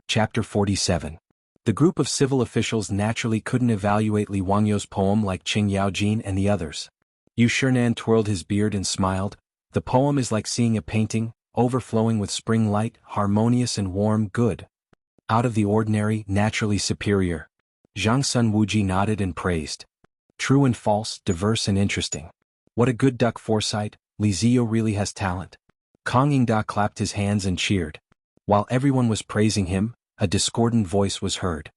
Chapter 47. The group of civil officials naturally couldn't evaluate Li Wangyou's poem like Qing Yaojin and the others. Yu Shinan twirled his beard and smiled. The poem is like seeing a painting, overflowing with spring light, harmonious and warm, good. Out of the ordinary, naturally superior. Zhang Sun Wuji nodded and praised. True and false, diverse and interesting. What a good duck foresight, Li Ziyu really has talent. Kang Yingda clapped his hands and cheered. While everyone was praising him, a discordant voice was heard.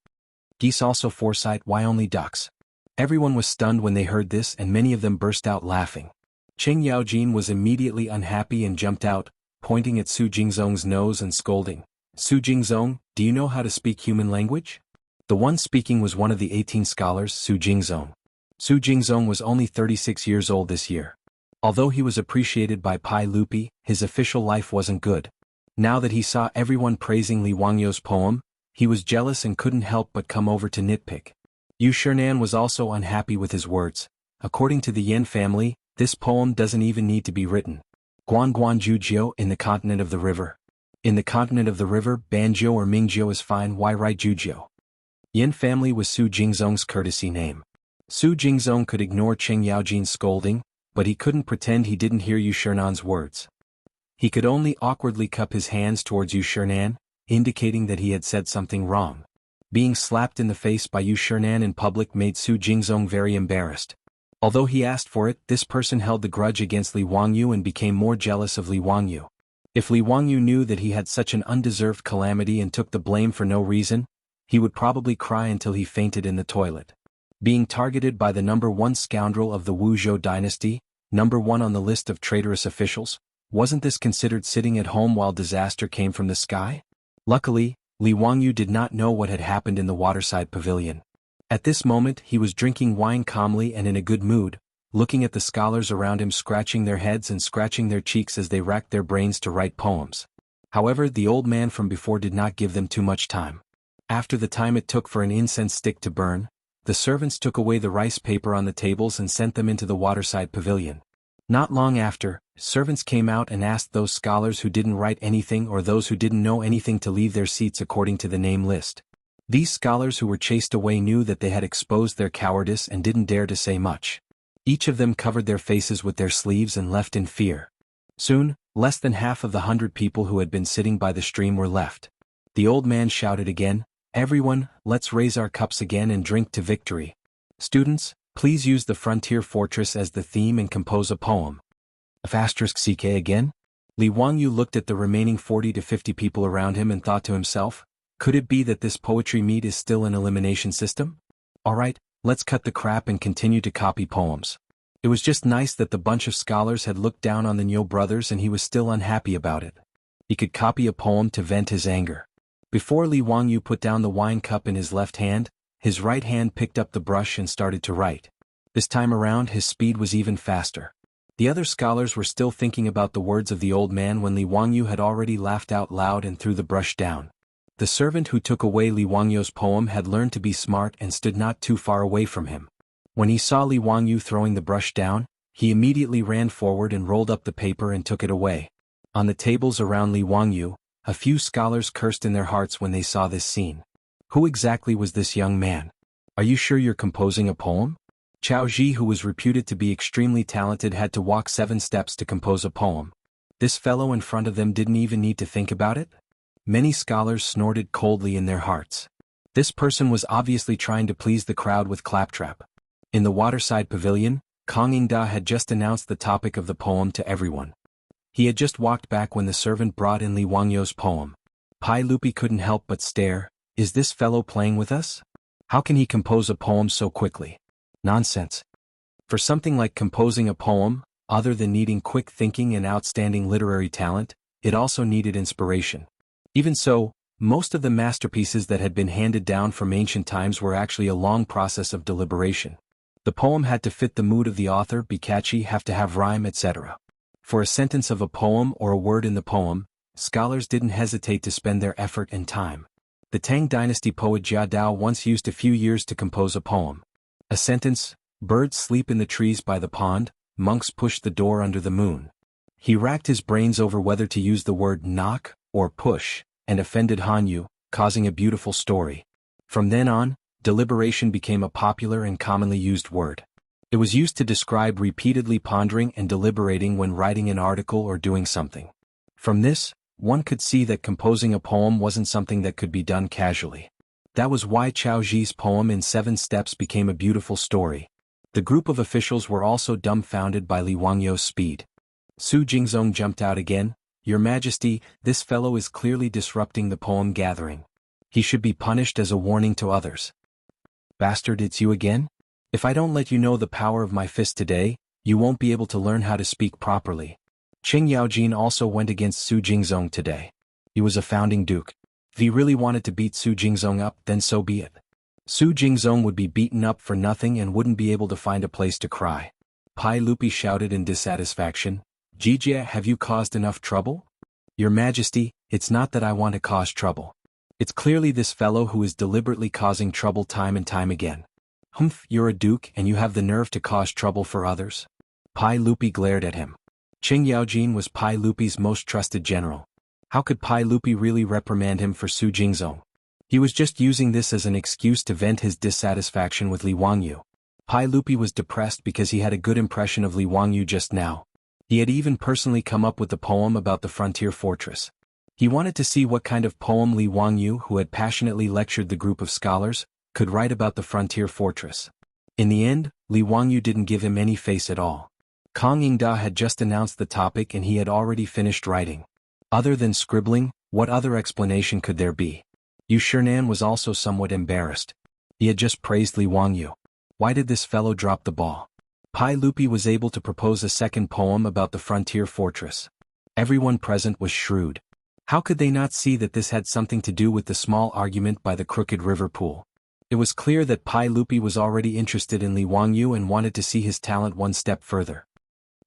Geese also foresight, why only ducks? Everyone was stunned when they heard this and many of them burst out laughing. Qing Yaojin was immediately unhappy and jumped out, pointing at Su Jingzong's nose and scolding. Su Jingzong, do you know how to speak human language? The one speaking was one of the 18 scholars, Su Jingzong. Su Jingzong was only 36 years old this year. Although he was appreciated by Pai Lupi, his official life wasn't good. Now that he saw everyone praising Li Wangyou's poem, he was jealous and couldn't help but come over to nitpick. Yu Shinan was also unhappy with his words. According to the Yan family, this poem doesn't even need to be written. Guan Guan Jujiu in the continent of the river. In the continent of the river, Banjiu or Mingjiu is fine, why write Jujiu? Yan family was Su Jingzong's courtesy name. Su Jingzong could ignore Qing Yaojin's scolding, but he couldn't pretend he didn't hear Yu Shinan's words. He could only awkwardly cup his hands towards Yu Shinan, indicating that he had said something wrong. Being slapped in the face by Yu Shinan in public made Su Jingzong very embarrassed. Although he asked for it, this person held the grudge against Li Wangyou and became more jealous of Li Wangyou. If Li Wangyou knew that he had such an undeserved calamity and took the blame for no reason, he would probably cry until he fainted in the toilet. Being targeted by the #1 scoundrel of the Wuzhou dynasty, #1 on the list of traitorous officials, wasn't this considered sitting at home while disaster came from the sky? Luckily, Li Wangyou did not know what had happened in the waterside pavilion. At this moment he was drinking wine calmly and in a good mood, looking at the scholars around him scratching their heads and scratching their cheeks as they racked their brains to write poems. However, the old man from before did not give them too much time. After the time it took for an incense stick to burn, the servants took away the rice paper on the tables and sent them into the waterside pavilion. Not long after, servants came out and asked those scholars who didn't write anything or those who didn't know anything to leave their seats according to the name list. These scholars who were chased away knew that they had exposed their cowardice and didn't dare to say much. Each of them covered their faces with their sleeves and left in fear. Soon, less than half of the 100 people who had been sitting by the stream were left. The old man shouted again, "Everyone, let's raise our cups again and drink to victory. Students, please use the frontier fortress as the theme and compose a poem." *CK again? Li Wangyou looked at the remaining 40 to 50 people around him and thought to himself, could it be that this poetry meet is still an elimination system? Alright, let's cut the crap and continue to copy poems. It was just nice that the bunch of scholars had looked down on the Niu brothers and he was still unhappy about it. He could copy a poem to vent his anger. Before Li Wangyou put down the wine cup in his left hand, his right hand picked up the brush and started to write. This time around his speed was even faster. The other scholars were still thinking about the words of the old man when Li Wangyou had already laughed out loud and threw the brush down. The servant who took away Li Wangyou's poem had learned to be smart and stood not too far away from him. When he saw Li Wangyou throwing the brush down, he immediately ran forward and rolled up the paper and took it away. On the tables around Li Wangyou, a few scholars cursed in their hearts when they saw this scene. Who exactly was this young man? Are you sure you're composing a poem? Chao Ji, who was reputed to be extremely talented, had to walk 7 steps to compose a poem. This fellow in front of them didn't even need to think about it? Many scholars snorted coldly in their hearts. This person was obviously trying to please the crowd with claptrap. In the waterside pavilion, Kang Yingda had just announced the topic of the poem to everyone. He had just walked back when the servant brought in Li Wangyou's poem. Pai Lupi couldn't help but stare. Is this fellow playing with us? How can he compose a poem so quickly? Nonsense. For something like composing a poem, other than needing quick thinking and outstanding literary talent, it also needed inspiration. Even so, most of the masterpieces that had been handed down from ancient times were actually a long process of deliberation. The poem had to fit the mood of the author, be catchy, have to have rhyme, etc. For a sentence of a poem or a word in the poem, scholars didn't hesitate to spend their effort and time. The Tang dynasty poet Jia Dao once used a few years to compose a poem. A sentence, birds sleep in the trees by the pond, monks push the door under the moon. He racked his brains over whether to use the word knock or push, and offended Hanyu, causing a beautiful story. From then on, deliberation became a popular and commonly used word. It was used to describe repeatedly pondering and deliberating when writing an article or doing something. From this, one could see that composing a poem wasn't something that could be done casually. That was why Chao Ji's poem in 7 steps became a beautiful story. The group of officials were also dumbfounded by Li Wangyou's speed. Su Jingzong jumped out again. "Your Majesty, this fellow is clearly disrupting the poem gathering. He should be punished as a warning to others." "Bastard, it's you again? If I don't let you know the power of my fist today, you won't be able to learn how to speak properly." Qing Yaojin also went against Su Jingzong today. He was a founding duke. If he really wanted to beat Su Jingzong up, then so be it. Su Jingzong would be beaten up for nothing and wouldn't be able to find a place to cry. Pai Lupi shouted in dissatisfaction, "Jijia, have you caused enough trouble?" "Your Majesty, it's not that I want to cause trouble. It's clearly this fellow who is deliberately causing trouble time and time again." "Humph, you're a duke and you have the nerve to cause trouble for others?" Pai Lupi glared at him. Qing Yaojin was Pai Lupi's most trusted general. How could Pai Lupi really reprimand him for Su Jingzong? He was just using this as an excuse to vent his dissatisfaction with Li Wangyu. Pai Lupi was depressed because he had a good impression of Li Wangyu just now. He had even personally come up with the poem about the frontier fortress. He wanted to see what kind of poem Li Wangyu, who had passionately lectured the group of scholars, could write about the frontier fortress. In the end, Li Wangyu didn't give him any face at all. Kang Yingda had just announced the topic and he had already finished writing. Other than scribbling, what other explanation could there be? Yu Shinan was also somewhat embarrassed. He had just praised Li Wangyu. Why did this fellow drop the ball? Pai Lupi was able to propose a second poem about the frontier fortress. Everyone present was shrewd. How could they not see that this had something to do with the small argument by the crooked river pool? It was clear that Pai Lupi was already interested in Li Wangyu and wanted to see his talent one step further.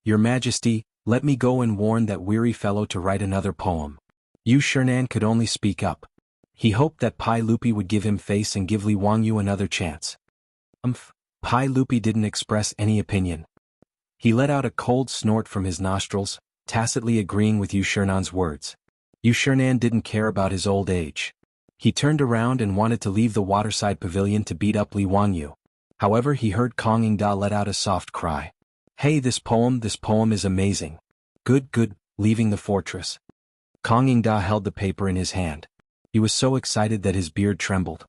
"Your Majesty, let me go and warn that weary fellow to write another poem." Yu Shinan could only speak up. He hoped that Pai Lupi would give him face and give Li Wangyu another chance. Pai Lupi didn't express any opinion. He let out a cold snort from his nostrils, tacitly agreeing with Yu Shinan's words. Yu Shinan didn't care about his old age. He turned around and wanted to leave the waterside pavilion to beat up Li Wangyu. However, he heard Kang Yingda let out a soft cry. "Hey, this poem is amazing. Good, leaving the fortress." Kang Yingda held the paper in his hand. He was so excited that his beard trembled.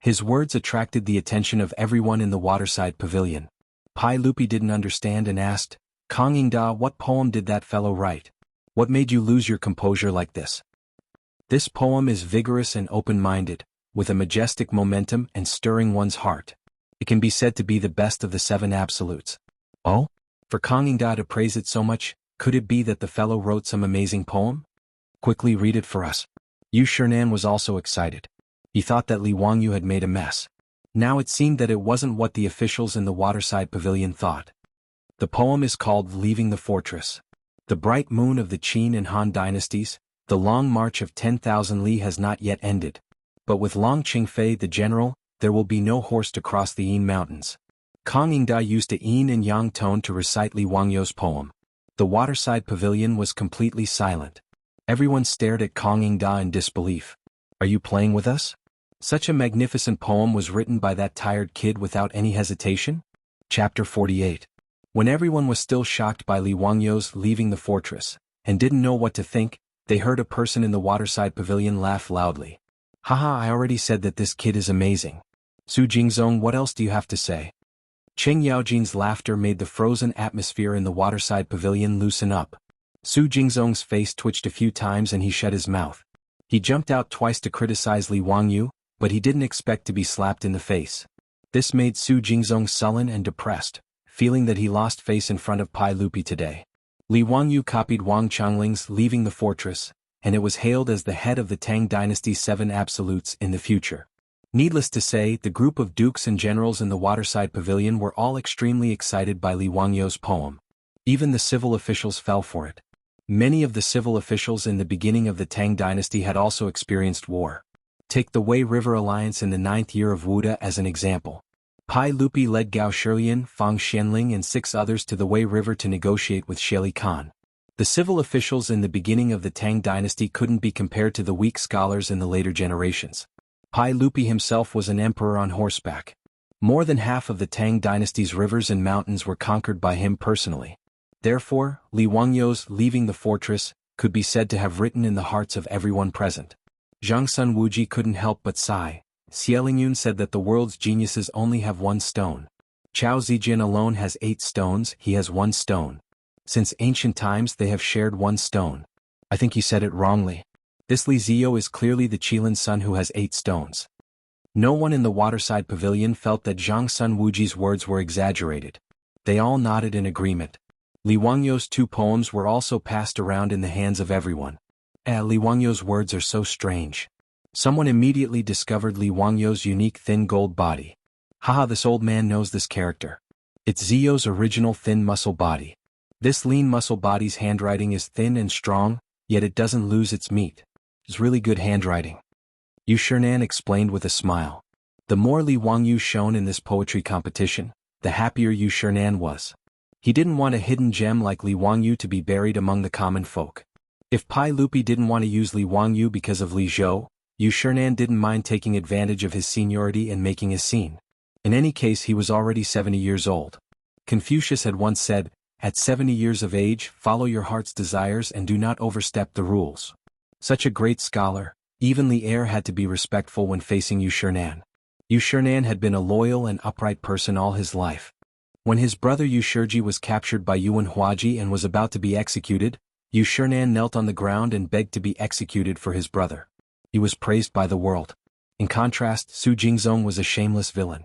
His words attracted the attention of everyone in the waterside pavilion. Pai Lupi didn't understand and asked, "Kang Yingda, what poem did that fellow write? What made you lose your composure like this?" "This poem is vigorous and open-minded, with a majestic momentum and stirring one's heart. It can be said to be the best of the 7 absolutes." "Oh? For Kang Yingda to praise it so much, could it be that the fellow wrote some amazing poem? Quickly read it for us." Yu Shinan was also excited. He thought that Li Wangyu had made a mess. Now it seemed that it wasn't what the officials in the waterside pavilion thought. The poem is called Leaving the Fortress. The bright moon of the Qin and Han dynasties, the long march of 10,000 li has not yet ended. But with Long Qingfei the general, there will be no horse to cross the Yin mountains. Kang Yingda used a yin and yang tone to recite Li Wangyou's poem. The waterside pavilion was completely silent. Everyone stared at Kang Yingda in disbelief. "Are you playing with us? Such a magnificent poem was written by that tired kid without any hesitation?" Chapter 48. When everyone was still shocked by Li Wangyou's leaving the fortress, and didn't know what to think, they heard a person in the waterside pavilion laugh loudly. "Haha, I already said that this kid is amazing. Su Jingzong, what else do you have to say?" Qing Yaojin's laughter made the frozen atmosphere in the waterside pavilion loosen up. Su Jingzong's face twitched a few times and he shut his mouth. He jumped out twice to criticize Li Wangyu, but he didn't expect to be slapped in the face. This made Su Jingzong sullen and depressed, feeling that he lost face in front of Pai Lupi today. Li Wangyu copied Wang Changling's Leaving the Fortress, and it was hailed as the head of the Tang dynasty's 7 absolutes in the future. Needless to say, the group of dukes and generals in the waterside pavilion were all extremely excited by Li Wangyou's poem. Even the civil officials fell for it. Many of the civil officials in the beginning of the Tang dynasty had also experienced war. Take the Wei River Alliance in the 9th year of Wuda as an example. Pai Lupi led Gao Shilian, Fang Xianling and 6 others to the Wei River to negotiate with Sheli Khan. The civil officials in the beginning of the Tang dynasty couldn't be compared to the weak scholars in the later generations. Pai Lupi himself was an emperor on horseback. More than half of the Tang dynasty's rivers and mountains were conquered by him personally. Therefore, Li Wangyou's leaving the fortress could be said to have written in the hearts of everyone present. Zhang Sun Wuji couldn't help but sigh. Xie Lingyun said that the world's geniuses only have one stone. Chao Zijin alone has 8 stones, he has 1 stone. Since ancient times they have shared 1 stone. I think you said it wrongly. This Li Ziyo is clearly the Qilin's son who has 8 stones. No one in the waterside pavilion felt that Zhang Sun Wuji's words were exaggerated. They all nodded in agreement. Li Wangyou's 2 poems were also passed around in the hands of everyone. Li Wangyou's words are so strange. Someone immediately discovered Li Wangyou's unique thin gold body. Haha, this old man knows this character. It's Ziyo's original thin muscle body. This lean muscle body's handwriting is thin and strong, yet it doesn't lose its meat. It's really good handwriting. Yu Shernan explained with a smile. The more Li Wangyou shone in this poetry competition, the happier Yu Shernan was. He didn't want a hidden gem like Li Wangyou to be buried among the common folk. If Pai Lupi didn't want to use Li Wangyou because of Li Zhou, Yu Shernan didn't mind taking advantage of his seniority and making a scene. In any case, he was already 70 years old. Confucius had once said, "At 70 years of age, follow your heart's desires and do not overstep the rules." Such a great scholar, even Li Er had to be respectful when facing Yu Shernan. Yu Shernan had been a loyal and upright person all his life. When his brother Yu Shiji was captured by Yuan Huaji and was about to be executed, Yu Shernan knelt on the ground and begged to be executed for his brother. He was praised by the world. In contrast, Su Jingzong was a shameless villain.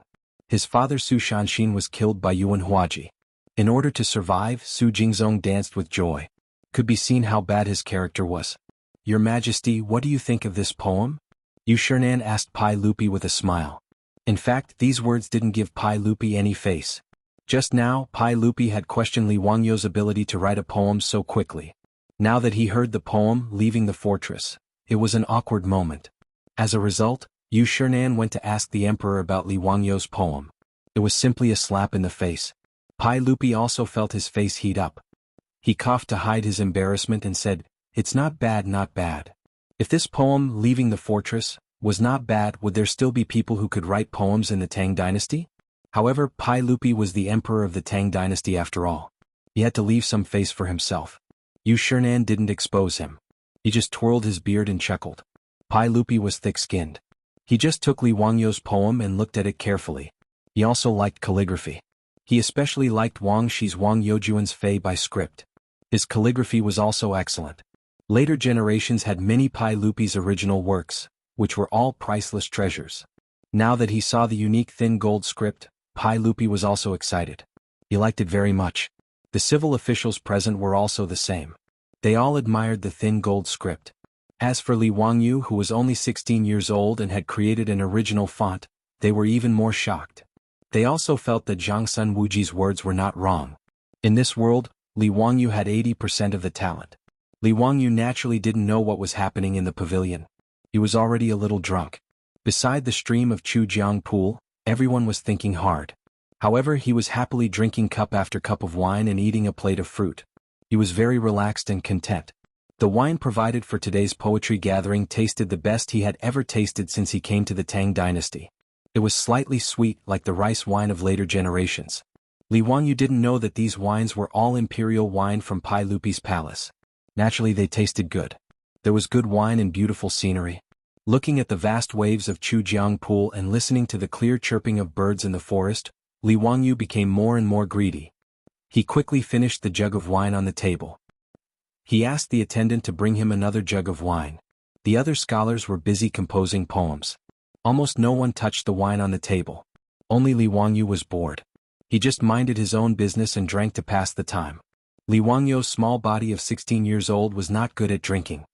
His father Su Shanshin was killed by Yuan Huaji. In order to survive, Su Jingzong danced with joy. Could be seen how bad his character was. "Your Majesty, what do you think of this poem?" Yu Shernan asked Pai Lupi with a smile. In fact, these words didn't give Pai Lupi any face. Just now, Pai Lupi had questioned Li Wangyou's ability to write a poem so quickly. Now that he heard the poem, leaving the fortress, it was an awkward moment. As a result, Yu Shernan went to ask the emperor about Li Wangyou's poem. It was simply a slap in the face. Pai Lupi also felt his face heat up. He coughed to hide his embarrassment and said, "It's not bad, not bad." If this poem, Leaving the Fortress, was not bad, would there still be people who could write poems in the Tang dynasty? However, Pai Lupi was the emperor of the Tang dynasty after all. He had to leave some face for himself. Yu Shernan didn't expose him. He just twirled his beard and chuckled. Pai Lupi was thick-skinned. He just took Li Wangyou's poem and looked at it carefully. He also liked calligraphy. He especially liked Wang Shi's Wang Youjuan's Fei by script. His calligraphy was also excellent. Later generations had many Pai Lupi's original works, which were all priceless treasures. Now that he saw the unique thin gold script, Pai Lupi was also excited. He liked it very much. The civil officials present were also the same. They all admired the thin gold script. As for Li Wangyou, who was only 16 years old and had created an original font, they were even more shocked. They also felt that Zhang Sun Wuji's words were not wrong. In this world, Li Wangyou had 80% of the talent. Li Wangyou naturally didn't know what was happening in the pavilion. He was already a little drunk. Beside the stream of Chujiang pool, everyone was thinking hard. However, he was happily drinking cup after cup of wine and eating a plate of fruit. He was very relaxed and content. The wine provided for today's poetry gathering tasted the best he had ever tasted since he came to the Tang dynasty. It was slightly sweet like the rice wine of later generations. Li Wangyou didn't know that these wines were all imperial wine from Pai Lupi's palace. Naturally, they tasted good. There was good wine and beautiful scenery. Looking at the vast waves of Chujiang pool and listening to the clear chirping of birds in the forest, Li Wangyou became more and more greedy. He quickly finished the jug of wine on the table. He asked the attendant to bring him another jug of wine. The other scholars were busy composing poems. Almost no one touched the wine on the table. Only Li Wangyou was bored. He just minded his own business and drank to pass the time. Li Wangyou's small body of 16 years old was not good at drinking.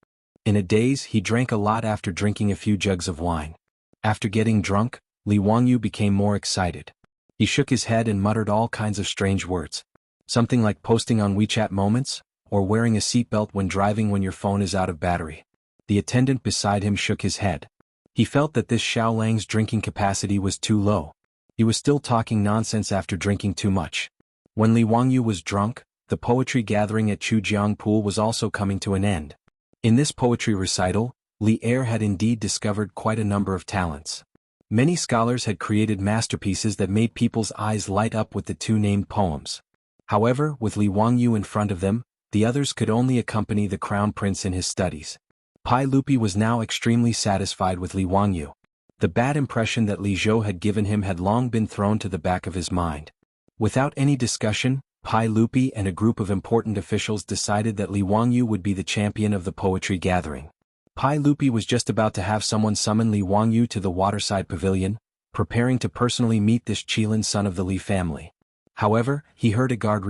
In a daze, he drank a lot after drinking a few jugs of wine. After getting drunk, Li Wangyou became more excited. He shook his head and muttered all kinds of strange words. Something like posting on WeChat moments, or wearing a seatbelt when driving when your phone is out of battery. The attendant beside him shook his head. He felt that this Xiao Lang's drinking capacity was too low. He was still talking nonsense after drinking too much. When Li Wangyou was drunk, the poetry gathering at Jianghu was also coming to an end. In this poetry recital, Li Er had indeed discovered quite a number of talents. Many scholars had created masterpieces that made people's eyes light up with the two named poems. However, with Li Wangyu in front of them, the others could only accompany the crown prince in his studies. Pai Lupi was now extremely satisfied with Li Wangyu. The bad impression that Li Zhou had given him had long been thrown to the back of his mind. Without any discussion, Pai Lupi and a group of important officials decided that Li Wangyu would be the champion of the poetry gathering. Pai Lupi was just about to have someone summon Li Wangyu to the waterside pavilion, preparing to personally meet this Qilin son of the Li family. However, he heard a guard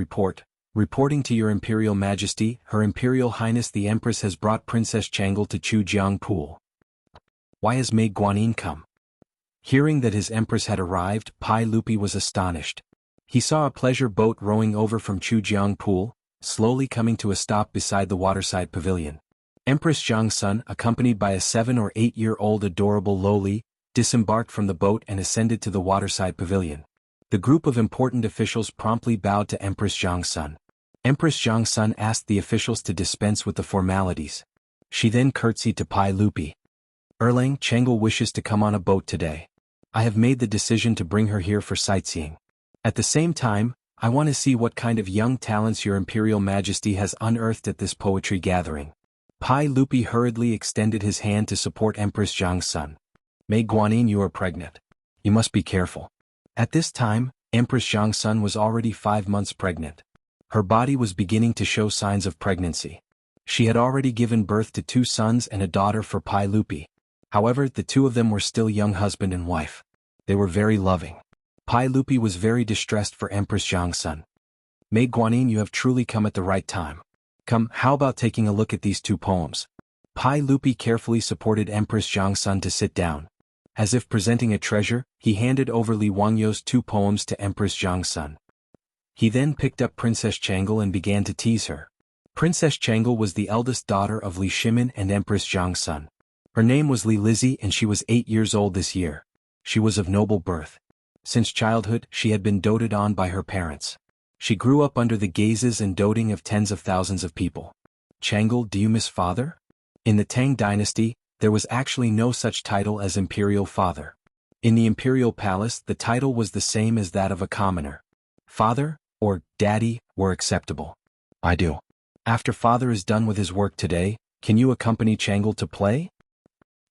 reporting to your Imperial Majesty, Her Imperial Highness the Empress has brought Princess Jianghu to Jianghu. Why has Mei Guanyin come? Hearing that his Empress had arrived, Pai Lupi was astonished. He saw a pleasure boat rowing over from Jianghu, slowly coming to a stop beside the waterside pavilion. Empress Jiangsun, accompanied by a 7 or 8-year-old adorable loli, disembarked from the boat and ascended to the waterside pavilion. The group of important officials promptly bowed to Empress Jiangsun. Empress Jiangsun asked the officials to dispense with the formalities. She then curtsied to Pai Lupi. Erlang Chengel wishes to come on a boat today. I have made the decision to bring her here for sightseeing. At the same time, I want to see what kind of young talents your Imperial Majesty has unearthed at this poetry gathering. Pai Lupi hurriedly extended his hand to support Empress Jiangsun. Mei Guanyin, you are pregnant. You must be careful. At this time, Empress Jiangsun was already 5 months pregnant. Her body was beginning to show signs of pregnancy. She had already given birth to 2 sons and a daughter for Pai Lupi. However, the 2 of them were still young husband and wife. They were very loving. Pai Lupi was very distressed for Empress Jiangsun. Mei Guanyin, you have truly come at the right time. Come, how about taking a look at these 2 poems? Pai Lupi carefully supported Empress Jiangsun to sit down. As if presenting a treasure, he handed over Li Wangyu's 2 poems to Empress Jiangsun. He then picked up Princess Jianghu and began to tease her. Princess Jianghu was the eldest daughter of Li Shimin and Empress Jiangsun. Her name was Li Lizzie and she was 8 years old this year. She was of noble birth. Since childhood, she had been doted on by her parents. She grew up under the gazes and doting of tens of thousands of people. Jianghu, do you miss father? In the Tang dynasty, there was actually no such title as imperial father. In the imperial palace, the title was the same as that of a commoner. Father, or daddy, were acceptable. I do. After father is done with his work today, can you accompany Jianghu to play?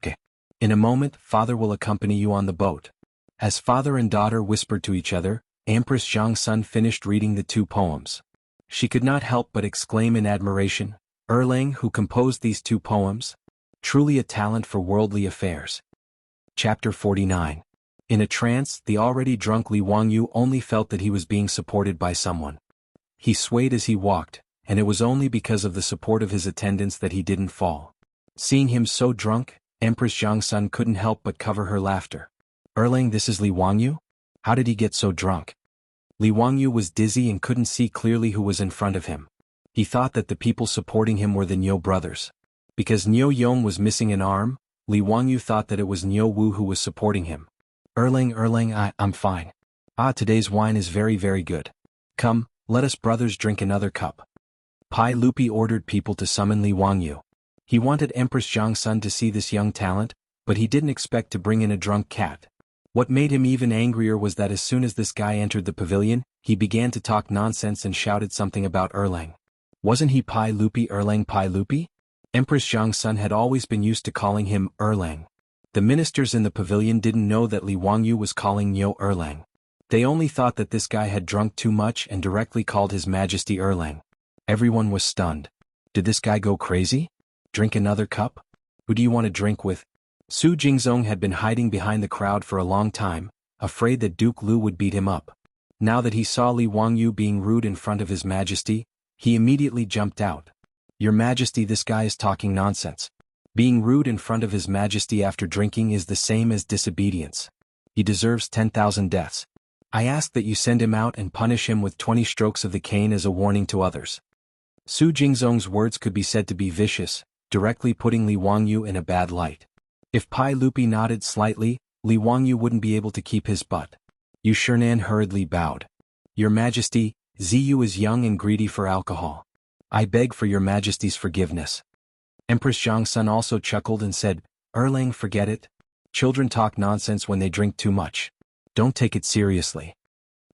Okay. In a moment, father will accompany you on the boat. As father and daughter whispered to each other, Empress Jiangsun finished reading the 2 poems. She could not help but exclaim in admiration, Erlang, who composed these 2 poems? Truly a talent for worldly affairs. Chapter 49. In a trance, the already drunk Li Wangyu only felt that he was being supported by someone. He swayed as he walked, and it was only because of the support of his attendants that he didn't fall. Seeing him so drunk, Empress Jiangsun couldn't help but cover her laughter. Erlang, this is Li Wangyu? How did he get so drunk? Li Wangyu was dizzy and couldn't see clearly who was in front of him. He thought that the people supporting him were the Niu brothers. Because Niu Yong was missing an arm, Li Wangyu thought that it was Niu Wu who was supporting him. Erlang, I'm fine. Today's wine is very, very good. Come, let us brothers drink another cup. Pai Lupi ordered people to summon Li Wangyu. He wanted Empress Jiangsun to see this young talent, but he didn't expect to bring in a drunk cat. What made him even angrier was that as soon as this guy entered the pavilion, he began to talk nonsense and shouted something about Erlang. Wasn't he Pai Lupi? Erlang Pai Lupi? Empress Jiangsun had always been used to calling him Erlang. The ministers in the pavilion didn't know that Li Wangyu was calling Niu Erlang. They only thought that this guy had drunk too much and directly called His Majesty Erlang. Everyone was stunned. Did this guy go crazy? Drink another cup? Who do you want to drink with? Su Jingzong had been hiding behind the crowd for a long time, afraid that Duke Lu would beat him up. Now that he saw Li Wangyu being rude in front of His Majesty, he immediately jumped out. Your Majesty, this guy is talking nonsense. Being rude in front of His Majesty after drinking is the same as disobedience. He deserves 10,000 deaths. I ask that you send him out and punish him with 20 strokes of the cane as a warning to others. Su Jingzong's words could be said to be vicious, directly putting Li Wangyu in a bad light. If Pai Lupi nodded slightly, Li Wangyu wouldn't be able to keep his butt. Yu Shernan hurriedly bowed. Your Majesty, Ziyu is young and greedy for alcohol. I beg for your majesty's forgiveness. Empress Jiangsun also chuckled and said, Erlang, forget it. Children talk nonsense when they drink too much. Don't take it seriously.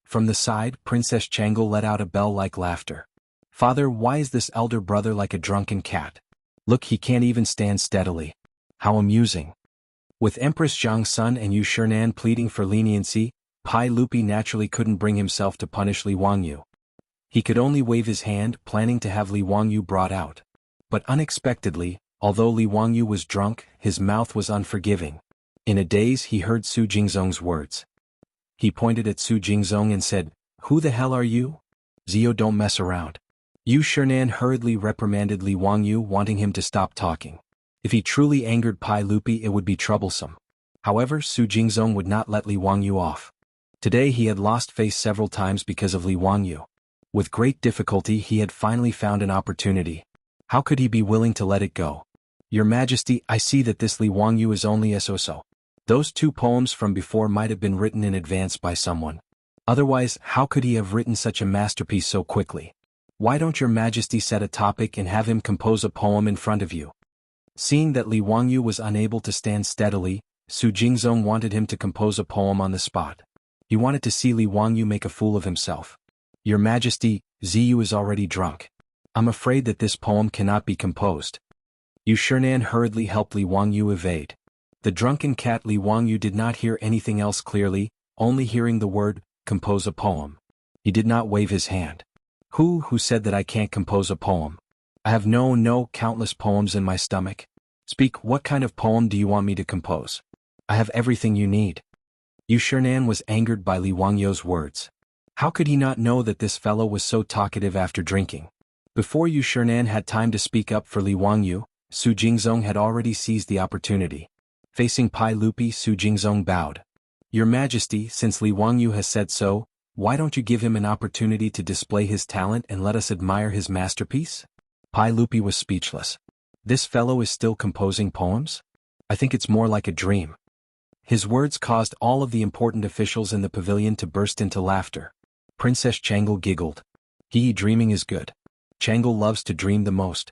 From the side, Princess Changel let out a bell-like laughter. Father, why is this elder brother like a drunken cat? Look, he can't even stand steadily. How amusing. With Empress Jiangsun and Yu Shernan pleading for leniency, Pai Lupi naturally couldn't bring himself to punish Li Wangyu. He could only wave his hand, planning to have Li Wangyu brought out. But unexpectedly, although Li Wangyu was drunk, his mouth was unforgiving. In a daze he heard Su Jingzong's words. He pointed at Su Jingzong and said, Who the hell are you? Zio, don't mess around. Yu Shernan hurriedly reprimanded Li Wangyu, wanting him to stop talking. If he truly angered Pai Lupi, it would be troublesome. However, Su Jingzong would not let Li Wangyu off. Today he had lost face several times because of Li Wangyu. With great difficulty he had finally found an opportunity. How could he be willing to let it go? Your Majesty, I see that this Li Wangyu is only a so-so. Those 2 poems from before might have been written in advance by someone. Otherwise, how could he have written such a masterpiece so quickly? Why don't your Majesty set a topic and have him compose a poem in front of you? Seeing that Li Wangyu was unable to stand steadily, Su Jingzong wanted him to compose a poem on the spot. He wanted to see Li Wangyu make a fool of himself. Your Majesty, Ziyu is already drunk. I'm afraid that this poem cannot be composed. Yu Shernan hurriedly helped Li Wangyu evade. The drunken cat Li Wangyu did not hear anything else clearly, only hearing the word, compose a poem. He did not wave his hand. Who said that I can't compose a poem? I have countless poems in my stomach. Speak, what kind of poem do you want me to compose? I have everything you need. Yu Shernan was angered by Li Wangyu's words. How could he not know that this fellow was so talkative after drinking? Before Yu Shernan had time to speak up for Li Wangyu, Su Jingzong had already seized the opportunity. Facing Pai Lupi, Su Jingzong bowed. Your Majesty, since Li Wangyu has said so, why don't you give him an opportunity to display his talent and let us admire his masterpiece? Pai Lupi was speechless. This fellow is still composing poems? I think it's more like a dream. His words caused all of the important officials in the pavilion to burst into laughter. Princess Changel giggled. Dreaming is good. Changel loves to dream the most.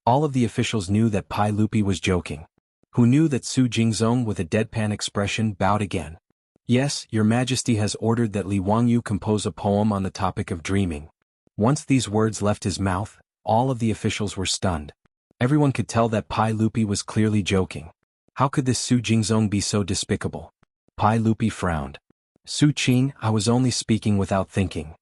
All of the officials knew that Pai Lupi was joking. Who knew that Su Jingzong with a deadpan expression bowed again. Yes, Your Majesty has ordered that Li Wangyu compose a poem on the topic of dreaming. Once these words left his mouth, all of the officials were stunned. Everyone could tell that Pai Lupi was clearly joking. How could this Su Jingzong be so despicable? Pai Lupi frowned. Su Qin, I was only speaking without thinking.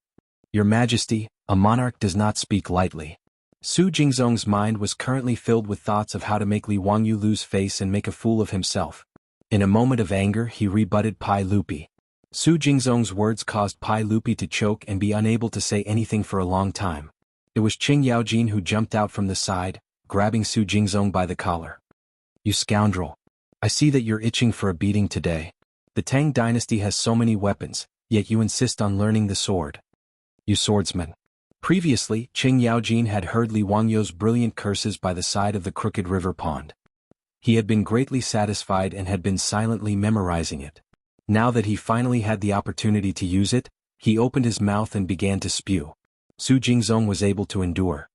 Your Majesty, a monarch does not speak lightly. Su Jingzong's mind was currently filled with thoughts of how to make Li Wangyu lose face and make a fool of himself. In a moment of anger he rebutted Pai Lupi. Su Jingzong's words caused Pai Lupi to choke and be unable to say anything for a long time. It was Qing Yaojin who jumped out from the side, grabbing Su Jingzong by the collar. You scoundrel. I see that you're itching for a beating today. The Tang dynasty has so many weapons, yet you insist on learning the sword. You swordsman. Previously, Qing Yaojin had heard Li Wangyu's brilliant curses by the side of the crooked river pond. He had been greatly satisfied and had been silently memorizing it. Now that he finally had the opportunity to use it, he opened his mouth and began to spew. Su Jingzong was able to endure.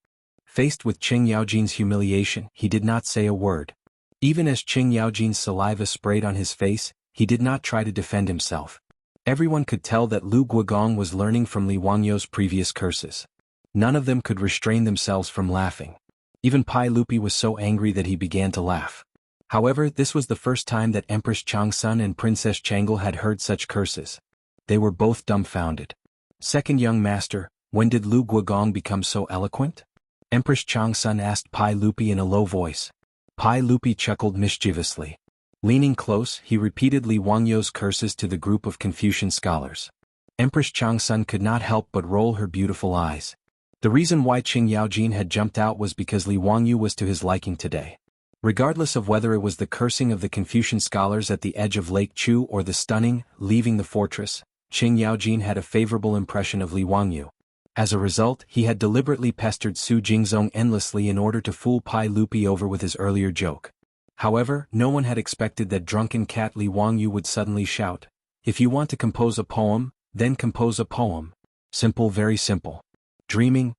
Faced with Qing Yaojin's humiliation, he did not say a word. Even as Qing Yaojin's saliva sprayed on his face, he did not try to defend himself. Everyone could tell that Lu Guogong was learning from Li Wangyu's previous curses. None of them could restrain themselves from laughing. Even Pai Lupi was so angry that he began to laugh. However, this was the first time that Empress Changsun and Princess Changel had heard such curses. They were both dumbfounded. Second young master, when did Lu Guogong become so eloquent? Empress Changsun asked Pai Lupi in a low voice. Pai Lupi chuckled mischievously. Leaning close, he repeated Li Wangyu's curses to the group of Confucian scholars. Empress Changsun could not help but roll her beautiful eyes. The reason why Qing Yaojin had jumped out was because Li Wangyu was to his liking today. Regardless of whether it was the cursing of the Confucian scholars at the edge of Lake Chu or the stunning, leaving the fortress, Qing Yaojin had a favorable impression of Li Wangyu. As a result, he had deliberately pestered Su Jingzong endlessly in order to fool Pai Lupi over with his earlier joke. However, no one had expected that drunken cat Li Wangyu would suddenly shout, "If you want to compose a poem, then compose a poem." Simple, very simple. Dreaming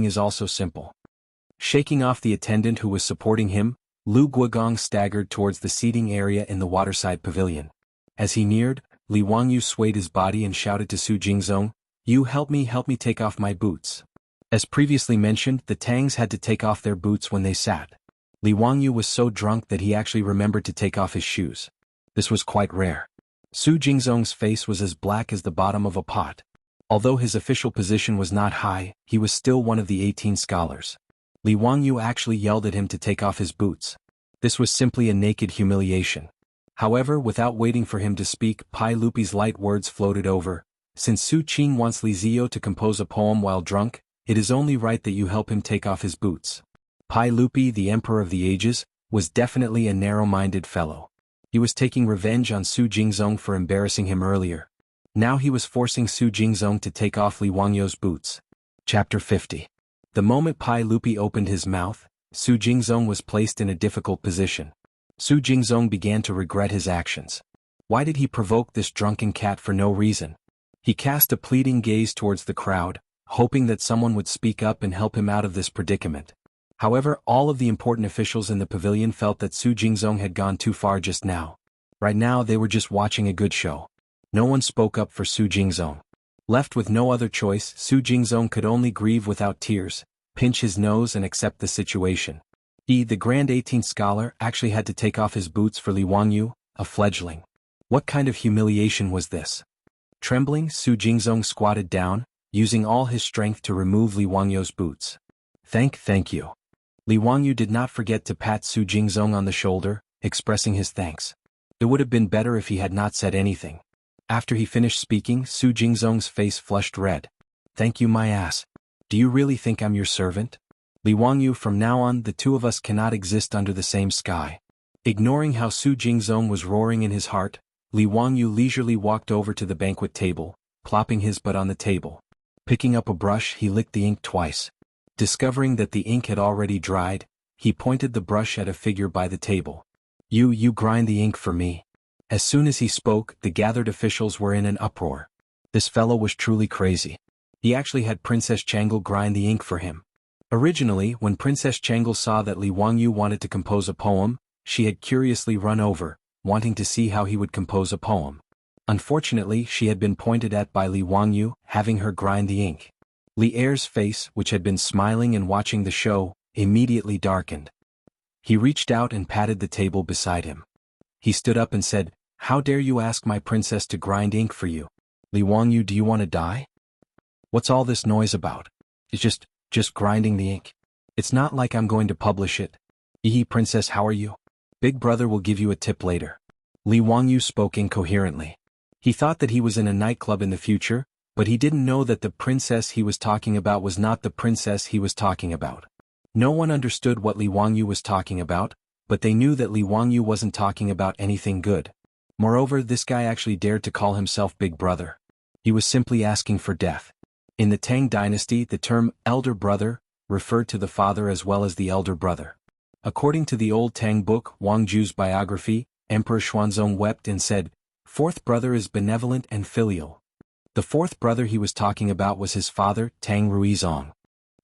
is also simple. Shaking off the attendant who was supporting him, Lu Guogong staggered towards the seating area in the waterside pavilion. As he neared, Li Wangyu swayed his body and shouted to Su Jingzong, "You help me take off my boots." As previously mentioned, the Tangs had to take off their boots when they sat. Li Wangyu was so drunk that he actually remembered to take off his shoes. This was quite rare. Su Jingzong's face was as black as the bottom of a pot. Although his official position was not high, he was still one of the 18 scholars. Li Wangyu actually yelled at him to take off his boots. This was simply a naked humiliation. However, without waiting for him to speak, Pai Lupi's light words floated over. "Since Su Qing wants Li Zio to compose a poem while drunk, it is only right that you help him take off his boots." Pai Lupi, the Emperor of the Ages, was definitely a narrow-minded fellow. He was taking revenge on Su Jingzong for embarrassing him earlier. Now he was forcing Su Jingzong to take off Li Wangyu's boots. Chapter 50. The moment Pai Lupi opened his mouth, Su Jingzong was placed in a difficult position. Su Jingzong began to regret his actions. Why did he provoke this drunken cat for no reason? He cast a pleading gaze towards the crowd, hoping that someone would speak up and help him out of this predicament. However, all of the important officials in the pavilion felt that Su Jingzong had gone too far just now. Right now they were just watching a good show. No one spoke up for Su Jingzong. Left with no other choice, Su Jingzong could only grieve without tears, pinch his nose and accept the situation. He, the Grand 18th Scholar, actually had to take off his boots for Li Wangyu, a fledgling. What kind of humiliation was this? Trembling, Su Jingzong squatted down, using all his strength to remove Li Wangyu's boots. Thank you. Li Wangyu did not forget to pat Su Jingzong on the shoulder, expressing his thanks. It would have been better if he had not said anything. After he finished speaking, Su Jingzong's face flushed red. "Thank you, my ass. Do you really think I'm your servant? Li Wangyu, from now on the two of us cannot exist under the same sky." Ignoring how Su Jingzong was roaring in his heart, Li Wangyu leisurely walked over to the banquet table, plopping his butt on the table. Picking up a brush, he licked the ink twice. Discovering that the ink had already dried, he pointed the brush at a figure by the table. You grind the ink for me." As soon as he spoke, the gathered officials were in an uproar. This fellow was truly crazy. He actually had Princess Changle grind the ink for him. Originally, when Princess Changle saw that Li Wangyu wanted to compose a poem, she had curiously run over, wanting to see how he would compose a poem. Unfortunately, she had been pointed at by Li Wangyu, having her grind the ink. Li Er's face, which had been smiling and watching the show, immediately darkened. He reached out and patted the table beside him. He stood up and said, "How dare you ask my princess to grind ink for you? Li Wangyu, do you want to die? What's all this noise about? It's just grinding the ink. It's not like I'm going to publish it. Princess, how are you? Big brother will give you a tip later." Li Wangyu spoke incoherently. He thought that he was in a nightclub in the future, but he didn't know that the princess he was talking about was not the princess he was talking about. No one understood what Li Wangyu was talking about, but they knew that Li Wangyu wasn't talking about anything good. Moreover, this guy actually dared to call himself Big Brother. He was simply asking for death. In the Tang dynasty, the term elder brother referred to the father as well as the elder brother. According to the old Tang book, Wang Ju's biography, Emperor Xuanzong wept and said, "Fourth brother is benevolent and filial." The fourth brother he was talking about was his father, Tang Ruizong.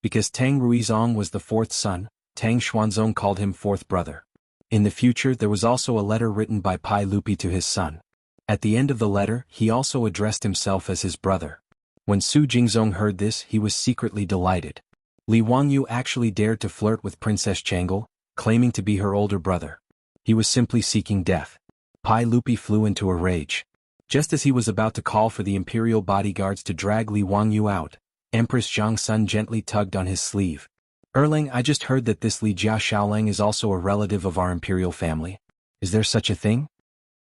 Because Tang Ruizong was the fourth son, Tang Xuanzong called him fourth brother. In the future, there was also a letter written by Pai Lupi to his son. At the end of the letter, he also addressed himself as his brother. When Su Jingzong heard this, he was secretly delighted. Li Wangyu actually dared to flirt with Princess Changle, claiming to be her older brother. He was simply seeking death. Pai Lupi flew into a rage. Just as he was about to call for the imperial bodyguards to drag Li Wangyu out, Empress Zhang Sun gently tugged on his sleeve. "Erlang, I just heard that this Li Jia Shaolang is also a relative of our imperial family. Is there such a thing?"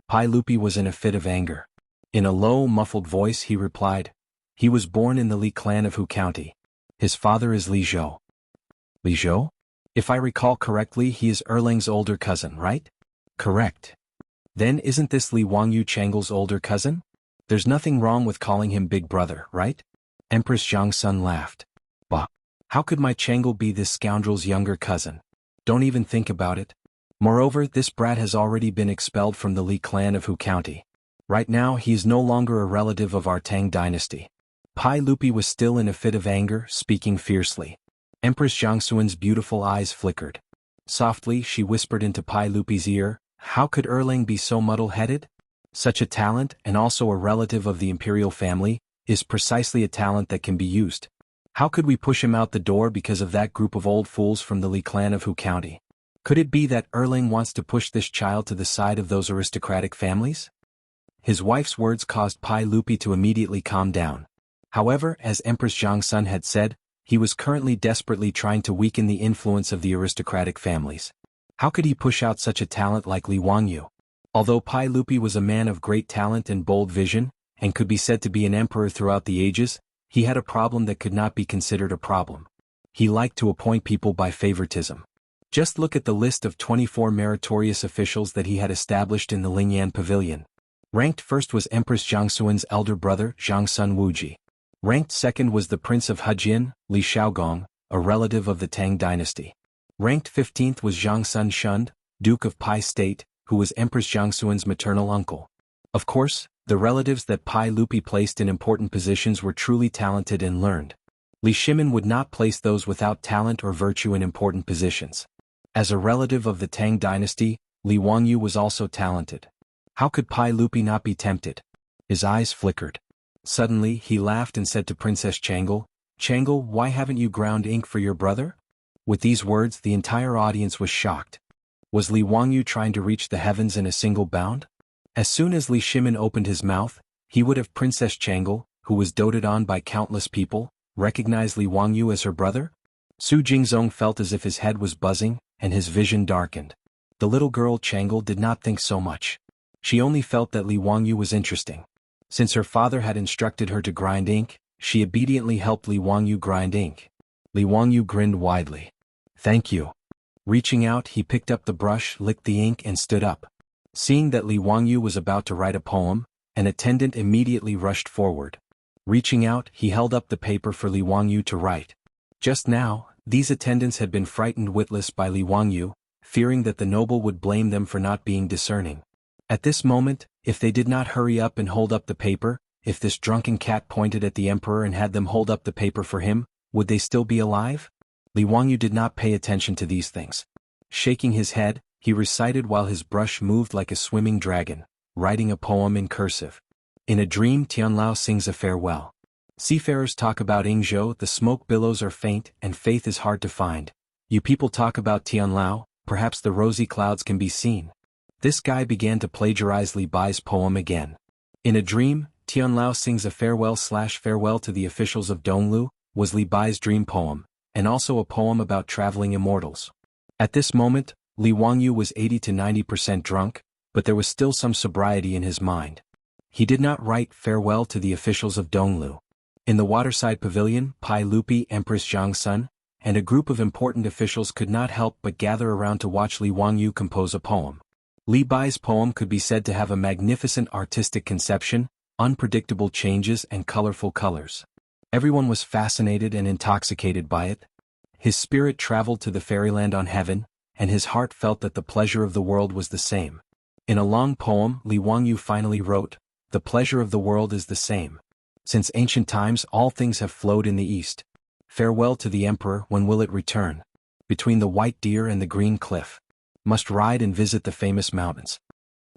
Pai Lupi was in a fit of anger. In a low, muffled voice he replied, "He was born in the Li clan of Hu County. His father is Li Zhou." "Li Zhou? If I recall correctly, he is Erlang's older cousin, right?" "Correct. Then isn't this Li Wangyu Changle's older cousin? There's nothing wrong with calling him Big Brother, right?" Empress Zhang Sun laughed. "Bah! How could my Changle be this scoundrel's younger cousin? Don't even think about it. Moreover, this brat has already been expelled from the Li clan of Hu County. Right now he is no longer a relative of our Tang dynasty." Pai Lupi was still in a fit of anger, speaking fiercely. Empress Jiangxuan's beautiful eyes flickered. Softly, she whispered into Pai Lupi's ear, "How could Erlang be so muddle-headed? Such a talent, and also a relative of the imperial family, is precisely a talent that can be used. How could we push him out the door because of that group of old fools from the Li clan of Hu County? Could it be that Erlang wants to push this child to the side of those aristocratic families?" His wife's words caused Pai Lupi to immediately calm down. However, as Empress Jiangxun had said, he was currently desperately trying to weaken the influence of the aristocratic families. How could he push out such a talent like Li Wangyu? Although Pai Lupi was a man of great talent and bold vision, and could be said to be an emperor throughout the ages, he had a problem that could not be considered a problem. He liked to appoint people by favoritism. Just look at the list of 24 meritorious officials that he had established in the Lingyan Pavilion. Ranked first was Empress Jiangxuan's elder brother, Jiangsun Wuji. Ranked second was the Prince of Hejin, Li Shaogong, a relative of the Tang dynasty. Ranked 15th was Jiangsun Shund, Duke of Pai State, who was Empress Jiangxuan's maternal uncle. Of course, the relatives that Pai Lupi placed in important positions were truly talented and learned. Li Shimin would not place those without talent or virtue in important positions. As a relative of the Tang dynasty, Li Wangyu was also talented. How could Pai Lupi not be tempted? His eyes flickered. Suddenly, he laughed and said to Princess Changle, "Changle, why haven't you ground ink for your brother?" With these words, the entire audience was shocked. Was Li Wangyu trying to reach the heavens in a single bound? As soon as Li Shimin opened his mouth, he would have Princess Changle, who was doted on by countless people, recognize Li Wangyu as her brother? Su Jingzong felt as if his head was buzzing, and his vision darkened. The little girl Changle did not think so much. She only felt that Li Wangyu was interesting. Since her father had instructed her to grind ink, she obediently helped Li Wangyu grind ink. Li Wangyu grinned widely. "Thank you." Reaching out, he picked up the brush, licked the ink and stood up. Seeing that Li Wangyu was about to write a poem, an attendant immediately rushed forward. Reaching out, he held up the paper for Li Wangyu to write. Just now, these attendants had been frightened witless by Li Wangyu, fearing that the noble would blame them for not being discerning. At this moment, if they did not hurry up and hold up the paper, if this drunken cat pointed at the emperor and had them hold up the paper for him, would they still be alive? Li Wangyu did not pay attention to these things. Shaking his head, he recited while his brush moved like a swimming dragon, writing a poem in cursive. In a dream, Tianlao sings a farewell. Seafarers talk about Yingzhou, the smoke billows are faint, and faith is hard to find. You people talk about Tianlao, perhaps the rosy clouds can be seen. This guy began to plagiarize Li Bai's poem again. In a dream, Tianlao sings a farewell to the officials of Donglu, was Li Bai's dream poem, and also a poem about traveling immortals. At this moment, Li Wangyu was 80 to 90% drunk, but there was still some sobriety in his mind. He did not write farewell to the officials of Donglu. In the waterside pavilion, Pai Lupi, Empress Jiangsun, and a group of important officials could not help but gather around to watch Li Wangyu compose a poem. Li Bai's poem could be said to have a magnificent artistic conception, unpredictable changes and colorful colors. Everyone was fascinated and intoxicated by it. His spirit traveled to the fairyland on heaven, and his heart felt that the pleasure of the world was the same. In a long poem, Li Wangyu finally wrote, "The pleasure of the world is the same. Since ancient times all things have flowed in the east. Farewell to the emperor, when will it return? Between the white deer and the green cliff. Must ride and visit the famous mountains."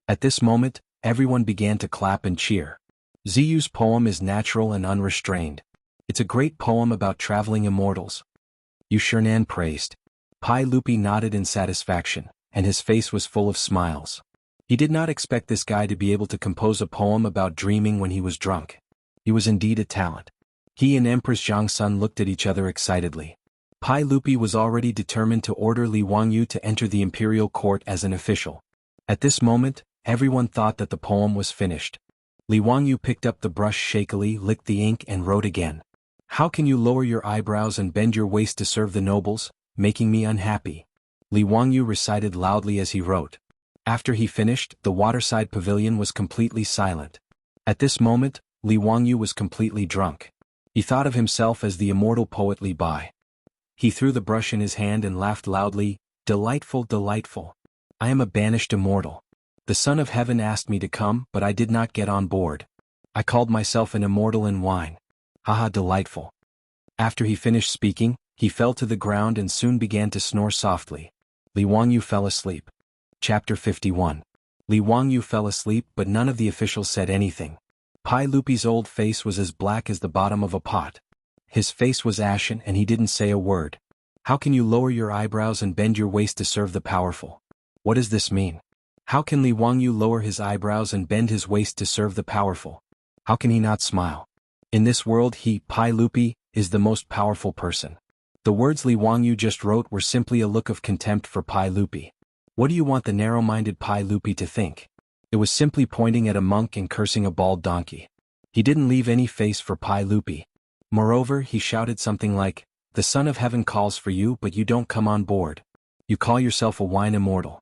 At this moment, everyone began to clap and cheer. Ziyu's poem is natural and unrestrained. It's a great poem about traveling immortals. Yu Shernan praised. Pai Lupi nodded in satisfaction, and his face was full of smiles. He did not expect this guy to be able to compose a poem about dreaming when he was drunk. He was indeed a talent. He and Empress Jiangsun looked at each other excitedly. Pai Lupi was already determined to order Li Wangyu to enter the imperial court as an official. At this moment, everyone thought that the poem was finished. Li Wangyu picked up the brush shakily, licked the ink and wrote again. "How can you lower your eyebrows and bend your waist to serve the nobles, making me unhappy?" Li Wangyu recited loudly as he wrote. After he finished, the waterside pavilion was completely silent. At this moment, Li Wangyu was completely drunk. He thought of himself as the immortal poet Li Bai. He threw the brush in his hand and laughed loudly, "Delightful, delightful. I am a banished immortal. The Son of Heaven asked me to come, but I did not get on board. I called myself an immortal in wine. Haha, delightful. After he finished speaking, he fell to the ground and soon began to snore softly. Li Wangyu fell asleep. Chapter 51. Li Wangyu fell asleep, but none of the officials said anything. Pai Lupi's old face was as black as the bottom of a pot. His face was ashen and he didn't say a word. How can you lower your eyebrows and bend your waist to serve the powerful? What does this mean? How can Li Wangyu lower his eyebrows and bend his waist to serve the powerful? How can he not smile? In this world he, Pai Lupi, is the most powerful person. The words Li Wangyu just wrote were simply a look of contempt for Pai Lupi. What do you want the narrow-minded Pai Lupi to think? It was simply pointing at a monk and cursing a bald donkey. He didn't leave any face for Pai Lupi. Moreover, he shouted something like, "The Son of Heaven calls for you, but you don't come on board. You call yourself a wine immortal."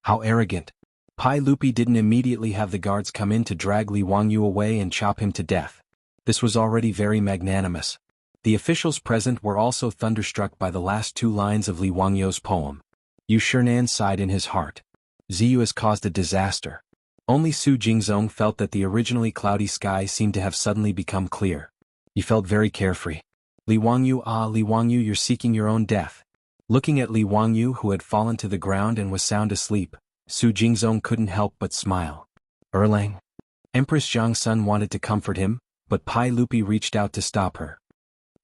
How arrogant. Pai Lupi didn't immediately have the guards come in to drag Li Wangyu away and chop him to death. This was already very magnanimous. The officials present were also thunderstruck by the last two lines of Li Wangyu's poem. Yu Shinan sighed in his heart. Ziyu has caused a disaster. Only Su Jingzong felt that the originally cloudy sky seemed to have suddenly become clear. He felt very carefree. Li Wangyu, Li Wangyu, you're seeking your own death. Looking at Li Wangyu, who had fallen to the ground and was sound asleep, Su Jingzong couldn't help but smile. Erlang. Empress Jiangsun wanted to comfort him, but Pai Lupi reached out to stop her.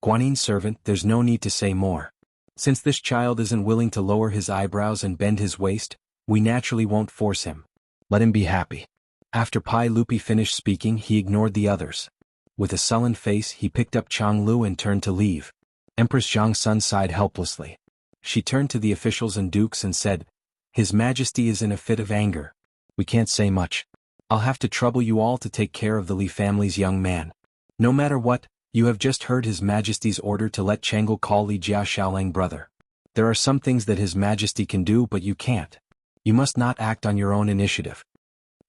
Guanyin servant, there's no need to say more. Since this child isn't willing to lower his eyebrows and bend his waist, we naturally won't force him. Let him be happy. After Pai Lupi finished speaking, he ignored the others. With a sullen face, he picked up Chang Lu and turned to leave. Empress Jiangsun sighed helplessly. She turned to the officials and dukes and said, "His Majesty is in a fit of anger. We can't say much. I'll have to trouble you all to take care of the Li family's young man. No matter what, you have just heard His Majesty's order to let Chang'e call Li Jia Xiaolang brother. There are some things that His Majesty can do but you can't. You must not act on your own initiative."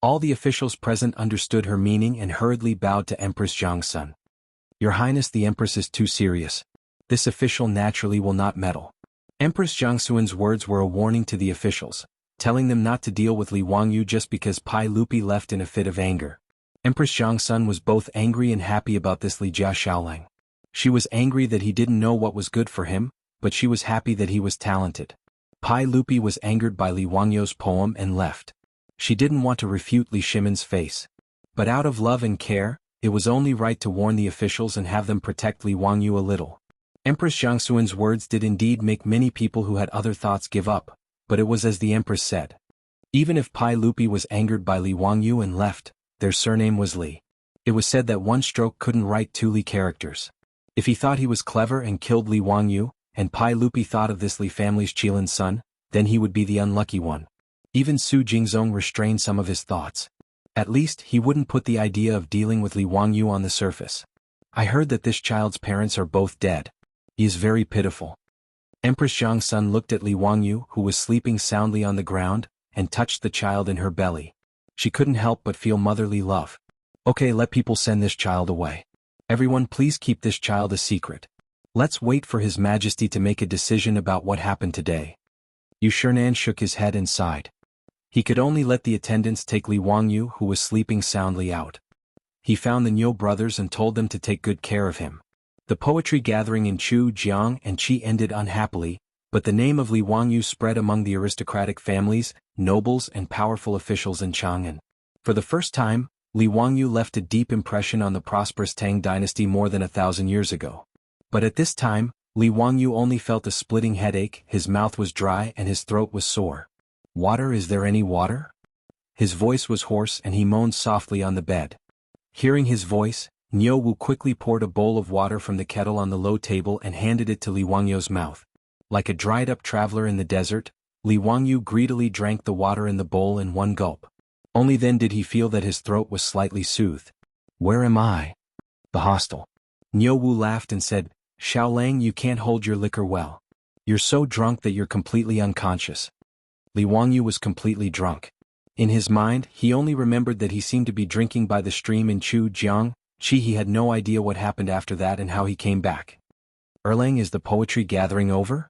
All the officials present understood her meaning and hurriedly bowed to Empress Jiangsun. "Your Highness, the Empress is too serious. This official naturally will not meddle." Empress Jiangsun's words were a warning to the officials, telling them not to deal with Li Wangyu just because Pai Lupi left in a fit of anger. Empress Jiangsun was both angry and happy about this Li Jia Xiaolang. She was angry that he didn't know what was good for him, but she was happy that he was talented. Pai Lupi was angered by Li Wangyu's poem and left. She didn't want to refute Li Shimin's face. But out of love and care, it was only right to warn the officials and have them protect Li Wangyu a little. Empress Jiangsun's words did indeed make many people who had other thoughts give up, but it was as the Empress said. Even if Pai Lupi was angered by Li Wangyu and left, their surname was Li. It was said that one stroke couldn't write two Li characters. If he thought he was clever and killed Li Wangyu, and Pai Lupi thought of this Li family's Qilin son, then he would be the unlucky one. Even Su Jingzong restrained some of his thoughts. At least, he wouldn't put the idea of dealing with Li Wangyu on the surface. "I heard that this child's parents are both dead. He is very pitiful." Empress Jiangsun looked at Li Wangyu, who was sleeping soundly on the ground, and touched the child in her belly. She couldn't help but feel motherly love. "Okay, let people send this child away. Everyone please keep this child a secret. Let's wait for His Majesty to make a decision about what happened today." Yu Shinan shook his head and sighed. He could only let the attendants take Li Wangyu, who was sleeping soundly, out. He found the Niu brothers and told them to take good care of him. The poetry gathering in Chu, Jiang, and Qi ended unhappily, but the name of Li Wangyu spread among the aristocratic families, nobles, and powerful officials in Chang'an. For the first time, Li Wangyu left a deep impression on the prosperous Tang dynasty more than 1,000 years ago. But at this time, Li Wangyu only felt a splitting headache, his mouth was dry and his throat was sore. "Water, is there any water?" His voice was hoarse and he moaned softly on the bed. Hearing his voice, Niu Wu quickly poured a bowl of water from the kettle on the low table and handed it to Li Wangyu's mouth. Like a dried-up traveler in the desert, Li Wangyu greedily drank the water in the bowl in one gulp. Only then did he feel that his throat was slightly soothed. "Where am I?" "The hostel." Niu Wu laughed and said, "Xiaolang, you can't hold your liquor well. You're so drunk that you're completely unconscious." Li Wangyu was completely drunk. In his mind, he only remembered that he seemed to be drinking by the stream in Chu, Jiang, Qi. He had no idea what happened after that and how he came back. "Erlang, is the poetry gathering over?"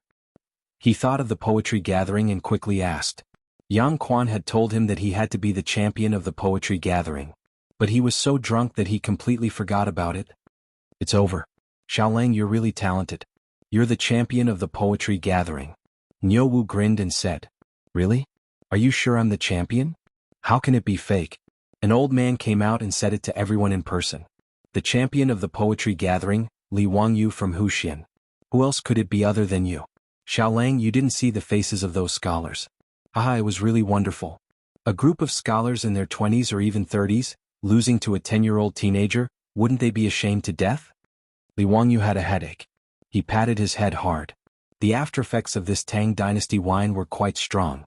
He thought of the poetry gathering and quickly asked. Yang Quan had told him that he had to be the champion of the poetry gathering. But he was so drunk that he completely forgot about it. It's over. Xiaolang, you're really talented. You're the champion of the poetry gathering. Niu Wu grinned and said, Really? Are you sure I'm the champion? How can it be fake? An old man came out and said it to everyone in person. The champion of the poetry gathering, Li Wangyu from Huxian. Who else could it be other than you? Xiaolang, you didn't see the faces of those scholars. Haha, it was really wonderful. A group of scholars in their 20s or even 30s, losing to a 10-year-old teenager, wouldn't they be ashamed to death? Li Wangyu had a headache. He patted his head hard. The aftereffects of this Tang dynasty wine were quite strong.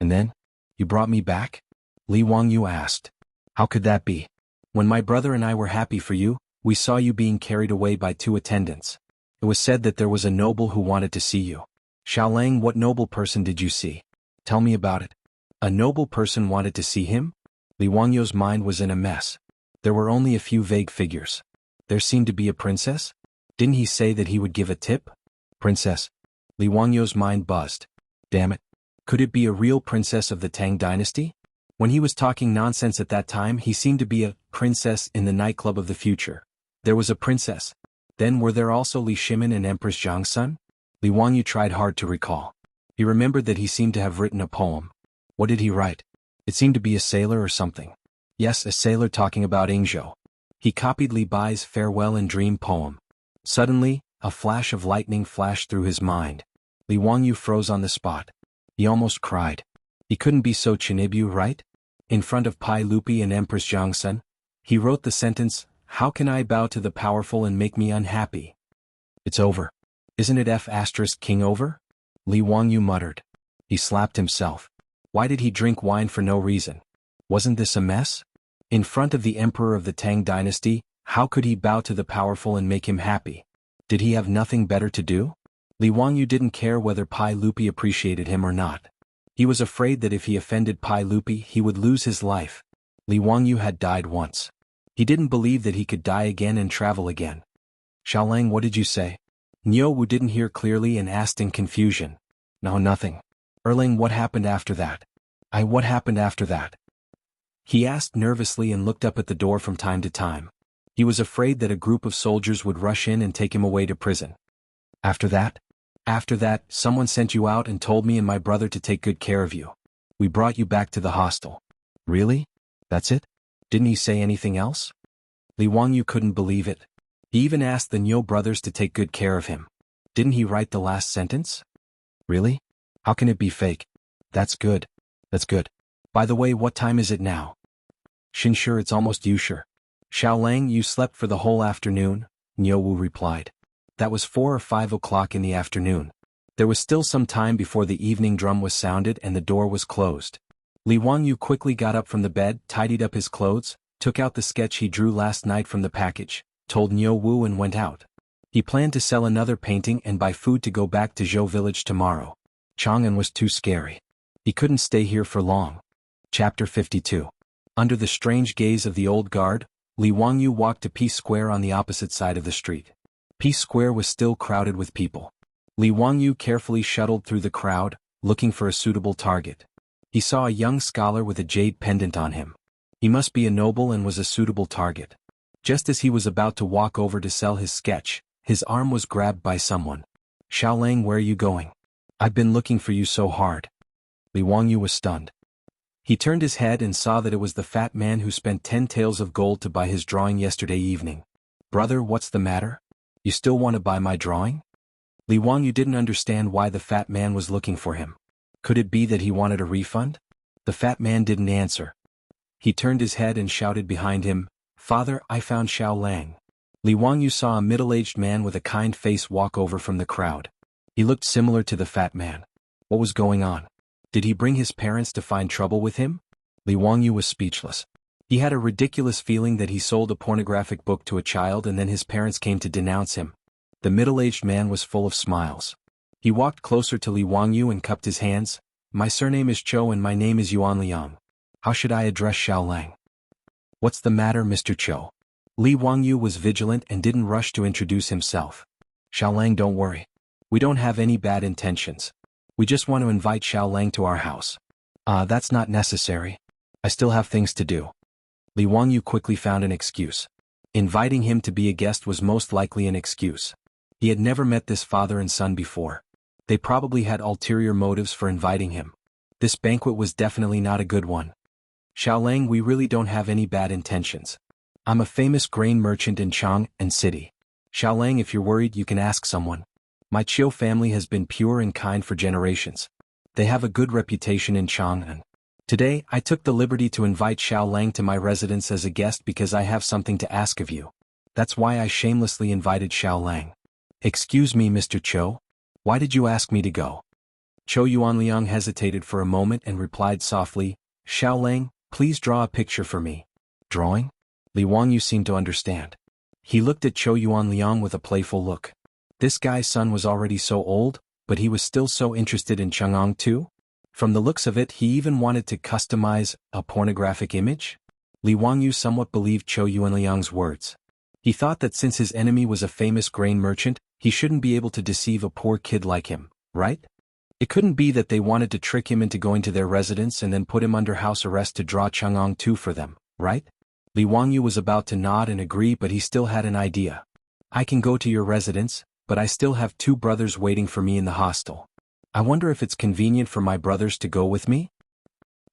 And then? You brought me back? Li Wangyu asked. How could that be? When my brother and I were happy for you, we saw you being carried away by 2 attendants. It was said that there was a noble who wanted to see you. Xiaolang, what noble person did you see? Tell me about it. A noble person wanted to see him? Li Wangyu's mind was in a mess. There were only a few vague figures. There seemed to be a princess? Didn't he say that he would give a tip? Princess. Li Wangyu's mind buzzed. Damn it. Could it be a real princess of the Tang dynasty? When he was talking nonsense at that time, he seemed to be a princess in the nightclub of the future. There was a princess. Then were there also Li Shimin and Empress Jiangsun? Li Wangyu tried hard to recall. He remembered that he seemed to have written a poem. What did he write? It seemed to be a sailor or something. Yes, a sailor talking about Ingzhou. He copied Li Bai's farewell and dream poem. Suddenly, a flash of lightning flashed through his mind. Li Wangyu froze on the spot. He almost cried. He couldn't be so Chinibyu, right? In front of Pai Lupi and Empress Jiangsun, he wrote the sentence, How can I bow to the powerful and make me unhappy? It's over. Isn't it F***king over? Li Wangyu muttered. He slapped himself. Why did he drink wine for no reason? Wasn't this a mess? In front of the emperor of the Tang dynasty, how could he bow to the powerful and make him happy? Did he have nothing better to do? Li Wangyu didn't care whether Pai Lupi appreciated him or not. He was afraid that if he offended Pai Lupi he would lose his life. Li Wangyu had died once. He didn't believe that he could die again and travel again. Xiaolang, what did you say? Niu Wu didn't hear clearly and asked in confusion. No, nothing. Erlang, what happened after that? What happened after that? He asked nervously and looked up at the door from time to time. He was afraid that a group of soldiers would rush in and take him away to prison. After that? After that, someone sent you out and told me and my brother to take good care of you. We brought you back to the hostel. Really? That's it? Didn't he say anything else? Li Wangyu couldn't believe it. He even asked the Niu brothers to take good care of him. Didn't he write the last sentence? Really? How can it be fake? That's good. That's good. By the way, what time is it now? Sure, it's almost Yushur. Xiaolang, you slept for the whole afternoon? Niu Wu replied. That was 4 or 5 o'clock in the afternoon. There was still some time before the evening drum was sounded and the door was closed. Li Wangyu quickly got up from the bed, tidied up his clothes, took out the sketch he drew last night from the package, told Niu Wu and went out. He planned to sell another painting and buy food to go back to Zhou village tomorrow. Chang'an was too scary. He couldn't stay here for long. Chapter 52. Under the strange gaze of the old guard, Li Wangyu walked to Peace Square on the opposite side of the street. Peace Square was still crowded with people. Li Wangyu carefully shuttled through the crowd, looking for a suitable target. He saw a young scholar with a jade pendant on him. He must be a noble and was a suitable target. Just as he was about to walk over to sell his sketch, his arm was grabbed by someone. Xiaolang, where are you going? I've been looking for you so hard. Li Wangyu was stunned. He turned his head and saw that it was the fat man who spent 10 taels of gold to buy his drawing yesterday evening. Brother, what's the matter? You still want to buy my drawing? Li Wangyu didn't understand why the fat man was looking for him. Could it be that he wanted a refund? The fat man didn't answer. He turned his head and shouted behind him, Father, I found Xiaolang. Li Wangyu saw a middle-aged man with a kind face walk over from the crowd. He looked similar to the fat man. What was going on? Did he bring his parents to find trouble with him? Li Wangyu was speechless. He had a ridiculous feeling that he sold a pornographic book to a child and then his parents came to denounce him. The middle-aged man was full of smiles. He walked closer to Li Wangyu and cupped his hands. My surname is Cho and my name is Yuan Liang. How should I address Xiaolang? What's the matter, Mr. Cho? Li Wangyu was vigilant and didn't rush to introduce himself. Xiaolang, don't worry. We don't have any bad intentions. We just want to invite Xiaolang to our house. That's not necessary. I still have things to do. Li Wangyu quickly found an excuse. Inviting him to be a guest was most likely an excuse. He had never met this father and son before. They probably had ulterior motives for inviting him. This banquet was definitely not a good one. Xiaolang, we really don't have any bad intentions. I'm a famous grain merchant in Chang'an City. Xiaolang, if you're worried, you can ask someone. My Chiu family has been pure and kind for generations. They have a good reputation in Chang'an. Today, I took the liberty to invite Xiaolang to my residence as a guest because I have something to ask of you. That's why I shamelessly invited Xiaolang. Excuse me, Mr. Cho. Why did you ask me to go? Cho Yuanliang hesitated for a moment and replied softly, Xiaolang, please draw a picture for me. Drawing? Li Wangyu seemed to understand. He looked at Cho Yuanliang with a playful look. This guy's son was already so old, but he was still so interested in Chang'an too? From the looks of it, he even wanted to customize a pornographic image? Li Wangyu somewhat believed Cho Yuanliang's words. He thought that since his enemy was a famous grain merchant, he shouldn't be able to deceive a poor kid like him, right? It couldn't be that they wanted to trick him into going to their residence and then put him under house arrest to draw Chang'an too for them, right? Li Wangyu was about to nod and agree, but he still had an idea. I can go to your residence, but I still have 2 brothers waiting for me in the hostel. I wonder if it's convenient for my brothers to go with me?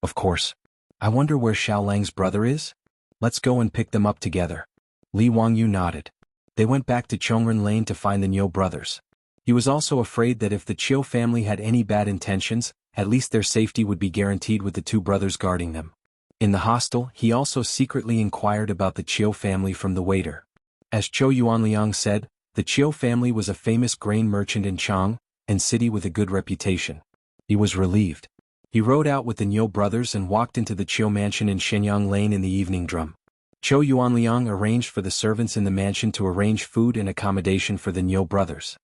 Of course. I wonder where Xiaolang's brother is? Let's go and pick them up together. Li Wangyu nodded. They went back to Chongren Lane to find the Niu brothers. He was also afraid that if the Chiu family had any bad intentions, at least their safety would be guaranteed with the 2 brothers guarding them. In the hostel, he also secretly inquired about the Chiu family from the waiter. As Cho Yuanliang said, the Chiu family was a famous grain merchant in Chang'an City with a good reputation. He was relieved. He rode out with the Niu brothers and walked into the Chiu mansion in Shenyang Lane in the evening drum. Cho Yuanliang arranged for the servants in the mansion to arrange food and accommodation for the Niu brothers.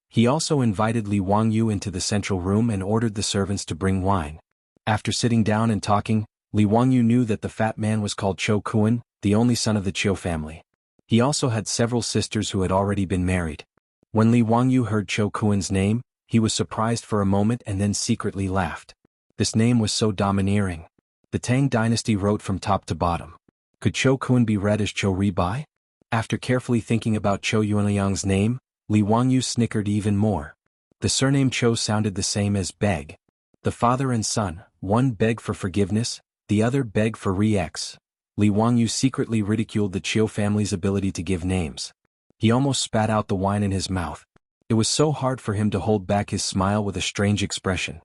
He also invited Li Wangyu into the central room and ordered the servants to bring wine. After sitting down and talking, Li Wangyu knew that the fat man was called Cho Kuan, the only son of the Chiu family. He also had several sisters who had already been married. When Li Wangyu heard Cho Kuan's name, he was surprised for a moment and then secretly laughed. This name was so domineering. The Tang dynasty wrote from top to bottom. Could Cho Kuan be read as Cho Ribai? After carefully thinking about Cho Yuanliang's name, Li Wangyu snickered even more. The surname Cho sounded the same as beg. The father and son, one begged for forgiveness, the other begged for re-ex. Li Wangyu secretly ridiculed the Chiu family's ability to give names. He almost spat out the wine in his mouth. It was so hard for him to hold back his smile with a strange expression.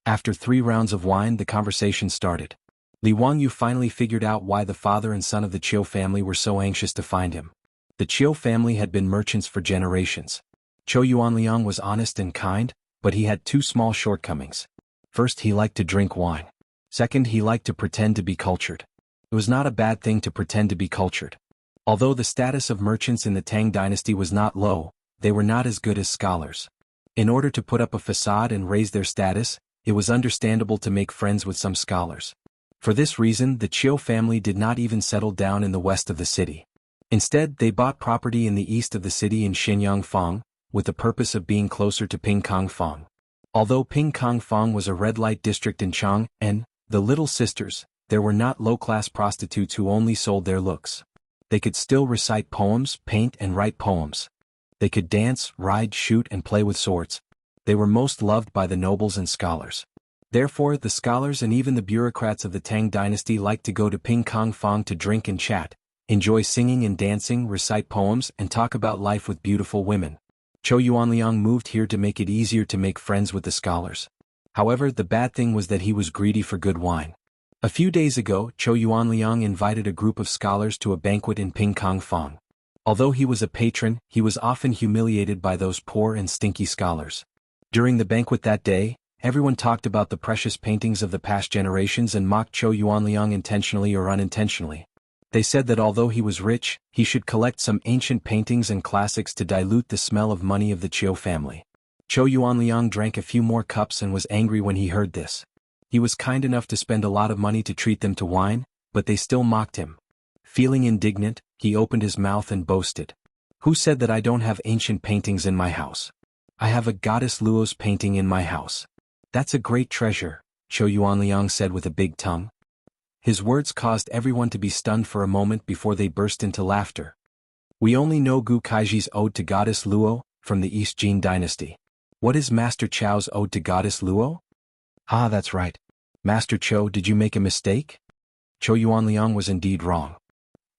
After 3 rounds of wine, the conversation started. Li Wangyu finally figured out why the father and son of the Chiu family were so anxious to find him. The Chiu family had been merchants for generations. Cho Yuanliang was honest and kind, but he had 2 small shortcomings. First, he liked to drink wine. Second, he liked to pretend to be cultured. It was not a bad thing to pretend to be cultured. Although the status of merchants in the Tang dynasty was not low, they were not as good as scholars. In order to put up a facade and raise their status, it was understandable to make friends with some scholars. For this reason, the Chiu family did not even settle down in the west of the city. Instead, they bought property in the east of the city in Shenyang Fang, with the purpose of being closer to Pingkang Fang. Although Pingkang Fang was a red light district in Chang'an, the Little Sisters, there were not low-class prostitutes who only sold their looks. They could still recite poems, paint and write poems. They could dance, ride, shoot and play with swords. They were most loved by the nobles and scholars. Therefore, the scholars and even the bureaucrats of the Tang dynasty liked to go to Pingkang Fang to drink and chat, enjoy singing and dancing, recite poems and talk about life with beautiful women. Cho Yuanliang moved here to make it easier to make friends with the scholars. However, the bad thing was that he was greedy for good wine. A few days ago, Cho Yuanliang invited a group of scholars to a banquet in Pingkang Fang. Although he was a patron, he was often humiliated by those poor and stinky scholars. During the banquet that day, everyone talked about the precious paintings of the past generations and mocked Cho Yuanliang intentionally or unintentionally. They said that although he was rich, he should collect some ancient paintings and classics to dilute the smell of money of the Chiu family. Cho Yuanliang drank a few more cups and was angry when he heard this. He was kind enough to spend a lot of money to treat them to wine, but they still mocked him. Feeling indignant, he opened his mouth and boasted. Who said that I don't have ancient paintings in my house? I have a goddess Luo's painting in my house. That's a great treasure, Cho Yuanliang said with a big tongue. His words caused everyone to be stunned for a moment before they burst into laughter. We only know Gu Kaiji's Ode to Goddess Luo, from the East Jin dynasty. What is Master Chow's Ode to Goddess Luo? Ah, that's right. Master Cho, did you make a mistake? Cho Yuanliang was indeed wrong.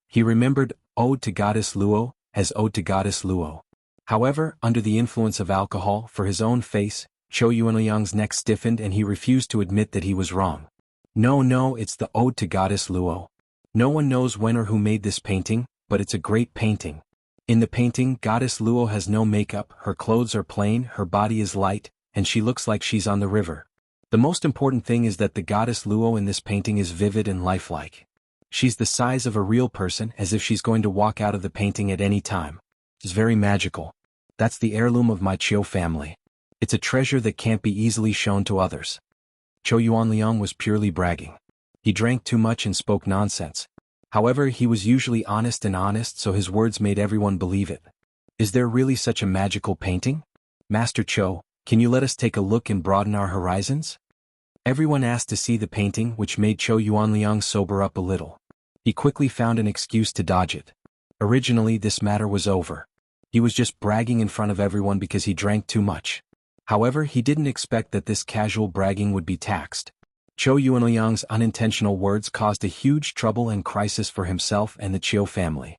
He remembered Ode to Goddess Luo as Ode to Goddess Luo. However, under the influence of alcohol for his own face, Cho Yuanliang's neck stiffened and he refused to admit that he was wrong. No, it's the Ode to Goddess Luo. No one knows when or who made this painting, but it's a great painting. In the painting, Goddess Luo has no makeup, her clothes are plain, her body is light, and she looks like she's on the river. The most important thing is that the Goddess Luo in this painting is vivid and lifelike. She's the size of a real person, as if she's going to walk out of the painting at any time. It's very magical. That's the heirloom of my Chiu family. It's a treasure that can't be easily shown to others. Cho Yuanliang was purely bragging. He drank too much and spoke nonsense. However, he was usually honest, so his words made everyone believe it. Is there really such a magical painting? Master Cho, can you let us take a look and broaden our horizons? Everyone asked to see the painting, which made Cho Yuanliang sober up a little. He quickly found an excuse to dodge it. Originally, this matter was over. He was just bragging in front of everyone because he drank too much. However, he didn't expect that this casual bragging would be taxed. Cho Yuanliang's unintentional words caused a huge trouble and crisis for himself and the Chiu family.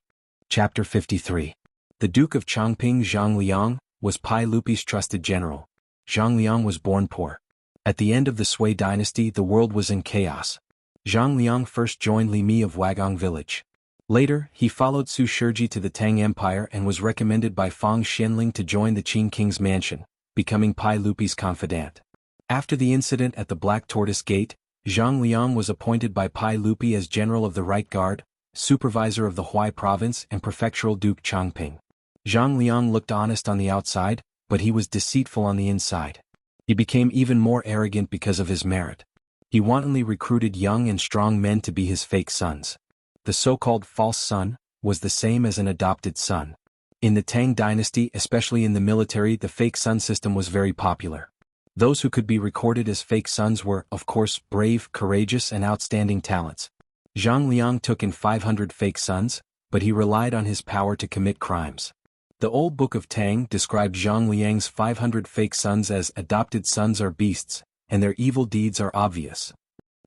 Chapter 53. The Duke of Chongping Zhang Liang was Pai Lupi's trusted general. Zhang Liang was born poor. At the end of the Sui dynasty, the world was in chaos. Zhang Liang first joined Li Mi of Wagong village. Later, he followed Su Shiji to the Tang Empire and was recommended by Fang Xianling to join the Qing king's mansion, becoming Pai Lupi's confidant. After the incident at the Black Tortoise Gate, Zhang Liang was appointed by Pai Lupi as general of the Right Guard, supervisor of the Huai province and prefectural Duke Chongping. Zhang Liang looked honest on the outside, but he was deceitful on the inside. He became even more arrogant because of his merit. He wantonly recruited young and strong men to be his fake sons. The so-called false son was the same as an adopted son. In the Tang dynasty, especially in the military, the fake son system was very popular. Those who could be recorded as fake sons were, of course, brave, courageous, and outstanding talents. Zhang Liang took in 500 fake sons, but he relied on his power to commit crimes. The old book of Tang described Zhang Liang's 500 fake sons as adopted sons are beasts, and their evil deeds are obvious.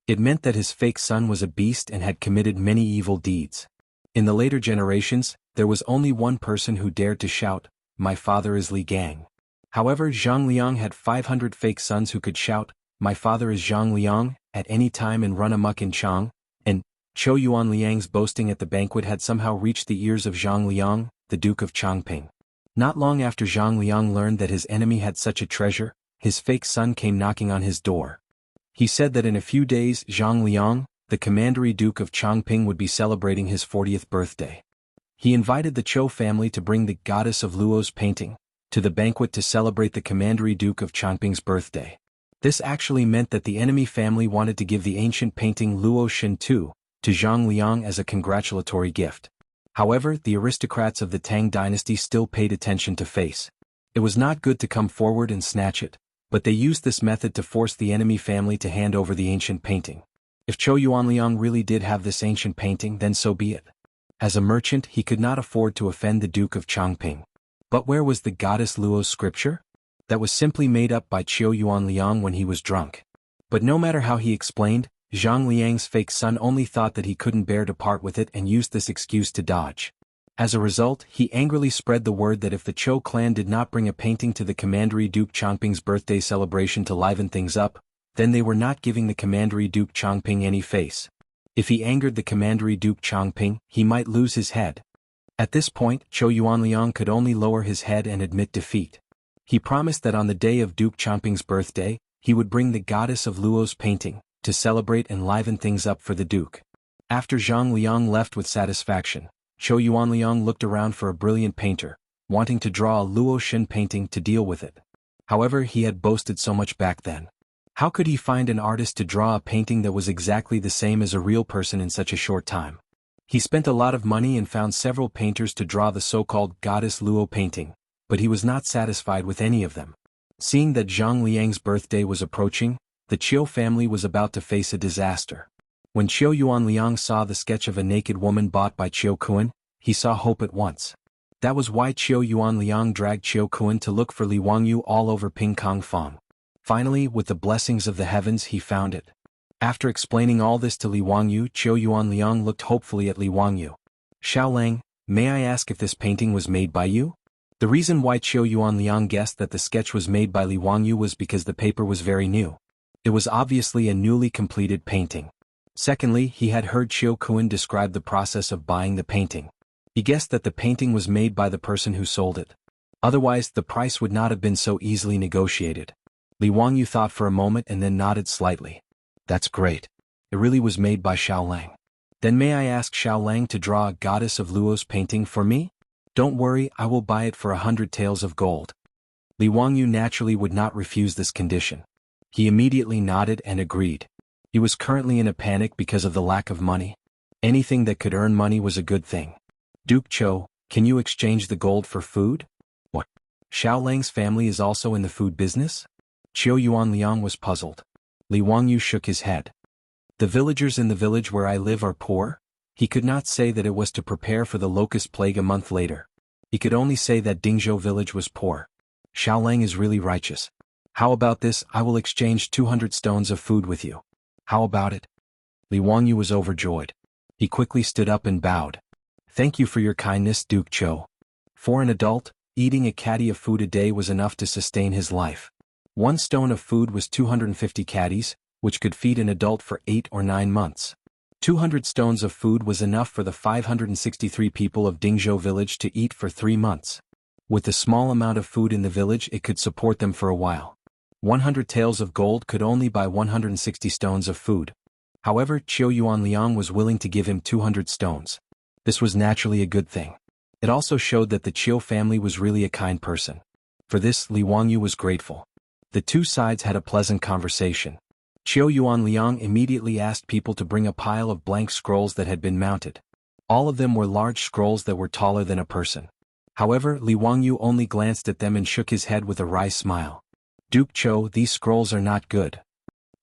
It meant that his fake son was a beast and had committed many evil deeds. In the later generations, there was only one person who dared to shout, "My father is Li Gang." However, Zhang Liang had 500 fake sons who could shout, "My father is Zhang Liang," at any time and run amok in Chang, and Cho Yuanliang's boasting at the banquet had somehow reached the ears of Zhang Liang, the Duke of Chongping. Not long after Zhang Liang learned that his enemy had such a treasure, his fake son came knocking on his door. He said that in a few days Zhang Liang, the Commandery Duke of Chongping, would be celebrating his 40th birthday. He invited the Cho family to bring the Goddess of Luo's painting to the banquet to celebrate the Commandery Duke of Chongping's birthday. This actually meant that the enemy family wanted to give the ancient painting Luo Shen Tu to Zhang Liang as a congratulatory gift. However, the aristocrats of the Tang dynasty still paid attention to face. It was not good to come forward and snatch it, but they used this method to force the enemy family to hand over the ancient painting. If Cho Yuanliang really did have this ancient painting, then so be it. As a merchant, he could not afford to offend the Duke of Chongping. But where was the Goddess Luo's scripture? That was simply made up by Cho Yuanliang when he was drunk. But no matter how he explained, Zhang Liang's fake son only thought that he couldn't bear to part with it and used this excuse to dodge. As a result, he angrily spread the word that if the Cho clan did not bring a painting to the Commandery Duke Chongping's birthday celebration to liven things up, then they were not giving the Commandery Duke Chongping any face. If he angered the Commandery Duke Chongping, he might lose his head. At this point, Cho Yuanliang could only lower his head and admit defeat. He promised that on the day of Duke Chongping's birthday, he would bring the Goddess of Luo's painting to celebrate and liven things up for the Duke. After Zhang Liang left with satisfaction, Cho Yuanliang looked around for a brilliant painter, wanting to draw a Luo Shen painting to deal with it. However, he had boasted so much back then. How could he find an artist to draw a painting that was exactly the same as a real person in such a short time? He spent a lot of money and found several painters to draw the so-called Goddess Luo painting, but he was not satisfied with any of them. Seeing that Zhang Liang's birthday was approaching, the Chiu family was about to face a disaster. When Chiu Yuanliang saw the sketch of a naked woman bought by Chiu Kuan, he saw hope at once. That was why Qiu Yuanliang dragged Qiu Kun to look for Li Wangyu all over Pingkang Fang. Finally, with the blessings of the heavens, he found it. After explaining all this to Li Wangyu, Qiu Yuanliang looked hopefully at Li Wangyu. Xiaolang, may I ask if this painting was made by you? The reason why Qiu Yuanliang guessed that the sketch was made by Li Wangyu was because the paper was very new. It was obviously a newly completed painting. Secondly, he had heard Qiu Kun describe the process of buying the painting. He guessed that the painting was made by the person who sold it. Otherwise, the price would not have been so easily negotiated. Li Wangyu thought for a moment and then nodded slightly. That's great. It really was made by Xiaolang. Then may I ask Xiaolang to draw a goddess of Luo's painting for me? Don't worry, I will buy it for 100 taels of gold. Li Wangyu naturally would not refuse this condition. He immediately nodded and agreed. He was currently in a panic because of the lack of money. Anything that could earn money was a good thing. Duke Zhou, can you exchange the gold for food? What? Xiaolang's family is also in the food business? Qiu Yuanliang was puzzled. Li Wangyu shook his head. The villagers in the village where I live are poor? He could not say that it was to prepare for the locust plague a month later. He could only say that Dingzhou village was poor. Xiaolang is really righteous. How about this? I will exchange 200 stones of food with you. How about it? Li Wangyu was overjoyed. He quickly stood up and bowed. Thank you for your kindness, Duke Zhou. For an adult, eating a caddy of food a day was enough to sustain his life. 1 stone of food was 250 caddies, which could feed an adult for 8 or 9 months. 200 stones of food was enough for the 563 people of Dingzhou village to eat for 3 months. With the small amount of food in the village, it could support them for a while. 100 taels of gold could only buy 160 stones of food. However, Qiu Yuanliang was willing to give him 200 stones. This was naturally a good thing. It also showed that the Qiu family was really a kind person. For this, Li Wangyu was grateful. The two sides had a pleasant conversation. Qiu Yuanliang immediately asked people to bring a pile of blank scrolls that had been mounted. All of them were large scrolls that were taller than a person. However, Li Wangyu only glanced at them and shook his head with a wry smile. Duke Zhou, these scrolls are not good.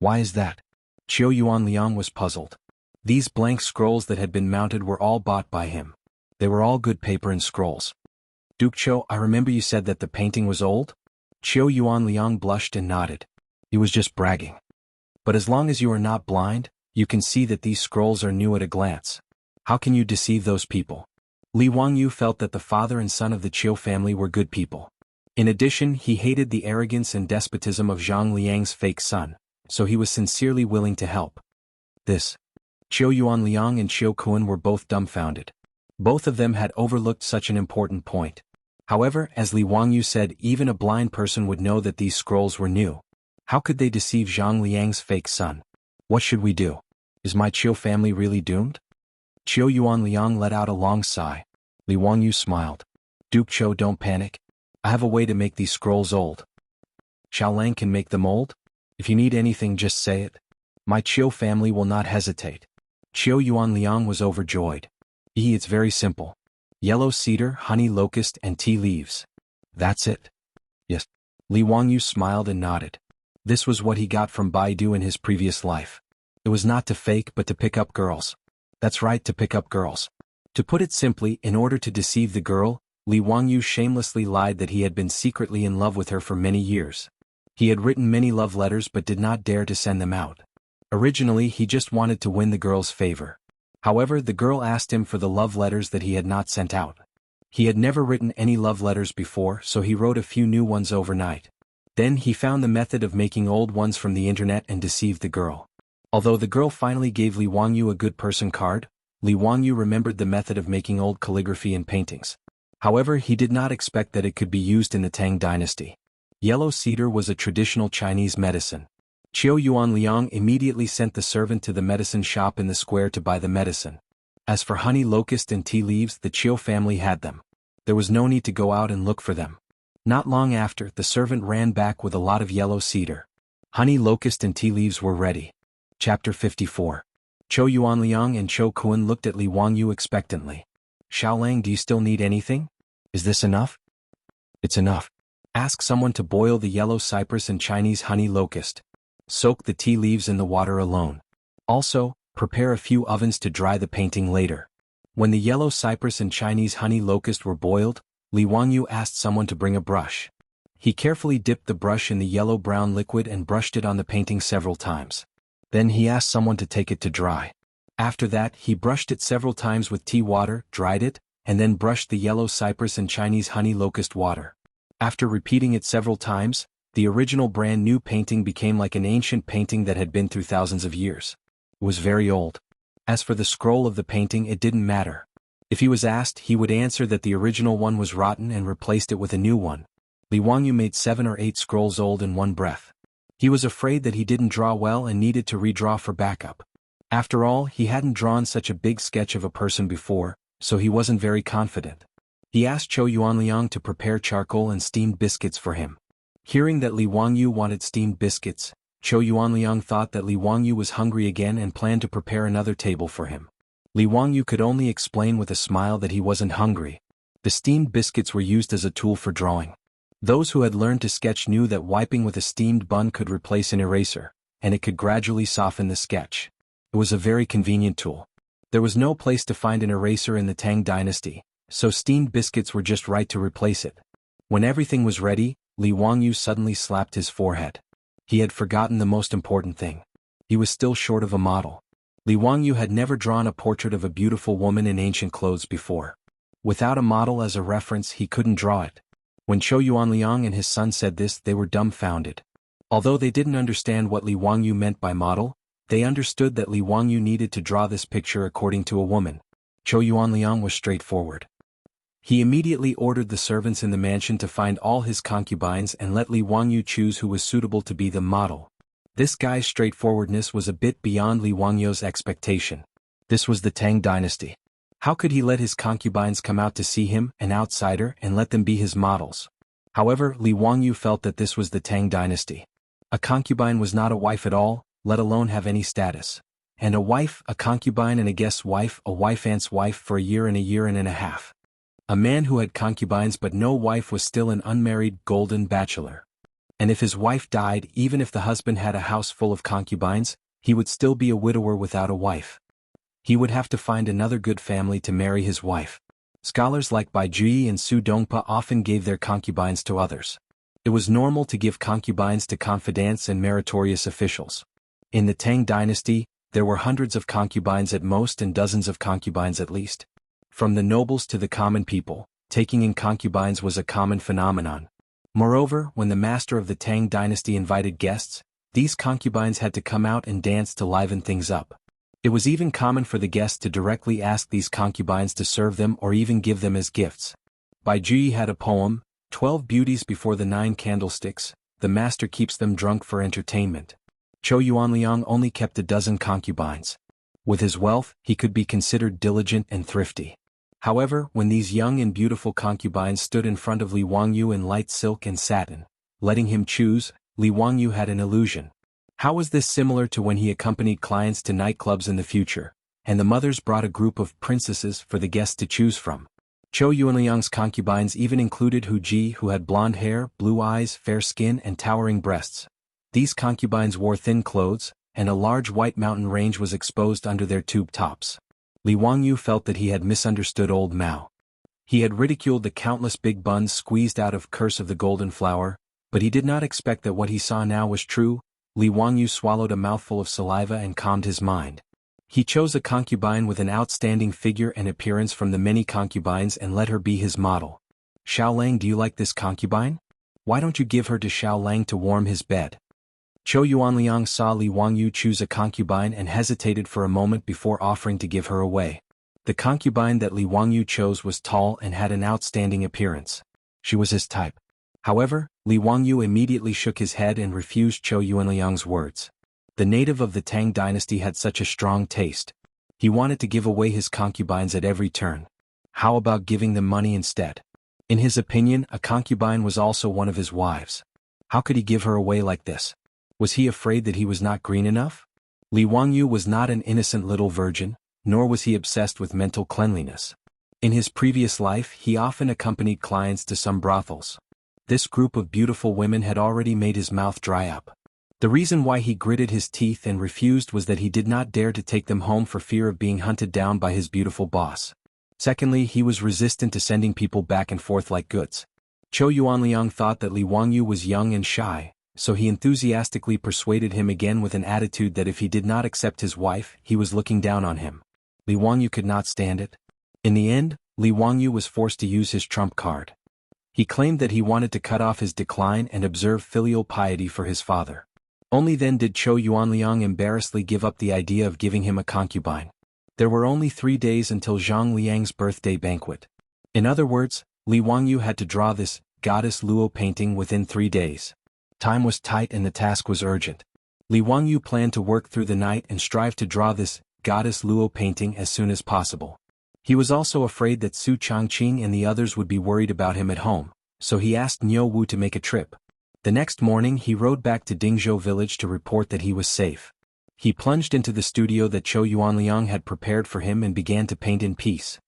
Why is that? Qiu Yuanliang was puzzled. These blank scrolls that had been mounted were all bought by him. They were all good paper and scrolls. Duke Zhou, I remember you said that the painting was old? Qiu Yuanliang blushed and nodded. He was just bragging. But as long as you are not blind, you can see that these scrolls are new at a glance. How can you deceive those people? Li Wangyu felt that the father and son of the Qiu family were good people. In addition, he hated the arrogance and despotism of Zhang Liang's fake son, so he was sincerely willing to help. This. Qiu Yuanliang and Qiu Kun were both dumbfounded. Both of them had overlooked such an important point. However, as Li Wangyu said, even a blind person would know that these scrolls were new. How could they deceive Zhang Liang's fake son? What should we do? Is my Qiu family really doomed? Qiu Yuanliang let out a long sigh. Li Wangyu smiled. Duke Zhou, don't panic. I have a way to make these scrolls old. Xiaolang can make them old? If you need anything, just say it. My Qiu family will not hesitate. Qiu Yuanliang was overjoyed. It's very simple. Yellow cedar, honey locust, and tea leaves. That's it? Yes. Li Wangyu smiled and nodded. This was what he got from Baidu in his previous life. It was not to fake but to pick up girls. That's right, to pick up girls. To put it simply, in order to deceive the girl, Li Wangyu shamelessly lied that he had been secretly in love with her for many years. He had written many love letters but did not dare to send them out. Originally, he just wanted to win the girl's favor. However, the girl asked him for the love letters that he had not sent out. He had never written any love letters before, so he wrote a few new ones overnight. Then he found the method of making old ones from the internet and deceived the girl. Although the girl finally gave Li Wangyu a good person card, Li Wangyu remembered the method of making old calligraphy and paintings. However, he did not expect that it could be used in the Tang dynasty. Yellow cedar was a traditional Chinese medicine. Qiu Yuanliang immediately sent the servant to the medicine shop in the square to buy the medicine. As for honey locust and tea leaves, the Qiu family had them. There was no need to go out and look for them. Not long after, the servant ran back with a lot of yellow cedar. Honey locust and tea leaves were ready. Chapter 54. Qiu Yuanliang and Qiu Kun looked at Li Wangyu expectantly. Xiaolang, do you still need anything? Is this enough? It's enough. Ask someone to boil the yellow cypress and Chinese honey locust. Soak the tea leaves in the water alone. Also, prepare a few ovens to dry the painting later. When the yellow cypress and Chinese honey locust were boiled, Li Wangyu asked someone to bring a brush. He carefully dipped the brush in the yellow-brown liquid and brushed it on the painting several times. Then he asked someone to take it to dry. After that, he brushed it several times with tea water, dried it, and then brushed the yellow cypress and Chinese honey locust water. After repeating it several times, the original brand new painting became like an ancient painting that had been through thousands of years. It was very old. As for the scroll of the painting, it didn't matter. If he was asked, he would answer that the original one was rotten and replaced it with a new one. Li Wangyu made 7 or 8 scrolls old in one breath. He was afraid that he didn't draw well and needed to redraw for backup. After all, he hadn't drawn such a big sketch of a person before, so he wasn't very confident. He asked Zhou Yuanliang to prepare charcoal and steamed biscuits for him. Hearing that Li Wangyu wanted steamed biscuits, Zhou Yuanliang thought that Li Wangyu was hungry again and planned to prepare another table for him. Li Wangyu could only explain with a smile that he wasn't hungry. The steamed biscuits were used as a tool for drawing. Those who had learned to sketch knew that wiping with a steamed bun could replace an eraser, and it could gradually soften the sketch. It was a very convenient tool. There was no place to find an eraser in the Tang dynasty, so steamed biscuits were just right to replace it. When everything was ready, Li Wangyu suddenly slapped his forehead. He had forgotten the most important thing. He was still short of a model. Li Wangyu had never drawn a portrait of a beautiful woman in ancient clothes before. Without a model as a reference, he couldn't draw it. When Zhou Yuanliang and his son said this, they were dumbfounded. Although they didn't understand what Li Wangyu meant by model, they understood that Li Wangyu needed to draw this picture according to a woman. Zhou Yuanliang was straightforward. He immediately ordered the servants in the mansion to find all his concubines and let Li Wangyu choose who was suitable to be the model. This guy's straightforwardness was a bit beyond Li Wangyu's expectation. This was the Tang dynasty. How could he let his concubines come out to see him, an outsider, and let them be his models? However, Li Wangyu felt that this was the Tang dynasty. A concubine was not a wife at all, let alone have any status. And a wife, a concubine, and a guest's wife, a wife aunt's wife for a year and a half. A man who had concubines but no wife was still an unmarried, golden bachelor. And if his wife died, even if the husband had a house full of concubines, he would still be a widower without a wife. He would have to find another good family to marry his wife. Scholars like Bai Juyi and Su Dongpa often gave their concubines to others. It was normal to give concubines to confidants and meritorious officials. In the Tang dynasty, there were hundreds of concubines at most and dozens of concubines at least. From the nobles to the common people, taking in concubines was a common phenomenon. Moreover, when the master of the Tang dynasty invited guests, these concubines had to come out and dance to liven things up. It was even common for the guests to directly ask these concubines to serve them or even give them as gifts. Bai Juyi had a poem, 12 Beauties Before the 9 Candlesticks, the master keeps them drunk for entertainment. Zhou Yuanliang only kept a dozen concubines. With his wealth, he could be considered diligent and thrifty. However, when these young and beautiful concubines stood in front of Li Wangyu in light silk and satin, letting him choose, Li Wangyu had an illusion. How was this similar to when he accompanied clients to nightclubs in the future, and the mothers brought a group of princesses for the guests to choose from? Zhou Yuanliang's concubines even included Hu Ji, who had blonde hair, blue eyes, fair skin, and towering breasts. These concubines wore thin clothes, and a large white mountain range was exposed under their tube tops. Li Wangyu felt that he had misunderstood old Mao. He had ridiculed the countless big buns squeezed out of Curse of the Golden Flower, but he did not expect that what he saw now was true. Li Wangyu swallowed a mouthful of saliva and calmed his mind. He chose a concubine with an outstanding figure and appearance from the many concubines and let her be his model. Xiao Lang, do you like this concubine? Why don't you give her to Xiao Lang to warm his bed? Zhou Yuanliang saw Li Wangyu choose a concubine and hesitated for a moment before offering to give her away. The concubine that Li Wangyu chose was tall and had an outstanding appearance. She was his type. However, Li Wangyu immediately shook his head and refused Zhou Yuanliang's words. The native of the Tang dynasty had such a strong taste. He wanted to give away his concubines at every turn. How about giving them money instead? In his opinion, a concubine was also one of his wives. How could he give her away like this? Was he afraid that he was not green enough? Li Wangyu was not an innocent little virgin, nor was he obsessed with mental cleanliness. In his previous life, he often accompanied clients to some brothels. This group of beautiful women had already made his mouth dry up. The reason why he gritted his teeth and refused was that he did not dare to take them home for fear of being hunted down by his beautiful boss. Secondly, he was resistant to sending people back and forth like goods. Zhou Yuanliang thought that Li Wangyu was young and shy, so he enthusiastically persuaded him again with an attitude that if he did not accept his wife, he was looking down on him. Li Wangyu could not stand it. In the end, Li Wangyu was forced to use his trump card. He claimed that he wanted to cut off his decline and observe filial piety for his father. Only then did Zhou Yuanliang embarrassedly give up the idea of giving him a concubine. There were only 3 days until Zhang Liang's birthday banquet. In other words, Li Wangyu had to draw this goddess Luo painting within 3 days. Time was tight and the task was urgent. Li Wangyu planned to work through the night and strive to draw this goddess Luo painting as soon as possible. He was also afraid that Su Changqing and the others would be worried about him at home, so he asked Niu Wu to make a trip. The next morning he rode back to Dingzhou village to report that he was safe. He plunged into the studio that Zhou Yuanliang had prepared for him and began to paint in peace.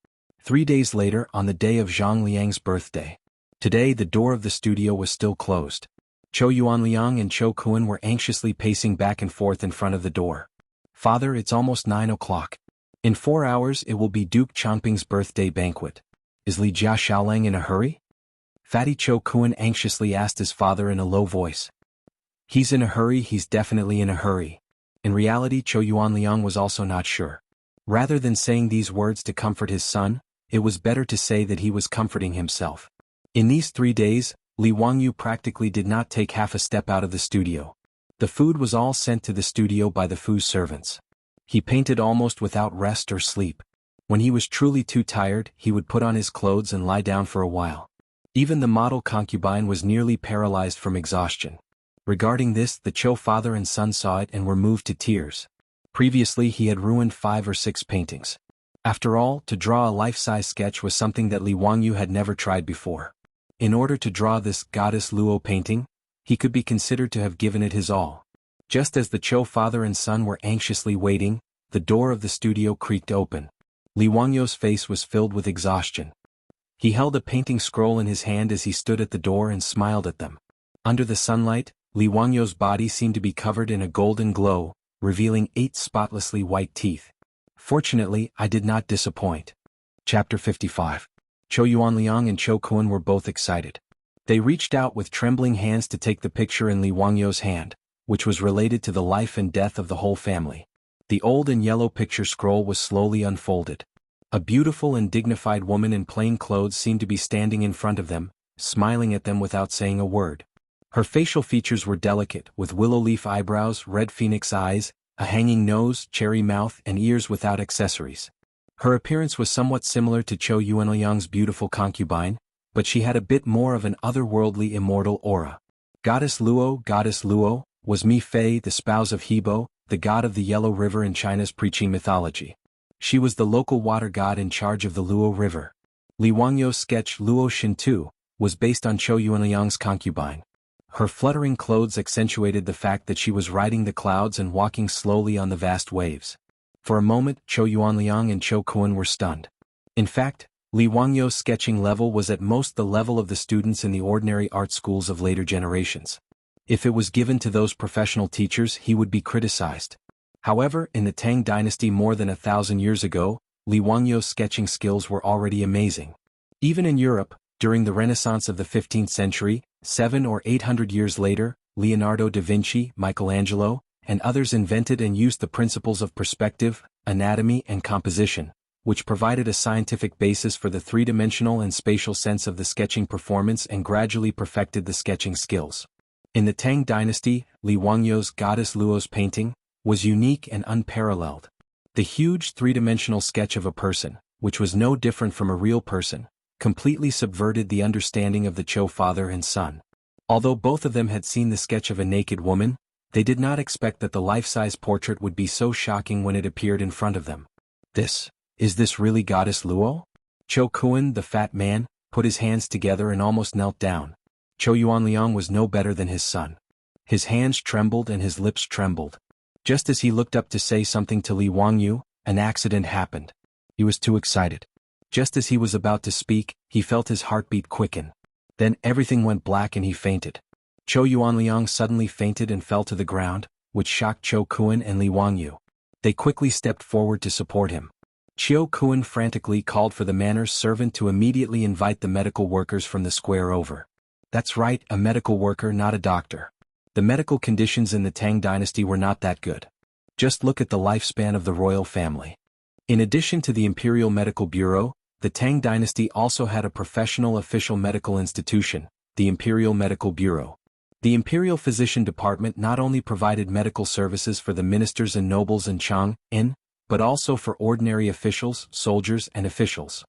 3 days later, on the day of Zhang Liang's birthday. Today the door of the studio was still closed. Zhou Yuanliang and Zhou Kuan were anxiously pacing back and forth in front of the door. "Father, it's almost 9 o'clock. In 4 hours it will be Duke Changping's birthday banquet. Is Li Jia Xiaolang in a hurry?" Fatty Zhou Kuan anxiously asked his father in a low voice. "He's in a hurry, he's definitely in a hurry." In reality, Zhou Yuanliang was also not sure. Rather than saying these words to comfort his son, it was better to say that he was comforting himself. In these 3 days, Li Wangyu practically did not take half a step out of the studio. The food was all sent to the studio by the Fu's servants. He painted almost without rest or sleep. When he was truly too tired, he would put on his clothes and lie down for a while. Even the model concubine was nearly paralyzed from exhaustion. Regarding this, the Zhou father and son saw it and were moved to tears. Previously he had ruined 5 or 6 paintings. After all, to draw a life-size sketch was something that Li Wangyu had never tried before. In order to draw this goddess Luo painting, he could be considered to have given it his all. Just as the Zhou father and son were anxiously waiting, the door of the studio creaked open. Li Wangyu's face was filled with exhaustion. He held a painting scroll in his hand as he stood at the door and smiled at them. Under the sunlight, Li Wangyu's body seemed to be covered in a golden glow, revealing 8 spotlessly white teeth. "Fortunately, I did not disappoint." Chapter 55. Zhou Yuanliang and Zhou Kuan were both excited. They reached out with trembling hands to take the picture in Li Wangyu's hand, which was related to the life and death of the whole family. The old and yellow picture scroll was slowly unfolded. A beautiful and dignified woman in plain clothes seemed to be standing in front of them, smiling at them without saying a word. Her facial features were delicate, with willow leaf eyebrows, red phoenix eyes, a hanging nose, cherry mouth, and ears without accessories. Her appearance was somewhat similar to Zhou Yuanliang's beautiful concubine, but she had a bit more of an otherworldly immortal aura. Goddess Luo, was Mi Fei, the spouse of Hebo, the god of the Yellow River in China's Preqing mythology. She was the local water god in charge of the Luo River. Li Wangyu's sketch Luo Shintu was based on Zhou Yuanliang's concubine. Her fluttering clothes accentuated the fact that she was riding the clouds and walking slowly on the vast waves. For a moment, Zhou Yuanliang and Zhou Kuan were stunned. In fact, Li Wangyu's sketching level was at most the level of the students in the ordinary art schools of later generations. If it was given to those professional teachers, he would be criticized. However, in the Tang dynasty more than 1,000 years ago, Li Wangyu's sketching skills were already amazing. Even in Europe, during the Renaissance of the 15th century, 700 or 800 years later, Leonardo da Vinci, Michelangelo, and others invented and used the principles of perspective, anatomy, and composition, which provided a scientific basis for the three-dimensional and spatial sense of the sketching performance and gradually perfected the sketching skills. In the Tang dynasty, Li Wangyu's goddess Luo's painting was unique and unparalleled. The huge three-dimensional sketch of a person, which was no different from a real person, completely subverted the understanding of the Zhou father and son. Although both of them had seen the sketch of a naked woman, they did not expect that the life-size portrait would be so shocking when it appeared in front of them. Is this really goddess Luo? Zhou Kuan, the fat man, put his hands together and almost knelt down. Zhou Yuanliang was no better than his son. His hands trembled and his lips trembled. Just as he looked up to say something to Li Wangyu, an accident happened. He was too excited. Just as he was about to speak, he felt his heartbeat quicken. Then everything went black and he fainted. Zhou Yuanliang suddenly fainted and fell to the ground, which shocked Zhou Kuan and Li Wangyu. They quickly stepped forward to support him. Chiu Kuan frantically called for the manor's servant to immediately invite the medical workers from the square over. That's right, a medical worker, not a doctor. The medical conditions in the Tang dynasty were not that good. Just look at the lifespan of the royal family. In addition to the Imperial Medical Bureau, the Tang dynasty also had a professional official medical institution, the Imperial Medical Bureau. The Imperial Physician Department not only provided medical services for the ministers and nobles in Chang'an, but also for ordinary officials, soldiers, and officials.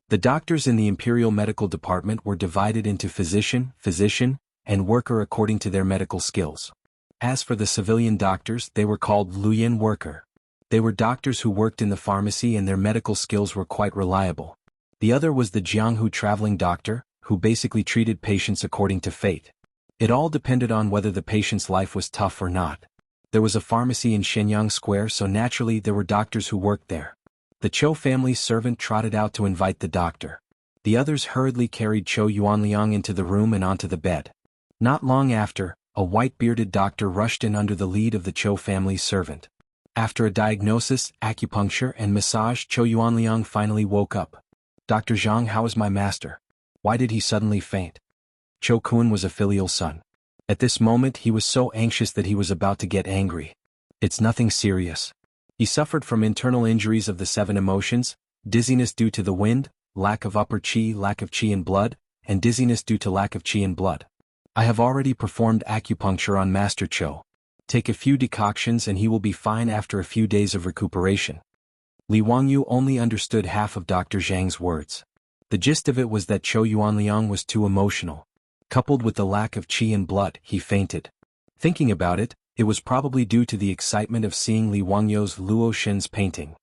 The doctors in the Imperial Medical Department were divided into physician, and worker according to their medical skills. As for the civilian doctors, they were called Luyan worker. They were doctors who worked in the pharmacy and their medical skills were quite reliable. The other was the Jianghu traveling doctor, who basically treated patients according to fate. It all depended on whether the patient's life was tough or not. There was a pharmacy in Shenyang Square, so naturally there were doctors who worked there. The Chou family's servant trotted out to invite the doctor. The others hurriedly carried Chou Yuanliang into the room and onto the bed. Not long after, a white-bearded doctor rushed in under the lead of the Chou family's servant. After a diagnosis, acupuncture, and massage, Chou Yuanliang finally woke up. "Dr. Zhang, how is my master? Why did he suddenly faint?" Chou Kuan was a filial son. At this moment he was so anxious that he was about to get angry. "It's nothing serious. He suffered from internal injuries of the 7 emotions, dizziness due to the wind, lack of upper qi, lack of qi in blood, and dizziness due to lack of qi in blood. I have already performed acupuncture on Master Chou. Take a few decoctions and he will be fine after a few days of recuperation." Li Wangyu only understood half of Dr. Zhang's words. The gist of it was that Chou Yuanliang was too emotional. Coupled with the lack of qi in blood, he fainted. Thinking about it, it was probably due to the excitement of seeing Li Wangyu's Luo Shen's painting.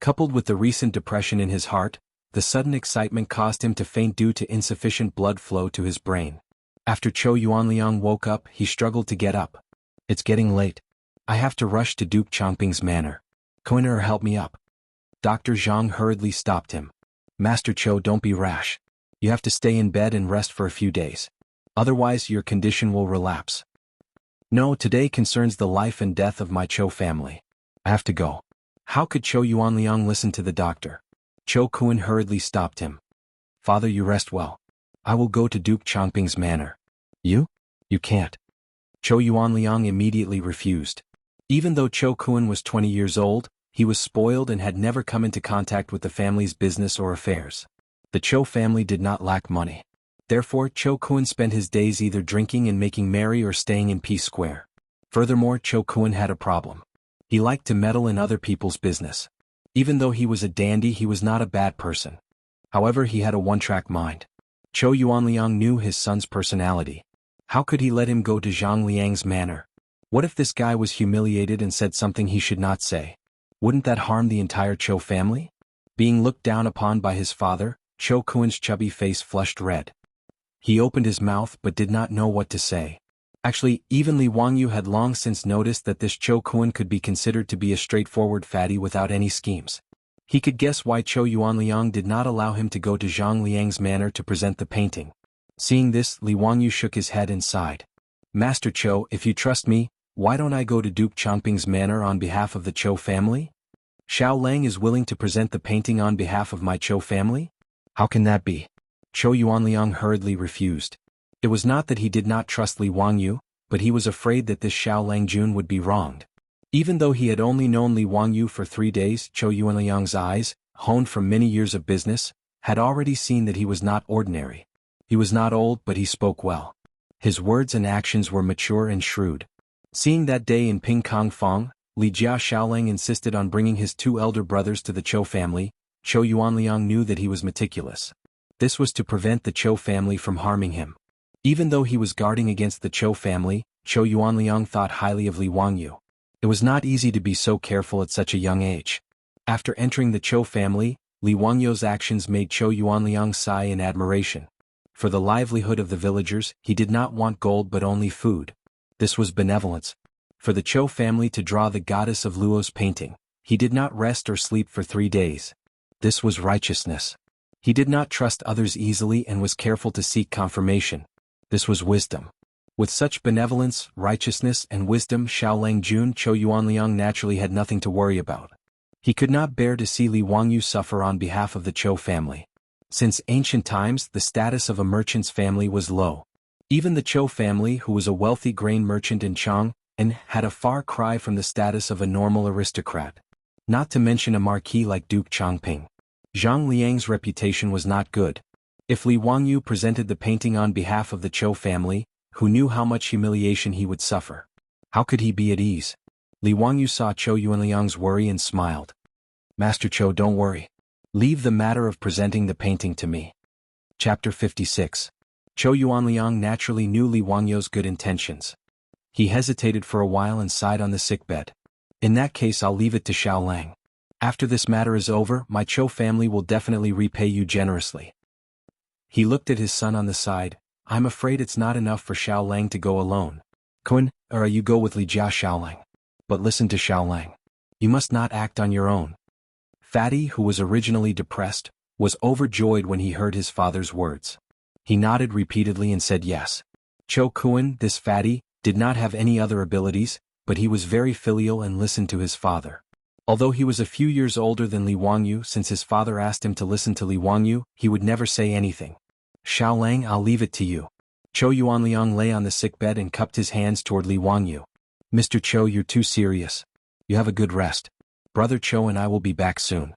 Coupled with the recent depression in his heart, the sudden excitement caused him to faint due to insufficient blood flow to his brain. After Chou Yuanliang woke up, he struggled to get up. "It's getting late. I have to rush to Duke Changping's manor. Koiner, help me up." Dr. Zhang hurriedly stopped him. "Master Chou, don't be rash. You have to stay in bed and rest for a few days. Otherwise your condition will relapse." "No, today concerns the life and death of my Chou family. I have to go." How could Chou Yuanliang listen to the doctor? Chou Kuan hurriedly stopped him. "Father, you rest well. I will go to Duke Changping's manor." You? You can't." Chou Yuanliang immediately refused. Even though Chou Kuan was 20 years old, he was spoiled and had never come into contact with the family's business or affairs. The Chou family did not lack money. Therefore, Chou Kuan spent his days either drinking and making merry or staying in Peace Square. Furthermore, Chou Kuan had a problem. He liked to meddle in other people's business. Even though he was a dandy, he was not a bad person. However, he had a one-track mind. Chou Yuanliang knew his son's personality. How could he let him go to Zhang Liang's manor? What if this guy was humiliated and said something he should not say? Wouldn't that harm the entire Chou family? Being looked down upon by his father, Chou Kuan's chubby face flushed red. He opened his mouth but did not know what to say. Actually, even Li Wangyu had long since noticed that this Chou Kuan could be considered to be a straightforward fatty without any schemes. He could guess why Chou Yuanliang did not allow him to go to Zhang Liang's manor to present the painting. Seeing this, Li Wangyu shook his head and sighed. "Master Chou, if you trust me, why don't I go to Duke Changping's manor on behalf of the Chou family? Xiao Lang is willing to present the painting on behalf of my Chou family? How can that be?" Chou Yuanliang hurriedly refused. It was not that he did not trust Li Wangyu, but he was afraid that this Xiao Langjun would be wronged. Even though he had only known Li Wangyu for 3 days, Chou Yuanliang's eyes, honed from many years of business, had already seen that he was not ordinary. He was not old, but he spoke well. His words and actions were mature and shrewd. Seeing that day in Ping Kong Fong, Li Jia Xiaolang insisted on bringing his 2 elder brothers to the Chou family. Chou Yuanliang knew that he was meticulous. This was to prevent the Chou family from harming him. Even though he was guarding against the Chou family, Chou Yuanliang thought highly of Li Wangyu. It was not easy to be so careful at such a young age. After entering the Chou family, Li Wangyu's actions made Chou Yuanliang sigh in admiration. For the livelihood of the villagers, he did not want gold but only food. This was benevolence. For the Chou family to draw the goddess of Luo's painting, he did not rest or sleep for 3 days. This was righteousness. He did not trust others easily and was careful to seek confirmation. This was wisdom. With such benevolence, righteousness, and wisdom, Xiao Langjun, Chou Yuanliang naturally had nothing to worry about. He could not bear to see Li Wangyu suffer on behalf of the Zhou family. Since ancient times, the status of a merchant's family was low. Even the Zhou family, who was a wealthy grain merchant in Chang, and had a far cry from the status of a normal aristocrat. Not to mention a marquis like Duke Changping. Zhang Liang's reputation was not good. If Li Wangyu presented the painting on behalf of the Zhou family, who knew how much humiliation he would suffer? How could he be at ease? Li Wangyu saw Zhou Yuanliang's worry and smiled. Master Zhou, don't worry. Leave the matter of presenting the painting to me. Chapter 56. Zhou Yuanliang naturally knew Li Wangyu's good intentions. He hesitated for a while and sighed on the sickbed. In that case, I'll leave it to Xiao Lang. After this matter is over, my Zhou family will definitely repay you generously. He looked at his son on the side. I'm afraid it's not enough for Xiao Lang to go alone. Kun, or you go with Li Jia Xiao Lang. But listen to Xiao Lang. You must not act on your own. Fatty, who was originally depressed, was overjoyed when he heard his father's words. He nodded repeatedly and said yes. Zhou Kun, this Fatty, did not have any other abilities, but he was very filial and listened to his father. Although he was a few years older than Li Wangyu, since his father asked him to listen to Li Wangyu, he would never say anything. Xiao Lang, I'll leave it to you. Zhou Yuanliang lay on the sickbed and cupped his hands toward Li Wangyu. Mr. Zhou, you're too serious. You have a good rest. Brother Zhou and I will be back soon.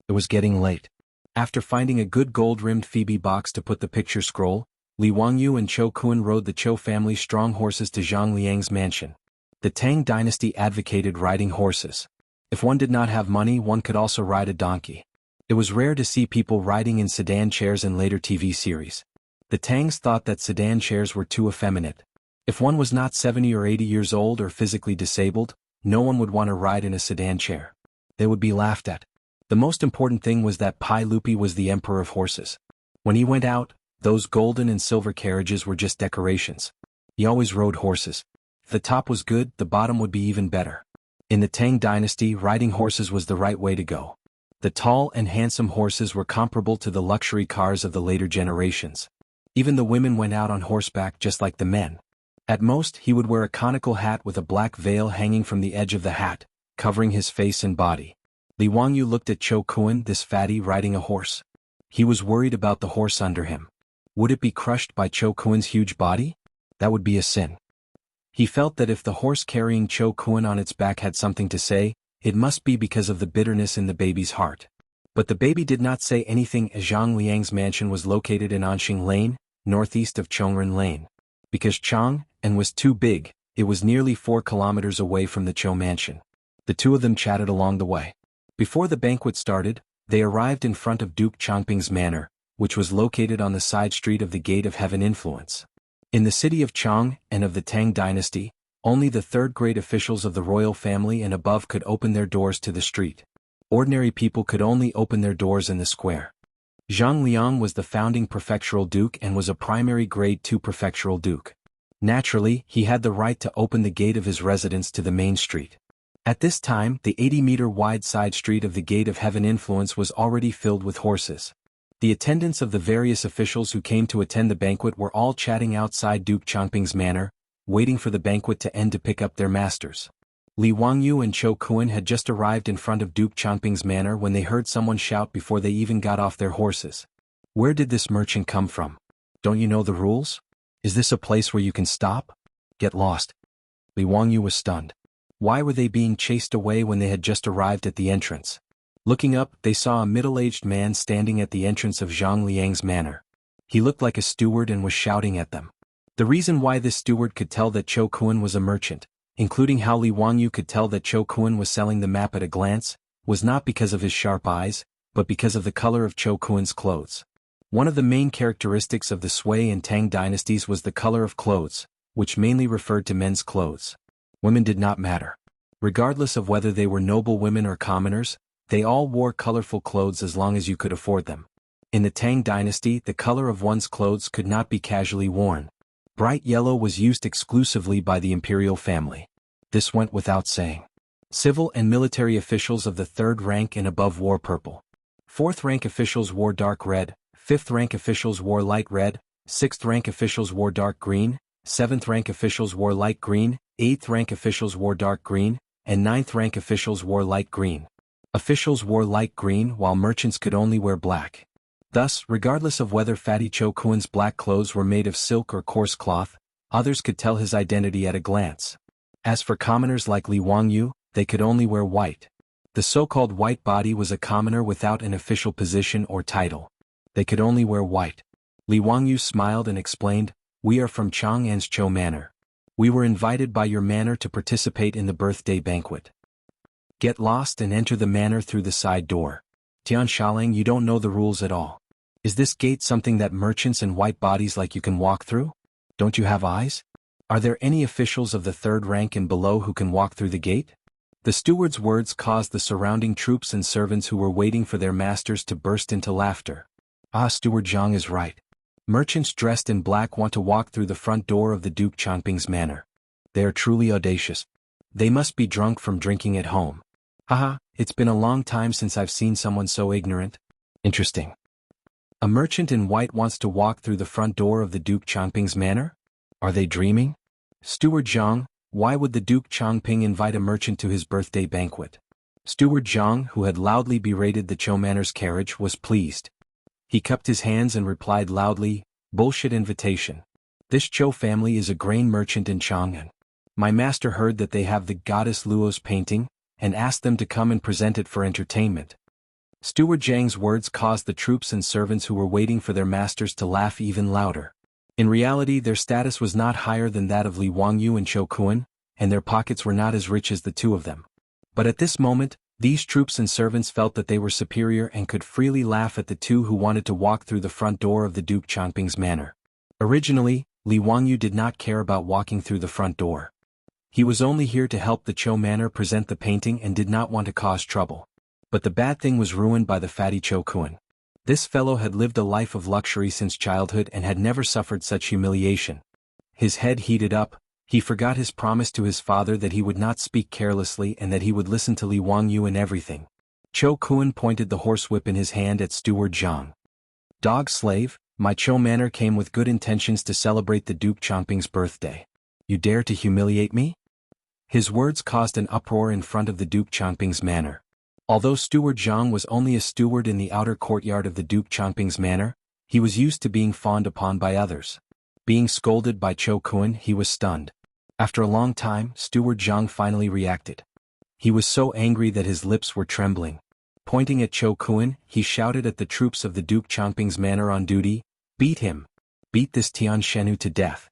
It was getting late. After finding a good gold-rimmed Phoebe box to put the picture scroll, Li Wangyu and Zhou Kun rode the Zhou family's strong horses to Zhang Liang's mansion. The Tang dynasty advocated riding horses. If one did not have money, one could also ride a donkey. It was rare to see people riding in sedan chairs in later TV series. The Tangs thought that sedan chairs were too effeminate. If one was not 70 or 80 years old or physically disabled, no one would want to ride in a sedan chair. They would be laughed at. The most important thing was that Pai Lupi was the emperor of horses. When he went out, those golden and silver carriages were just decorations. He always rode horses. If the top was good, the bottom would be even better. In the Tang dynasty, riding horses was the right way to go. The tall and handsome horses were comparable to the luxury cars of the later generations. Even the women went out on horseback just like the men. At most, he would wear a conical hat with a black veil hanging from the edge of the hat, covering his face and body. Li Wangyu looked at Zhou Kun, this fatty, riding a horse. He was worried about the horse under him. Would it be crushed by Zhou Kun's huge body? That would be a sin. He felt that if the horse carrying Zhou Kun on its back had something to say, it must be because of the bitterness in the baby's heart. But the baby did not say anything as Zhang Liang's mansion was located in Anxing Lane, northeast of Chongren Lane. Because Chang and was too big, it was nearly 4 kilometers away from the Zhou mansion. The two of them chatted along the way. Before the banquet started, they arrived in front of Duke Changping's manor, which was located on the side street of the Gate of Heaven Influence. In the city of Chang and of the Tang dynasty, only the third-grade officials of the royal family and above could open their doors to the street. Ordinary people could only open their doors in the square. Zhang Liang was the founding prefectural duke and was a primary grade 2 prefectural duke. Naturally, he had the right to open the gate of his residence to the main street. At this time, the 80-meter-wide side street of the Gate of Heaven Influence was already filled with horses. The attendants of the various officials who came to attend the banquet were all chatting outside Duke Changping's manor, waiting for the banquet to end to pick up their masters. Li Wangyu and Zhou Kun had just arrived in front of Duke Changping's manor when they heard someone shout before they even got off their horses. Where did this merchant come from? Don't you know the rules? Is this a place where you can stop? Get lost. Li Wangyu was stunned. Why were they being chased away when they had just arrived at the entrance? Looking up, they saw a middle-aged man standing at the entrance of Zhang Liang's manor. He looked like a steward and was shouting at them. The reason why this steward could tell that Zhou Kun was a merchant, including how Li Wangyu could tell that Zhou Kun was selling the map at a glance, was not because of his sharp eyes, but because of the color of Zhou Kun's clothes. One of the main characteristics of the Sui and Tang dynasties was the color of clothes, which mainly referred to men's clothes. Women did not matter. Regardless of whether they were noble women or commoners, they all wore colorful clothes as long as you could afford them. In the Tang dynasty, the color of one's clothes could not be casually worn. Bright yellow was used exclusively by the imperial family. This went without saying. Civil and military officials of the 3rd rank and above wore purple. 4th rank officials wore dark red, 5th rank officials wore light red, 6th rank officials wore dark green, 7th rank officials wore light green, 8th rank officials wore dark green, and 9th rank officials wore light green. Officials wore light green while merchants could only wear black. Thus, regardless of whether Fatty Cho Kuen's black clothes were made of silk or coarse cloth, others could tell his identity at a glance. As for commoners like Li Wangyu, they could only wear white. The so-called white body was a commoner without an official position or title. They could only wear white. Li Wangyu smiled and explained, "We are from Chang'an's Cho Manor. We were invited by your manor to participate in the birthday banquet. Get lost and enter the manor through the side door." "Tian Shaling, you don't know the rules at all. Is this gate something that merchants and white bodies like you can walk through? Don't you have eyes? Are there any officials of the third rank and below who can walk through the gate?" The steward's words caused the surrounding troops and servants who were waiting for their masters to burst into laughter. "Ah, Steward Jiang is right. Merchants dressed in black want to walk through the front door of the Duke Changping's manor. They are truly audacious. They must be drunk from drinking at home. Haha, it's been a long time since I've seen someone so ignorant. Interesting. A merchant in white wants to walk through the front door of the Duke Changping's manor? Are they dreaming? Steward Jiang, why would the Duke Changping invite a merchant to his birthday banquet?" Steward Jiang, who had loudly berated the Cho Manor's carriage, was pleased. He cupped his hands and replied loudly, "Bullshit invitation. This Cho family is a grain merchant in Chang'an. My master heard that they have the goddess Luo's painting, and asked them to come and present it for entertainment." Steward Jiang's words caused the troops and servants who were waiting for their masters to laugh even louder. In reality, their status was not higher than that of Li Wangyu and Cho Kuen, and their pockets were not as rich as the two of them. But at this moment, these troops and servants felt that they were superior and could freely laugh at the two who wanted to walk through the front door of the Duke Changping's manor. Originally, Li Wangyu did not care about walking through the front door. He was only here to help the Cho manor present the painting and did not want to cause trouble. But the bad thing was ruined by the fatty Cho Kuen. This fellow had lived a life of luxury since childhood and had never suffered such humiliation. His head heated up. He forgot his promise to his father that he would not speak carelessly and that he would listen to Li Wangyu in everything. Cho Kuen pointed the horsewhip in his hand at Steward Jiang. "Dog slave, my Cho manor came with good intentions to celebrate the Duke Changping's birthday. You dare to humiliate me?" His words caused an uproar in front of the Duke Changping's manor. Although Steward Jiang was only a steward in the outer courtyard of the Duke Changping's manor, he was used to being fawned upon by others. Being scolded by Cho Kuen, he was stunned. After a long time, Steward Jiang finally reacted. He was so angry that his lips were trembling. Pointing at Cho Kuen, he shouted at the troops of the Duke Changping's manor on duty, "Beat him! Beat this Tian Shenu to death!"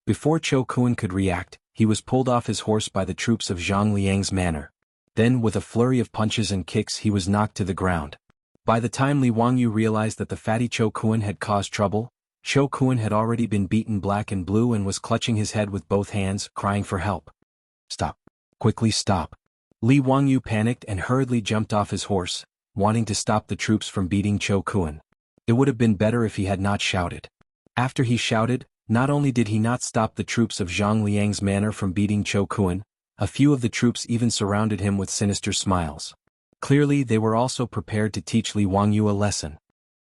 Before Cho Kuen could react, he was pulled off his horse by the troops of Zhang Liang's manor. Then, with a flurry of punches and kicks, he was knocked to the ground. By the time Li Wangyu realized that the fatty Cho Kuen had caused trouble, Cho Kuen had already been beaten black and blue and was clutching his head with both hands, crying for help. "Stop. Quickly stop." Li Wangyu panicked and hurriedly jumped off his horse, wanting to stop the troops from beating Cho Kuen. It would have been better if he had not shouted. After he shouted, not only did he not stop the troops of Zhang Liang's manor from beating Cho Kuen, a few of the troops even surrounded him with sinister smiles. Clearly, they were also prepared to teach Li Wangyu a lesson.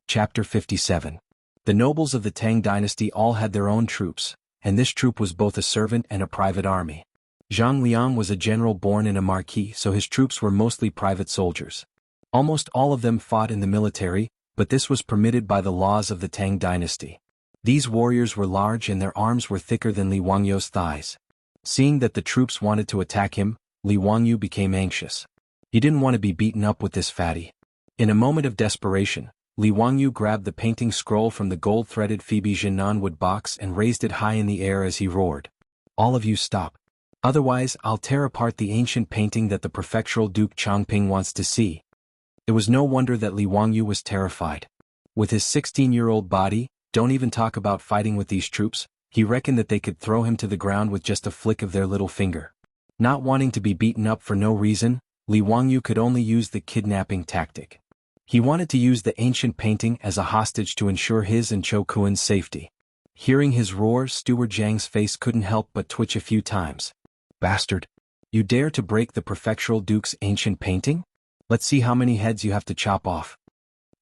Chapter 57. The nobles of the Tang dynasty all had their own troops, and this troop was both a servant and a private army. Zhang Liang was a general born in a marquis, so his troops were mostly private soldiers. Almost all of them fought in the military, but this was permitted by the laws of the Tang dynasty. These warriors were large and their arms were thicker than Li Wangyu's thighs. Seeing that the troops wanted to attack him, Li Wangyu became anxious. He didn't want to be beaten up with this fatty. In a moment of desperation, Li Wangyu grabbed the painting scroll from the gold-threaded Phoebe Jinan wood box and raised it high in the air as he roared. "All of you stop. Otherwise, I'll tear apart the ancient painting that the prefectural Duke Changping wants to see." It was no wonder that Li Wangyu was terrified. With his 16-year-old body, don't even talk about fighting with these troops, he reckoned that they could throw him to the ground with just a flick of their little finger. Not wanting to be beaten up for no reason, Li Wangyu could only use the kidnapping tactic. He wanted to use the ancient painting as a hostage to ensure his and Cho Kuen's safety. Hearing his roar, Steward Jiang's face couldn't help but twitch a few times. "Bastard! You dare to break the prefectural duke's ancient painting? Let's see how many heads you have to chop off."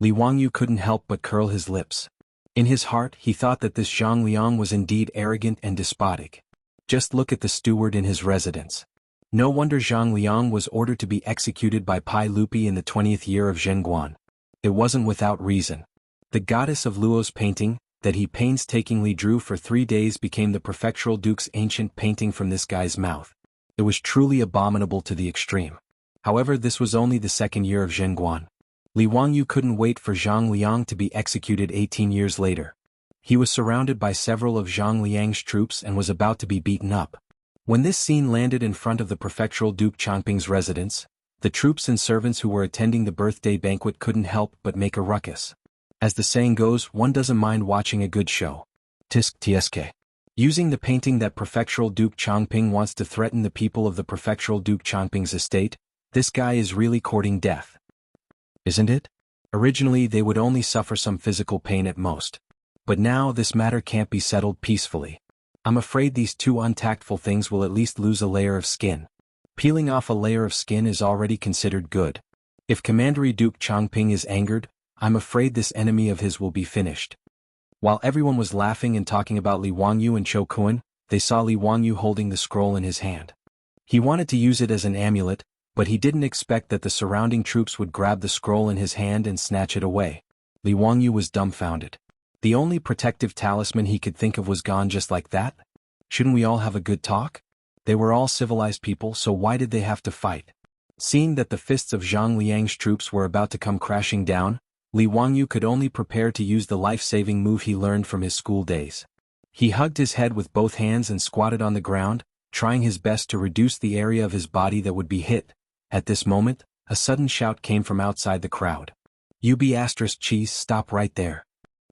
Li Wangyu couldn't help but curl his lips. In his heart, he thought that this Zhang Liang was indeed arrogant and despotic. Just look at the steward in his residence. No wonder Zhang Liang was ordered to be executed by Pai Lupi in the 20th year of Zhenguan. It wasn't without reason. The goddess of Luo's painting, that he painstakingly drew for 3 days, became the prefectural duke's ancient painting from this guy's mouth. It was truly abominable to the extreme. However, this was only the 2nd year of Zhenguan. Li Wangyu couldn't wait for Zhang Liang to be executed 18 years later. He was surrounded by several of Zhang Liang's troops and was about to be beaten up. When this scene landed in front of the prefectural Duke Changping's residence, the troops and servants who were attending the birthday banquet couldn't help but make a ruckus. As the saying goes, one doesn't mind watching a good show. Tisk tsk. Using the painting that prefectural Duke Changping wants to threaten the people of the prefectural Duke Changping's estate, this guy is really courting death. Isn't it? Originally they would only suffer some physical pain at most. But now this matter can't be settled peacefully. I'm afraid these two untactful things will at least lose a layer of skin. Peeling off a layer of skin is already considered good. If Commandery Duke Changping is angered, I'm afraid this enemy of his will be finished. While everyone was laughing and talking about Li Wangyu and Chou Kuan, they saw Li Wangyu holding the scroll in his hand. He wanted to use it as an amulet, but he didn't expect that the surrounding troops would grab the scroll in his hand and snatch it away. Li Wangyu was dumbfounded. The only protective talisman he could think of was gone just like that? Shouldn't we all have a good talk? They were all civilized people, so why did they have to fight? Seeing that the fists of Zhang Liang's troops were about to come crashing down, Li Wangyu could only prepare to use the life-saving move he learned from his school days. He hugged his head with both hands and squatted on the ground, trying his best to reduce the area of his body that would be hit. At this moment, a sudden shout came from outside the crowd. Cheese, stop right there.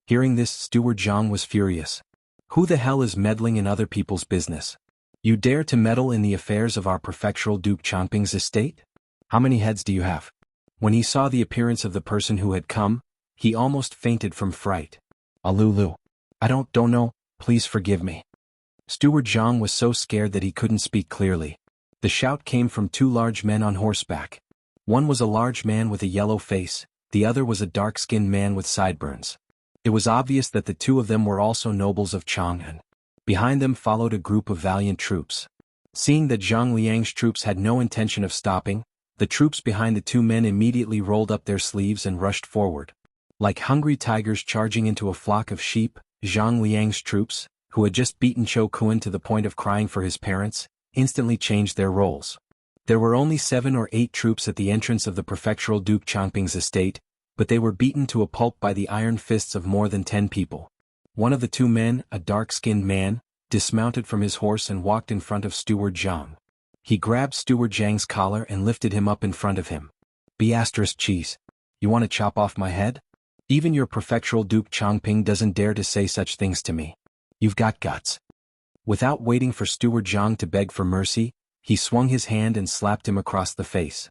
Hearing this, Steward Zhang was furious. Who the hell is meddling in other people's business? You dare to meddle in the affairs of our prefectural Duke Changping's estate? How many heads do you have? When he saw the appearance of the person who had come, he almost fainted from fright. Alulu. I don't know, please forgive me. Steward Zhang was so scared that he couldn't speak clearly. The shout came from 2 large men on horseback. One was a large man with a yellow face, the other was a dark-skinned man with sideburns. It was obvious that the 2 of them were also nobles of Chang'an. Behind them followed a group of valiant troops. Seeing that Zhang Liang's troops had no intention of stopping, the troops behind the 2 men immediately rolled up their sleeves and rushed forward. Like hungry tigers charging into a flock of sheep, Zhang Liang's troops, who had just beaten Chou Kuan to the point of crying for his parents, instantly changed their roles. There were only 7 or 8 troops at the entrance of the prefectural Duke Changping's estate, but they were beaten to a pulp by the iron fists of more than 10 people. One of the 2 men, a dark-skinned man, dismounted from his horse and walked in front of Steward Zhang. He grabbed Steward Zhang's collar and lifted him up in front of him. Cheese. You want to chop off my head? Even your prefectural Duke Changping doesn't dare to say such things to me. You've got guts. Without waiting for Steward Zhang to beg for mercy, he swung his hand and slapped him across the face.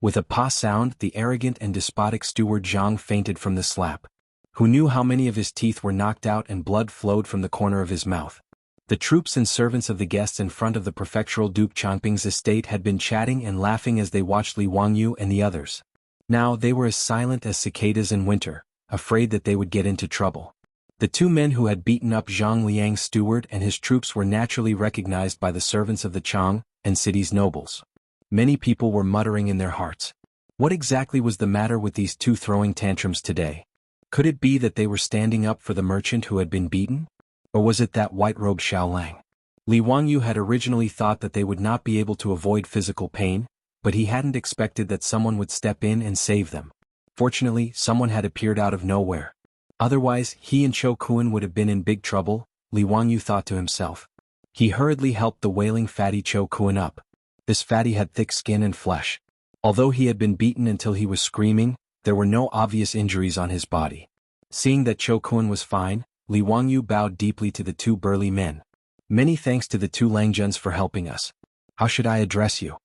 With a pa sound, the arrogant and despotic Steward Zhang fainted from the slap. Who knew how many of his teeth were knocked out and blood flowed from the corner of his mouth? The troops and servants of the guests in front of the prefectural Duke Changping's estate had been chatting and laughing as they watched Li Wangyu and the others. Now they were as silent as cicadas in winter, afraid that they would get into trouble. The 2 men who had beaten up Zhang Liang's steward and his troops were naturally recognized by the servants of the Chang and city's nobles. Many people were muttering in their hearts. What exactly was the matter with these 2 throwing tantrums today? Could it be that they were standing up for the merchant who had been beaten? Or was it that white-robed Xiaolang? Li Wangyu had originally thought that they would not be able to avoid physical pain, but he hadn't expected that someone would step in and save them. Fortunately, someone had appeared out of nowhere. Otherwise, he and Chou Kuan would have been in big trouble, Li Wangyu thought to himself. He hurriedly helped the wailing fatty Chou Kuan up. This fatty had thick skin and flesh. Although he had been beaten until he was screaming, there were no obvious injuries on his body. Seeing that Chou Kuan was fine, Li Wangyu bowed deeply to the 2 burly men. Many thanks to the 2 Langjuns for helping us. How should I address you?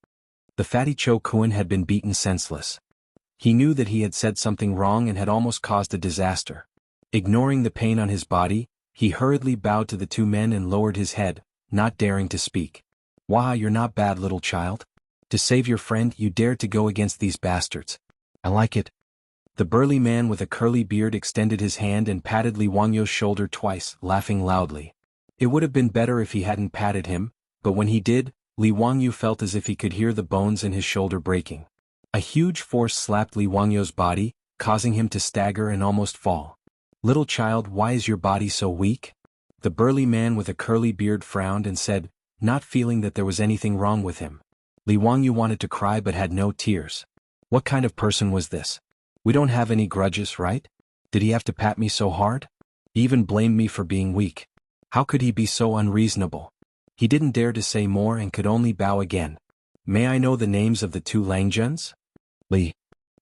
The fatty Chou Kuan had been beaten senseless. He knew that he had said something wrong and had almost caused a disaster. Ignoring the pain on his body, he hurriedly bowed to the 2 men and lowered his head, not daring to speak. Wah, you're not bad, little child. To save your friend, you dared to go against these bastards. I like it. The burly man with a curly beard extended his hand and patted Li Wangyu's shoulder twice, laughing loudly. It would have been better if he hadn't patted him, but when he did, Li Wangyu felt as if he could hear the bones in his shoulder breaking. A huge force slapped Li Wangyu's body, causing him to stagger and almost fall. "Little child, why is your body so weak?" The burly man with a curly beard frowned and said, not feeling that there was anything wrong with him. Li Wangyu wanted to cry but had no tears. What kind of person was this? We don't have any grudges, right? Did he have to pat me so hard? He even blamed me for being weak. How could he be so unreasonable? He didn't dare to say more and could only bow again. "May I know the names of the two Langjuns?" Li.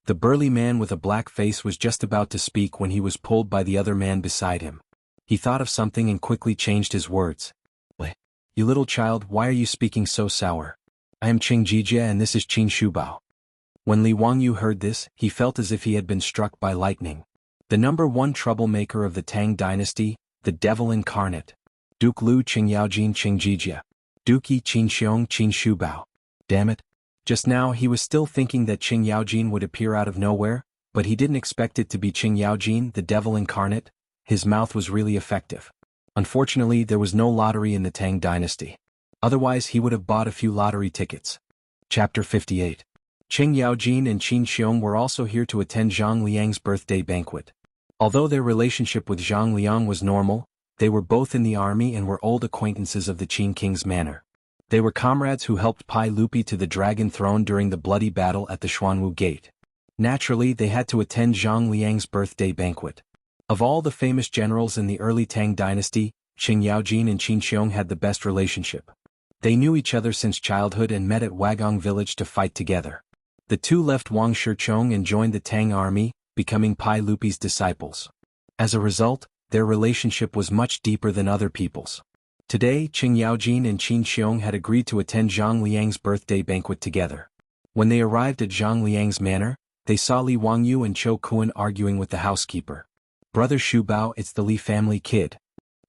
The burly man with a black face was just about to speak when he was pulled by the other man beside him. He thought of something and quickly changed his words. "Li. You little child, why are you speaking so sour? I am Qing Jijia and this is Qin Shubao." When Li Wangyu heard this, he felt as if he had been struck by lightning. The number one troublemaker of the Tang dynasty, the devil incarnate. Duke Lu Qing Yaojin Qing Jijia. Duke Qin Xiong Qin Shubao. Damn it. Just now he was still thinking that Qing Yaojin would appear out of nowhere, but he didn't expect it to be Qing Yaojin, the devil incarnate. His mouth was really effective. Unfortunately, there was no lottery in the Tang dynasty. Otherwise he would have bought a few lottery tickets. Chapter 58. Qing Yaojin and Qin Xiong were also here to attend Zhang Liang's birthday banquet. Although their relationship with Zhang Liang was normal, they were both in the army and were old acquaintances of the Qin king's manor. They were comrades who helped Pai Lupi to the dragon throne during the bloody battle at the Xuanwu Gate. Naturally, they had to attend Zhang Liang's birthday banquet. Of all the famous generals in the early Tang dynasty, Qing Yaojin and Qin Xiong had the best relationship. They knew each other since childhood and met at Wagong village to fight together. The two left Wang Shichong and joined the Tang army, becoming Pai Lupi's disciples. As a result, their relationship was much deeper than other people's. Today, Qing Yaojin and Qin Xiong had agreed to attend Zhang Liang's birthday banquet together. When they arrived at Zhang Liang's manor, they saw Li Wangyu and Chou Kuan arguing with the housekeeper. "Brother Shubao, it's the Li family kid."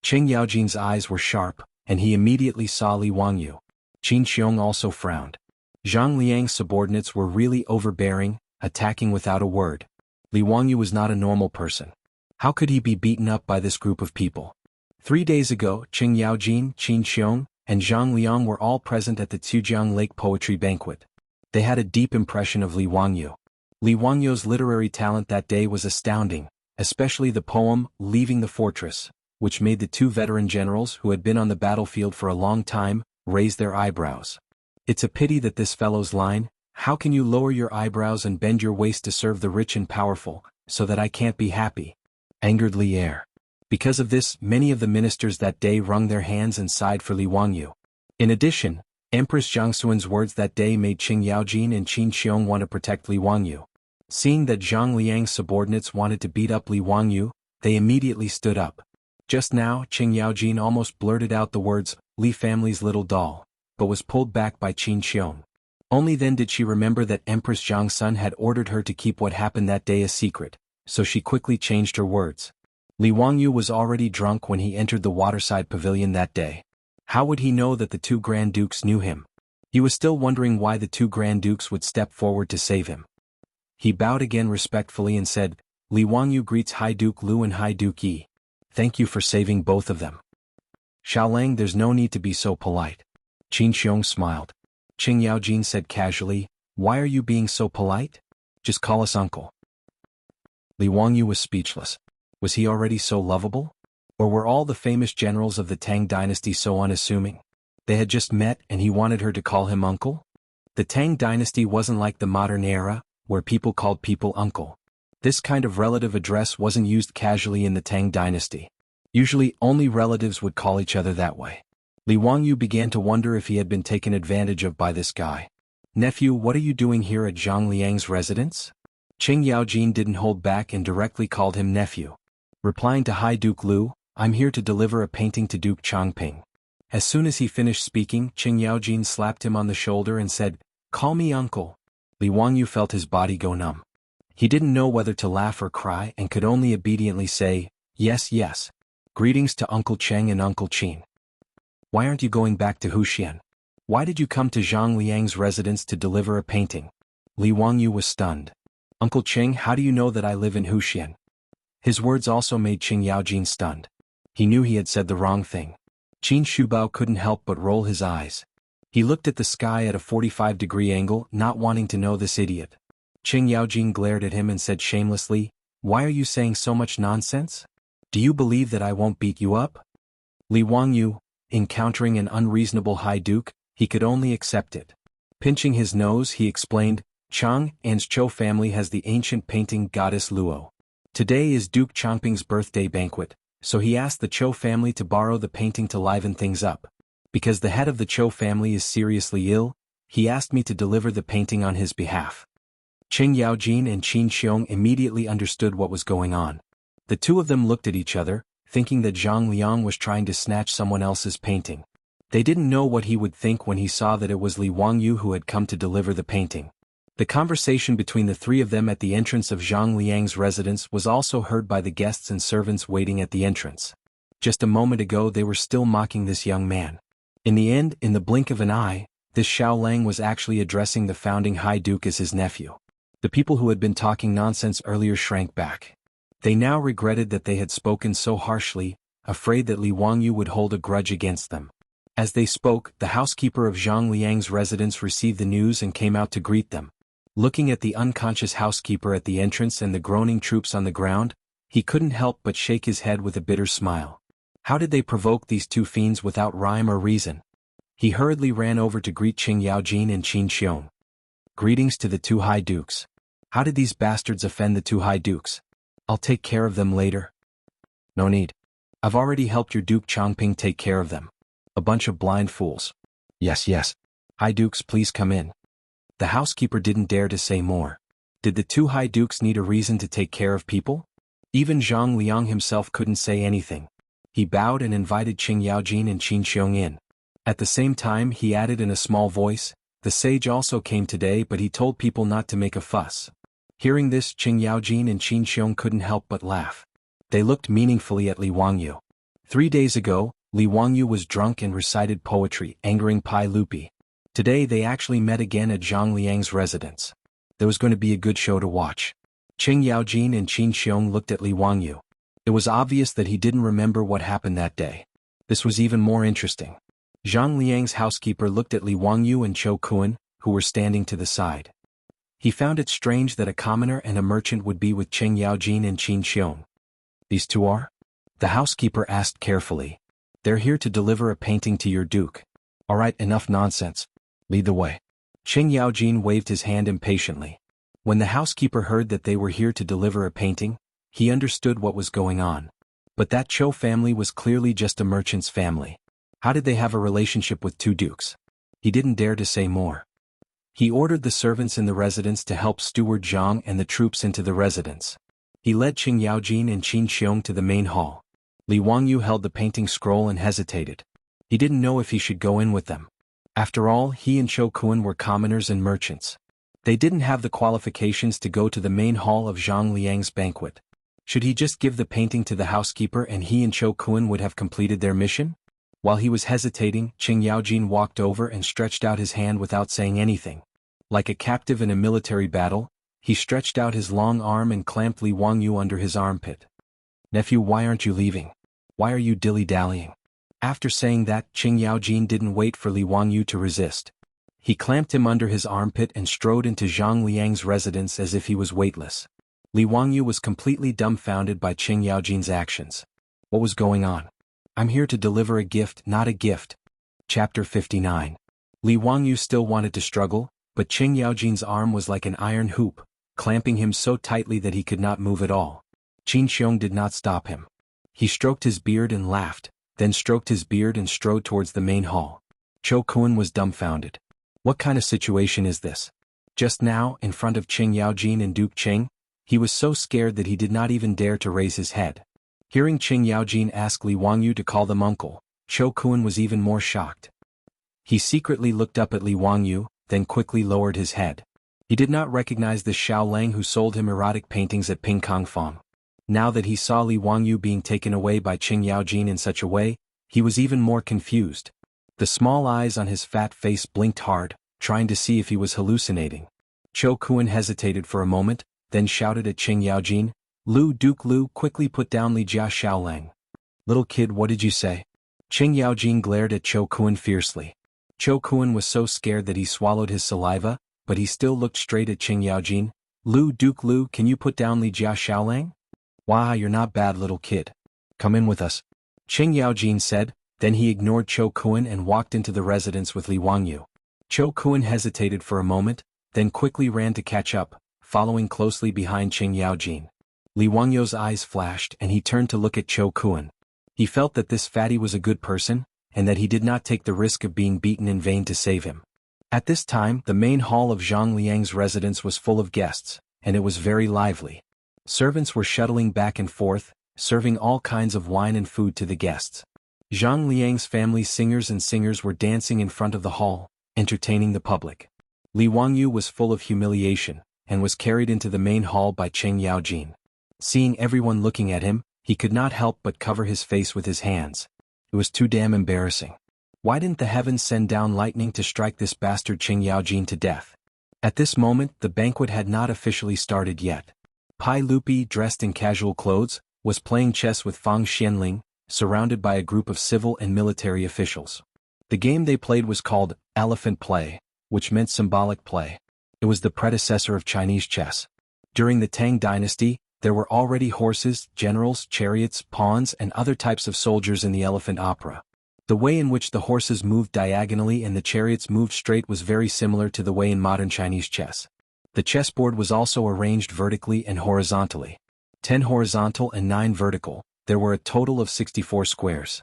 Qing Yaojin's eyes were sharp, and he immediately saw Li Wangyu. Qin Xiong also frowned. Zhang Liang's subordinates were really overbearing, attacking without a word. Li Wangyu was not a normal person. How could he be beaten up by this group of people? 3 days ago, Qing Yaojin, Qin Xiong, and Zhang Liang were all present at the Tujiang Lake Poetry Banquet. They had a deep impression of Li Wangyu. Li Wangyu's literary talent that day was astounding, especially the poem, Leaving the Fortress, which made the two veteran generals who had been on the battlefield for a long time, raise their eyebrows. It's a pity that this fellow's line, "How can you lower your eyebrows and bend your waist to serve the rich and powerful, so that I can't be happy?" angered Li Er. Because of this, many of the ministers that day wrung their hands and sighed for Li Wangyu. In addition, Empress Jiangsuan's words that day made Qing Yaojin and Qin Xiong want to protect Li Wangyu. Seeing that Zhang Liang's subordinates wanted to beat up Li Wangyu, they immediately stood up. Just now, Qing Yaojin almost blurted out the words, "Li family's little doll," but was pulled back by Qin Xiong. Only then did she remember that Empress Jiangsun had ordered her to keep what happened that day a secret, so she quickly changed her words. Li Wangyu was already drunk when he entered the waterside pavilion that day. How would he know that the two Grand Dukes knew him? He was still wondering why the two Grand Dukes would step forward to save him. He bowed again respectfully and said, "Li Wangyu greets High Duke Lu and High Duke Yi. Thank you for saving both of them." "Xiaolang, there's no need to be so polite." Qin Xiong smiled. Qing Yaojin said casually, "Why are you being so polite? Just call us uncle." Li Wangyu was speechless. Was he already so lovable? Or were all the famous generals of the Tang dynasty so unassuming? They had just met and he wanted her to call him uncle? The Tang dynasty wasn't like the modern era, where people called people uncle. This kind of relative address wasn't used casually in the Tang dynasty. Usually only relatives would call each other that way. Li Wangyu began to wonder if he had been taken advantage of by this guy. "Nephew, what are you doing here at Zhang Liang's residence?" Qing Yaojin didn't hold back and directly called him nephew. Replying to High Duke Lu, "I'm here to deliver a painting to Duke Changping." As soon as he finished speaking, Qing Yaojin slapped him on the shoulder and said, "Call me uncle." Li Wangyu felt his body go numb. He didn't know whether to laugh or cry and could only obediently say, "Yes, yes. Greetings to Uncle Cheng and Uncle Qin. Why aren't you going back to Huxian? Why did you come to Zhang Liang's residence to deliver a painting?" Li Wangyu was stunned. "Uncle Cheng, how do you know that I live in Huxian?" His words also made Qing Yaojin stunned. He knew he had said the wrong thing. Qin Shubao couldn't help but roll his eyes. He looked at the sky at a 45-degree angle, not wanting to know this idiot. Qing Yaojin glared at him and said shamelessly, "Why are you saying so much nonsense? Do you believe that I won't beat you up?" Li Wangyu, encountering an unreasonable high duke, he could only accept it. Pinching his nose, he explained, "Chang An's Zhou family has the ancient painting goddess Luo. Today is Duke Changping's birthday banquet, so he asked the Zhou family to borrow the painting to liven things up. Because the head of the Zhou family is seriously ill, he asked me to deliver the painting on his behalf." Qing Yaojin and Qin Xiong immediately understood what was going on. The two of them looked at each other, thinking that Zhang Liang was trying to snatch someone else's painting. They didn't know what he would think when he saw that it was Li Wangyu who had come to deliver the painting. The conversation between the three of them at the entrance of Zhang Liang's residence was also heard by the guests and servants waiting at the entrance. Just a moment ago they were still mocking this young man. In the end, in the blink of an eye, this Xiao Lang was actually addressing the founding High Duke as his nephew. The people who had been talking nonsense earlier shrank back. They now regretted that they had spoken so harshly, afraid that Li Wangyu would hold a grudge against them. As they spoke, the housekeeper of Zhang Liang's residence received the news and came out to greet them. Looking at the unconscious housekeeper at the entrance and the groaning troops on the ground, he couldn't help but shake his head with a bitter smile. How did they provoke these two fiends without rhyme or reason? He hurriedly ran over to greet Qing Yaojin and Qin Xiong. "Greetings to the two high dukes. How did these bastards offend the two high dukes? I'll take care of them later." "No need. I've already helped your Duke Changping take care of them. A bunch of blind fools." Yes. "High dukes, please come in." The housekeeper didn't dare to say more. Did the two high dukes need a reason to take care of people? Even Zhang Liang himself couldn't say anything. He bowed and invited Qing Yaojin and Qin Xiong in. At the same time he added in a small voice, "The sage also came today, but he told people not to make a fuss." Hearing this, Qing Yaojin and Qin Xiong couldn't help but laugh. They looked meaningfully at Li Wangyu. 3 days ago, Li Wangyu was drunk and recited poetry, angering Pai Lupi. Today they actually met again at Zhang Liang's residence. There was going to be a good show to watch. Qing Yaojin and Qin Xiong looked at Li Wangyu. It was obvious that he didn't remember what happened that day. This was even more interesting. Zhang Liang's housekeeper looked at Li Wangyu and Chou Kuan, who were standing to the side. He found it strange that a commoner and a merchant would be with Qing Yaojin and Qin Xiong. "These two are?" the housekeeper asked carefully. "They're here to deliver a painting to your duke." "All right, enough nonsense. Lead the way." Qing Yaojin waved his hand impatiently. When the housekeeper heard that they were here to deliver a painting, he understood what was going on. But that Zhou family was clearly just a merchant's family. How did they have a relationship with two dukes? He didn't dare to say more. He ordered the servants in the residence to help steward Zhang and the troops into the residence. He led Qing Yaojin and Qin Xiong to the main hall. Li Wangyu held the painting scroll and hesitated. He didn't know if he should go in with them. After all, he and Chou Kuan were commoners and merchants. They didn't have the qualifications to go to the main hall of Zhang Liang's banquet. Should he just give the painting to the housekeeper and he and Chou Kuan would have completed their mission? While he was hesitating, Qing Yaojin walked over and stretched out his hand without saying anything. Like a captive in a military battle, he stretched out his long arm and clamped Li Wangyu under his armpit. "Nephew, why aren't you leaving? Why are you dilly-dallying?" After saying that, Qing Yaojin didn't wait for Li Wangyu to resist. He clamped him under his armpit and strode into Zhang Liang's residence as if he was weightless. Li Wangyu was completely dumbfounded by Qing Yaojin's actions. What was going on? "I'm here to deliver a gift, not a gift." Chapter 59. Li Wangyu still wanted to struggle, but Qing Yaojin's arm was like an iron hoop, clamping him so tightly that he could not move at all. Qin Xiong did not stop him. He stroked his beard and laughed, then stroked his beard and strode towards the main hall. Chou Kuan was dumbfounded. What kind of situation is this? Just now, in front of Qing Yaojin and Duke Qing, he was so scared that he did not even dare to raise his head. Hearing Qing Yaojin ask Li Wangyu to call them uncle, Chou Kuan was even more shocked. He secretly looked up at Li Wangyu, then quickly lowered his head. He did not recognize the Xiao Lang who sold him erotic paintings at Pingkangfang. Now that he saw Li Wangyu being taken away by Qing Yaojin in such a way, he was even more confused. The small eyes on his fat face blinked hard, trying to see if he was hallucinating. Chou Kuan hesitated for a moment, then shouted at Qing Yaojin, Duke Lu, quickly put down Li Jia Xiaolang." "Little kid, what did you say?" Qing Yaojin glared at Chou Kuan fiercely. Cho Kun was so scared that he swallowed his saliva, but he still looked straight at Qing Yaojin. Duke Lu, can you put down Li Jia Xiaolang? Why, you're not bad, little kid. Come in with us. Qing Yaojin said, then he ignored Cho Kun and walked into the residence with Li Wangyu. Cho Kun hesitated for a moment, then quickly ran to catch up, following closely behind Qing Yaojin. Li Wangyu's eyes flashed and he turned to look at Cho Kun. He felt that this fatty was a good person, and that he did not take the risk of being beaten in vain to save him. At this time, the main hall of Zhang Liang's residence was full of guests, and it was very lively. Servants were shuttling back and forth, serving all kinds of wine and food to the guests. Zhang Liang's family's singers were dancing in front of the hall, entertaining the public. Li Wangyu was full of humiliation, and was carried into the main hall by Qing Yaojin. Seeing everyone looking at him, he could not help but cover his face with his hands. It was too damn embarrassing. Why didn't the heavens send down lightning to strike this bastard Qing Yaojin to death? At this moment, the banquet had not officially started yet. Pai Lupi, dressed in casual clothes, was playing chess with Fang Xianling, surrounded by a group of civil and military officials. The game they played was called elephant play, which meant symbolic play. It was the predecessor of Chinese chess. During the Tang dynasty, there were already horses, generals, chariots, pawns, and other types of soldiers in the elephant opera. The way in which the horses moved diagonally and the chariots moved straight was very similar to the way in modern Chinese chess. The chessboard was also arranged vertically and horizontally. 10 horizontal and 9 vertical, there were a total of 64 squares.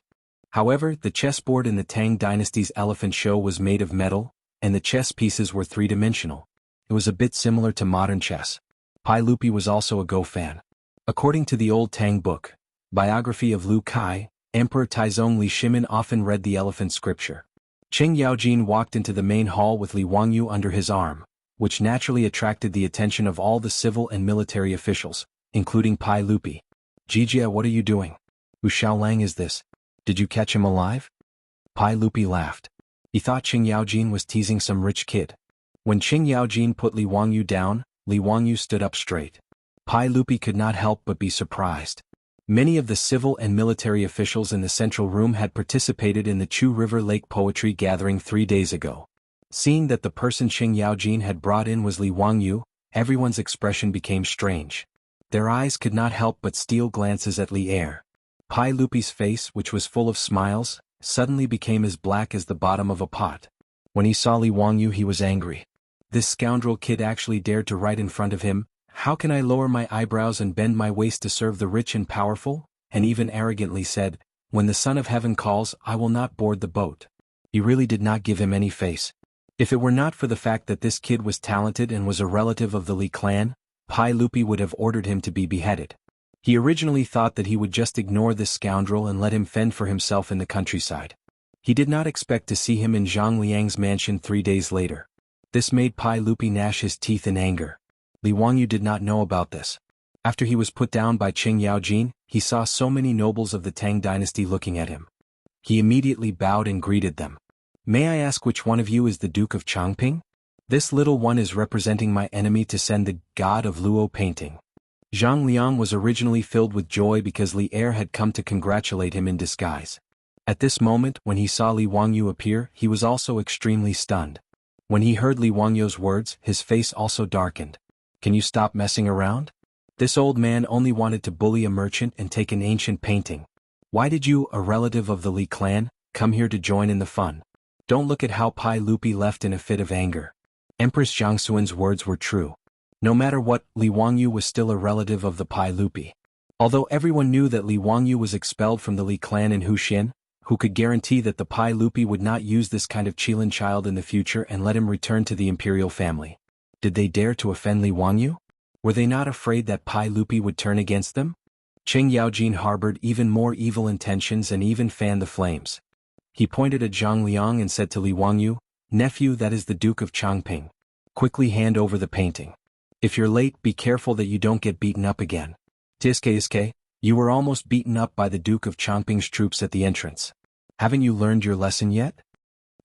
However, the chessboard in the Tang dynasty's elephant show was made of metal, and the chess pieces were three-dimensional. It was a bit similar to modern chess. Pai Lupi was also a Go fan. According to the old Tang book, biography of Lu Kai, Emperor Taizong Li Shimin often read the elephant scripture. Qing Yaojin walked into the main hall with Li Wangyu under his arm, which naturally attracted the attention of all the civil and military officials, including Pai Lupi. Jijia, what are you doing? Who Xiaolang is this? Did you catch him alive? Pai Lupi laughed. He thought Qing Yaojin was teasing some rich kid. When Qing Yaojin put Li Wangyu down, Li Wangyu stood up straight. Pai Lupi could not help but be surprised. Many of the civil and military officials in the central room had participated in the Chu River Lake Poetry Gathering 3 days ago. Seeing that the person Qing Yaojin had brought in was Li Wangyu, everyone's expression became strange. Their eyes could not help but steal glances at Li Er. Pai Lupi's face, which was full of smiles, suddenly became as black as the bottom of a pot. When he saw Li Wangyu, he was angry. This scoundrel kid actually dared to write in front of him, "How can I lower my eyebrows and bend my waist to serve the rich and powerful?" and even arrogantly said, "When the Son of Heaven calls, I will not board the boat." He really did not give him any face. If it were not for the fact that this kid was talented and was a relative of the Li clan, Pai Lupi would have ordered him to be beheaded. He originally thought that he would just ignore this scoundrel and let him fend for himself in the countryside. He did not expect to see him in Zhang Liang's mansion 3 days later. This made Pai Lupi gnash his teeth in anger. Li Wangyu did not know about this. After he was put down by Qing Yaojin, he saw so many nobles of the Tang dynasty looking at him. He immediately bowed and greeted them. "May I ask which one of you is the Duke of Changping? This little one is representing my enemy to send the god of Luo painting." Zhang Liang was originally filled with joy because Li Er had come to congratulate him in disguise. At this moment, when he saw Li Wangyu appear, he was also extremely stunned. When he heard Li Wangyu's words, his face also darkened. "Can you stop messing around? This old man only wanted to bully a merchant and take an ancient painting. Why did you, a relative of the Li clan, come here to join in the fun?" Don't look at how Pai Lupi left in a fit of anger. Empress Jiangxuan's words were true. No matter what, Li Wangyu was still a relative of the Pai Lupi. Although everyone knew that Li Wangyu was expelled from the Li clan in Huxian, who could guarantee that the Pai Lupi would not use this kind of Qilin child in the future and let him return to the imperial family? Did they dare to offend Li Wangyu? Were they not afraid that Pai Lupi would turn against them? Qing Yaojin harbored even more evil intentions and even fanned the flames. He pointed at Zhang Liang and said to Li Wangyu, "Nephew, that is the Duke of Changping. Quickly hand over the painting. If you're late, be careful that you don't get beaten up again." Tiske, you were almost beaten up by the Duke of Changping's troops at the entrance. Haven't you learned your lesson yet?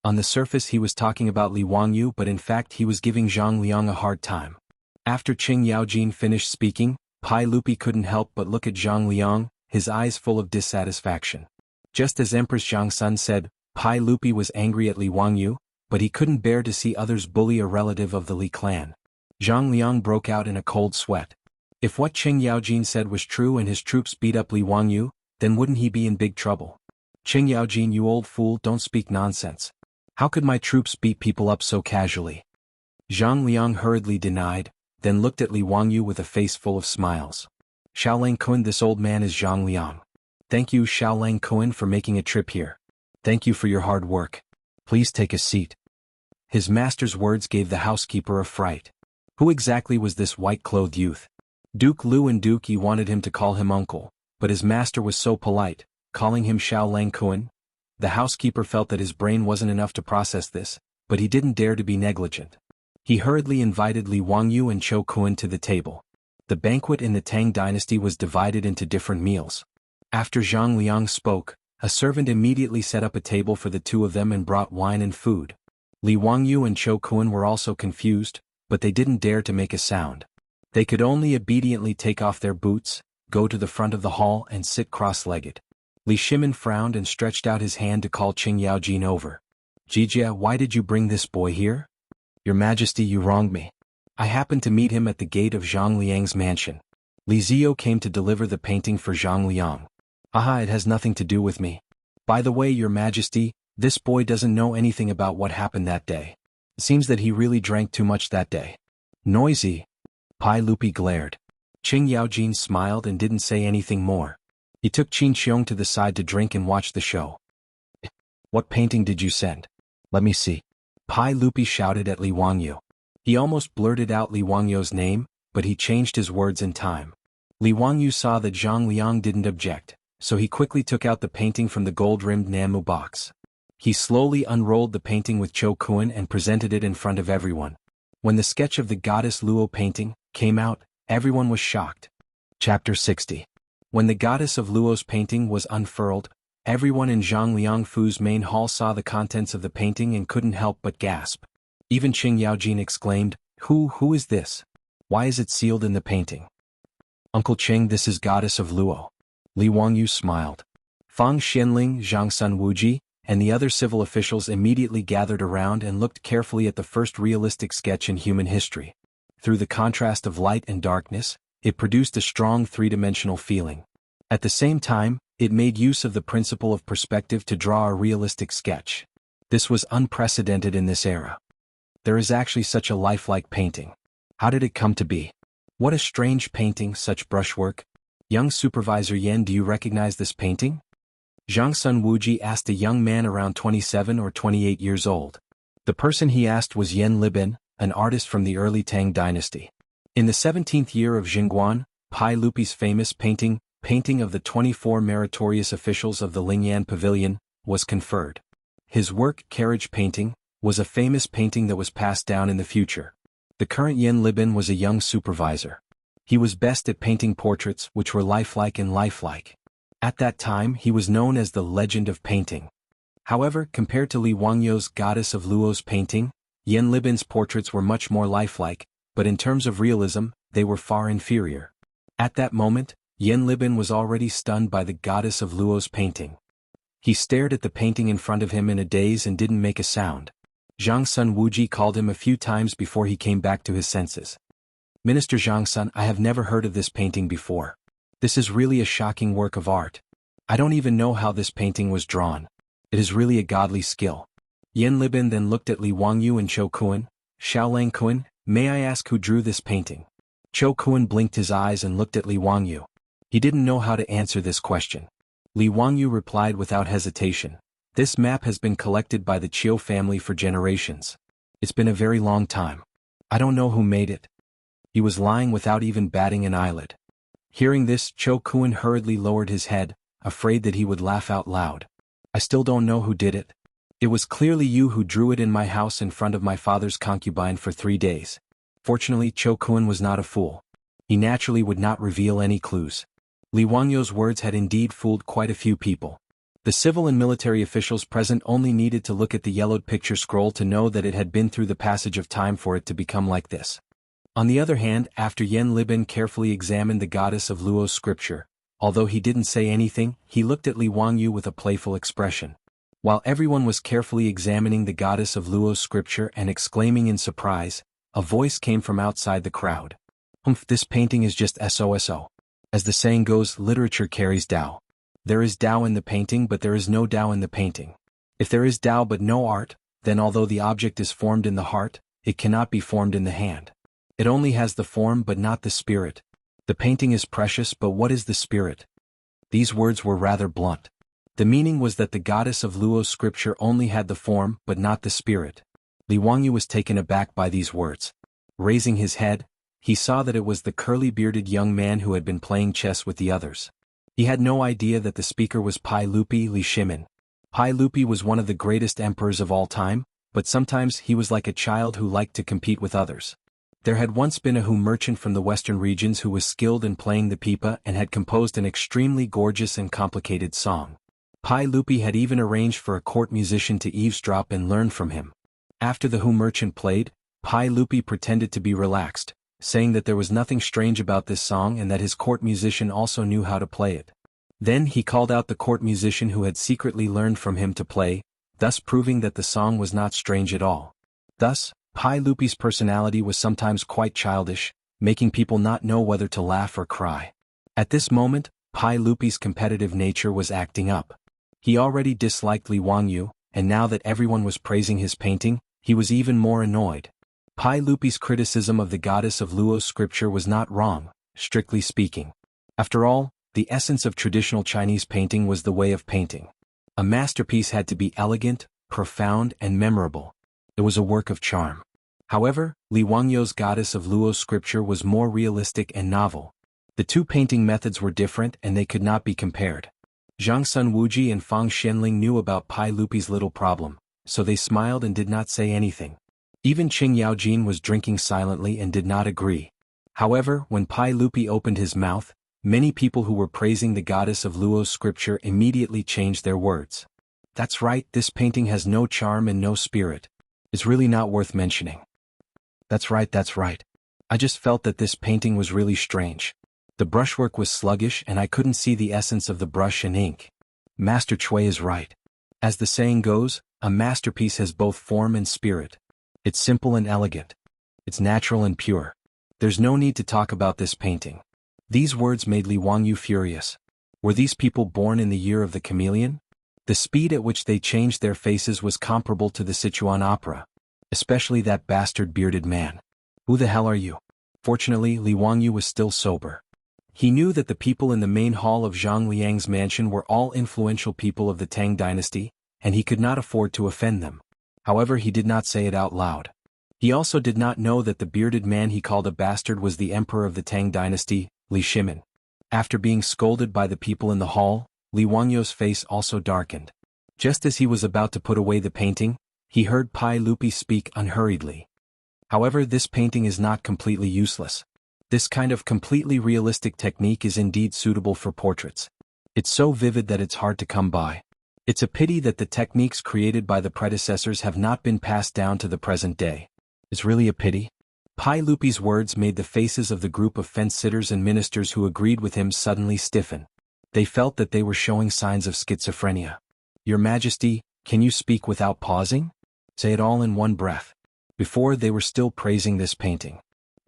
On the surface he was talking about Li Wangyu, but in fact he was giving Zhang Liang a hard time. After Qing Yaojin finished speaking, Pai Lupi couldn't help but look at Zhang Liang, his eyes full of dissatisfaction. Just as Empress Jiangsun said, Pai Lupi was angry at Li Wangyu, but he couldn't bear to see others bully a relative of the Li clan. Zhang Liang broke out in a cold sweat. If what Qing Yaojin said was true and his troops beat up Li Wangyu, then wouldn't he be in big trouble? Qing Yaojin, you old fool, don't speak nonsense. How could my troops beat people up so casually? Zhang Liang hurriedly denied, then looked at Li Wangyu with a face full of smiles. Xiaolang Kun, this old man is Zhang Liang. Thank you, Xiaolang Kun, for making a trip here. Thank you for your hard work. Please take a seat. His master's words gave the housekeeper a fright. Who exactly was this white-clothed youth? Duke Lu and Duke Yi wanted him to call him uncle, but his master was so polite, calling him Xiaolang Kun. The housekeeper felt that his brain wasn't enough to process this, but he didn't dare to be negligent. He hurriedly invited Li Wangyu and Chou Kun to the table. The banquet in the Tang dynasty was divided into different meals. After Zhang Liang spoke, a servant immediately set up a table for the two of them and brought wine and food. Li Wangyu and Chou Kun were also confused, but they didn't dare to make a sound. They could only obediently take off their boots, go to the front of the hall and sit cross-legged. Li Shimin frowned and stretched out his hand to call Qing Yaojin over. Jijia, why did you bring this boy here? Your Majesty, you wronged me. I happened to meet him at the gate of Zhang Liang's mansion. Li Zio came to deliver the painting for Zhang Liang. Aha, it has nothing to do with me. By the way, Your Majesty, this boy doesn't know anything about what happened that day. It seems that he really drank too much that day. Noisy. Pai Lupi glared. Qing Yaojin smiled and didn't say anything more. He took Qin Xiong to the side to drink and watch the show. What painting did you send? Let me see. Pai Lupi shouted at Li Wangyu. He almost blurted out Li Wangyu's name, but he changed his words in time. Li Wangyu saw that Zhang Liang didn't object, so he quickly took out the painting from the gold-rimmed Namu box. He slowly unrolled the painting with Chou Kun and presented it in front of everyone. When the sketch of the goddess Luo painting came out, everyone was shocked. Chapter 60. When the goddess of Luo's painting was unfurled, everyone in Zhang Liangfu's main hall saw the contents of the painting and couldn't help but gasp. Even Qing Yaojin exclaimed, Who is this? Why is it sealed in the painting? Uncle Qing, this is goddess of Luo. Li Wangyu smiled. Fang Xianling, Zhang Sun Wuji, and the other civil officials immediately gathered around and looked carefully at the first realistic sketch in human history. Through the contrast of light and darkness, it produced a strong three-dimensional feeling. At the same time, it made use of the principle of perspective to draw a realistic sketch. This was unprecedented in this era. There is actually such a lifelike painting. How did it come to be? What a strange painting, such brushwork. Young Supervisor Yen, do you recognize this painting? Zhang Sun Wuji asked a young man around 27 or 28 years old. The person he asked was Yen Libin, an artist from the early Tang dynasty. In the 17th year of Jingguan, Pai Lupi's famous painting of the 24 meritorious officials of the Lingyan Pavilion, was conferred. His work, Carriage Painting, was a famous painting that was passed down in the future. The current Yen Libin was a young supervisor. He was best at painting portraits which were lifelike and lifelike. At that time he was known as the Legend of Painting. However, compared to Li Wangyu's Goddess of Luo's painting, Yen Libin's portraits were much more lifelike, but in terms of realism, they were far inferior. At that moment, Yen Libin was already stunned by the Goddess of Luo's painting. He stared at the painting in front of him in a daze and didn't make a sound. Zhang Sun Wuji called him a few times before he came back to his senses. Minister Zhang Sun, I have never heard of this painting before. This is really a shocking work of art. I don't even know how this painting was drawn. It is really a godly skill. Yen Libin then looked at Li Wangyu and Chou Kun. Xiaolang Kun, may I ask who drew this painting? Chou Kun blinked his eyes and looked at Li Wangyu. He didn't know how to answer this question. Li Wangyu replied without hesitation. This map has been collected by the Qiu family for generations. It's been a very long time. I don't know who made it. He was lying without even batting an eyelid. Hearing this, Chou Kun hurriedly lowered his head, afraid that he would laugh out loud. I still don't know who did it. It was clearly you who drew it in my house in front of my father's concubine for 3 days. Fortunately, Chou Kun was not a fool. He naturally would not reveal any clues. Li Wangyu's words had indeed fooled quite a few people. The civil and military officials present only needed to look at the yellowed picture scroll to know that it had been through the passage of time for it to become like this. On the other hand, after Yen Libin carefully examined the goddess of Luo's scripture, although he didn't say anything, he looked at Li Wangyu with a playful expression. While everyone was carefully examining the goddess of Luo's scripture and exclaiming in surprise, a voice came from outside the crowd. This painting is just SOSO. As the saying goes, literature carries Tao. There is Tao in the painting, but there is no Tao in the painting. If there is Tao but no art, then although the object is formed in the heart, it cannot be formed in the hand. It only has the form but not the spirit. The painting is precious, but what is the spirit? These words were rather blunt. The meaning was that the goddess of Luo's scripture only had the form but not the spirit. Li Wangyu was taken aback by these words. Raising his head, he saw that it was the curly-bearded young man who had been playing chess with the others. He had no idea that the speaker was Pai Lupi Li Shimin. Pai Lupi was one of the greatest emperors of all time, but sometimes he was like a child who liked to compete with others. There had once been a Hu merchant from the western regions who was skilled in playing the pipa and had composed an extremely gorgeous and complicated song. Pai Lupi had even arranged for a court musician to eavesdrop and learn from him. After the Hu merchant played, Pai Lupi pretended to be relaxed, saying that there was nothing strange about this song and that his court musician also knew how to play it. Then he called out the court musician who had secretly learned from him to play, thus proving that the song was not strange at all. Thus, Pai Lupi's personality was sometimes quite childish, making people not know whether to laugh or cry. At this moment, Pai Lupi's competitive nature was acting up. He already disliked Li Wangyu, and now that everyone was praising his painting, he was even more annoyed. Pai Lupi's criticism of the goddess of Luo's scripture was not wrong, strictly speaking. After all, the essence of traditional Chinese painting was the way of painting. A masterpiece had to be elegant, profound, and memorable. It was a work of charm. However, Li Wangyu's goddess of Luo's scripture was more realistic and novel. The two painting methods were different and they could not be compared. Zhang Sun Wuji and Fang Xianling knew about Pai Lupi's little problem, so they smiled and did not say anything. Even Qing Yaojin was drinking silently and did not agree. However, when Pai Lupi opened his mouth, many people who were praising the goddess of Luo's scripture immediately changed their words. That's right, this painting has no charm and no spirit. It's really not worth mentioning. That's right. I just felt that this painting was really strange. The brushwork was sluggish and I couldn't see the essence of the brush and ink. Master Cui is right. As the saying goes, a masterpiece has both form and spirit. It's simple and elegant. It's natural and pure. There's no need to talk about this painting. These words made Li Wangyu furious. Were these people born in the year of the chameleon? The speed at which they changed their faces was comparable to the Sichuan opera. Especially that bastard bearded man. Who the hell are you? Fortunately, Li Wangyu was still sober. He knew that the people in the main hall of Zhang Liang's mansion were all influential people of the Tang dynasty, and he could not afford to offend them. However, he did not say it out loud. He also did not know that the bearded man he called a bastard was the emperor of the Tang dynasty, Li Shimin. After being scolded by the people in the hall, Li Wangyu's face also darkened. Just as he was about to put away the painting, he heard Pai Lupi speak unhurriedly. However, this painting is not completely useless. This kind of completely realistic technique is indeed suitable for portraits. It's so vivid that it's hard to come by. It's a pity that the techniques created by the predecessors have not been passed down to the present day. It's really a pity. Pai Lupi's words made the faces of the group of fence-sitters and ministers who agreed with him suddenly stiffen. They felt that they were showing signs of schizophrenia. Your Majesty, can you speak without pausing? Say it all in one breath. Before, they were still praising this painting.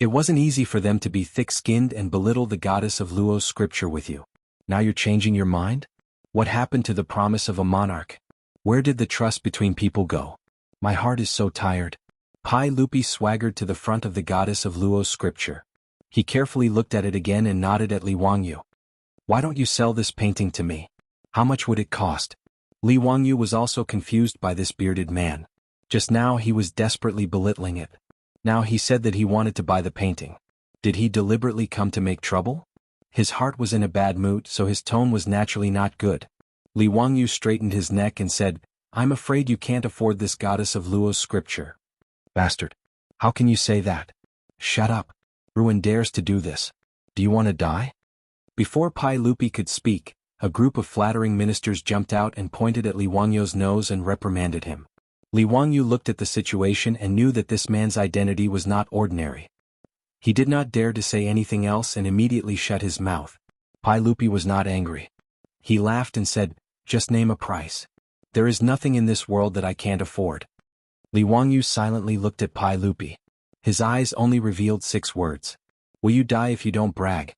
It wasn't easy for them to be thick-skinned and belittle the goddess of Luo's scripture with you. Now you're changing your mind? What happened to the promise of a monarch? Where did the trust between people go? My heart is so tired. Pai Lupi swaggered to the front of the goddess of Luo's scripture. He carefully looked at it again and nodded at Li Wangyu. Why don't you sell this painting to me? How much would it cost? Li Wangyu was also confused by this bearded man. Just now he was desperately belittling it. Now he said that he wanted to buy the painting. Did he deliberately come to make trouble? His heart was in a bad mood, so his tone was naturally not good. Li Wangyu straightened his neck and said, I'm afraid you can't afford this goddess of Luo's scripture. Bastard. How can you say that? Shut up. Ruin dares to do this. Do you want to die? Before Pai Lupi could speak, a group of flattering ministers jumped out and pointed at Li Wangyu's nose and reprimanded him. Li Wangyu looked at the situation and knew that this man's identity was not ordinary. He did not dare to say anything else and immediately shut his mouth. Pai Lupi was not angry. He laughed and said, just name a price. There is nothing in this world that I can't afford. Li Wangyu silently looked at Pai Lupi. His eyes only revealed 6 words. Will you die if you don't brag?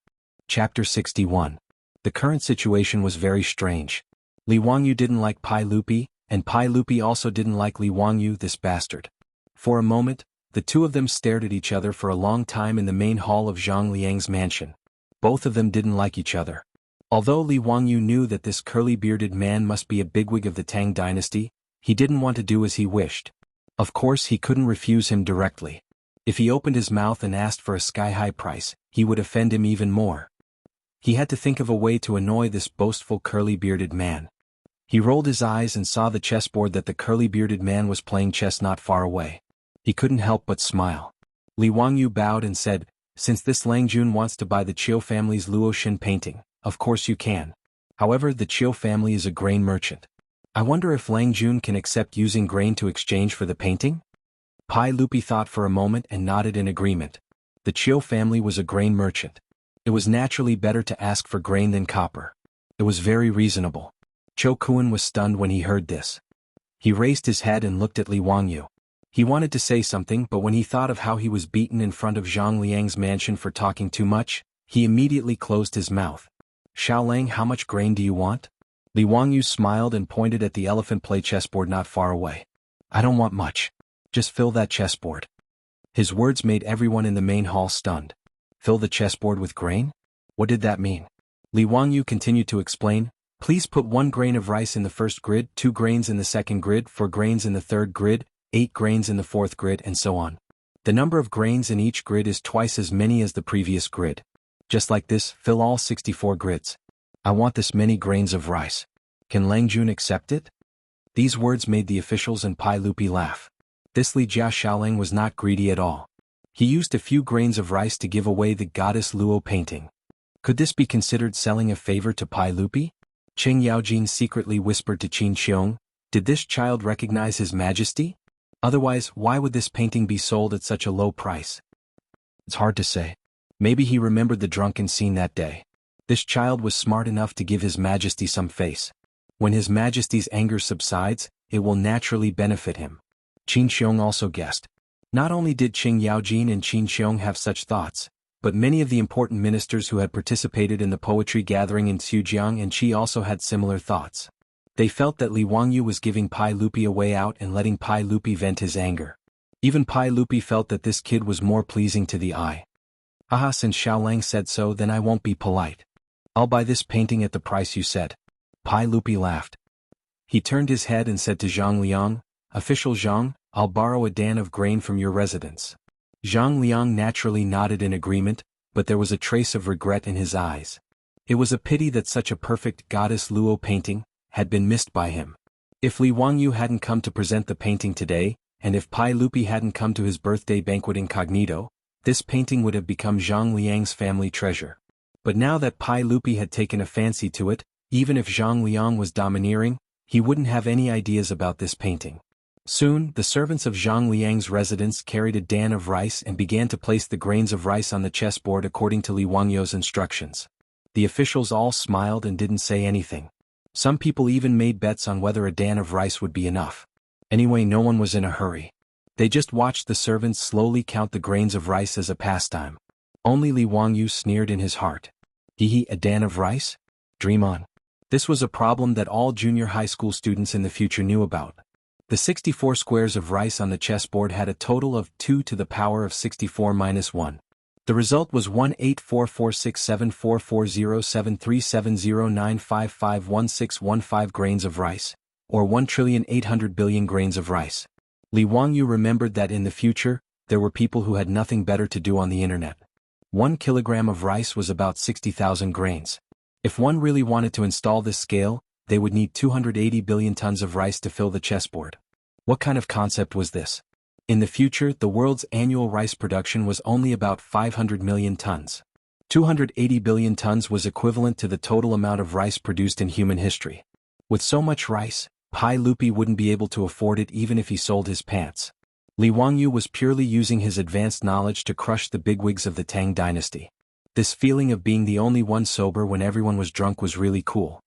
Chapter 61. The current situation was very strange. Li Wangyu didn't like Pai Lupi, and Pai Lupi also didn't like Li Wangyu, this bastard. For a moment, the two of them stared at each other for a long time in the main hall of Zhang Liang's mansion. Both of them didn't like each other. Although Li Wangyu knew that this curly-bearded man must be a bigwig of the Tang dynasty, he didn't want to do as he wished. Of course he couldn't refuse him directly. If he opened his mouth and asked for a sky-high price, he would offend him even more. He had to think of a way to annoy this boastful curly-bearded man. He rolled his eyes and saw the chessboard that the curly-bearded man was playing chess not far away. He couldn't help but smile. Li Wangyu bowed and said, "Since this Lang Jun wants to buy the Chiu family's Luoshan painting, of course you can. However, the Chiu family is a grain merchant. I wonder if Lang Jun can accept using grain to exchange for the painting?" Pai Lupi thought for a moment and nodded in agreement. The Chiu family was a grain merchant. It was naturally better to ask for grain than copper. It was very reasonable. Cho Kuan was stunned when he heard this. He raised his head and looked at Li Wangyu. He wanted to say something, but when he thought of how he was beaten in front of Zhang Liang's mansion for talking too much, he immediately closed his mouth. "Xiaolang, how much grain do you want?" Li Wangyu smiled and pointed at the elephant play chessboard not far away. "I don't want much. Just fill that chessboard." His words made everyone in the main hall stunned. Fill the chessboard with grain? What did that mean? Li Wangyu continued to explain, "Please put 1 grain of rice in the first grid, 2 grains in the second grid, 4 grains in the third grid, 8 grains in the fourth grid, and so on. The number of grains in each grid is twice as many as the previous grid. Just like this, fill all 64 grids. I want this many grains of rice. Can Lang Jun accept it?" These words made the officials and Pai Lupi laugh. This Li Jia Xiaolang was not greedy at all. He used a few grains of rice to give away the goddess Luo painting. Could this be considered selling a favor to Pai Lupi? Qing Yaojin secretly whispered to Qin Xiong, "Did this child recognize his majesty? Otherwise, why would this painting be sold at such a low price?" It's hard to say. Maybe he remembered the drunken scene that day. This child was smart enough to give his majesty some face. When his majesty's anger subsides, it will naturally benefit him. Qin Xiong also guessed. Not only did Qing Yaojin and Qin Xiong have such thoughts, but many of the important ministers who had participated in the poetry gathering in Xuzhang and Qi also had similar thoughts. They felt that Li Wangyu was giving Pai Lupi a way out and letting Pai Lupi vent his anger. Even Pai Lupi felt that this kid was more pleasing to the eye. "Haha, since Xiaolang said so, then I won't be polite. I'll buy this painting at the price you said." Pai Lupi laughed. He turned his head and said to Zhang Liang, "Official Zhang, I'll borrow a dan of grain from your residence." Zhang Liang naturally nodded in agreement, but there was a trace of regret in his eyes. It was a pity that such a perfect goddess Luo painting had been missed by him. If Li Wangyu hadn't come to present the painting today, and if Pai Lupi hadn't come to his birthday banquet incognito, this painting would have become Zhang Liang's family treasure. But now that Pai Lupi had taken a fancy to it, even if Zhang Liang was domineering, he wouldn't have any ideas about this painting. Soon, the servants of Zhang Liang's residence carried a dan of rice and began to place the grains of rice on the chessboard according to Li Wangyu's instructions. The officials all smiled and didn't say anything. Some people even made bets on whether a dan of rice would be enough. Anyway, no one was in a hurry. They just watched the servants slowly count the grains of rice as a pastime. Only Li Wangyu sneered in his heart. Hee, a dan of rice? Dream on. This was a problem that all junior high school students in the future knew about. The 64 squares of rice on the chessboard had a total of 2 to the power of 64 minus 1. The result was 1844674407370955161 grains of rice, or 1,800,000,000,000 grains of rice. Li Wangyu remembered that in the future, there were people who had nothing better to do on the internet. 1 kilogram of rice was about 60,000 grains. If one really wanted to install this scale, they would need 280 billion tons of rice to fill the chessboard. What kind of concept was this? In the future, the world's annual rice production was only about 500 million tons. 280 billion tons was equivalent to the total amount of rice produced in human history. With so much rice, Pai Lupi wouldn't be able to afford it even if he sold his pants. Li Wangyu was purely using his advanced knowledge to crush the bigwigs of the Tang dynasty. This feeling of being the only one sober when everyone was drunk was really cool.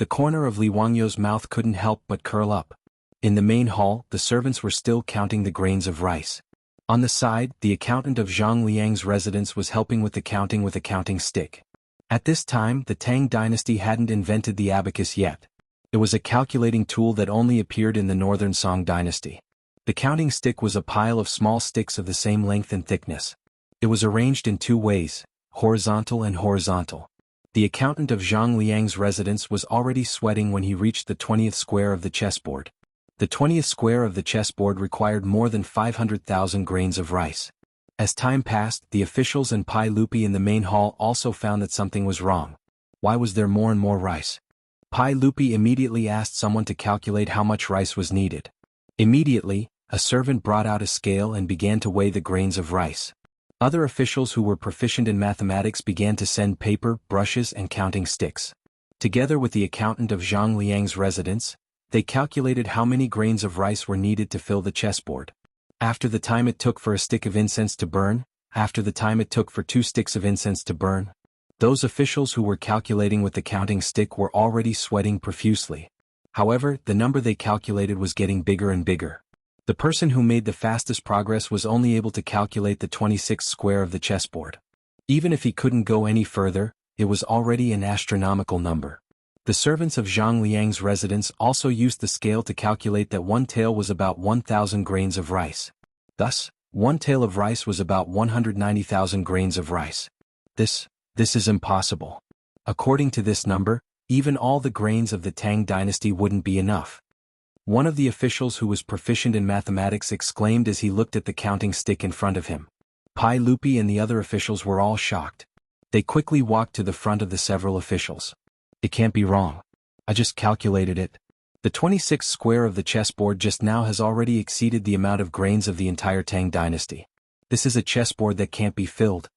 The corner of Li Wangyou's mouth couldn't help but curl up. In the main hall, the servants were still counting the grains of rice. On the side, the accountant of Zhang Liang's residence was helping with the counting with a counting stick. At this time, the Tang dynasty hadn't invented the abacus yet. It was a calculating tool that only appeared in the northern Song dynasty. The counting stick was a pile of small sticks of the same length and thickness. It was arranged in two ways, horizontal and horizontal. The accountant of Zhang Liang's residence was already sweating when he reached the 20th square of the chessboard. The 20th square of the chessboard required more than 500,000 grains of rice. As time passed, the officials and Pai Lupi in the main hall also found that something was wrong. Why was there more and more rice? Pai Lupi immediately asked someone to calculate how much rice was needed. Immediately, a servant brought out a scale and began to weigh the grains of rice. Other officials who were proficient in mathematics began to send paper, brushes and counting sticks. Together with the accountant of Zhang Liang's residence, they calculated how many grains of rice were needed to fill the chessboard. After the time it took for a stick of incense to burn, after the time it took for 2 sticks of incense to burn, those officials who were calculating with the counting stick were already sweating profusely. However, the number they calculated was getting bigger and bigger. The person who made the fastest progress was only able to calculate the 26th square of the chessboard. Even if he couldn't go any further, it was already an astronomical number. The servants of Zhang Liang's residence also used the scale to calculate that one tael was about 1,000 grains of rice. Thus, one tael of rice was about 190,000 grains of rice. This is impossible. According to this number, even all the grains of the Tang dynasty wouldn't be enough. One of the officials who was proficient in mathematics exclaimed as he looked at the counting stick in front of him. Pai Lupi and the other officials were all shocked. They quickly walked to the front of the several officials. It can't be wrong. I just calculated it. The 26th square of the chessboard just now has already exceeded the amount of grains of the entire Tang dynasty. This is a chessboard that can't be filled.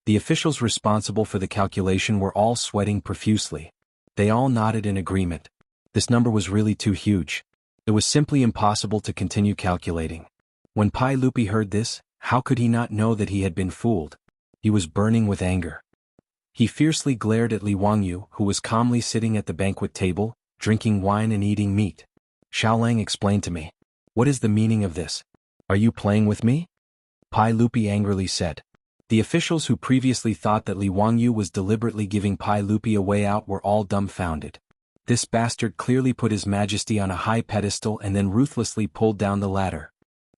The officials responsible for the calculation were all sweating profusely. They all nodded in agreement. This number was really too huge. It was simply impossible to continue calculating. When Pai Lupi heard this, how could he not know that he had been fooled? He was burning with anger. He fiercely glared at Li Wangyou, who was calmly sitting at the banquet table, drinking wine and eating meat. Xiaolang explained to me. What is the meaning of this? Are you playing with me? Pai Lupi angrily said. The officials who previously thought that Li Wangyou was deliberately giving Pai Lupi a way out were all dumbfounded. This bastard clearly put his majesty on a high pedestal and then ruthlessly pulled down the ladder.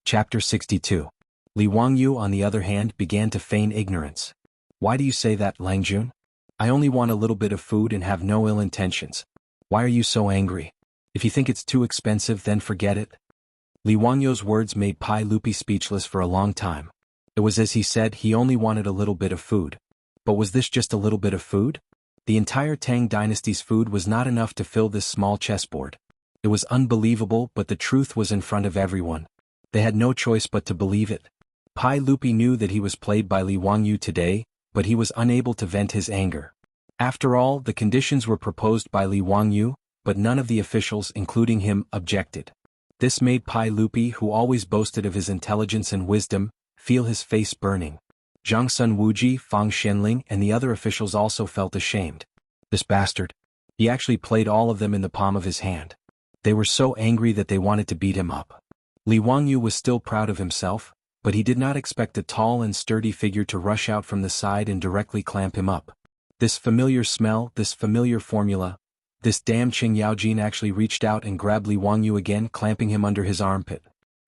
Chapter 62. Li Wangyou, on the other hand, began to feign ignorance. Why do you say that, Langjun? I only want a little bit of food and have no ill intentions. Why are you so angry? If you think it's too expensive, then forget it. Li Wangyou's words made Pai Lupi speechless for a long time. It was as he said, he only wanted a little bit of food. But was this just a little bit of food? The entire Tang dynasty's food was not enough to fill this small chessboard. It was unbelievable, but the truth was in front of everyone. They had no choice but to believe it. Pai Lupi knew that he was played by Li Wangyou today, but he was unable to vent his anger. After all, the conditions were proposed by Li Wangyou, but none of the officials, including him, objected. This made Pai Lupi, who always boasted of his intelligence and wisdom, feel his face burning. Zhang Sun Wuji, Fang Xianling, and the other officials also felt ashamed. This bastard. He actually played all of them in the palm of his hand. They were so angry that they wanted to beat him up. Li Wangyou was still proud of himself, but he did not expect a tall and sturdy figure to rush out from the side and directly clamp him up. This familiar smell, this familiar formula, this damn Qing Yaojin actually reached out and grabbed Li Wangyou again, clamping him under his armpit.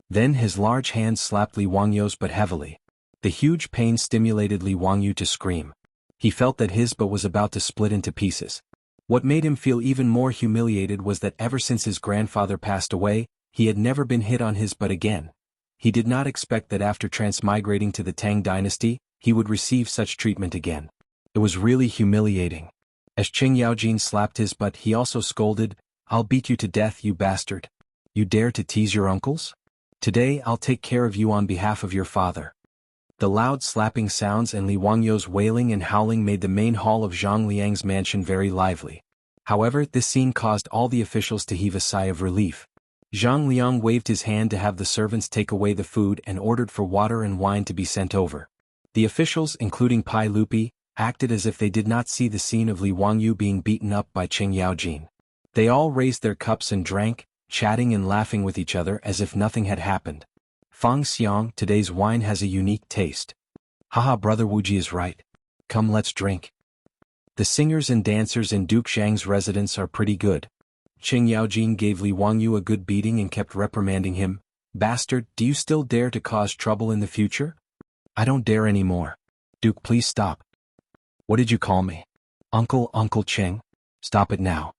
Then his large hand slapped Li Wangyou's but heavily. The huge pain stimulated Li Wangyou to scream. He felt that his butt was about to split into pieces. What made him feel even more humiliated was that ever since his grandfather passed away, he had never been hit on his butt again. He did not expect that after transmigrating to the Tang dynasty, he would receive such treatment again. It was really humiliating. As Qing Yaojin slapped his butt, he also scolded, "I'll beat you to death, you bastard. You dare to tease your uncles? Today I'll take care of you on behalf of your father." The loud slapping sounds and Li Wangyou's wailing and howling made the main hall of Zhang Liang's mansion very lively. However, this scene caused all the officials to heave a sigh of relief. Zhang Liang waved his hand to have the servants take away the food and ordered for water and wine to be sent over. The officials, including Pai Lupi, acted as if they did not see the scene of Li Wangyou being beaten up by Qing Yaojin. They all raised their cups and drank, chatting and laughing with each other as if nothing had happened. Fang Xiang, today's wine has a unique taste. Haha, brother Wuji is right. Come, let's drink. The singers and dancers in Duke Zhang's residence are pretty good. Qing Yaojin gave Li Wangyu a good beating and kept reprimanding him. Bastard, do you still dare to cause trouble in the future? I don't dare anymore. Duke, please stop. What did you call me? Uncle Qing? Stop it now.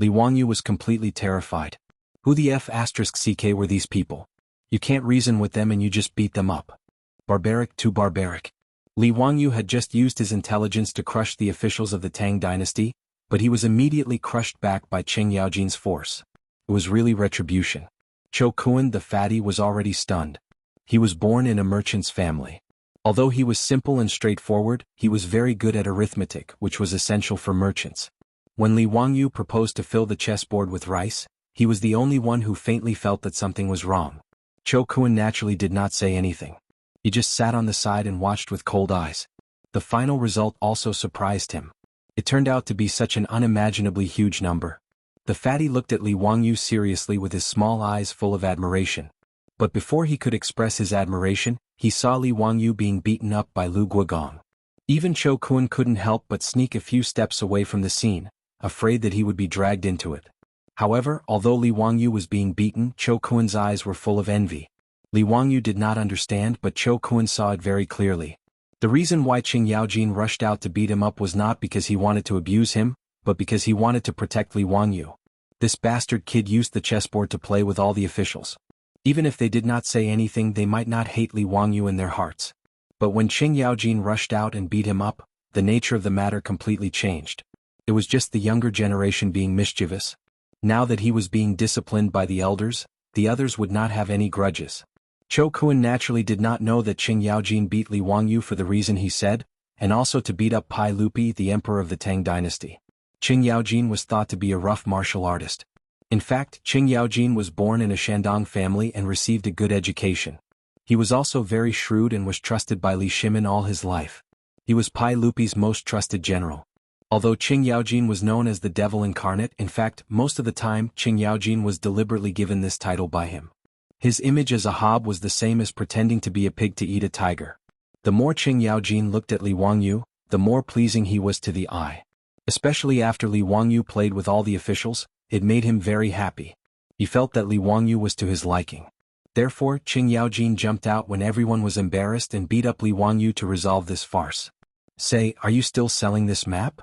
Li Wangyu was completely terrified. Who the F***ck were these people? You can't reason with them and you just beat them up. Barbaric, too barbaric. Li Wangyu had just used his intelligence to crush the officials of the Tang dynasty, but he was immediately crushed back by Qing Yaojin's force. It was really retribution. Cho Kuan the fatty was already stunned. He was born in a merchant's family. Although he was simple and straightforward, he was very good at arithmetic, which was essential for merchants. When Li Wangyu proposed to fill the chessboard with rice, he was the only one who faintly felt that something was wrong. Cho Kuan naturally did not say anything. He just sat on the side and watched with cold eyes. The final result also surprised him. It turned out to be such an unimaginably huge number. The fatty looked at Li Wangyu seriously with his small eyes full of admiration. But before he could express his admiration, he saw Li Wangyu being beaten up by Lu Guogong. Even Cho Kuan couldn't help but sneak a few steps away from the scene, afraid that he would be dragged into it. However, although Li Wangyu was being beaten, Cho Kuan's eyes were full of envy. Li Wangyu did not understand, but Cho Kuan saw it very clearly. The reason why Qing Yaojin rushed out to beat him up was not because he wanted to abuse him, but because he wanted to protect Li Wangyu. This bastard kid used the chessboard to play with all the officials. Even if they did not say anything, they might not hate Li Wangyu in their hearts. But when Qing Yaojin rushed out and beat him up, the nature of the matter completely changed. It was just the younger generation being mischievous. Now that he was being disciplined by the elders, the others would not have any grudges. Cho Kuan naturally did not know that Qing Yaojin beat Li Wangyu for the reason he said, and also to beat up Pai Lupi, the emperor of the Tang dynasty. Qing Yaojin was thought to be a rough martial artist. In fact, Qing Yaojin was born in a Shandong family and received a good education. He was also very shrewd and was trusted by Li Shimin all his life. He was Pai Lupi's most trusted general. Although Qing Yaojin was known as the devil incarnate, in fact, most of the time, Qing Yaojin was deliberately given this title by him. His image as a hob was the same as pretending to be a pig to eat a tiger. The more Qing Yaojin looked at Li Wangyu, the more pleasing he was to the eye. Especially after Li Wangyu played with all the officials, it made him very happy. He felt that Li Wangyu was to his liking. Therefore, Qing Yaojin jumped out when everyone was embarrassed and beat up Li Wangyu to resolve this farce. Say, are you still selling this map?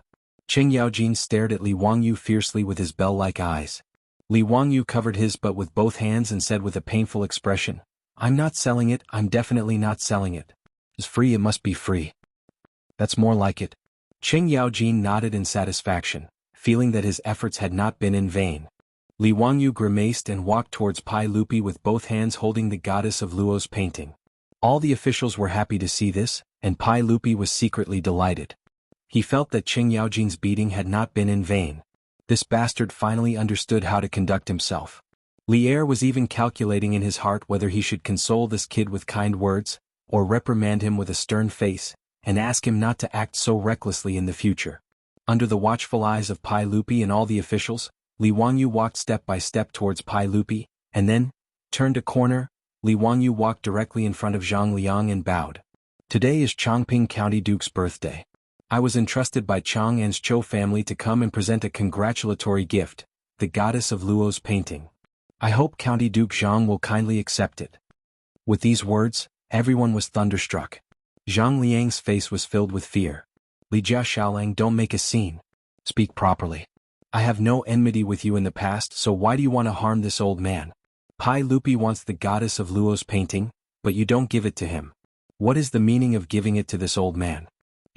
Qing Yaojin stared at Li Wangyu fiercely with his bell-like eyes. Li Wangyu covered his butt with both hands and said with a painful expression, I'm not selling it, I'm definitely not selling it. It's free, it must be free. That's more like it. Qing Yaojin nodded in satisfaction, feeling that his efforts had not been in vain. Li Wangyu grimaced and walked towards Pai Lupi with both hands holding the goddess of Luo's painting. All the officials were happy to see this, and Pai Lupi was secretly delighted. He felt that Qing Yaojin's beating had not been in vain. This bastard finally understood how to conduct himself. Li Er was even calculating in his heart whether he should console this kid with kind words, or reprimand him with a stern face, and ask him not to act so recklessly in the future. Under the watchful eyes of Pai Lupi and all the officials, Li Wangyu walked step by step towards Pai Lupi, and then, turned a corner, Li Wangyu walked directly in front of Zhang Liang and bowed. Today is Chongping County Duke's birthday. I was entrusted by Chang An's Zhou family to come and present a congratulatory gift, the goddess of Luo's painting. I hope County Duke Zhang will kindly accept it. With these words, everyone was thunderstruck. Zhang Liang's face was filled with fear. Li Jia Xiaolang, don't make a scene. Speak properly. I have no enmity with you in the past, so why do you want to harm this old man? Pai Lupi wants the goddess of Luo's painting, but you don't give it to him. What is the meaning of giving it to this old man?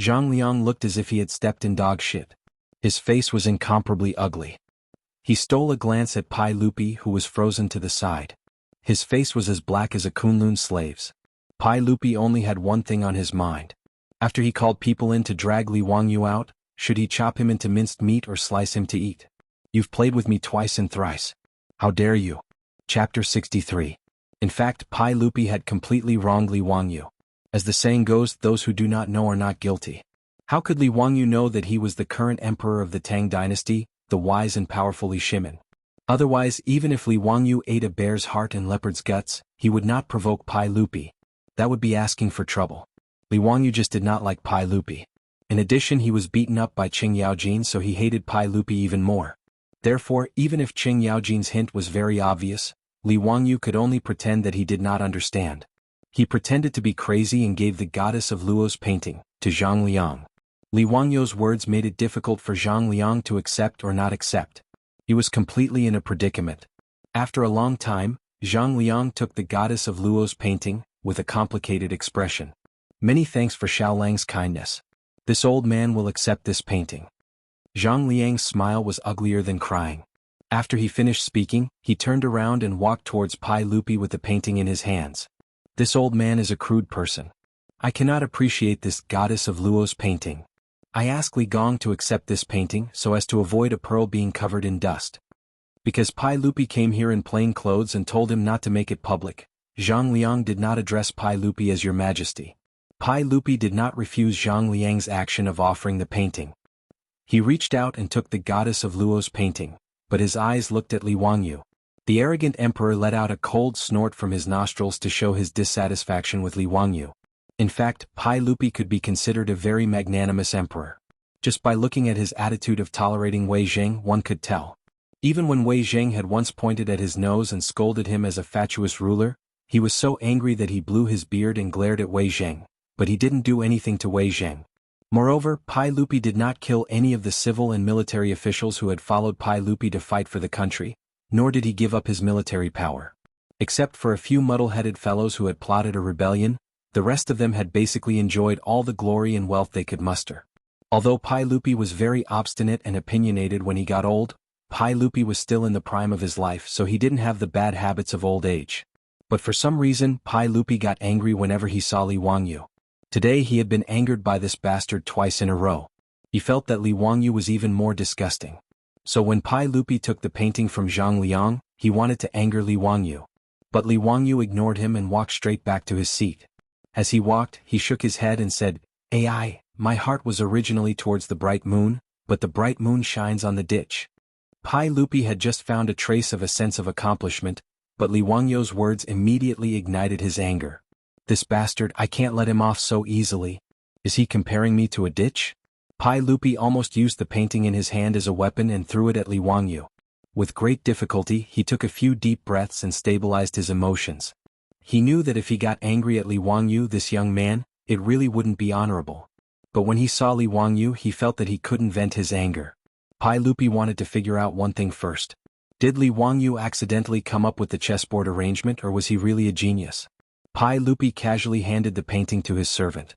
Zhang Liang looked as if he had stepped in dog shit. His face was incomparably ugly. He stole a glance at Pai Lupi, who was frozen to the side. His face was as black as a Kunlun slave's. Pai Lupi only had one thing on his mind. After he called people in to drag Li Wangyu out, should he chop him into minced meat or slice him to eat? You've played with me twice and thrice. How dare you? Chapter 63. In fact, Pai Lupi had completely wronged Li Wangyu. As the saying goes, those who do not know are not guilty. How could Li Wangyu know that he was the current emperor of the Tang dynasty, the wise and powerful Li Shimin. Otherwise, even if Li Wangyu ate a bear's heart and leopard's guts, he would not provoke Pai Lupi. That would be asking for trouble. Li Wangyu just did not like Pai Lupi. In addition, he was beaten up by Qing Yaojin, so he hated Pai Lupi even more. Therefore, even if Qing Yaojin's hint was very obvious, Li Wangyu could only pretend that he did not understand. He pretended to be crazy and gave the goddess of Luo's painting to Zhang Liang. Li Wangyu's words made it difficult for Zhang Liang to accept or not accept. He was completely in a predicament. After a long time, Zhang Liang took the goddess of Luo's painting, with a complicated expression. Many thanks for Xiaolang's kindness. This old man will accept this painting. Zhang Liang's smile was uglier than crying. After he finished speaking, he turned around and walked towards Pai Lupi with the painting in his hands. This old man is a crude person. I cannot appreciate this goddess of Luo's painting. I ask Li Gong to accept this painting so as to avoid a pearl being covered in dust. Because Pai Lupi came here in plain clothes and told him not to make it public, Zhang Liang did not address Pai Lupi as Your Majesty. Pai Lupi did not refuse Zhang Liang's action of offering the painting. He reached out and took the goddess of Luo's painting, but his eyes looked at Li Wangyu. The arrogant emperor let out a cold snort from his nostrils to show his dissatisfaction with Li Wangyu. In fact, Pai Lupi could be considered a very magnanimous emperor. Just by looking at his attitude of tolerating Wei Zheng, one could tell. Even when Wei Zheng had once pointed at his nose and scolded him as a fatuous ruler, he was so angry that he blew his beard and glared at Wei Zheng, but he didn't do anything to Wei Zheng. Moreover, Pai Lupi did not kill any of the civil and military officials who had followed Pai Lupi to fight for the country, nor did he give up his military power. Except for a few muddle-headed fellows who had plotted a rebellion, the rest of them had basically enjoyed all the glory and wealth they could muster. Although Pai Lupi was very obstinate and opinionated when he got old, Pai Lupi was still in the prime of his life, so he didn't have the bad habits of old age. But for some reason, Pai Lupi got angry whenever he saw Li Wangyu. Today he had been angered by this bastard twice in a row. He felt that Li Wangyu was even more disgusting. So when Pai Lupi took the painting from Zhang Liang, he wanted to anger Li Wangyu. But Li Wangyu ignored him and walked straight back to his seat. As he walked, he shook his head and said, "AI, my heart was originally towards the bright moon, but the bright moon shines on the ditch." Pai Lupi had just found a trace of a sense of accomplishment, but Li Wangyu's words immediately ignited his anger. This bastard, I can't let him off so easily. Is he comparing me to a ditch? Pai Lupi almost used the painting in his hand as a weapon and threw it at Li Wangyu. With great difficulty, he took a few deep breaths and stabilized his emotions. He knew that if he got angry at Li Wangyu, this young man, it really wouldn't be honorable. But when he saw Li Wangyu, he felt that he couldn't vent his anger. Pai Lupi wanted to figure out one thing first. Did Li Wangyu accidentally come up with the chessboard arrangement, or was he really a genius? Pai Lupi casually handed the painting to his servant.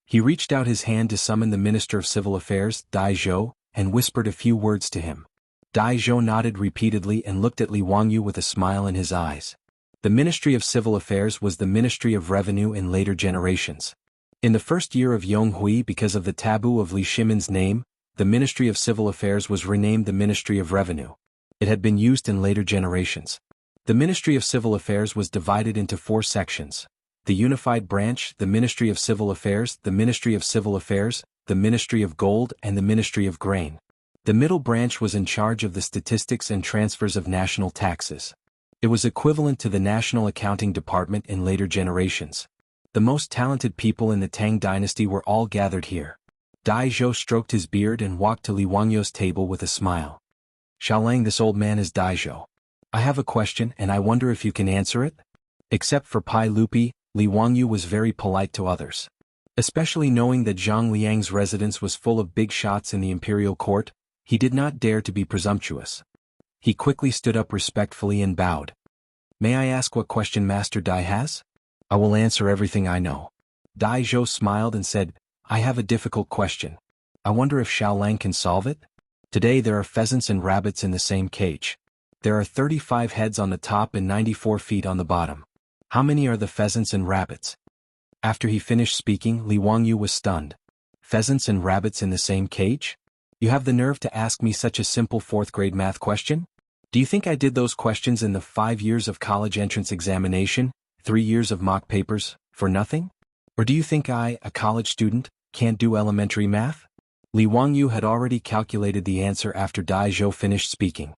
He reached out his hand to summon the Minister of Civil Affairs, Dai Zhou, and whispered a few words to him. Dai Zhou nodded repeatedly and looked at Li Wangyu with a smile in his eyes. The Ministry of Civil Affairs was the Ministry of Revenue in later generations. In the first year of Yonghui, because of the taboo of Li Shimin's name, the Ministry of Civil Affairs was renamed the Ministry of Revenue. It had been used in later generations. The Ministry of Civil Affairs was divided into 4 sections: the Unified Branch, the Ministry of Civil Affairs, the Ministry of Civil Affairs, the Ministry of Gold, and the Ministry of Grain. The middle branch was in charge of the statistics and transfers of national taxes. It was equivalent to the National Accounting Department in later generations. The most talented people in the Tang dynasty were all gathered here. Dai Zhou stroked his beard and walked to Li Wangyu's table with a smile. "Xiaolang, this old man is Dai Zhou. I have a question and I wonder if you can answer it?" Except for Pai Lupi, Li Wangyu was very polite to others. Especially knowing that Zhang Liang's residence was full of big shots in the imperial court, he did not dare to be presumptuous. He quickly stood up respectfully and bowed. "May I ask what question Master Dai has? I will answer everything I know." Dai Zhou smiled and said, "I have a difficult question. I wonder if Xiaolang can solve it? Today there are pheasants and rabbits in the same cage. There are 35 heads on the top and 94 feet on the bottom. How many are the pheasants and rabbits?" After he finished speaking, Li Wangyu was stunned. "Pheasants and rabbits in the same cage? You have the nerve to ask me such a simple 4th grade math question? Do you think I did those questions in the 5 years of college entrance examination, 3 years of mock papers, for nothing? Or do you think I, a college student, can't do elementary math?" Li Wangyu had already calculated the answer after Dai Zhou finished speaking.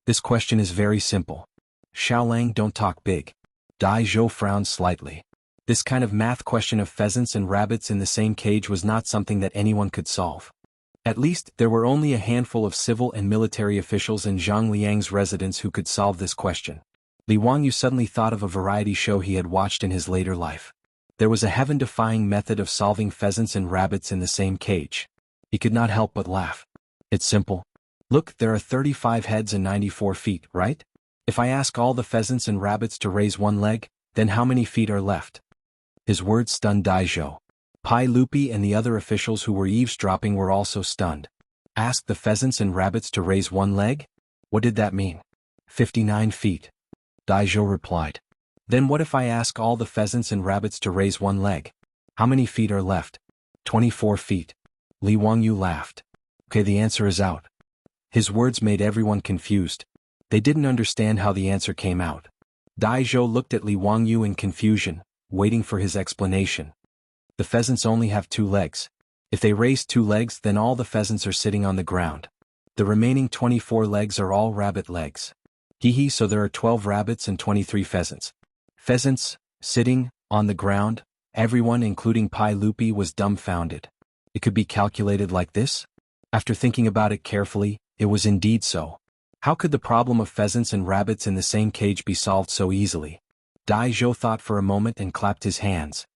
This question is very simple. Xiaolang, don't talk big. Dai Zhou frowned slightly. This kind of math question of pheasants and rabbits in the same cage was not something that anyone could solve. At least, there were only a handful of civil and military officials in Zhang Liang's residence who could solve this question. Li Wangyu suddenly thought of a variety show he had watched in his later life. There was a heaven-defying method of solving pheasants and rabbits in the same cage. He could not help but laugh. It's simple. Look, there are 35 heads and 94 feet, right? If I ask all the pheasants and rabbits to raise one leg, then how many feet are left? His words stunned Dai Zhou. Pai Lupi and the other officials who were eavesdropping were also stunned. Ask the pheasants and rabbits to raise one leg? What did that mean? 59 feet. Dai Zhou replied. Then what if I ask all the pheasants and rabbits to raise one leg? How many feet are left? 24 feet. Li Wangyu laughed. Okay, the answer is out. His words made everyone confused. They didn't understand how the answer came out. Dai Zhou looked at Li Wangyu in confusion, waiting for his explanation. The pheasants only have 2 legs. If they raise 2 legs, then all the pheasants are sitting on the ground. The remaining 24 legs are all rabbit legs. Hee, so there are 12 rabbits and 23 pheasants. Pheasants, sitting, on the ground, everyone including Pai Lupi was dumbfounded. It could be calculated like this? After thinking about it carefully, it was indeed so. How could the problem of pheasants and rabbits in the same cage be solved so easily? Dai Zhou thought for a moment and clapped his hands.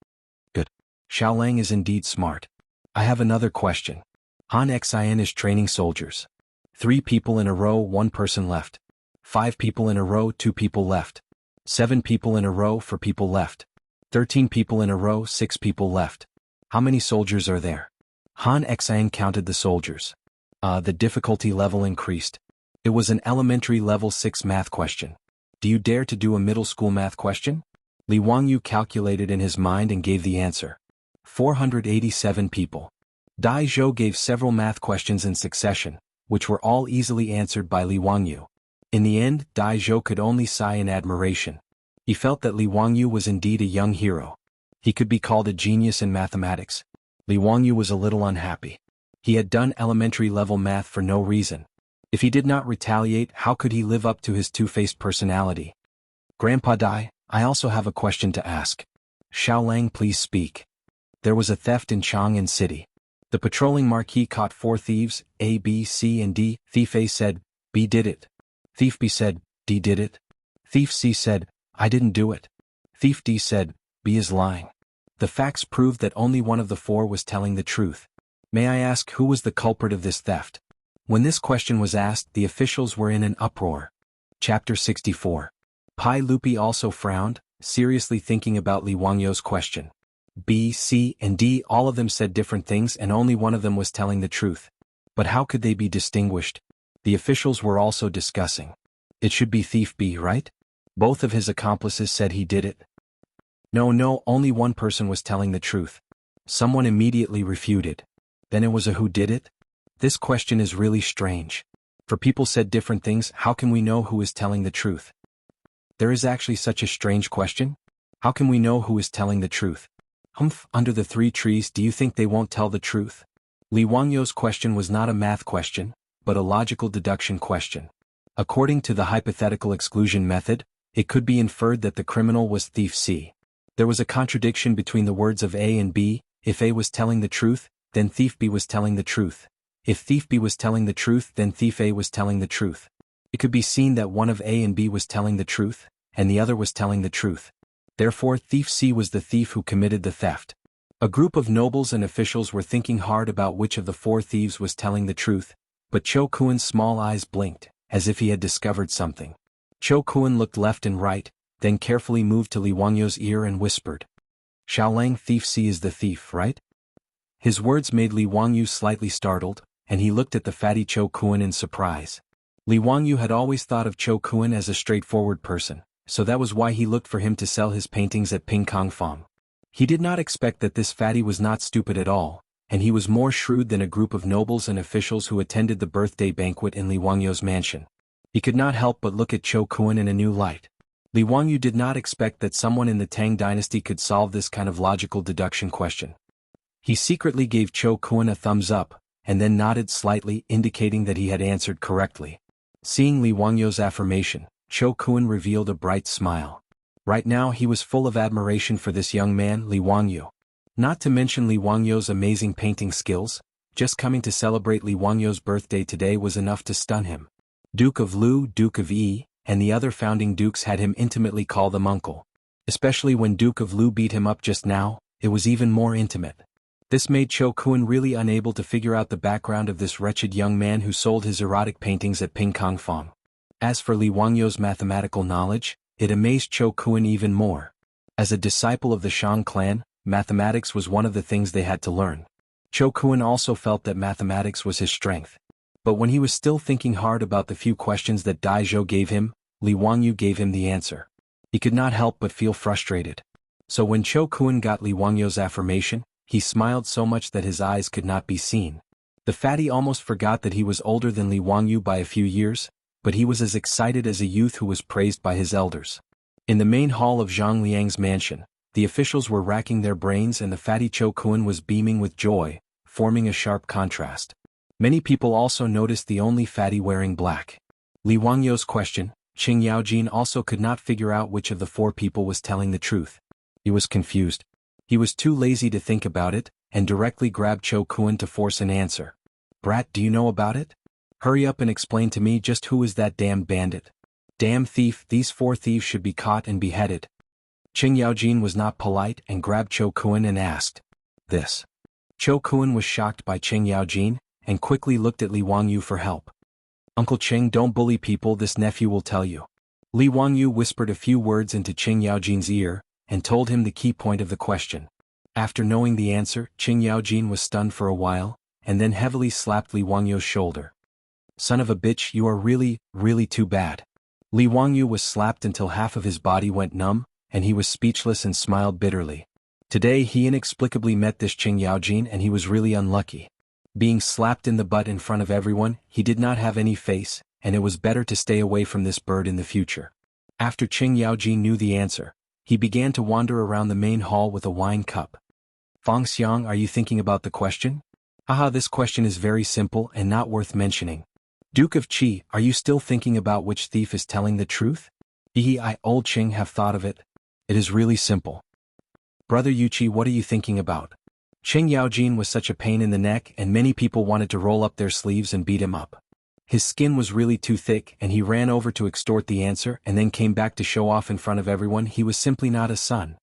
Good. Xiaolang is indeed smart. I have another question. Han Xin is training soldiers. 3 people in a row, 1 person left. 5 people in a row, 2 people left. 7 people in a row, 4 people left. 13 people in a row, 6 people left. How many soldiers are there? Han Xin counted the soldiers. The difficulty level increased. It was an elementary level 6 math question. Do you dare to do a middle school math question? Li Wangyu calculated in his mind and gave the answer. 487 people. Dai Zhou gave several math questions in succession, which were all easily answered by Li Wangyu. In the end, Dai Zhou could only sigh in admiration. He felt that Li Wangyu was indeed a young hero. He could be called a genius in mathematics. Li Wangyu was a little unhappy. He had done elementary level math for no reason. If he did not retaliate, how could he live up to his two-faced personality? Grandpa Dai, I also have a question to ask. Xiaolang, please speak. There was a theft in Chang'an City. The patrolling marquis caught 4 thieves, A, B, C, and D. Thief A said, B did it. Thief B said, D did it. Thief C said, I didn't do it. Thief D said, B is lying. The facts proved that only one of the 4 was telling the truth. May I ask who was the culprit of this theft? When this question was asked, the officials were in an uproar. Chapter 64. Pai Lupi also frowned, seriously thinking about Li Wangyu's question. B, C, and D, all of them said different things and only one of them was telling the truth. But how could they be distinguished? The officials were also discussing. It should be Thief B, right? Both of his accomplices said he did it. No, only one person was telling the truth. Someone immediately refuted. Then it was a who did it? This question is really strange. For people said different things, how can we know who is telling the truth? There is actually such a strange question? How can we know who is telling the truth? Under the 3 trees, do you think they won't tell the truth? Li Wangyu's question was not a math question, but a logical deduction question. According to the hypothetical exclusion method, it could be inferred that the criminal was Thief C. There was a contradiction between the words of A and B. If A was telling the truth, then Thief B was telling the truth. If Thief B was telling the truth, then Thief A was telling the truth. It could be seen that one of A and B was telling the truth, and the other was telling the truth. Therefore, Thief C was the thief who committed the theft. A group of nobles and officials were thinking hard about which of the 4 thieves was telling the truth, but Cho Kuan's small eyes blinked, as if he had discovered something. Cho Kuan looked left and right, then carefully moved to Li Wangyu's ear and whispered. Xiaolang, Thief C is the thief, right? His words made Li Wangyu slightly startled, and he looked at the fatty Cho Kuan in surprise. Li Wangyu had always thought of Cho Kuan as a straightforward person, so that was why he looked for him to sell his paintings at Ping Kong Farm. He did not expect that this fatty was not stupid at all, and he was more shrewd than a group of nobles and officials who attended the birthday banquet in Li Wangyu's mansion. He could not help but look at Cho Kuan in a new light. Li Wangyu did not expect that someone in the Tang dynasty could solve this kind of logical deduction question. He secretly gave Cho Kuan a thumbs up, and then nodded slightly, indicating that he had answered correctly. Seeing Li Wangyou's affirmation, Cho Kun revealed a bright smile. Right now he was full of admiration for this young man, Li Wangyou. Not to mention Li Wangyou's amazing painting skills, just coming to celebrate Li Wangyou's birthday today was enough to stun him. Duke of Lu, Duke of Yi, and the other founding dukes had him intimately call them uncle. Especially when Duke of Lu beat him up just now, it was even more intimate. This made Cho Kun really unable to figure out the background of this wretched young man who sold his erotic paintings at Pingkang Fong. As for Li Wangyou's mathematical knowledge, it amazed Cho Kun even more. As a disciple of the Shang clan, mathematics was one of the things they had to learn. Cho Kun also felt that mathematics was his strength. But when he was still thinking hard about the few questions that Dai Zhou gave him, Li Wangyou gave him the answer. He could not help but feel frustrated. So when Cho Kun got Li Wangyou's affirmation, he smiled so much that his eyes could not be seen. The fatty almost forgot that he was older than Li Wangyou by a few years, but he was as excited as a youth who was praised by his elders. In the main hall of Zhang Liang's mansion, the officials were racking their brains and the fatty Cho Kun was beaming with joy, forming a sharp contrast. Many people also noticed the only fatty wearing black. Li Wangyou's question, Qing Yaojin also could not figure out which of the four people was telling the truth. He was confused. He was too lazy to think about it, and directly grabbed Cho Kun to force an answer. Brat, do you know about it? Hurry up and explain to me just who is that damned bandit. Damn thief, these 4 thieves should be caught and beheaded. Qing Yaojin was not polite and grabbed Cho Kun and asked. This. Cho Kun was shocked by Qing Yaojin, and quickly looked at Li Wangyou for help. Uncle Qing, don't bully people, this nephew will tell you. Li Wangyou whispered a few words into Qing Yaojin's ear, and told him the key point of the question. After knowing the answer, Qing Yaojin was stunned for a while, and then heavily slapped Li Wangyou's shoulder. Son of a bitch, you are really, really too bad. Li Wangyou was slapped until half of his body went numb, and he was speechless and smiled bitterly. Today he inexplicably met this Qing Yaojin and he was really unlucky. Being slapped in the butt in front of everyone, he did not have any face, and it was better to stay away from this bird in the future. After Qing Yaojin knew the answer, he began to wander around the main hall with a wine cup. Fang Xiang, are you thinking about the question? Haha, this question is very simple and not worth mentioning. Duke of Qi, are you still thinking about which thief is telling the truth? I, old Qing, have thought of it. It is really simple. Brother Yuqi, what are you thinking about? Qing Yaojin was such a pain in the neck and many people wanted to roll up their sleeves and beat him up. His skin was really too thick and he ran over to extort the answer and then came back to show off in front of everyone he was simply not a son.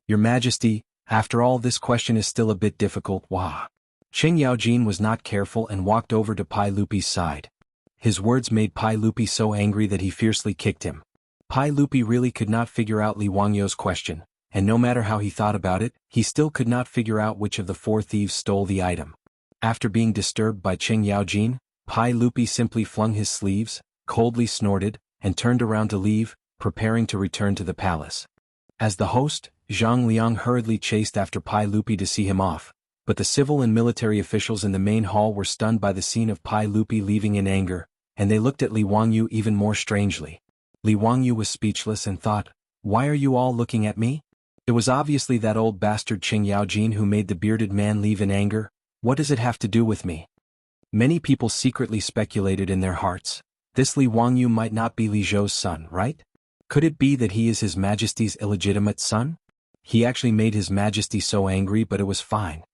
Your Majesty, after all this question is still a bit difficult, wah. Qing Yaojin was not careful and walked over to Pai Lupi's side. His words made Pai Lupi so angry that he fiercely kicked him. Pai Lupi really could not figure out Li Wangyou's question, and no matter how he thought about it, he still could not figure out which of the 4 thieves stole the item. After being disturbed by Qing Yaojin, Pai Lupi simply flung his sleeves, coldly snorted, and turned around to leave, preparing to return to the palace. As the host, Zhang Liang hurriedly chased after Pai Lupi to see him off, but the civil and military officials in the main hall were stunned by the scene of Pai Lupi leaving in anger, and they looked at Li Wangyou even more strangely. Li Wangyou was speechless and thought, why are you all looking at me? It was obviously that old bastard Qing Yaojin who made the bearded man leave in anger. What does it have to do with me? Many people secretly speculated in their hearts. This Li Wangyou might not be Li Zhou's son, right? Could it be that he is His Majesty's illegitimate son? He actually made His Majesty so angry, but it was fine.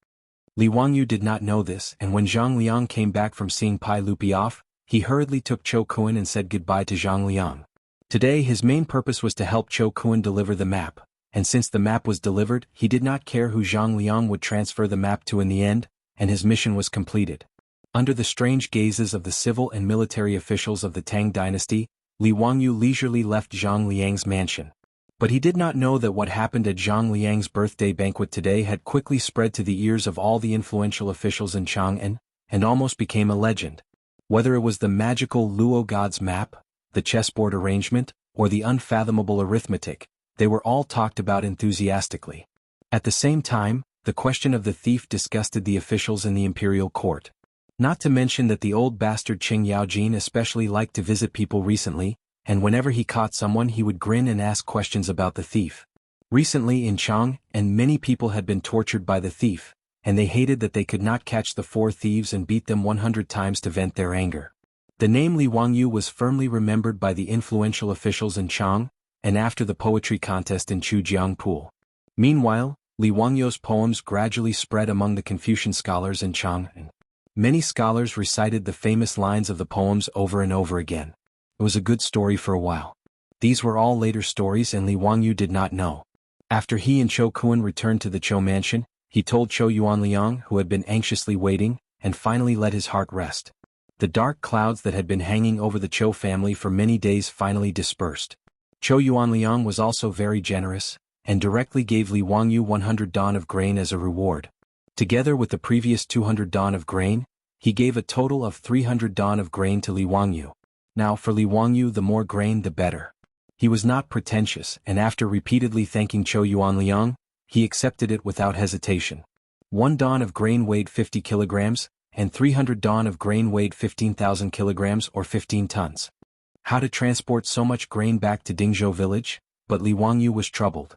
Li Wangyou did not know this, and when Zhang Liang came back from seeing Pai Lupi off, he hurriedly took Cho Kun and said goodbye to Zhang Liang. Today his main purpose was to help Cho Kun deliver the map, and since the map was delivered, he did not care who Zhang Liang would transfer the map to in the end, and his mission was completed. Under the strange gazes of the civil and military officials of the Tang dynasty, Li Wangyou leisurely left Zhang Liang's mansion. But he did not know that what happened at Zhang Liang's birthday banquet today had quickly spread to the ears of all the influential officials in Chang'an, and almost became a legend. Whether it was the magical Luo god's map, the chessboard arrangement, or the unfathomable arithmetic, they were all talked about enthusiastically. At the same time, the question of the thief disgusted the officials in the imperial court. Not to mention that the old bastard Qing Yaojin especially liked to visit people recently, and whenever he caught someone he would grin and ask questions about the thief. Recently in Chang'an, many people had been tortured by the thief, and they hated that they could not catch the 4 thieves and beat them 100 times to vent their anger. The name Li Wangyu was firmly remembered by the influential officials in Chang, and after the poetry contest in Jianghu. Meanwhile, Li Wangyu's poems gradually spread among the Confucian scholars in Chang, and many scholars recited the famous lines of the poems over and over again. It was a good story for a while. These were all later stories and Li Wangyu did not know. After he and Chou Kuan returned to the Chou mansion, he told Chou Yuanliang, who had been anxiously waiting, and finally let his heart rest. The dark clouds that had been hanging over the Chou family for many days finally dispersed. Chou Yuanliang was also very generous, and directly gave Li Wangyu 100 dawn of grain as a reward. Together with the previous 200 dawn of grain, he gave a total of 300 dawn of grain to Li Wangyu. Now for Li Wangyu, the more grain the better. He was not pretentious, and after repeatedly thanking Chou Yuanliang, he accepted it without hesitation. 1 dawn of grain weighed 50 kilograms, and 300 dawn of grain weighed 15,000 kilograms or 15 tons. How to transport so much grain back to Dingzhou village? But Li Wangyu was troubled.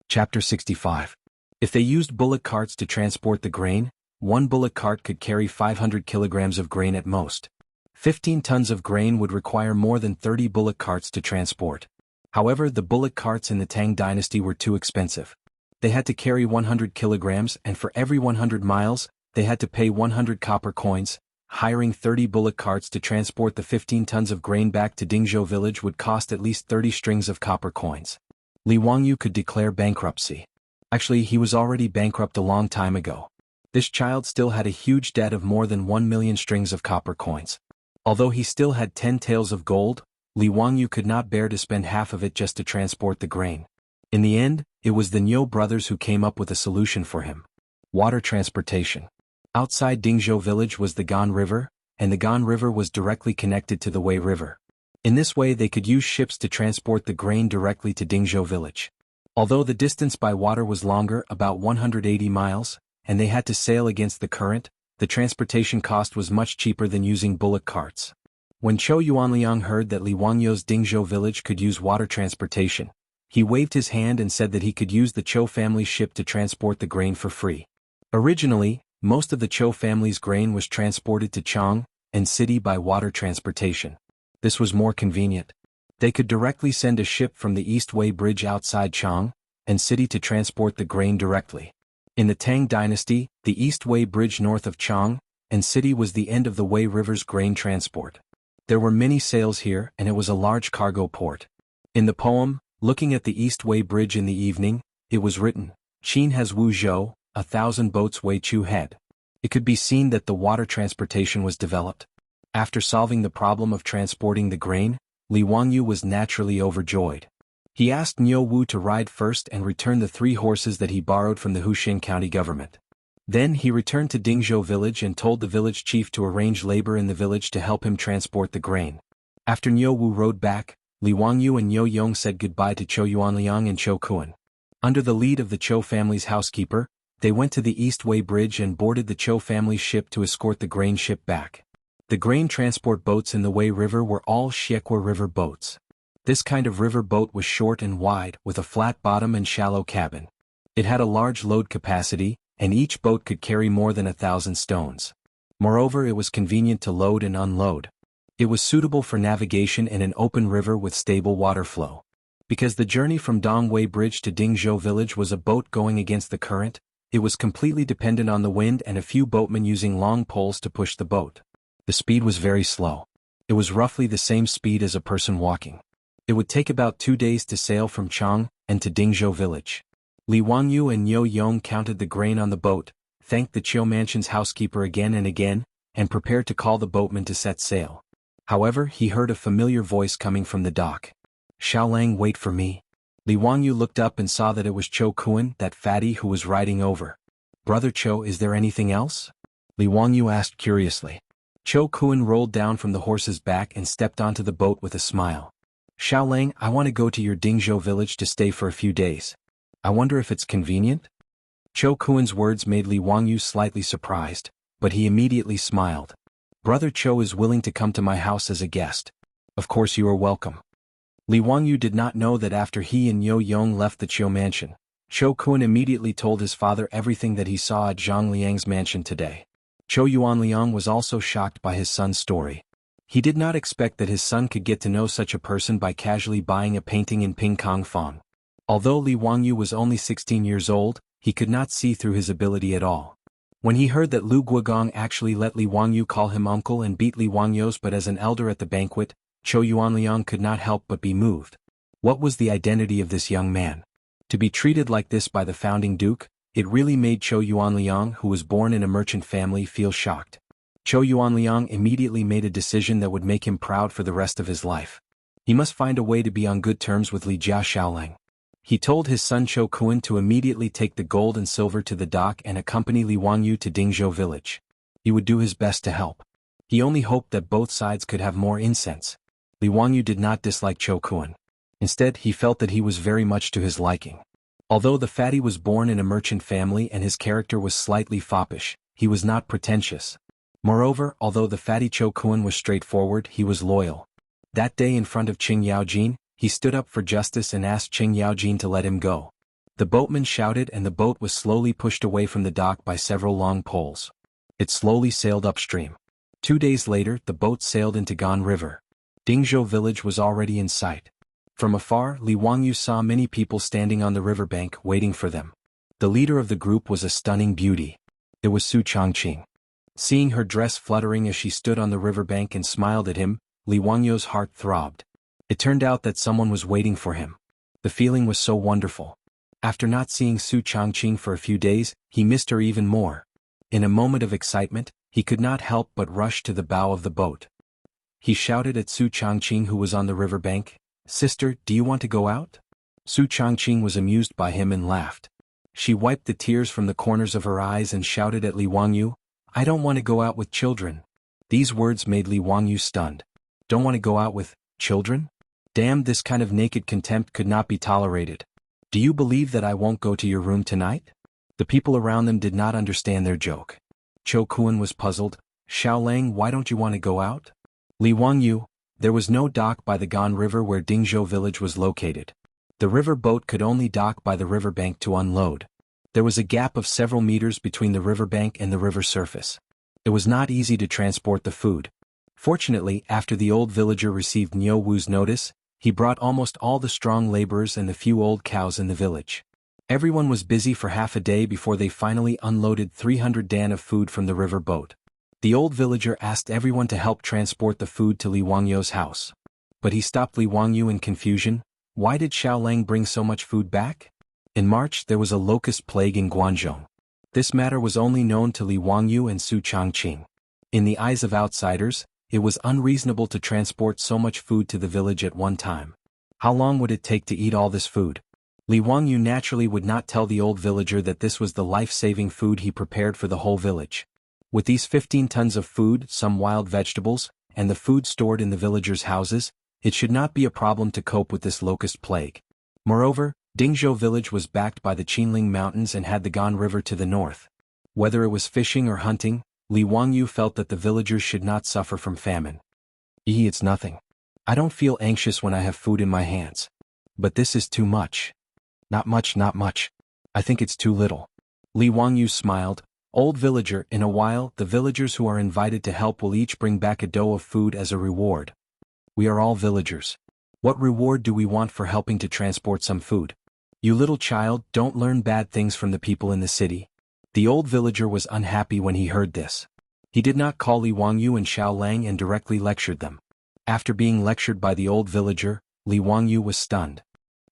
Chapter 65. If they used bullock carts to transport the grain, 1 bullock cart could carry 500 kilograms of grain at most. 15 tons of grain would require more than 30 bullock carts to transport. However, the bullock carts in the Tang dynasty were too expensive. They had to carry 100 kilograms, and for every 100 miles, they had to pay 100 copper coins. Hiring 30 bullock carts to transport the 15 tons of grain back to Dingzhou village would cost at least 30 strings of copper coins. Li Wangyu could declare bankruptcy. Actually, he was already bankrupt a long time ago. This child still had a huge debt of more than 1 million strings of copper coins. Although he still had 10 taels of gold, Li Wangyu could not bear to spend half of it just to transport the grain. In the end, it was the Niu brothers who came up with a solution for him. Water transportation. Outside Dingzhou village was the Gan River, and the Gan River was directly connected to the Wei River. In this way they could use ships to transport the grain directly to Dingzhou village. Although the distance by water was longer, about 180 miles, and they had to sail against the current, the transportation cost was much cheaper than using bullock carts. When Chou Yuanliang heard that Li Wangyu's Dingzhou village could use water transportation, he waved his hand and said that he could use the Chou family's ship to transport the grain for free. Originally, most of the Chou family's grain was transported to Chang and city by water transportation. This was more convenient. They could directly send a ship from the East Wei Bridge outside Chang and city to transport the grain directly. In the Tang dynasty, the East Wei Bridge north of Chang and city was the end of the Wei River's grain transport. There were many sails here and it was a large cargo port. In the poem, Looking at the East Wei Bridge in the Evening, it was written, Qin has Wu Zhou, 1,000 boats Wei Chu head. It could be seen that the water transportation was developed. After solving the problem of transporting the grain, Li Wangyu was naturally overjoyed. He asked Niu Wu to ride first and return the 3 horses that he borrowed from the Huxin county government. Then he returned to Dingzhou village and told the village chief to arrange labor in the village to help him transport the grain. After Niu Wu rode back, Li Wangyu and Niu Yong said goodbye to Chou Yuanliang and Chou Kuan. Under the lead of the Chou family's housekeeper, they went to the East Wei Bridge and boarded the Chou family's ship to escort the grain ship back. The grain transport boats in the Wei River were all Xiekwa River boats. This kind of river boat was short and wide, with a flat bottom and shallow cabin. It had a large load capacity, and each boat could carry more than 1,000 stones. Moreover, it was convenient to load and unload. It was suitable for navigation in an open river with stable water flow. Because the journey from Dongwei Bridge to Dingzhou village was a boat going against the current, it was completely dependent on the wind and a few boatmen using long poles to push the boat. The speed was very slow. It was roughly the same speed as a person walking. It would take about 2 days to sail from Chang and to Dingzhou village. Li Wangyu and Niu Yong counted the grain on the boat, thanked the Chou mansion's housekeeper again and again, and prepared to call the boatman to set sail. However, he heard a familiar voice coming from the dock. Xiaolang, wait for me. Li Wangyu looked up and saw that it was Chou Kuan, that fatty who was riding over. Brother Chou, is there anything else? Li Wangyu asked curiously. Chou Kuan rolled down from the horse's back and stepped onto the boat with a smile. Xiaolang, I want to go to your Dingzhou village to stay for a few days. I wonder if it's convenient? Chou Kuan's words made Li Wangyu slightly surprised, but he immediately smiled. Brother Chou is willing to come to my house as a guest. Of course you are welcome. Li Wangyu did not know that after he and Niu Yong left the Chou mansion, Chou Kun immediately told his father everything that he saw at Zhang Liang's mansion today. Chou Yuanliang was also shocked by his son's story. He did not expect that his son could get to know such a person by casually buying a painting in Ping Kong Fong. Although Li Wangyu was only 16 years old, he could not see through his ability at all. When he heard that Lu Guogong actually let Li Wangyu call him uncle and beat Li Wangyos but as an elder at the banquet, Chou Yuanliang could not help but be moved. What was the identity of this young man? To be treated like this by the founding duke, it really made Chou Yuanliang, who was born in a merchant family, feel shocked. Chou Yuanliang immediately made a decision that would make him proud for the rest of his life. He must find a way to be on good terms with Li Jia Xiaolang. He told his son Chou Kun to immediately take the gold and silver to the dock and accompany Li Wangyu to Dingzhou village. He would do his best to help. He only hoped that both sides could have more incense. Li Wangyu did not dislike Chou Kun. Instead, he felt that he was very much to his liking. Although the fatty was born in a merchant family and his character was slightly foppish, he was not pretentious. Moreover, although the fatty Chou Kun was straightforward, he was loyal. That day in front of Qing Yaojin, he stood up for justice and asked Qing Yaojin to let him go. The boatman shouted and the boat was slowly pushed away from the dock by several long poles. It slowly sailed upstream. 2 days later, the boat sailed into Gan River. Dingzhou village was already in sight. From afar, Li Wangyu saw many people standing on the riverbank waiting for them. The leader of the group was a stunning beauty. It was Su Changqing. Seeing her dress fluttering as she stood on the riverbank and smiled at him, Li Wangyu's heart throbbed. It turned out that someone was waiting for him. The feeling was so wonderful. After not seeing Su Changqing for a few days, he missed her even more. In a moment of excitement, he could not help but rush to the bow of the boat. He shouted at Su Changqing, who was on the riverbank, "Sister, do you want to go out?" Su Changqing was amused by him and laughed. She wiped the tears from the corners of her eyes and shouted at Li Wangyu, "I don't want to go out with children." These words made Li Wangyu stunned. Don't want to go out with children? Damn, this kind of naked contempt could not be tolerated. Do you believe that I won't go to your room tonight? The people around them did not understand their joke. Chou Kun was puzzled. Xiaolang, why don't you want to go out? Li Wangyu, there was no dock by the Gan River where Dingzhou village was located. The river boat could only dock by the riverbank to unload. There was a gap of several meters between the riverbank and the river surface. It was not easy to transport the food. Fortunately, after the old villager received Niu Wu's notice, he brought almost all the strong laborers and the few old cows in the village. Everyone was busy for half a day before they finally unloaded 300 dan of food from the river boat. The old villager asked everyone to help transport the food to Li Wangyu's house. But he stopped Li Wangyu in confusion. Why did Xiaolang bring so much food back? In March there was a locust plague in Guangzhou. This matter was only known to Li Wangyu and Su Changqing. In the eyes of outsiders, it was unreasonable to transport so much food to the village at one time. How long would it take to eat all this food? Li Wangyu naturally would not tell the old villager that this was the life-saving food he prepared for the whole village. With these 15 tons of food, some wild vegetables, and the food stored in the villagers' houses, it should not be a problem to cope with this locust plague. Moreover, Dingzhou village was backed by the Qinling Mountains and had the Gan River to the north. Whether it was fishing or hunting, Li Wangyu felt that the villagers should not suffer from famine. It's nothing. I don't feel anxious when I have food in my hands. But this is too much. Not much, not much. I think it's too little. Li Wangyu smiled. Old villager, in a while, the villagers who are invited to help will each bring back a dough of food as a reward. We are all villagers. What reward do we want for helping to transport some food? You little child, don't learn bad things from the people in the city. The old villager was unhappy when he heard this. He did not call Li Wangyu and Xiaolang and directly lectured them. After being lectured by the old villager, Li Wangyu was stunned.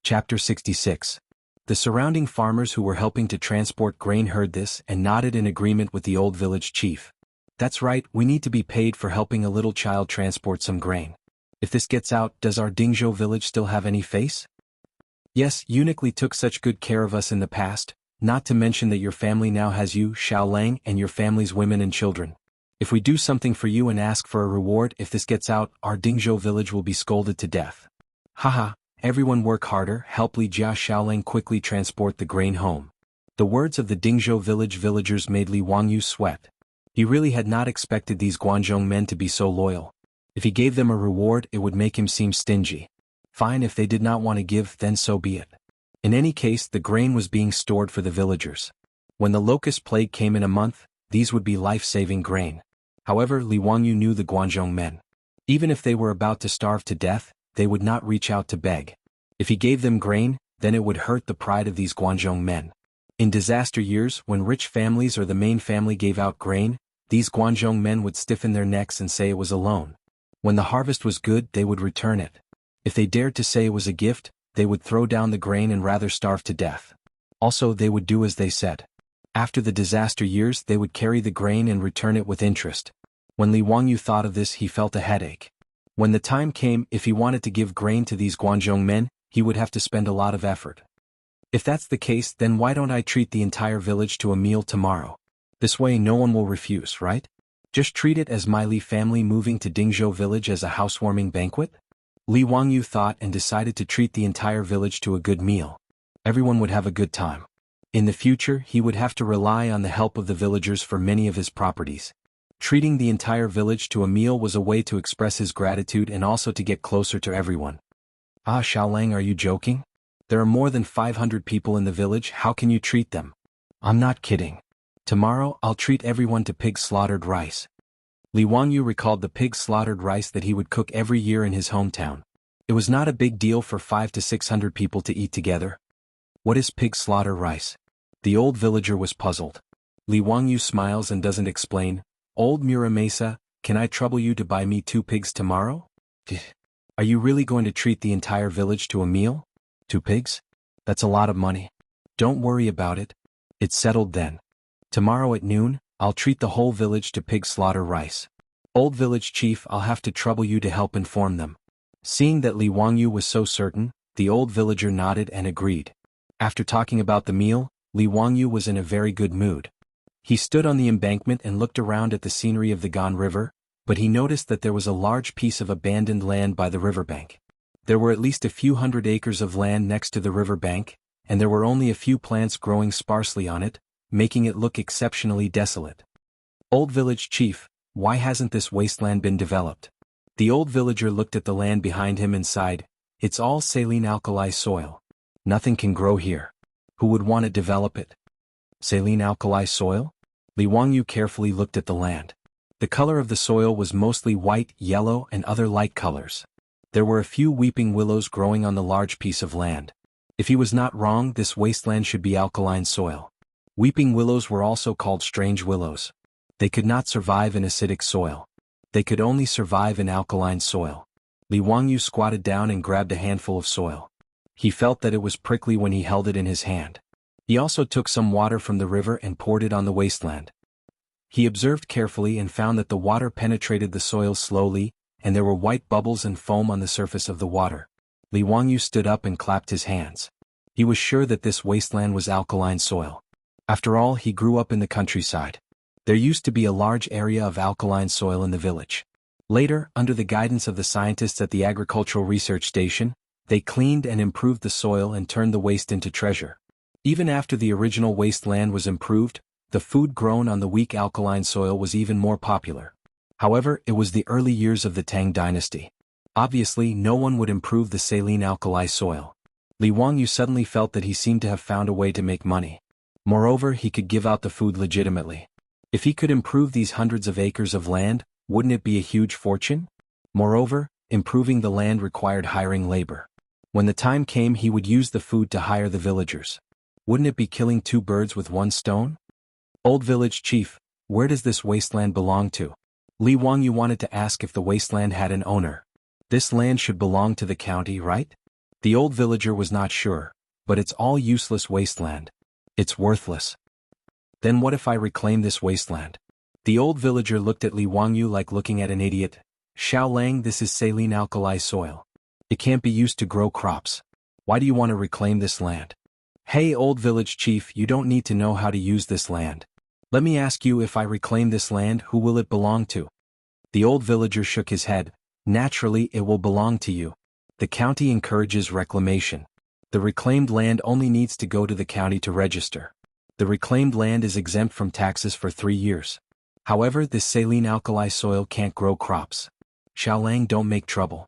Chapter 66. The surrounding farmers who were helping to transport grain heard this and nodded in agreement with the old village chief. That's right, we need to be paid for helping a little child transport some grain. If this gets out, does our Dingzhou village still have any face? Yes, Eunuch Li took such good care of us in the past, not to mention that your family now has you, Xiaolang, and your family's women and children. If we do something for you and ask for a reward, if this gets out, our Dingzhou village will be scolded to death. Haha. Everyone work harder, help Li Jia Xiaolang quickly transport the grain home. The words of the Dingzhou village villagers made Li Wangyu sweat. He really had not expected these Guangzhou men to be so loyal. If he gave them a reward, it would make him seem stingy. Fine, if they did not want to give, then so be it. In any case, the grain was being stored for the villagers. When the locust plague came in a month, these would be life-saving grain. However, Li Wangyu knew the Guanzhong men. Even if they were about to starve to death, they would not reach out to beg. If he gave them grain, then it would hurt the pride of these Guanzhong men. In disaster years, when rich families or the main family gave out grain, these Guanzhong men would stiffen their necks and say it was a loan. When the harvest was good, they would return it. If they dared to say it was a gift, they would throw down the grain and rather starve to death. Also, they would do as they said. After the disaster years, they would carry the grain and return it with interest. When Li Wangyu thought of this, he felt a headache. When the time came, if he wanted to give grain to these Guanzhong men, he would have to spend a lot of effort. If that's the case, then why don't I treat the entire village to a meal tomorrow? This way no one will refuse, right? Just treat it as my Li family moving to Dingzhou village as a housewarming banquet? Li Wangyu thought and decided to treat the entire village to a good meal. Everyone would have a good time. In the future, he would have to rely on the help of the villagers for many of his properties. Treating the entire village to a meal was a way to express his gratitude and also to get closer to everyone. Ah, Xiaolang, are you joking? There are more than 500 people in the village, how can you treat them? I'm not kidding. Tomorrow, I'll treat everyone to pig slaughtered rice. Li Wangyu recalled the pig slaughtered rice that he would cook every year in his hometown. It was not a big deal for 500 to 600 people to eat together. What is pig slaughter rice? The old villager was puzzled. Li Wangyu smiles and doesn't explain. Old Muramesa, can I trouble you to buy me 2 pigs tomorrow? Are you really going to treat the entire village to a meal? 2 pigs? That's a lot of money. Don't worry about it. It's settled then. Tomorrow at noon, I'll treat the whole village to pig slaughter rice. Old village chief, I'll have to trouble you to help inform them. Seeing that Li Wangyu was so certain, the old villager nodded and agreed. After talking about the meal, Li Wangyu was in a very good mood. He stood on the embankment and looked around at the scenery of the Gan River, but he noticed that there was a large piece of abandoned land by the riverbank. There were at least a few hundred acres of land next to the riverbank, and there were only a few plants growing sparsely on it, making it look exceptionally desolate. Old village chief, why hasn't this wasteland been developed? The old villager looked at the land behind him and sighed, it's all saline alkali soil. Nothing can grow here. Who would want to develop it? Saline alkali soil? Li Wangyu carefully looked at the land. The color of the soil was mostly white, yellow, and other light colors. There were a few weeping willows growing on the large piece of land. If he was not wrong, this wasteland should be alkaline soil. Weeping willows were also called strange willows. They could not survive in acidic soil. They could only survive in alkaline soil. Li Wangyu squatted down and grabbed a handful of soil. He felt that it was prickly when he held it in his hand. He also took some water from the river and poured it on the wasteland. He observed carefully and found that the water penetrated the soil slowly, and there were white bubbles and foam on the surface of the water. Li Wangyu stood up and clapped his hands. He was sure that this wasteland was alkaline soil. After all, he grew up in the countryside. There used to be a large area of alkaline soil in the village. Later, under the guidance of the scientists at the Agricultural Research Station, they cleaned and improved the soil and turned the waste into treasure. Even after the original wasteland was improved, the food grown on the weak alkaline soil was even more popular. However, it was the early years of the Tang dynasty. Obviously, no one would improve the saline alkali soil. Li Wangyu suddenly felt that he seemed to have found a way to make money. Moreover, he could give out the food legitimately. If he could improve these hundreds of acres of land, wouldn't it be a huge fortune? Moreover, improving the land required hiring labor. When the time came, he would use the food to hire the villagers. Wouldn't it be killing 2 birds with 1 stone? Old village chief, where does this wasteland belong to? Li Wangyu wanted to ask if the wasteland had an owner. This land should belong to the county, right? The old villager was not sure, but it's all useless wasteland. It's worthless. Then what if I reclaim this wasteland? The old villager looked at Li Wangyu like looking at an idiot. Xiaolang, this is saline alkali soil. It can't be used to grow crops. Why do you want to reclaim this land? Hey, old village chief, you don't need to know how to use this land. Let me ask you, if I reclaim this land, who will it belong to? The old villager shook his head. Naturally, it will belong to you. The county encourages reclamation. The reclaimed land only needs to go to the county to register. The reclaimed land is exempt from taxes for 3 years. However, this saline alkali soil can't grow crops. Xiaolang, don't make trouble.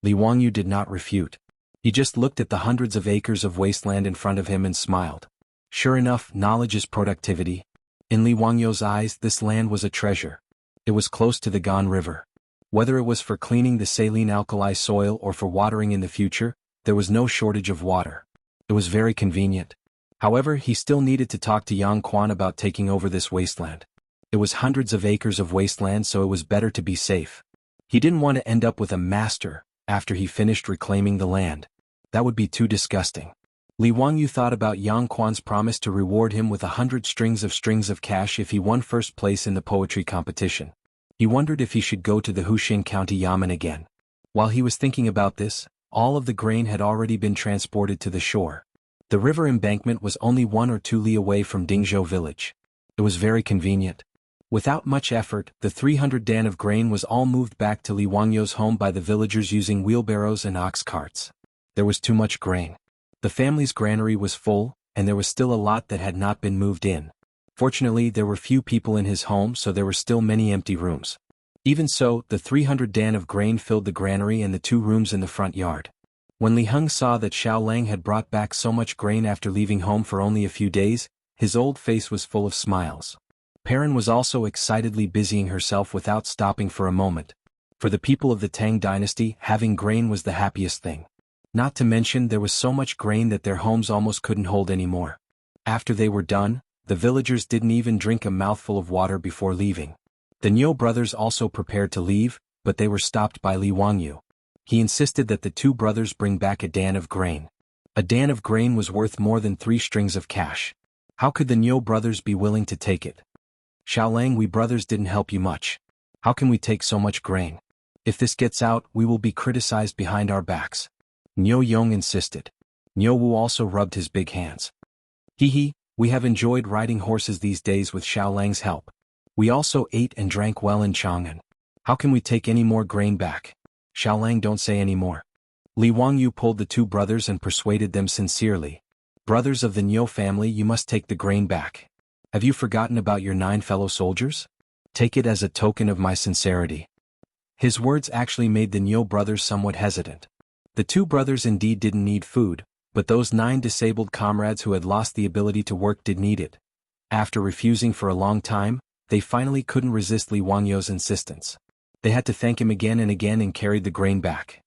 Li Wangyu did not refute. He just looked at the hundreds of acres of wasteland in front of him and smiled. Sure enough, knowledge is productivity. In Li Wangyo's eyes, this land was a treasure. It was close to the Gan River. Whether it was for cleaning the saline alkali soil or for watering in the future, there was no shortage of water. It was very convenient. However, he still needed to talk to Yang Quan about taking over this wasteland. It was hundreds of acres of wasteland, so it was better to be safe. He didn't want to end up with a master after he finished reclaiming the land. That would be too disgusting. Li Wangyu thought about Yang Quan's promise to reward him with 100 strings of cash if he won first place in the poetry competition. He wondered if he should go to the Huxing County Yamen again. While he was thinking about this, all of the grain had already been transported to the shore. The river embankment was only 1 or 2 li away from Dingzhou village. It was very convenient. Without much effort, the 300 dan of grain was all moved back to Li Wangyo's home by the villagers using wheelbarrows and ox carts. There was too much grain. The family's granary was full, and there was still a lot that had not been moved in. Fortunately, there were few people in his home, so there were still many empty rooms. Even so, the 300 dan of grain filled the granary and the 2 rooms in the front yard. When Li Heng saw that Xiao Lang had brought back so much grain after leaving home for only a few days, his old face was full of smiles. Perrin was also excitedly busying herself without stopping for a moment. For the people of the Tang dynasty, having grain was the happiest thing. Not to mention there was so much grain that their homes almost couldn't hold any more. After they were done, the villagers didn't even drink a mouthful of water before leaving. The Niu brothers also prepared to leave, but they were stopped by Li Wangyu. He insisted that the 2 brothers bring back a dan of grain. A dan of grain was worth more than 3 strings of cash. How could the Niu brothers be willing to take it? Xiao Lang, we brothers didn't help you much. How can we take so much grain? If this gets out, we will be criticized behind our backs. Niu Yong insisted. Niu Wu also rubbed his big hands. Hee, we have enjoyed riding horses these days with Xiao Lang's help. We also ate and drank well in Chang'an. How can we take any more grain back? Xiao Lang, don't say any more. Li Wangyu pulled the 2 brothers and persuaded them sincerely. Brothers of the Niu family, you must take the grain back. Have you forgotten about your 9 fellow soldiers? Take it as a token of my sincerity. His words actually made the Niu brothers somewhat hesitant. The 2 brothers indeed didn't need food, but those 9 disabled comrades who had lost the ability to work did need it. After refusing for a long time, they finally couldn't resist Li Wangyo's insistence. They had to thank him again and again and carried the grain back.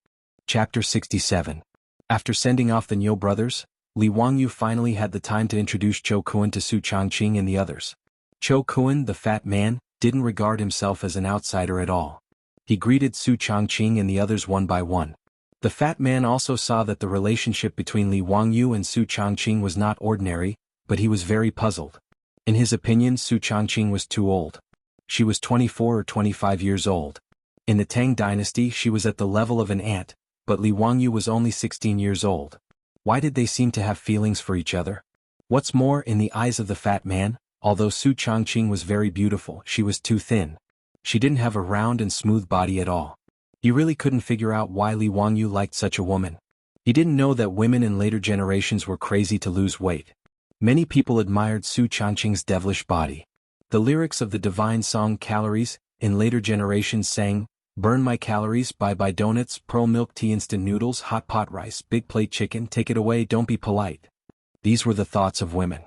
Chapter 67. After sending off the Niu brothers, Li Wangyu finally had the time to introduce Zhou Kuan to Su Changqing and the others. Zhou Kuan, the fat man, didn't regard himself as an outsider at all. He greeted Su Changqing and the others one by one. The fat man also saw that the relationship between Li Wangyu and Su Changqing was not ordinary, but he was very puzzled. In his opinion, Su Changqing was too old. She was 24 or 25 years old. In the Tang dynasty, she was at the level of an aunt, but Li Wangyu was only 16 years old. Why did they seem to have feelings for each other? What's more, in the eyes of the fat man, although Su Changqing was very beautiful, she was too thin. She didn't have a round and smooth body at all. He really couldn't figure out why Li Wangyu liked such a woman. He didn't know that women in later generations were crazy to lose weight. Many people admired Su Changqing's devilish body. The lyrics of the divine song Calories, in later generations sang, "Burn my calories, buy donuts, pearl milk tea, instant noodles, hot pot rice, big plate chicken, take it away, don't be polite." These were the thoughts of women.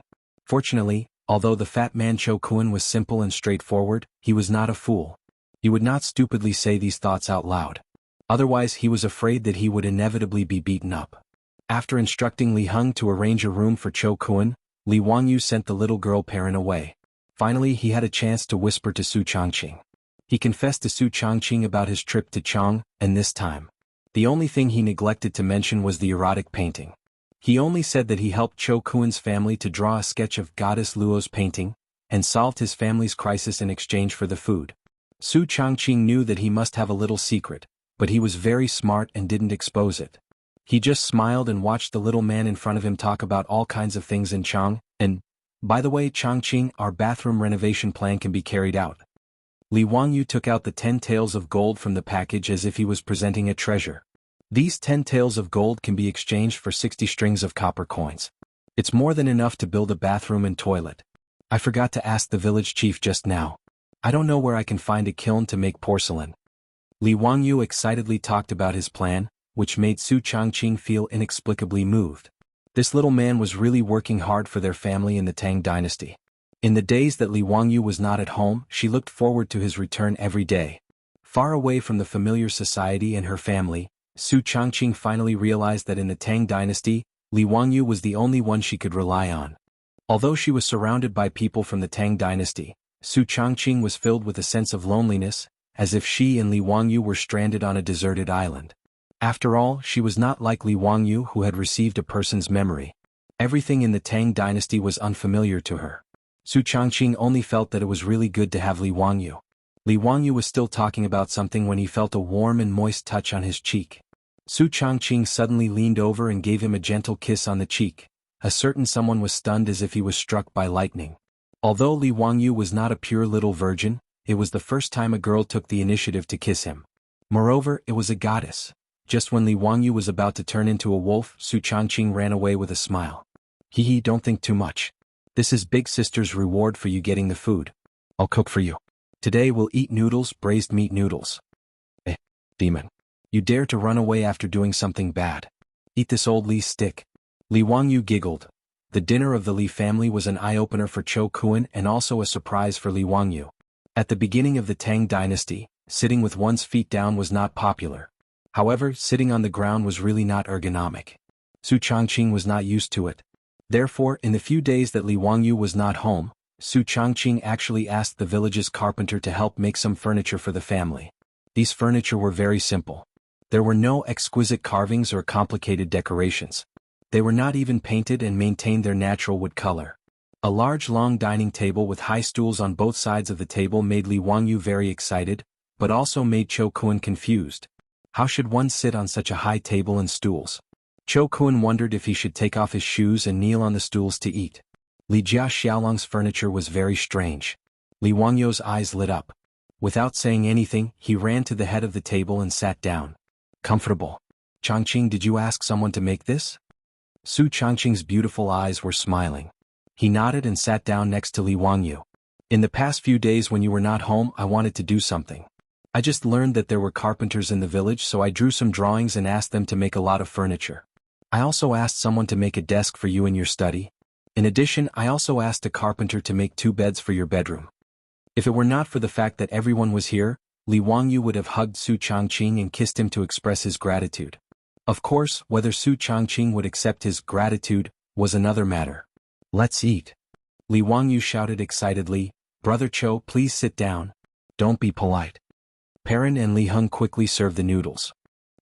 Fortunately, although the fat man Zhou Kuan was simple and straightforward, he was not a fool. He would not stupidly say these thoughts out loud. Otherwise, he was afraid that he would inevitably be beaten up. After instructing Li Heng to arrange a room for Zhou Kuan, Li Wangyu sent the little girl Perrin away. Finally, he had a chance to whisper to Su Changqing. He confessed to Su Changqing about his trip to Chang, and this time, the only thing he neglected to mention was the erotic painting. He only said that he helped Zhou Kuan's family to draw a sketch of Goddess Luo's painting, and solved his family's crisis in exchange for the food. Su Changqing knew that he must have a little secret, but he was very smart and didn't expose it. He just smiled and watched the little man in front of him talk about all kinds of things in Chang, and, by the way, Changqing, our bathroom renovation plan can be carried out. Li Wangyu took out the 10 taels of gold from the package as if he was presenting a treasure. These 10 taels of gold can be exchanged for 60 strings of copper coins. It's more than enough to build a bathroom and toilet. I forgot to ask the village chief just now. I don't know where I can find a kiln to make porcelain. Li Wangyu excitedly talked about his plan, which made Su Changqing feel inexplicably moved. This little man was really working hard for their family in the Tang dynasty. In the days that Li Wangyu was not at home, she looked forward to his return every day. Far away from the familiar society and her family, Su Changqing finally realized that in the Tang dynasty, Li Wangyu was the only one she could rely on. Although she was surrounded by people from the Tang dynasty, Su Changqing was filled with a sense of loneliness, as if she and Li Wangyu were stranded on a deserted island. After all, she was not like Li Wangyu, who had received a person's memory. Everything in the Tang dynasty was unfamiliar to her. Su Changqing only felt that it was really good to have Li Wangyu. Li Wangyu was still talking about something when he felt a warm and moist touch on his cheek. Su Changqing suddenly leaned over and gave him a gentle kiss on the cheek. A certain someone was stunned as if he was struck by lightning. Although Li Wangyu was not a pure little virgin, it was the first time a girl took the initiative to kiss him. Moreover, it was a goddess. Just when Li Wangyu was about to turn into a wolf, Su Changqing ran away with a smile. Hee, don't think too much. This is Big Sister's reward for you getting the food. I'll cook for you. Today we'll eat noodles, braised meat noodles. Demon. You dare to run away after doing something bad. Eat this old Li stick. Li Wangyu giggled. The dinner of the Li family was an eye-opener for Cho Kuan and also a surprise for Li Wangyu. At the beginning of the Tang dynasty, sitting with one's feet down was not popular. However, sitting on the ground was really not ergonomic. Su Changqing was not used to it. Therefore, in the few days that Li Wangyu was not home, Su Changqing actually asked the village's carpenter to help make some furniture for the family. These furniture were very simple. There were no exquisite carvings or complicated decorations. They were not even painted and maintained their natural wood color. A large long dining table with high stools on both sides of the table made Li Wangyu very excited, but also made Cho Kuan confused. How should one sit on such a high table and stools? Cho Kuan wondered if he should take off his shoes and kneel on the stools to eat. Li Jia Xiaolong's furniture was very strange. Li Wangyu's eyes lit up. Without saying anything, he ran to the head of the table and sat down. Comfortable. Changqing, did you ask someone to make this? Su Changqing's beautiful eyes were smiling. He nodded and sat down next to Li Wangyu. In the past few days when you were not home, I wanted to do something. I just learned that there were carpenters in the village, so I drew some drawings and asked them to make a lot of furniture. I also asked someone to make a desk for you in your study. In addition, I also asked a carpenter to make 2 beds for your bedroom. If it were not for the fact that everyone was here, Li Wangyu would have hugged Su Changqing and kissed him to express his gratitude. Of course, whether Su Changqing would accept his gratitude was another matter. Let's eat. Li Wangyu shouted excitedly, Brother Cho, please sit down. Don't be polite. Perrin and Li Heng quickly served the noodles.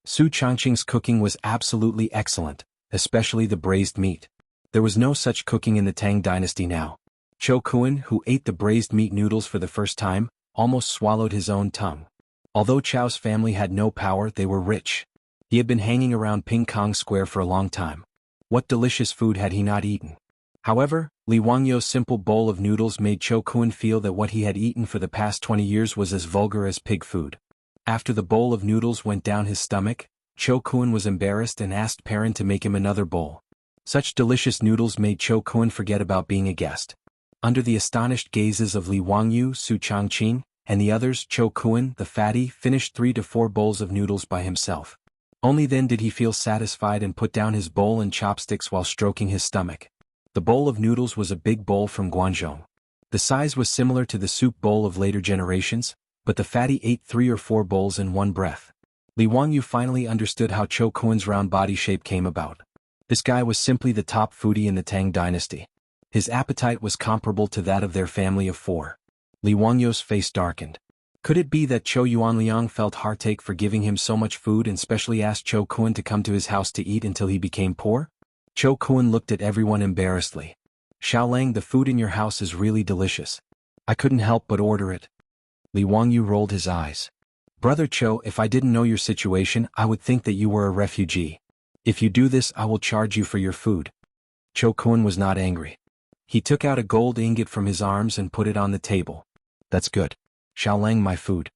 Su Changqing's cooking was absolutely excellent, especially the braised meat. There was no such cooking in the Tang dynasty now. Cho Kuan, who ate the braised meat noodles for the first time, almost swallowed his own tongue. Although Chow's family had no power, they were rich. He had been hanging around Ping Kong Square for a long time. What delicious food had he not eaten? However, Li Wangyu's simple bowl of noodles made Cho Kuan feel that what he had eaten for the past 20 years was as vulgar as pig food. After the bowl of noodles went down his stomach, Cho Kuan was embarrassed and asked Perrin to make him another bowl. Such delicious noodles made Cho Kuan forget about being a guest. Under the astonished gazes of Li Wangyu, Su Changqing, and the others, Cho Kuan, the fatty, finished 3 to 4 bowls of noodles by himself. Only then did he feel satisfied and put down his bowl and chopsticks while stroking his stomach. The bowl of noodles was a big bowl from Guangzhou. The size was similar to the soup bowl of later generations, but the fatty ate 3 or 4 bowls in one breath. Li Wangyu finally understood how Cho Kuan's round body shape came about. This guy was simply the top foodie in the Tang dynasty. His appetite was comparable to that of their family of 4. Li Wangyu's face darkened. Could it be that Cho Yuanliang felt heartache for giving him so much food and specially asked Cho Kuan to come to his house to eat until he became poor? Cho Kuan looked at everyone embarrassedly. Xiaolang, the food in your house is really delicious. I couldn't help but order it. Li Wangyu rolled his eyes. Brother Cho, if I didn't know your situation, I would think that you were a refugee. If you do this, I will charge you for your food. Cho Kuan was not angry. He took out a gold ingot from his arms and put it on the table. That's good. Xiaolang, my food.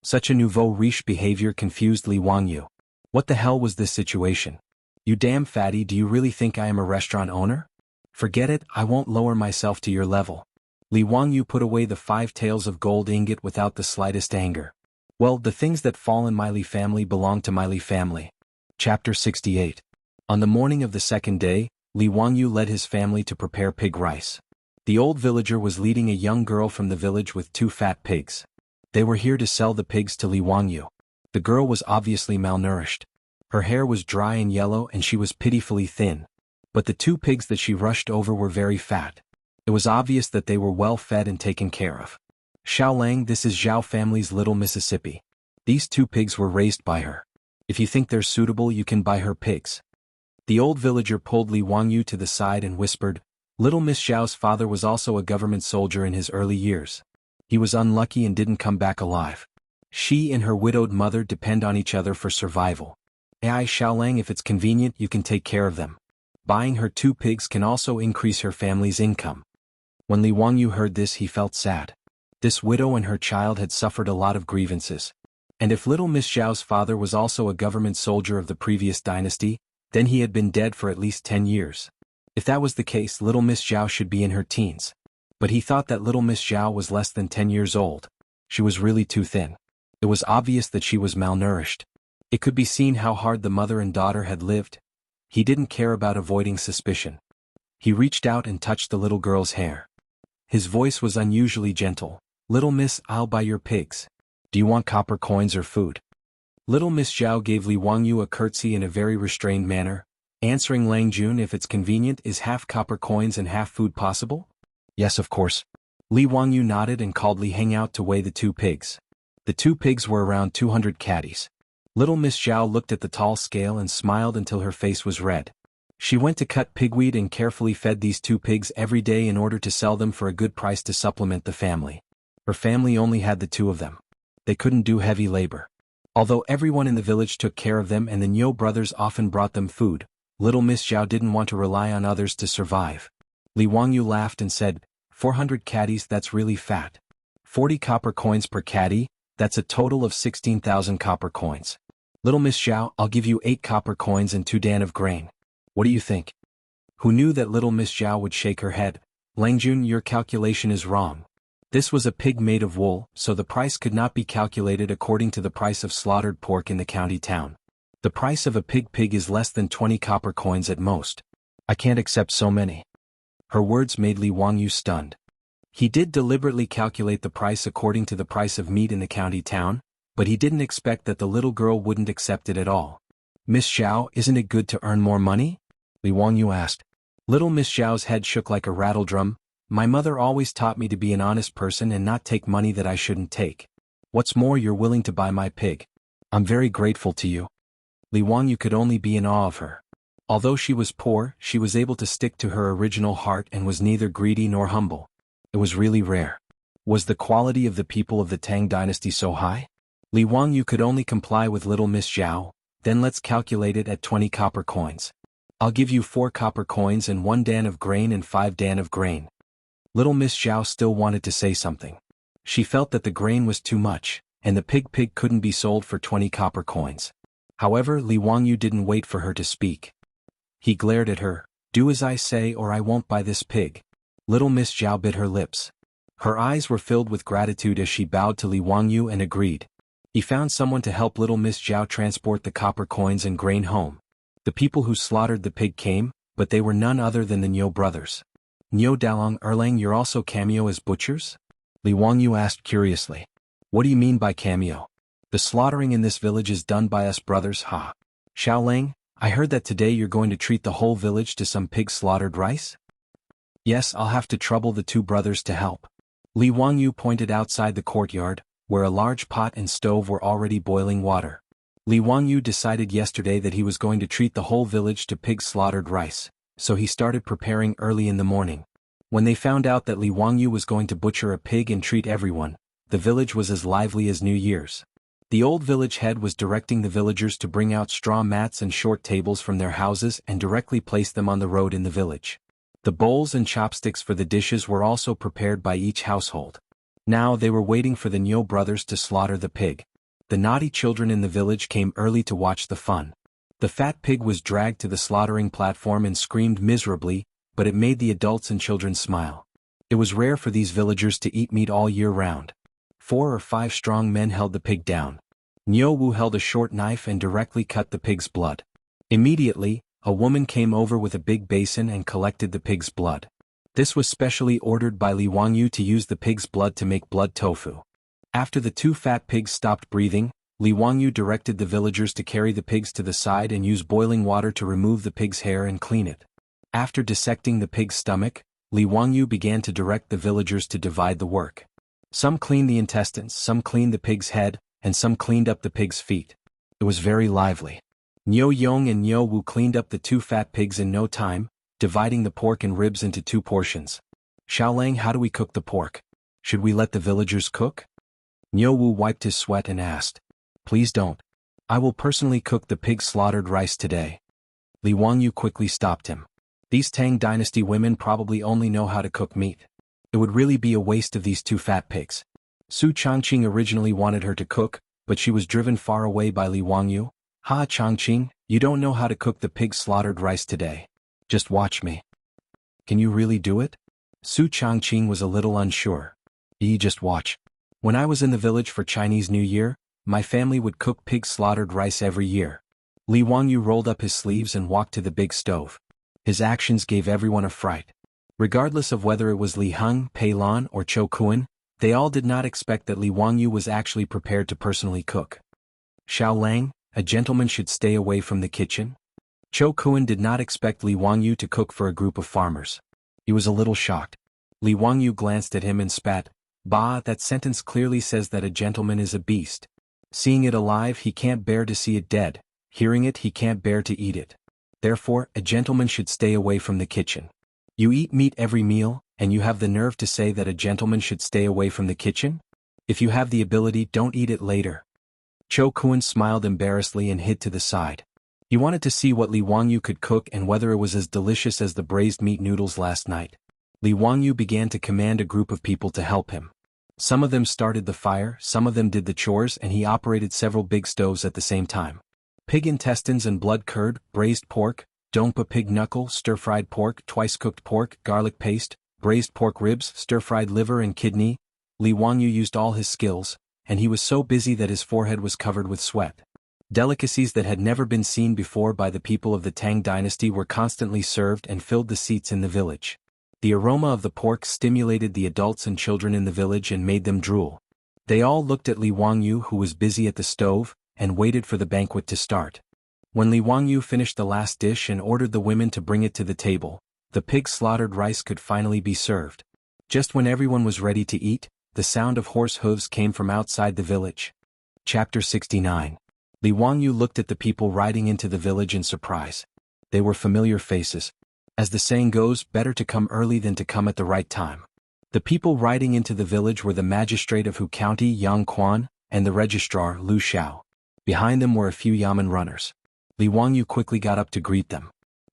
Such a nouveau riche behavior confused Li Wangyu. What the hell was this situation? You damn fatty, do you really think I am a restaurant owner? Forget it, I won't lower myself to your level. Li Wangyu put away the 5 taels of gold ingot without the slightest anger. Well, the things that fall in my Li family belong to my Li family. Chapter 68. On the morning of the second day, Li Wangyu led his family to prepare pig rice. The old villager was leading a young girl from the village with 2 fat pigs. They were here to sell the pigs to Li Wangyu. The girl was obviously malnourished. Her hair was dry and yellow and she was pitifully thin. But the 2 pigs that she rushed over were very fat. It was obvious that they were well fed and taken care of. Xiaolang, this is Zhao family's little Mississippi. These 2 pigs were raised by her. If you think they're suitable, you can buy her pigs. The old villager pulled Li Wangyu to the side and whispered, Little Miss Zhao's father was also a government soldier in his early years. He was unlucky and didn't come back alive. She and her widowed mother depend on each other for survival. Xiaolang, if it's convenient, you can take care of them. Buying her 2 pigs can also increase her family's income. When Li Wangyu heard this, he felt sad. This widow and her child had suffered a lot of grievances. And if little Miss Zhao's father was also a government soldier of the previous dynasty, then he had been dead for at least 10 years. If that was the case, little Miss Zhao should be in her teens. But he thought that little Miss Zhao was less than 10 years old. She was really too thin. It was obvious that she was malnourished. It could be seen how hard the mother and daughter had lived. He didn't care about avoiding suspicion. He reached out and touched the little girl's hair. His voice was unusually gentle. Little miss, I'll buy your pigs. Do you want copper coins or food? Little Miss Zhao gave Li Wangyu a curtsy in a very restrained manner, answering Lang Jun, if it's convenient, is half copper coins and half food possible? Yes, of course. Li Wangyu nodded and called Li Heng out to weigh the 2 pigs. The 2 pigs were around 200 catties. Little Miss Zhao looked at the tall scale and smiled until her face was red. She went to cut pigweed and carefully fed these 2 pigs every day in order to sell them for a good price to supplement the family. Her family only had the 2 of them. They couldn't do heavy labor. Although everyone in the village took care of them and the Niu brothers often brought them food, little Miss Zhao didn't want to rely on others to survive. Li Wangyu laughed and said, 400 catties, that's really fat. 40 copper coins per catty, that's a total of 16,000 copper coins. Little Miss Zhao, I'll give you 8 copper coins and 2 dan of grain. What do you think? Who knew that little Miss Zhao would shake her head? Langjun, your calculation is wrong. This was a pig made of wool, so the price could not be calculated according to the price of slaughtered pork in the county town. The price of a pig is less than 20 copper coins at most. I can't accept so many. Her words made Li Wangyu stunned. He did deliberately calculate the price according to the price of meat in the county town, but he didn't expect that the little girl wouldn't accept it at all. Miss Zhao, isn't it good to earn more money? Li Wangyu asked. Little Miss Zhao's head shook like a rattledrum. My mother always taught me to be an honest person and not take money that I shouldn't take. What's more, you're willing to buy my pig. I'm very grateful to you. Li Wangyu could only be in awe of her. Although she was poor, she was able to stick to her original heart and was neither greedy nor humble. It was really rare. Was the quality of the people of the Tang dynasty so high? Li Wangyu could only comply with little Miss Zhao. Then let's calculate it at 20 copper coins. I'll give you 4 copper coins and 1 dan of grain and 5 dan of grain. Little Miss Zhao still wanted to say something. She felt that the grain was too much, and the pig couldn't be sold for 20 copper coins. However, Li Wangyu didn't wait for her to speak. He glared at her. Do as I say or I won't buy this pig. Little Miss Zhao bit her lips. Her eyes were filled with gratitude as she bowed to Li Wangyu and agreed. He found someone to help little Miss Zhao transport the copper coins and grain home. The people who slaughtered the pig came, but they were none other than the Niu brothers. Niu Dalong Erlang, you're also cameo as butchers? Li Wangyu asked curiously. What do you mean by cameo? The slaughtering in this village is done by us brothers, ha. Xiaolang, I heard that today you're going to treat the whole village to some pig slaughtered rice? Yes, I'll have to trouble the 2 brothers to help. Li Wangyu pointed outside the courtyard, where a large pot and stove were already boiling water. Li Wangyu decided yesterday that he was going to treat the whole village to pig slaughtered rice, so he started preparing early in the morning. When they found out that Li Wangyu was going to butcher a pig and treat everyone, the village was as lively as New Year's. The old village head was directing the villagers to bring out straw mats and short tables from their houses and directly place them on the road in the village. The bowls and chopsticks for the dishes were also prepared by each household. Now they were waiting for the Niu brothers to slaughter the pig. The naughty children in the village came early to watch the fun. The fat pig was dragged to the slaughtering platform and screamed miserably, but it made the adults and children smile. It was rare for these villagers to eat meat all year round. 4 or 5 strong men held the pig down. Niu Wu held a short knife and directly cut the pig's blood. Immediately, a woman came over with a big basin and collected the pig's blood. This was specially ordered by Li Wangyu to use the pig's blood to make blood tofu. After the two fat pigs stopped breathing, Li Wangyu directed the villagers to carry the pigs to the side and use boiling water to remove the pig's hair and clean it. After dissecting the pig's stomach, Li Wangyu began to direct the villagers to divide the work. Some cleaned the intestines, some cleaned the pig's head, and some cleaned up the pig's feet. It was very lively. Niu Yong and Niu Wu cleaned up the two fat pigs in no time, dividing the pork and ribs into 2 portions. Xiaolang, how do we cook the pork? Should we let the villagers cook? Niu Wu wiped his sweat and asked. Please don't. I will personally cook the pig slaughtered rice today. Li Wangyu quickly stopped him. These Tang dynasty women probably only know how to cook meat. It would really be a waste of these 2 fat pigs. Su Changqing originally wanted her to cook, but she was driven far away by Li Wangyu. Ha Changqing, you don't know how to cook the pig slaughtered rice today. Just watch me. Can you really do it? Su Changqing was a little unsure. Just watch. When I was in the village for Chinese New Year, my family would cook pig slaughtered rice every year. Li Wangyu rolled up his sleeves and walked to the big stove. His actions gave everyone a fright. Regardless of whether it was Li Heng, Pei Lan, or Chou Kuan, they all did not expect that Li Wangyu was actually prepared to personally cook. Xiaolang, a gentleman should stay away from the kitchen. Chou Kuan did not expect Li Wangyu to cook for a group of farmers. He was a little shocked. Li Wangyu glanced at him and spat. Bah, that sentence clearly says that a gentleman is a beast. Seeing it alive, he can't bear to see it dead. Hearing it, he can't bear to eat it. Therefore, a gentleman should stay away from the kitchen. You eat meat every meal, and you have the nerve to say that a gentleman should stay away from the kitchen? If you have the ability, don't eat it later. Chou Kuan smiled embarrassedly and hid to the side. He wanted to see what Li Wangyu could cook and whether it was as delicious as the braised meat noodles last night. Li Wangyu began to command a group of people to help him. Some of them started the fire, some of them did the chores, and he operated several big stoves at the same time. Pig intestines and blood curd, braised pork, dongpa pig knuckle, stir-fried pork, twice-cooked pork, garlic paste, braised pork ribs, stir-fried liver and kidney. Li Wangyu used all his skills, and he was so busy that his forehead was covered with sweat. Delicacies that had never been seen before by the people of the Tang dynasty were constantly served and filled the seats in the village. The aroma of the pork stimulated the adults and children in the village and made them drool. They all looked at Li Wangyu, who was busy at the stove, and waited for the banquet to start. When Li Wangyu finished the last dish and ordered the women to bring it to the table, the pig slaughtered rice could finally be served. Just when everyone was ready to eat, the sound of horse hooves came from outside the village. Chapter 69. Li Wangyu looked at the people riding into the village in surprise. They were familiar faces. As the saying goes, better to come early than to come at the right time. The people riding into the village were the magistrate of Hu County, Yang Quan, and the registrar, Lu Xiao. Behind them were a few yamen runners. Li Wangyu quickly got up to greet them.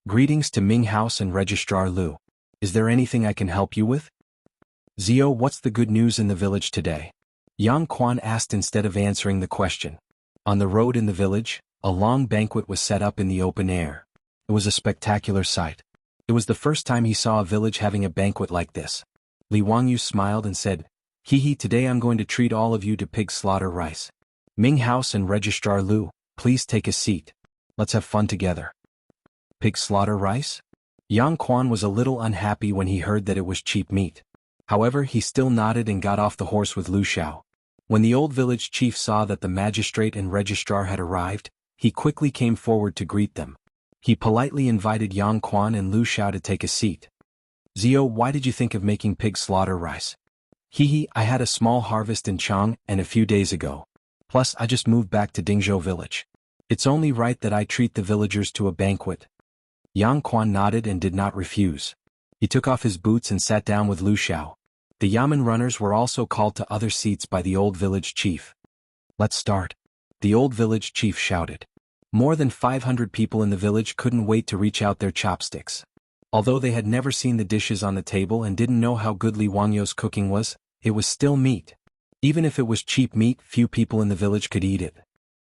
Greetings to Ming House and Registrar Lu. Is there anything I can help you with? Zio, what's the good news in the village today? Yang Quan asked instead of answering the question. On the road in the village, a long banquet was set up in the open air. It was a spectacular sight. It was the first time he saw a village having a banquet like this. Li Wangyu smiled and said, Hee, today I'm going to treat all of you to pig slaughter rice. Ming House and Registrar Lu, please take a seat. Let's have fun together. Pig slaughter rice? Yang Quan was a little unhappy when he heard that it was cheap meat. However, he still nodded and got off the horse with Lu Xiao. When the old village chief saw that the magistrate and registrar had arrived, he quickly came forward to greet them. He politely invited Yang Quan and Lu Xiao to take a seat. Zio, why did you think of making pig slaughter rice? I had a small harvest in Chang and a few days ago. Plus, I just moved back to Dingzhou village. It's only right that I treat the villagers to a banquet. Yang Quan nodded and did not refuse. He took off his boots and sat down with Lu Xiao. The yamen runners were also called to other seats by the old village chief. Let's start. The old village chief shouted. More than 500 people in the village couldn't wait to reach out their chopsticks. Although they had never seen the dishes on the table and didn't know how good Li Wangyu's cooking was, it was still meat. Even if it was cheap meat, few people in the village could eat it.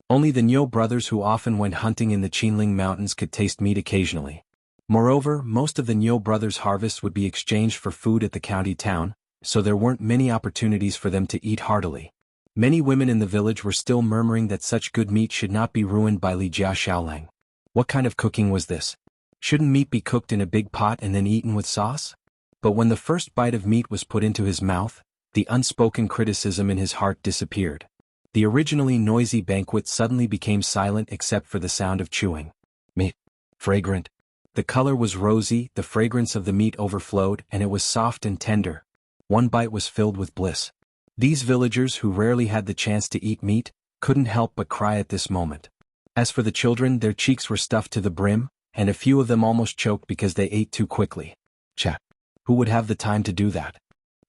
Only the Niu brothers who often went hunting in the Qinling Mountains could taste meat occasionally. Moreover, most of the Niu brothers' harvests would be exchanged for food at the county town, so there weren't many opportunities for them to eat heartily. Many women in the village were still murmuring that such good meat should not be ruined by Li Jia Xiaolang. What kind of cooking was this? Shouldn't meat be cooked in a big pot and then eaten with sauce? But when the first bite of meat was put into his mouth, the unspoken criticism in his heart disappeared. The originally noisy banquet suddenly became silent except for the sound of chewing. Meat. Fragrant. The color was rosy, the fragrance of the meat overflowed, and it was soft and tender. One bite was filled with bliss. These villagers who rarely had the chance to eat meat, couldn't help but cry at this moment. As for the children, their cheeks were stuffed to the brim, and a few of them almost choked because they ate too quickly. Chat. Who would have the time to do that?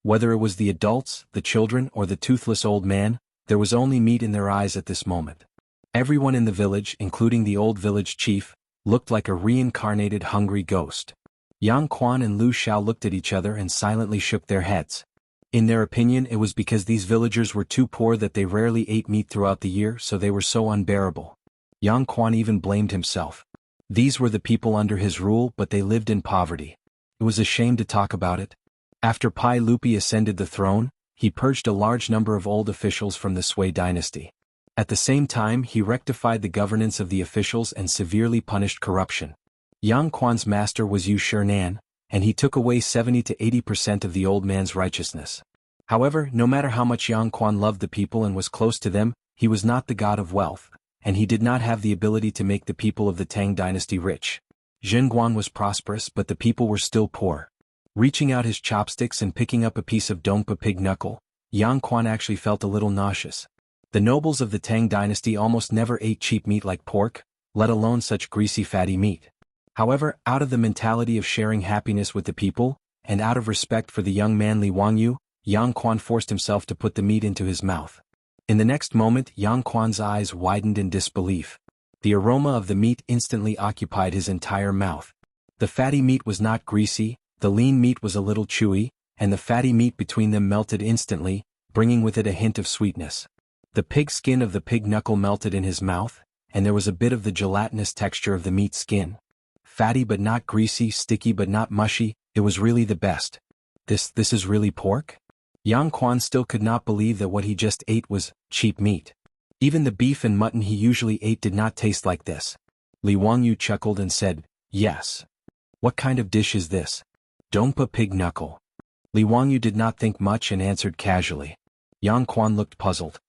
Whether it was the adults, the children, or the toothless old man, there was only meat in their eyes at this moment. Everyone in the village, including the old village chief, looked like a reincarnated hungry ghost. Yang Quan and Lu Xiao looked at each other and silently shook their heads. In their opinion, it was because these villagers were too poor that they rarely ate meat throughout the year, so they were so unbearable. Yang Quan even blamed himself. These were the people under his rule, but they lived in poverty. It was a shame to talk about it. After Pai Lupi ascended the throne, he purged a large number of old officials from the Sui dynasty. At the same time, he rectified the governance of the officials and severely punished corruption. Yang Quan's master was Yu Shinan, and he took away 70 to 80% of the old man's righteousness. However, no matter how much Yang Quan loved the people and was close to them, he was not the god of wealth, and he did not have the ability to make the people of the Tang dynasty rich. Zhenguan was prosperous, but the people were still poor. Reaching out his chopsticks and picking up a piece of Dongpa pig knuckle, Yang Quan actually felt a little nauseous. The nobles of the Tang dynasty almost never ate cheap meat like pork, let alone such greasy fatty meat. However, out of the mentality of sharing happiness with the people, and out of respect for the young man Li Wangyu, Yang Quan forced himself to put the meat into his mouth. In the next moment, Yang Quan's eyes widened in disbelief. The aroma of the meat instantly occupied his entire mouth. The fatty meat was not greasy, the lean meat was a little chewy, and the fatty meat between them melted instantly, bringing with it a hint of sweetness. The pig skin of the pig knuckle melted in his mouth, and there was a bit of the gelatinous texture of the meat skin. Fatty but not greasy, sticky but not mushy, it was really the best. This is really pork? Yang Quan still could not believe that what he just ate was cheap meat. Even the beef and mutton he usually ate did not taste like this. Li Wangyu chuckled and said, "Yes. What kind of dish is this?" "Dongpa pig knuckle." Li Wangyu did not think much and answered casually. Yang Quan looked puzzled.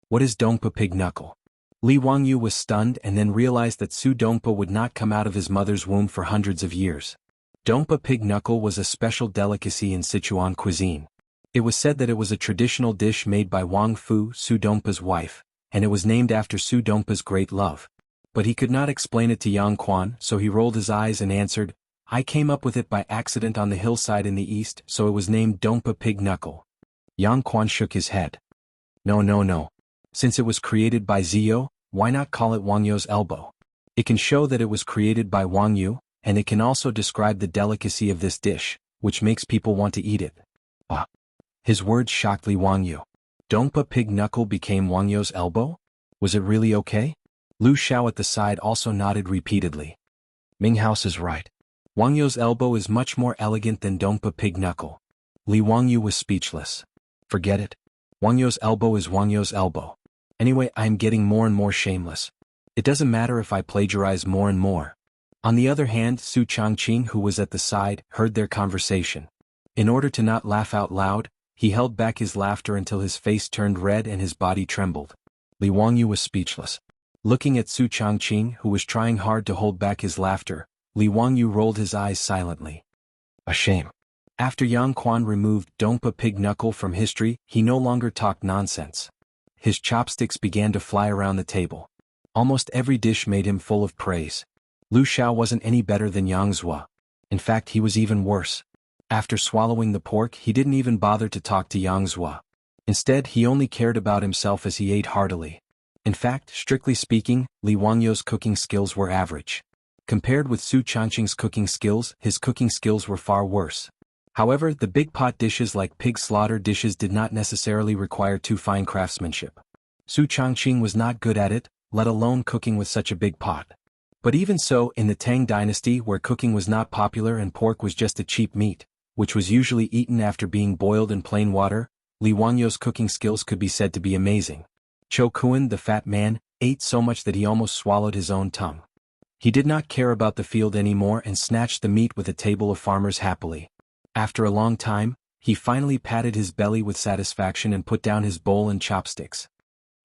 "What is Dongpa pig knuckle?" Li Wangyu was stunned and then realized that Su Dongpa would not come out of his mother's womb for hundreds of years. Dongpa pig knuckle was a special delicacy in Sichuan cuisine. It was said that it was a traditional dish made by Wang Fu, Su Dongpa's wife, and it was named after Su Dongpa's great love. But he could not explain it to Yang Quan, so he rolled his eyes and answered, "I came up with it by accident on the hillside in the east, so it was named Dongpa pig knuckle." Yang Quan shook his head. No. Since it was created by Zio, why not call it Wang Yu's elbow? It can show that it was created by Wang Yu, and it can also describe the delicacy of this dish, which makes people want to eat it. Ah! His words shocked Li Wangyu. Dongpa pig knuckle became Wang Yu's elbow? Was it really okay? Lu Xiao at the side also nodded repeatedly. Ming House is right. Wang Yu's elbow is much more elegant than Dongpa pig knuckle. Li Wangyu was speechless. Forget it. Wang Yu's elbow is Wang Yu's elbow. Anyway, I am getting more and more shameless. It doesn't matter if I plagiarize more and more. On the other hand, Su Changqing, who was at the side, heard their conversation. In order to not laugh out loud, he held back his laughter until his face turned red and his body trembled. Li Wangyu was speechless. Looking at Su Changqing, who was trying hard to hold back his laughter, Li Wangyu rolled his eyes silently. A shame. After Yang Quan removed Dongpa pig knuckle from history, he no longer talked nonsense. His chopsticks began to fly around the table. Almost every dish made him full of praise. Lu Xiao wasn't any better than Yang Zua. In fact, he was even worse. After swallowing the pork, he didn't even bother to talk to Yang Zua. Instead, he only cared about himself as he ate heartily. In fact, strictly speaking, Li Wangyu's cooking skills were average. Compared with Su Changqing's cooking skills, his cooking skills were far worse. However, the big pot dishes like pig slaughter dishes did not necessarily require too fine craftsmanship. Su Changqing was not good at it, let alone cooking with such a big pot. But even so, in the Tang dynasty where cooking was not popular and pork was just a cheap meat, which was usually eaten after being boiled in plain water, Li Wangyo's cooking skills could be said to be amazing. Cho Kuan, the fat man, ate so much that he almost swallowed his own tongue. He did not care about the field anymore and snatched the meat with a table of farmers happily. After a long time, he finally patted his belly with satisfaction and put down his bowl and chopsticks.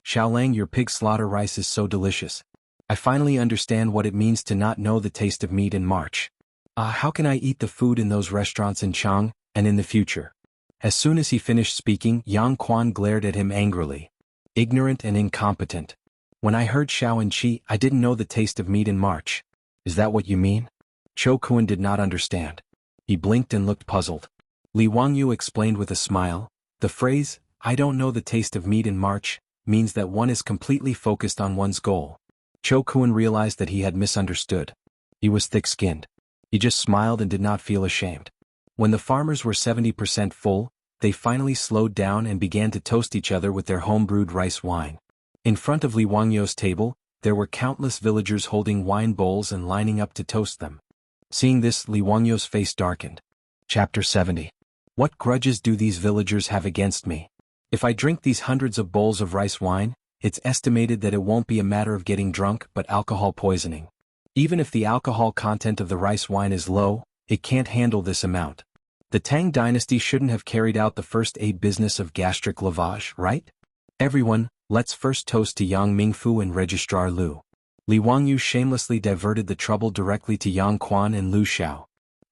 Xiaolang, your pig slaughter rice is so delicious. I finally understand what it means to not know the taste of meat in March. How can I eat the food in those restaurants in Chang, and in the future? As soon as he finished speaking, Yang Quan glared at him angrily. Ignorant and incompetent. When I heard Xiao and Qi, I didn't know the taste of meat in March. Is that what you mean? Cho Kuan did not understand. He blinked and looked puzzled. Li Wangyu explained with a smile, the phrase, I don't know the taste of meat in March, means that one is completely focused on one's goal. Cho Kuan realized that he had misunderstood. He was thick-skinned. He just smiled and did not feel ashamed. When the farmers were 70% full, they finally slowed down and began to toast each other with their home-brewed rice wine. In front of Li Wangyo's table, there were countless villagers holding wine bowls and lining up to toast them. Seeing this, Li Wangyo's face darkened. Chapter 70. What grudges do these villagers have against me? If I drink these hundreds of bowls of rice wine, it's estimated that it won't be a matter of getting drunk but alcohol poisoning. Even if the alcohol content of the rice wine is low, it can't handle this amount. The Tang dynasty shouldn't have carried out the first aid business of gastric lavage, right? Everyone, let's first toast to Yang Mingfu and Registrar Lu. Li Wangyu shamelessly diverted the trouble directly to Yang Quan and Lu Xiao.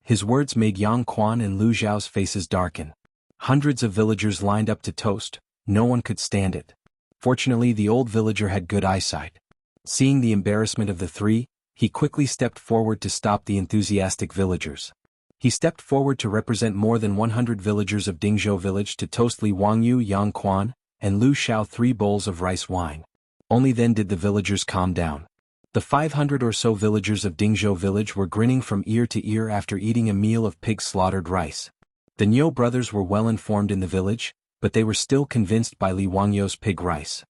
His words made Yang Quan and Lu Xiao's faces darken. Hundreds of villagers lined up to toast, no one could stand it. Fortunately, the old villager had good eyesight. Seeing the embarrassment of the three, he quickly stepped forward to stop the enthusiastic villagers. He stepped forward to represent more than 100 villagers of Dingzhou village to toast Li Wangyu, Yang Quan, and Lu Xiao 3 bowls of rice wine. Only then did the villagers calm down. The 500 or so villagers of Dingzhou village were grinning from ear to ear after eating a meal of pig-slaughtered rice. The Niu brothers were well informed in the village, but they were still convinced by Li Wangyo's pig rice.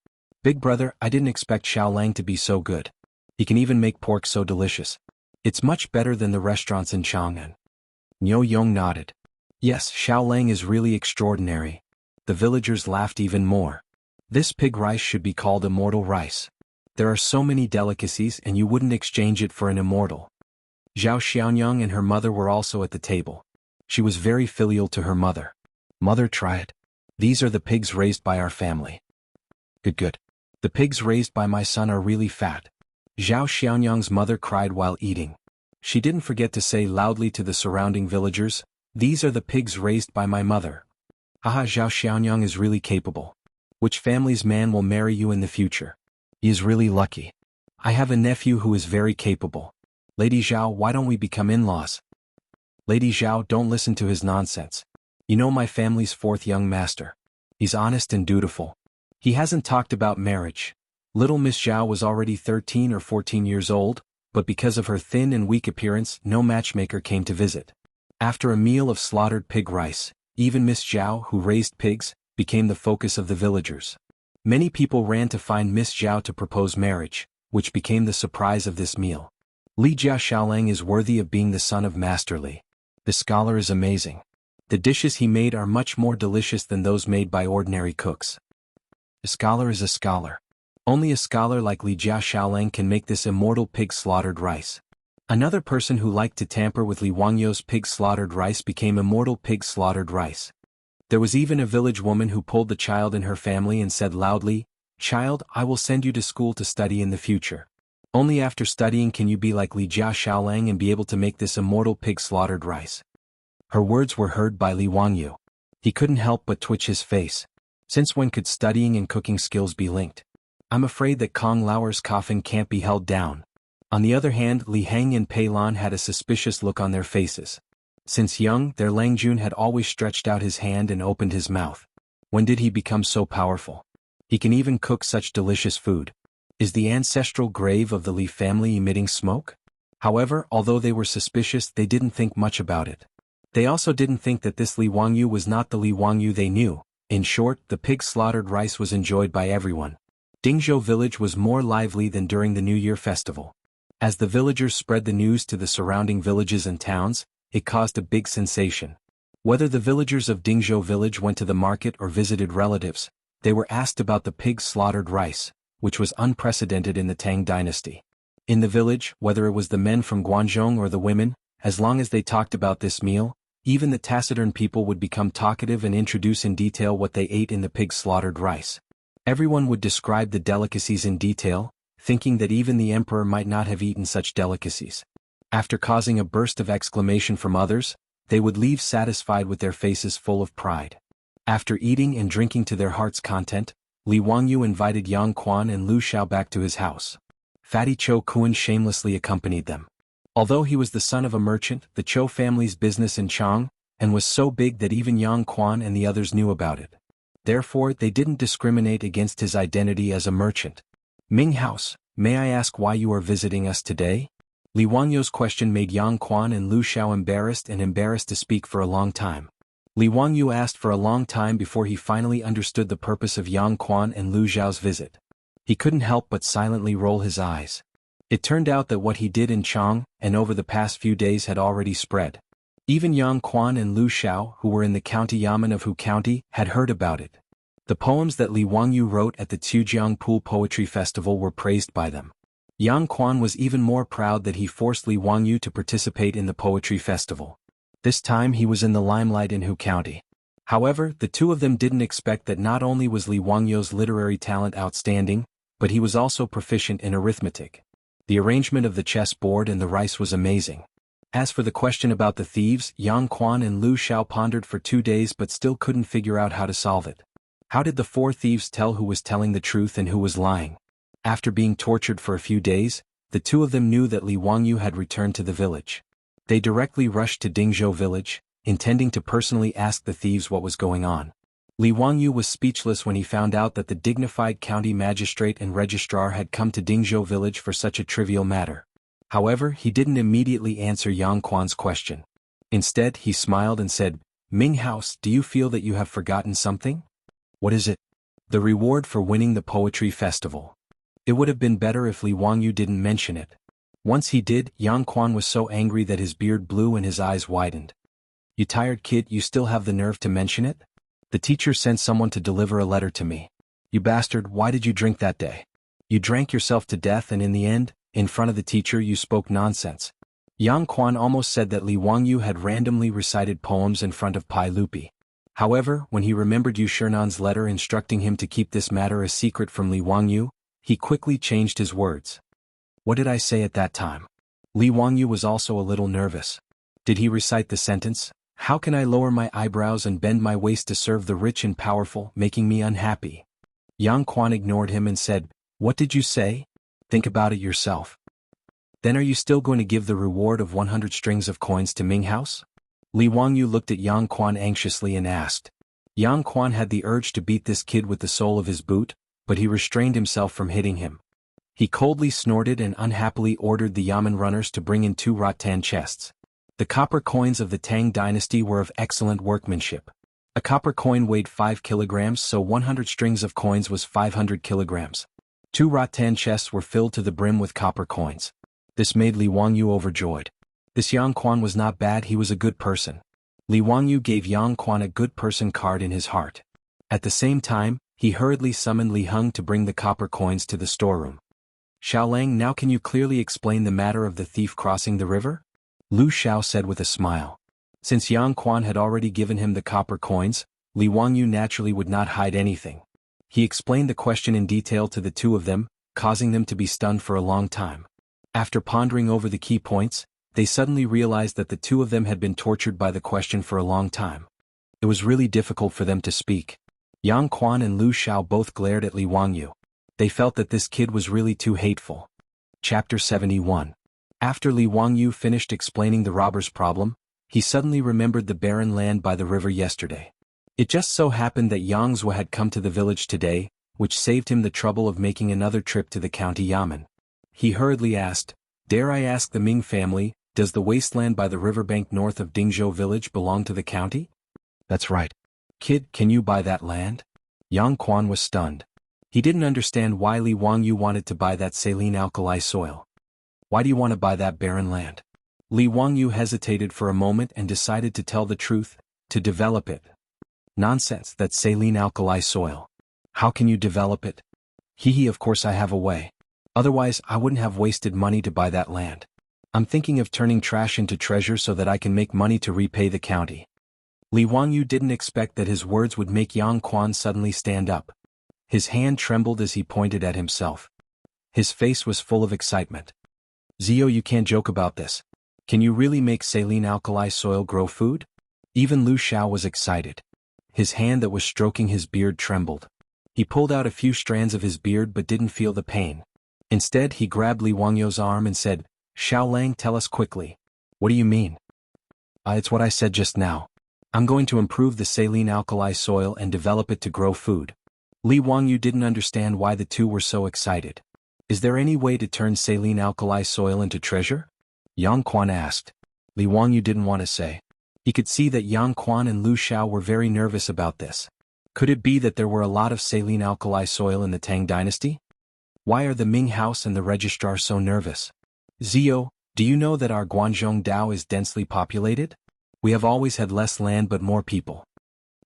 Big brother, I didn't expect Xiaolang to be so good. He can even make pork so delicious. It's much better than the restaurants in Chang'an. Niu Yong nodded. Yes, Xiaolang is really extraordinary. The villagers laughed even more. This pig rice should be called immortal rice. There are so many delicacies and you wouldn't exchange it for an immortal. Zhao Xiaonyang and her mother were also at the table. She was very filial to her mother. Mother, try it. These are the pigs raised by our family. Good. The pigs raised by my son are really fat. Zhao Xiaonyang's mother cried while eating. She didn't forget to say loudly to the surrounding villagers, these are the pigs raised by my mother. Haha, Zhao Xiaonyang is really capable. Which family's man will marry you in the future? He is really lucky. I have a nephew who is very capable. Lady Zhao, why don't we become in-laws? Lady Zhao, don't listen to his nonsense. You know my family's 4th young master. He's honest and dutiful. He hasn't talked about marriage. Little Miss Zhao was already 13 or 14 years old, but because of her thin and weak appearance, no matchmaker came to visit. After a meal of slaughtered pig rice, even Miss Zhao, who raised pigs, became the focus of the villagers. Many people ran to find Miss Zhao to propose marriage, which became the surprise of this meal. Li Jia Xiaolang is worthy of being the son of Master Li. The scholar is amazing. The dishes he made are much more delicious than those made by ordinary cooks. A scholar is a scholar. Only a scholar like Li Jia Xiaolang can make this immortal pig-slaughtered rice. Another person who liked to tamper with Li Wangyo's pig-slaughtered rice became immortal pig-slaughtered rice. There was even a village woman who pulled the child in her family and said loudly, "Child, I will send you to school to study in the future. Only after studying can you be like Li Jia Xiaolang and be able to make this immortal pig-slaughtered rice." Her words were heard by Li Wangyu. He couldn't help but twitch his face. Since when could studying and cooking skills be linked? I'm afraid that Kong Lauer's coffin can't be held down. On the other hand, Li Heng and Pei Lan had a suspicious look on their faces. Since young, their Lang Jun had always stretched out his hand and opened his mouth. When did he become so powerful? He can even cook such delicious food. Is the ancestral grave of the Li family emitting smoke? However, although they were suspicious, they didn't think much about it. They also didn't think that this Li Wangyu was not the Li Wangyu they knew. In short, the pig-slaughtered rice was enjoyed by everyone. Dingzhou village was more lively than during the New Year festival. As the villagers spread the news to the surrounding villages and towns, it caused a big sensation. Whether the villagers of Dingzhou village went to the market or visited relatives, they were asked about the pig's slaughtered rice, which was unprecedented in the Tang dynasty. In the village, whether it was the men from Guangzhou or the women, as long as they talked about this meal, even the taciturn people would become talkative and introduce in detail what they ate in the pig's slaughtered rice. Everyone would describe the delicacies in detail, thinking that even the emperor might not have eaten such delicacies. After causing a burst of exclamation from others, they would leave satisfied with their faces full of pride. After eating and drinking to their heart's content, Li Wangyu invited Yang Quan and Lu Xiao back to his house. Fatty Cho Kuan shamelessly accompanied them. Although he was the son of a merchant, the Cho family's business in Chang, and was so big that even Yang Quan and the others knew about it. Therefore, they didn't discriminate against his identity as a merchant. Ming House, may I ask why you are visiting us today? Li Wangyu's question made Yang Quan and Lu Xiao embarrassed to speak for a long time. Li Wangyu asked for a long time before he finally understood the purpose of Yang Quan and Lu Xiao's visit. He couldn't help but silently roll his eyes. It turned out that what he did in Chang and over the past few days had already spread. Even Yang Quan and Lu Xiao, who were in the county yamen of Hu County, had heard about it. The poems that Li Wangyu wrote at the Zhujiang Pool Poetry Festival were praised by them. Yang Quan was even more proud that he forced Li Wangyu to participate in the poetry festival. This time he was in the limelight in Hu County. However, the two of them didn't expect that not only was Li Wangyu's literary talent outstanding, but he was also proficient in arithmetic. The arrangement of the chess board and the rice was amazing. As for the question about the thieves, Yang Quan and Lu Xiao pondered for 2 days but still couldn't figure out how to solve it. How did the 4 thieves tell who was telling the truth and who was lying? After being tortured for a few days, the two of them knew that Li Wangyu had returned to the village. They directly rushed to Dingzhou village, intending to personally ask the thieves what was going on. Li Wangyu was speechless when he found out that the dignified county magistrate and registrar had come to Dingzhou village for such a trivial matter. However, he didn't immediately answer Yang Quan's question. Instead, he smiled and said, "Ming House, do you feel that you have forgotten something?" "What is it?" "The reward for winning the poetry festival." It would have been better if Li Wangyu didn't mention it. Once he did, Yang Quan was so angry that his beard blew and his eyes widened. "You tired kid, you still have the nerve to mention it? The teacher sent someone to deliver a letter to me. You bastard, why did you drink that day? You drank yourself to death and in the end, in front of the teacher you spoke nonsense." Yang Quan almost said that Li Wangyu had randomly recited poems in front of Pai Lupi. However, when he remembered Yu Shernan's letter instructing him to keep this matter a secret from Li Wangyu, he quickly changed his words. "What did I say at that time?" Li Wangyu was also a little nervous. Did he recite the sentence, "How can I lower my eyebrows and bend my waist to serve the rich and powerful, making me unhappy?" Yang Quan ignored him and said, "What did you say? Think about it yourself." "Then are you still going to give the reward of 100 strings of coins to Ming House?" Li Wangyu looked at Yang Quan anxiously and asked. Yang Quan had the urge to beat this kid with the sole of his boot, but he restrained himself from hitting him. He coldly snorted and unhappily ordered the yamen runners to bring in 2 rattan chests. The copper coins of the Tang dynasty were of excellent workmanship. A copper coin weighed 5 kilograms, so 100 strings of coins was 500 kilograms. 2 rattan chests were filled to the brim with copper coins. This made Li Wangyu overjoyed. This Yang Quan was not bad, he was a good person. Li Wangyu gave Yang Quan a good person card in his heart. At the same time, he hurriedly summoned Li Heng to bring the copper coins to the storeroom. "Xiaolang, now can you clearly explain the matter of the thief crossing the river?" Lu Xiao said with a smile. Since Yang Quan had already given him the copper coins, Li Wangyu naturally would not hide anything. He explained the question in detail to the two of them, causing them to be stunned for a long time. After pondering over the key points, they suddenly realized that the two of them had been tortured by the question for a long time. It was really difficult for them to speak. Yang Quan and Lu Xiao both glared at Li Wangyu. They felt that this kid was really too hateful. Chapter 71. After Li Wangyu finished explaining the robber's problem, he suddenly remembered the barren land by the river yesterday. It just so happened that Yang Zhou had come to the village today, which saved him the trouble of making another trip to the county yamen. He hurriedly asked, "Dare I ask the Ming family, does the wasteland by the riverbank north of Dingzhou village belong to the county?" "That's right. Kid, can you buy that land?" Yang Quan was stunned. He didn't understand why Li Wangyu wanted to buy that saline alkali soil. "Why do you want to buy that barren land?" Li Wangyu hesitated for a moment and decided to tell the truth, To develop it. Nonsense, that's saline alkali soil. How can you develop it? Hee, of course I have a way. Otherwise, I wouldn't have wasted money to buy that land. I'm thinking of turning trash into treasure so that I can make money to repay the county. Li Wangyu didn't expect that his words would make Yang Quan suddenly stand up. His hand trembled as he pointed at himself. His face was full of excitement. Zio, you can't joke about this. Can you really make saline alkali soil grow food? Even Lu Xiao was excited. His hand that was stroking his beard trembled. He pulled out a few strands of his beard but didn't feel the pain. Instead, he grabbed Li Wangyu's arm and said, Xiao Lang, tell us quickly. What do you mean? It's what I said just now. I'm going to improve the saline alkali soil and develop it to grow food. Li Wangyu didn't understand why the two were so excited. Is there any way to turn saline alkali soil into treasure? Yang Quan asked. Li Wangyu didn't want to say. He could see that Yang Quan and Lu Xiao were very nervous about this. Could it be that there were a lot of saline alkali soil in the Tang dynasty? Why are the Ming house and the registrar so nervous? Zio, do you know that our Guanzhong Dao is densely populated? We have always had less land but more people.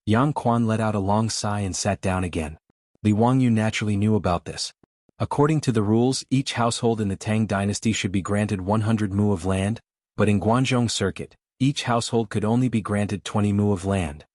Yang Quan let out a long sigh and sat down again. Li Wangyu naturally knew about this. According to the rules, each household in the Tang dynasty should be granted 100 mu of land, but in Guanzhong circuit, each household could only be granted 20 mu of land.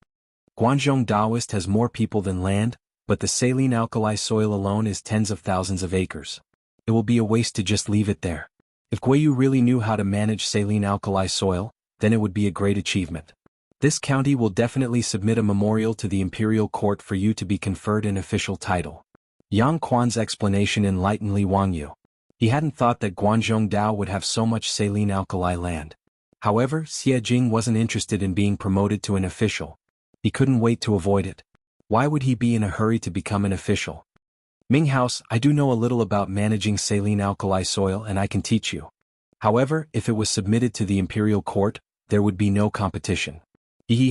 Guanzhong Daoist has more people than land, but the saline alkali soil alone is tens of thousands of acres. It will be a waste to just leave it there. If Guiyu really knew how to manage saline alkali soil, then it would be a great achievement. This county will definitely submit a memorial to the imperial court for you to be conferred an official title. Yang Quan's explanation enlightened Li Wangyu. He hadn't thought that Guanzhong Dao would have so much saline alkali land. However, Xie Jing wasn't interested in being promoted to an official. He couldn't wait to avoid it. Why would he be in a hurry to become an official? Ming House, I do know a little about managing saline alkali soil and I can teach you. However, if it was submitted to the imperial court, there would be no competition.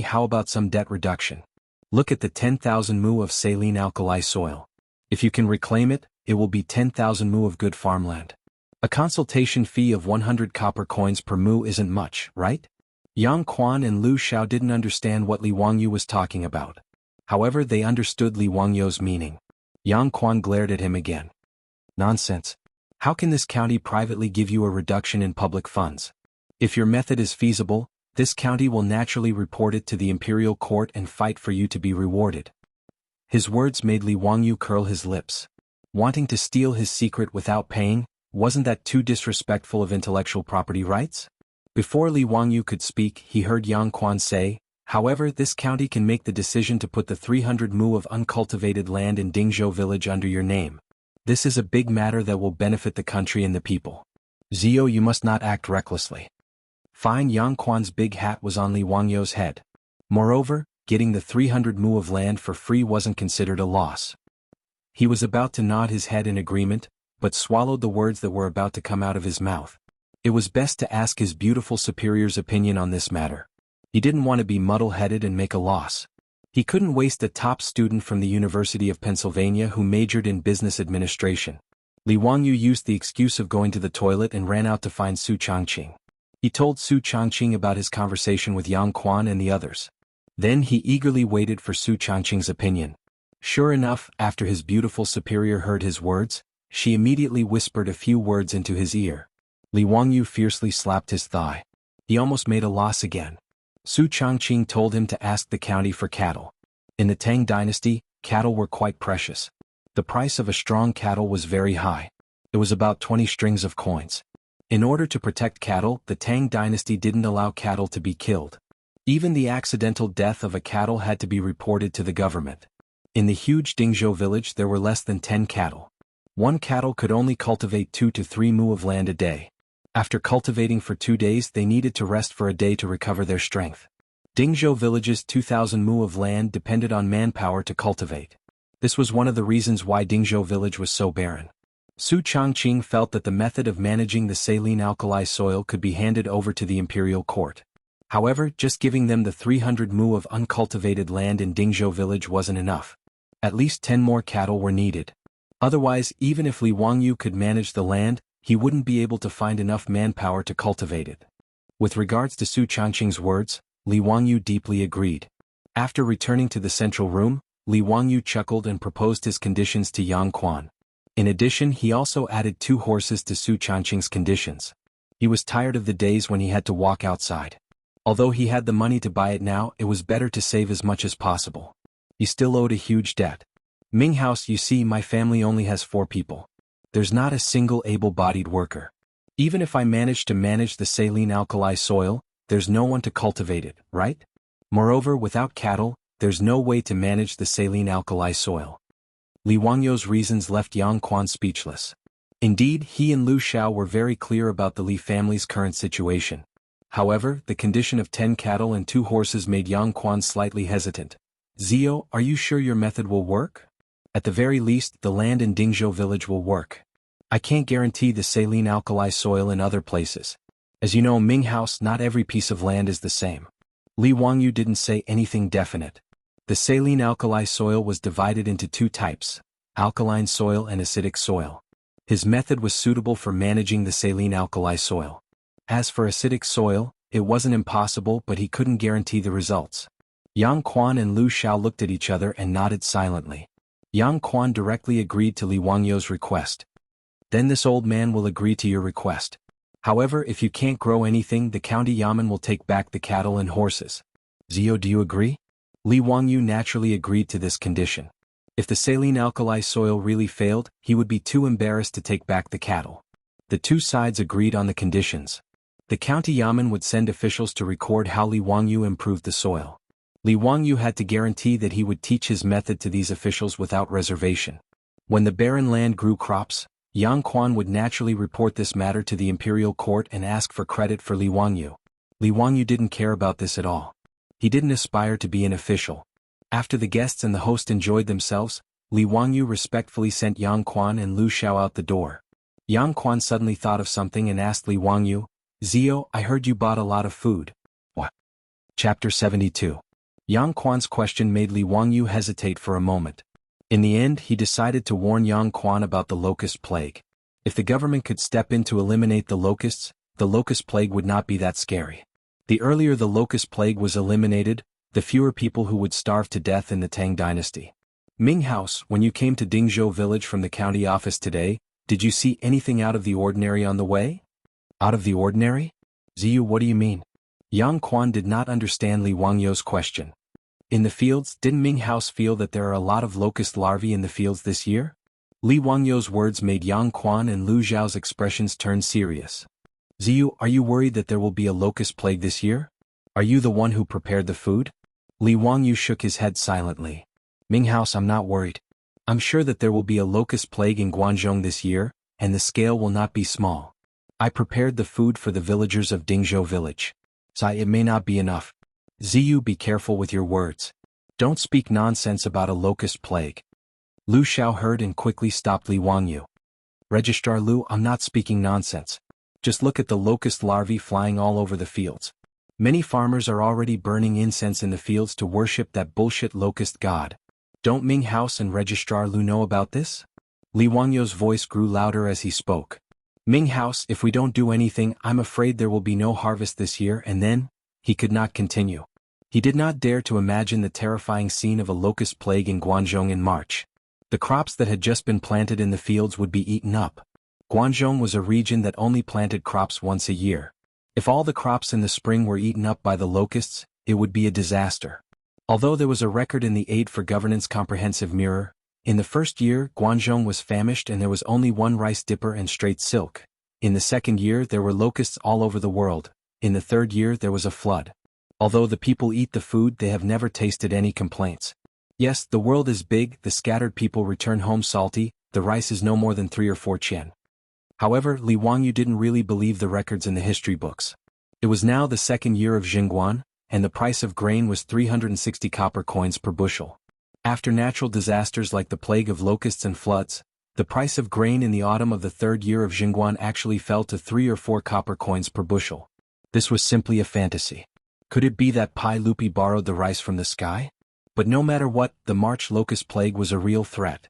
How about some debt reduction? Look at the 10,000 mu of saline alkali soil. If you can reclaim it, it will be 10,000 mu of good farmland. A consultation fee of 100 copper coins per mu isn't much, right? Yang Quan and Lu Xiao didn't understand what Li Wangyu was talking about. However, they understood Li Wangyu's meaning. Yang Quan glared at him again. Nonsense. How can this county privately give you a reduction in public funds? If your method is feasible, this county will naturally report it to the imperial court and fight for you to be rewarded. His words made Li Wangyu curl his lips. Wanting to steal his secret without paying, wasn't that too disrespectful of intellectual property rights? Before Li Wangyu could speak, he heard Yang Quan say, however, this county can make the decision to put the 300 mu of uncultivated land in Dingzhou village under your name. This is a big matter that will benefit the country and the people. Zio, you must not act recklessly. Fine. Yang Quan's big hat was on Li Wangyu's head. Moreover, getting the 300 mu of land for free wasn't considered a loss. He was about to nod his head in agreement, but swallowed the words that were about to come out of his mouth. It was best to ask his beautiful superior's opinion on this matter. He didn't want to be muddle-headed and make a loss. He couldn't waste a top student from the University of Pennsylvania who majored in business administration. Li Wangyu used the excuse of going to the toilet and ran out to find Su Changqing. He told Su Changqing about his conversation with Yang Quan and the others. Then he eagerly waited for Su Changqing's opinion. Sure enough, after his beautiful superior heard his words, she immediately whispered a few words into his ear. Li Wangyu fiercely slapped his thigh. He almost made a loss again. Su Changqing told him to ask the county for cattle. In the Tang dynasty, cattle were quite precious. The price of a strong cattle was very high. It was about 20 strings of coins. In order to protect cattle, the Tang dynasty didn't allow cattle to be killed. Even the accidental death of a cattle had to be reported to the government. In the huge Dingzhou village there were less than 10 cattle. One cattle could only cultivate 2 to 3 mu of land a day. After cultivating for 2 days they needed to rest for a day to recover their strength. Dingzhou village's 2,000 mu of land depended on manpower to cultivate. This was one of the reasons why Dingzhou village was so barren. Su Changqing felt that the method of managing the saline alkali soil could be handed over to the imperial court. However, just giving them the 300 mu of uncultivated land in Dingzhou village wasn't enough. At least 10 more cattle were needed. Otherwise, even if Li Wangyu could manage the land, he wouldn't be able to find enough manpower to cultivate it. With regards to Su Changqing's words, Li Wangyu deeply agreed. After returning to the central room, Li Wangyu chuckled and proposed his conditions to Yang Quan. In addition, he also added 2 horses to Su Changqing's conditions. He was tired of the days when he had to walk outside. Although he had the money to buy it now, it was better to save as much as possible. He still owed a huge debt. Ming House, you see, my family only has 4 people. There's not a single able-bodied worker. Even if I manage to manage the saline alkali soil, there's no one to cultivate it, right? Moreover, without cattle, there's no way to manage the saline alkali soil. Li Wangyu's reasons left Yang Quan speechless. Indeed, he and Lu Xiao were very clear about the Li family's current situation. However, the condition of 10 cattle and 2 horses made Yang Quan slightly hesitant. Zio, are you sure your method will work? At the very least, the land in Dingzhou village will work. I can't guarantee the saline alkali soil in other places. As you know, Ming House, not every piece of land is the same. Li Wangyu didn't say anything definite. The saline alkali soil was divided into 2 types, alkaline soil and acidic soil. His method was suitable for managing the saline alkali soil. As for acidic soil, it wasn't impossible, but he couldn't guarantee the results. Yang Quan and Lu Xiao looked at each other and nodded silently. Yang Quan directly agreed to Li Wangyu's request. Then this old man will agree to your request. However, if you can't grow anything, the county yamen will take back the cattle and horses. Zio, do you agree? Li Wangyu naturally agreed to this condition. If the saline alkali soil really failed, he would be too embarrassed to take back the cattle. The 2 sides agreed on the conditions. The county yamen would send officials to record how Li Wangyu improved the soil. Li Wangyu had to guarantee that he would teach his method to these officials without reservation. When the barren land grew crops, Yang Quan would naturally report this matter to the imperial court and ask for credit for Li Wangyu. Li Wangyu didn't care about this at all. He didn't aspire to be an official. After the guests and the host enjoyed themselves, Li Wangyu respectfully sent Yang Quan and Lu Xiao out the door. Yang Quan suddenly thought of something and asked Li Wangyu, Zio, I heard you bought a lot of food. What? Chapter 72. Yang Quan's question made Li Wangyu hesitate for a moment. In the end, he decided to warn Yang Quan about the locust plague. If the government could step in to eliminate the locust plague would not be that scary. The earlier the locust plague was eliminated, the fewer people who would starve to death in the Tang dynasty. Ming House, when you came to Dingzhou village from the county office today, did you see anything out of the ordinary on the way? Out of the ordinary? Ziyu, what do you mean? Yang Quan did not understand Li Wangyu's question. In the fields, didn't Ming House feel that there are a lot of locust larvae in the fields this year? Li Wangyu's words made Yang Quan and Lu Zhao's expressions turn serious. Ziyu, are you worried that there will be a locust plague this year? Are you the one who prepared the food? Li Wangyu shook his head silently. Ming House, I'm not worried. I'm sure that there will be a locust plague in Guangzhou this year, and the scale will not be small. I prepared the food for the villagers of Dingzhou village. Sai, it may not be enough. Ziyu, be careful with your words. Don't speak nonsense about a locust plague. Lu Xiao heard and quickly stopped Li Wangyu. Registrar Lu, I'm not speaking nonsense. Just look at the locust larvae flying all over the fields. Many farmers are already burning incense in the fields to worship that bullshit locust god. Don't Ming House and Registrar Lu know about this? Li Wangyu's voice grew louder as he spoke. Ming House, if we don't do anything, I'm afraid there will be no harvest this year, and then, he could not continue. He did not dare to imagine the terrifying scene of a locust plague in Guangzhou in March. The crops that had just been planted in the fields would be eaten up. Guangzhou was a region that only planted crops once a year. If all the crops in the spring were eaten up by the locusts, it would be a disaster. Although there was a record in the Aid for Governance Comprehensive Mirror, in the first year Guangzhou was famished and there was only one rice dipper and straight silk. In the second year there were locusts all over the world. In the third year there was a flood. Although the people eat the food, they have never tasted any complaints. Yes, the world is big, the scattered people return home salty, the rice is no more than 3 or 4 qian. However, Li Wangyu didn't really believe the records in the history books. It was now the second year of Jingguan, and the price of grain was 360 copper coins per bushel. After natural disasters like the plague of locusts and floods, the price of grain in the autumn of the third year of Jingguan actually fell to 3 or 4 copper coins per bushel. This was simply a fantasy. Could it be that Pai Lupi borrowed the rice from the sky? But no matter what, the March locust plague was a real threat.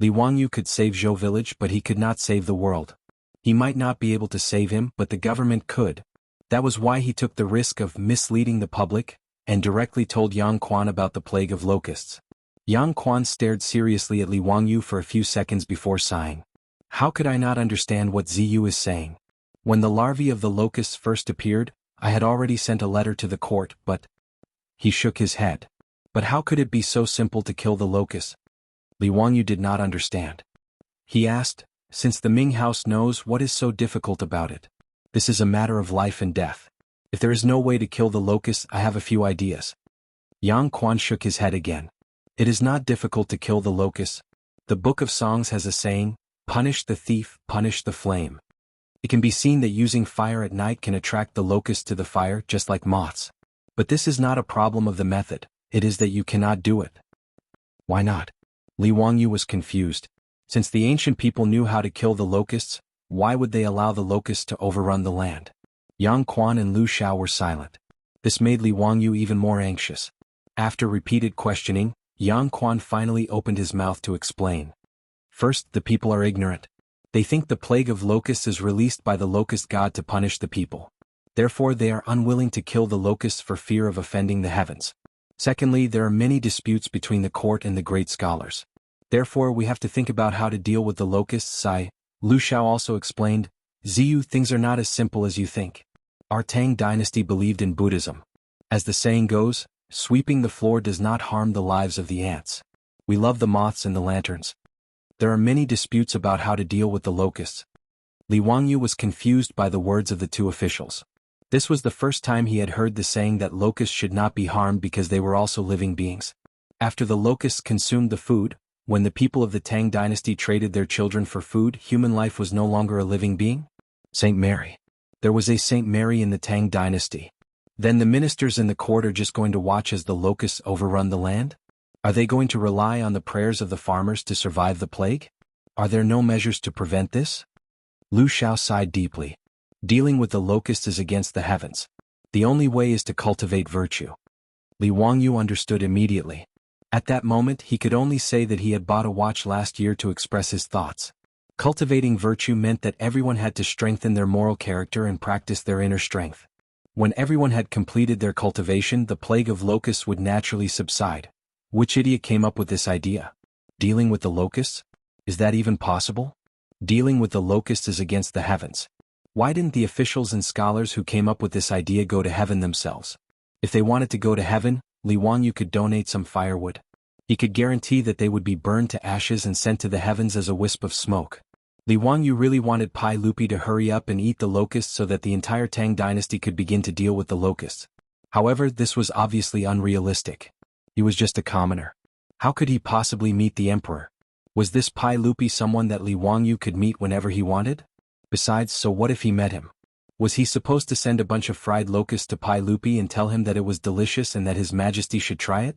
Li Wangyu could save Zhou village, but he could not save the world. He might not be able to save him, but the government could. That was why he took the risk of misleading the public, and directly told Yang Quan about the plague of locusts. Yang Quan stared seriously at Li Wangyu for a few seconds before sighing. How could I not understand what Ziyu is saying? When the larvae of the locusts first appeared, I had already sent a letter to the court, but... He shook his head. But how could it be so simple to kill the locusts? Li Wangyu did not understand. He asked, since the Ming house knows, what is so difficult about it? This is a matter of life and death. If there is no way to kill the locusts, I have a few ideas. Yang Quan shook his head again. It is not difficult to kill the locusts. The Book of Songs has a saying, punish the thief, punish the flame. It can be seen that using fire at night can attract the locusts to the fire just like moths. But this is not a problem of the method, it is that you cannot do it. Why not? Li Wangyu was confused. Since the ancient people knew how to kill the locusts, why would they allow the locusts to overrun the land? Yang Quan and Lu Xiao were silent. This made Li Wangyu even more anxious. After repeated questioning, Yang Quan finally opened his mouth to explain. First, the people are ignorant. They think the plague of locusts is released by the locust god to punish the people. Therefore they are unwilling to kill the locusts for fear of offending the heavens. Secondly, there are many disputes between the court and the great scholars. Therefore we have to think about how to deal with the locusts. Lu Xiao also explained, Ziyu, things are not as simple as you think. Our Tang dynasty believed in Buddhism. As the saying goes, sweeping the floor does not harm the lives of the ants. We love the moths and the lanterns. There are many disputes about how to deal with the locusts. Li Wangyu was confused by the words of the two officials. This was the first time he had heard the saying that locusts should not be harmed because they were also living beings. After the locusts consumed the food, when the people of the Tang dynasty traded their children for food, human life was no longer a living being? Saint Mary. There was a Saint Mary in the Tang dynasty. Then the ministers in the court are just going to watch as the locusts overrun the land? Are they going to rely on the prayers of the farmers to survive the plague? Are there no measures to prevent this? Lu Xiao sighed deeply. Dealing with the locusts is against the heavens. The only way is to cultivate virtue. Li Wangyu understood immediately. At that moment he could only say that he had bought a watch last year to express his thoughts. Cultivating virtue meant that everyone had to strengthen their moral character and practice their inner strength. When everyone had completed their cultivation, the plague of locusts would naturally subside. Which idiot came up with this idea? Dealing with the locusts? Is that even possible? Dealing with the locusts is against the heavens. Why didn't the officials and scholars who came up with this idea go to heaven themselves? If they wanted to go to heaven, Li Wangyu could donate some firewood. He could guarantee that they would be burned to ashes and sent to the heavens as a wisp of smoke. Li Wangyu really wanted Pai Lupi to hurry up and eat the locusts so that the entire Tang dynasty could begin to deal with the locusts. However, this was obviously unrealistic. He was just a commoner. How could he possibly meet the emperor? Was this Pai Lupi someone that Li Wangyu could meet whenever he wanted? Besides, so what if he met him? Was he supposed to send a bunch of fried locusts to Pai Lupi and tell him that it was delicious and that his majesty should try it?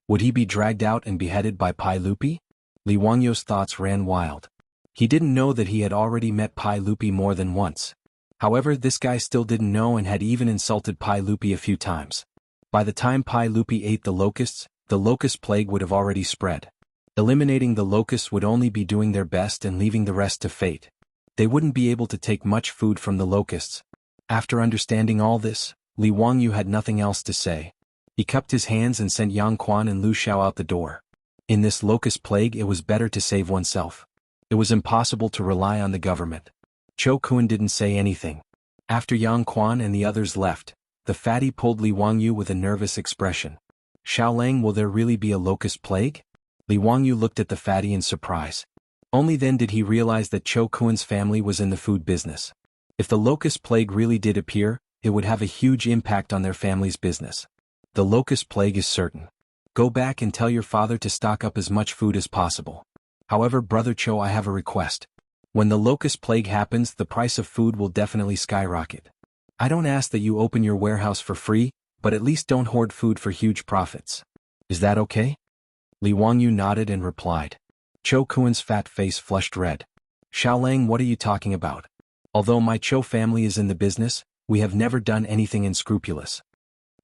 Would he be dragged out and beheaded by Pai Lupi? Li Wangyu's thoughts ran wild. He didn't know that he had already met Pai Lupi more than once. However, this guy still didn't know and had even insulted Pai Lupi a few times. By the time Pai Lupi ate the locust plague would have already spread. Eliminating the locusts would only be doing their best and leaving the rest to fate. They wouldn't be able to take much food from the locusts. After understanding all this, Li Wangyu had nothing else to say. He cupped his hands and sent Yang Quan and Lu Xiao out the door. In this locust plague it was better to save oneself. It was impossible to rely on the government. Cho Kun didn't say anything. After Yang Quan and the others left, the fatty pulled Li Wangyu with a nervous expression. Xiaolang, will there really be a locust plague? Li Wangyu looked at the fatty in surprise. Only then did he realize that Cho Kun's family was in the food business. If the locust plague really did appear, it would have a huge impact on their family's business. The locust plague is certain. Go back and tell your father to stock up as much food as possible. However, Brother Cho, I have a request. When the locust plague happens, the price of food will definitely skyrocket. I don't ask that you open your warehouse for free, but at least don't hoard food for huge profits. Is that okay? Li Wangyu nodded and replied. Cho Kun's fat face flushed red. Xiaolang, what are you talking about? Although my Cho family is in the business, we have never done anything unscrupulous.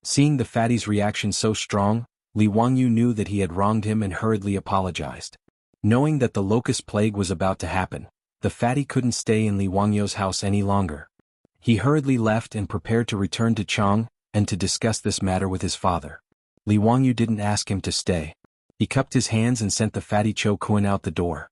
Seeing the fatty's reaction so strong, Li Wangyu knew that he had wronged him and hurriedly apologized. Knowing that the locust plague was about to happen, the fatty couldn't stay in Li Wangyu's house any longer. He hurriedly left and prepared to return to Chang and to discuss this matter with his father. Li Wangyu didn't ask him to stay. He cupped his hands and sent the fatty Cho Kun out the door.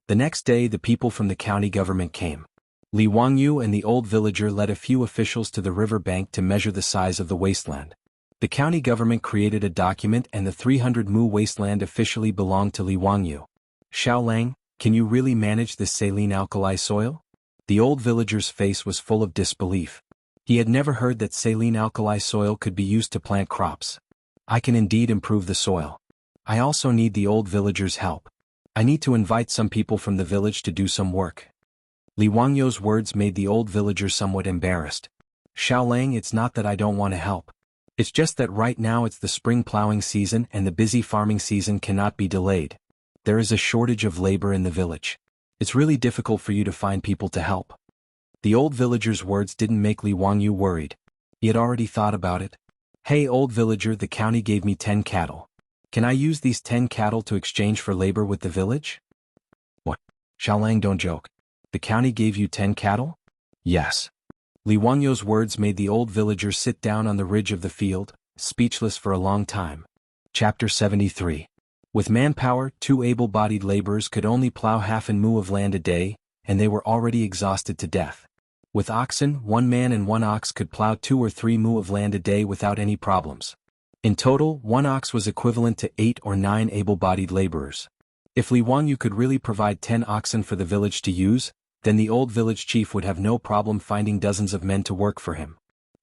The next day the people from the county government came. Li Wangyu and the old villager led a few officials to the river bank to measure the size of the wasteland. The county government created a document and the 300 mu wasteland officially belonged to Li Wangyu. Xiaolang, can you really manage this saline alkali soil? The old villager's face was full of disbelief. He had never heard that saline alkali soil could be used to plant crops. I can indeed improve the soil. I also need the old villager's help. I need to invite some people from the village to do some work. Li Wangyu's words made the old villager somewhat embarrassed. Xiaolang, it's not that I don't want to help. It's just that right now it's the spring plowing season and the busy farming season cannot be delayed. There is a shortage of labor in the village. It's really difficult for you to find people to help. The old villager's words didn't make Li Wangyu worried. He had already thought about it. Hey old villager, the county gave me 10 cattle. Can I use these 10 cattle to exchange for labor with the village? What? Xiaolang, don't joke. The county gave you 10 cattle? Yes. Li Wangyu's words made the old villager sit down on the ridge of the field, speechless for a long time. Chapter 73. With manpower, 2 able-bodied laborers could only plow half an mu of land a day, and they were already exhausted to death. With oxen, 1 man and 1 ox could plow 2 or 3 mu of land a day without any problems. In total, 1 ox was equivalent to 8 or 9 able-bodied laborers. If Li Wangyu could really provide 10 oxen for the village to use, then the old village chief would have no problem finding dozens of men to work for him.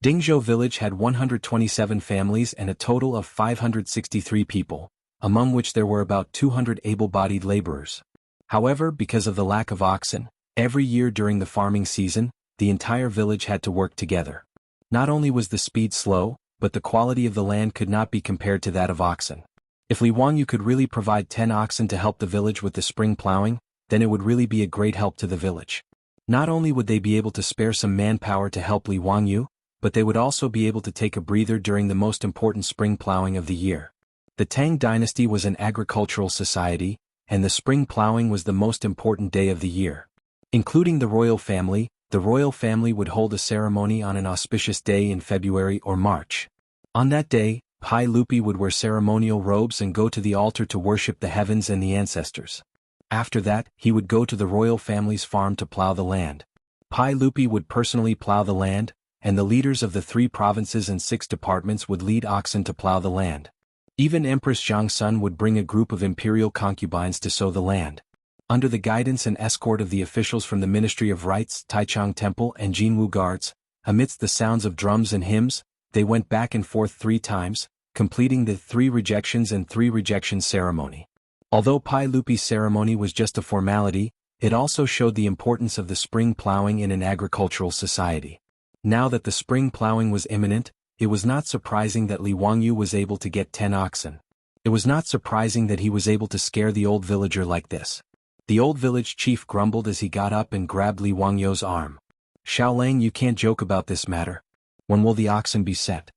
Dingzhou village had 127 families and a total of 563 people, among which there were about 200 able-bodied laborers. However, because of the lack of oxen, every year during the farming season, the entire village had to work together. Not only was the speed slow, but the quality of the land could not be compared to that of oxen. If Li Wangyu could really provide 10 oxen to help the village with the spring plowing, then it would really be a great help to the village. Not only would they be able to spare some manpower to help Li Wangyu, but they would also be able to take a breather during the most important spring plowing of the year. The Tang dynasty was an agricultural society, and the spring plowing was the most important day of the year. Including the royal family would hold a ceremony on an auspicious day in February or March. On that day, Pai Lupi would wear ceremonial robes and go to the altar to worship the heavens and the ancestors. After that, he would go to the royal family's farm to plow the land. Pai Lupi would personally plow the land, and the leaders of the 3 provinces and 6 departments would lead oxen to plow the land. Even Empress Jiangsun would bring a group of imperial concubines to sow the land. Under the guidance and escort of the officials from the Ministry of Rites, Taichung Temple and Jianghu Guards, amidst the sounds of drums and hymns, they went back and forth 3 times, completing the 3 rejections and 3 rejections ceremony. Although Pai Lupi's ceremony was just a formality, it also showed the importance of the spring plowing in an agricultural society. Now that the spring plowing was imminent, it was not surprising that Li Wangyu was able to get 10 oxen. It was not surprising that he was able to scare the old villager like this. The old village chief grumbled as he got up and grabbed Li Wangyu's arm. Xiaolang, you can't joke about this matter. When will the oxen be set?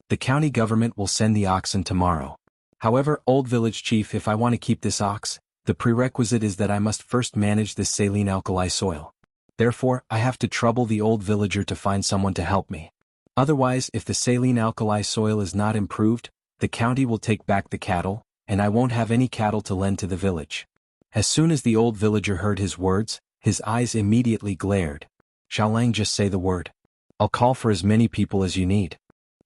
The county government will send the oxen tomorrow. However, old village chief, if I want to keep this ox, the prerequisite is that I must first manage this saline alkali soil. Therefore, I have to trouble the old villager to find someone to help me. Otherwise, if the saline alkali soil is not improved, the county will take back the cattle, and I won't have any cattle to lend to the village. As soon as the old villager heard his words, his eyes immediately glared. Xiaolang, just say the word. I'll call for as many people as you need.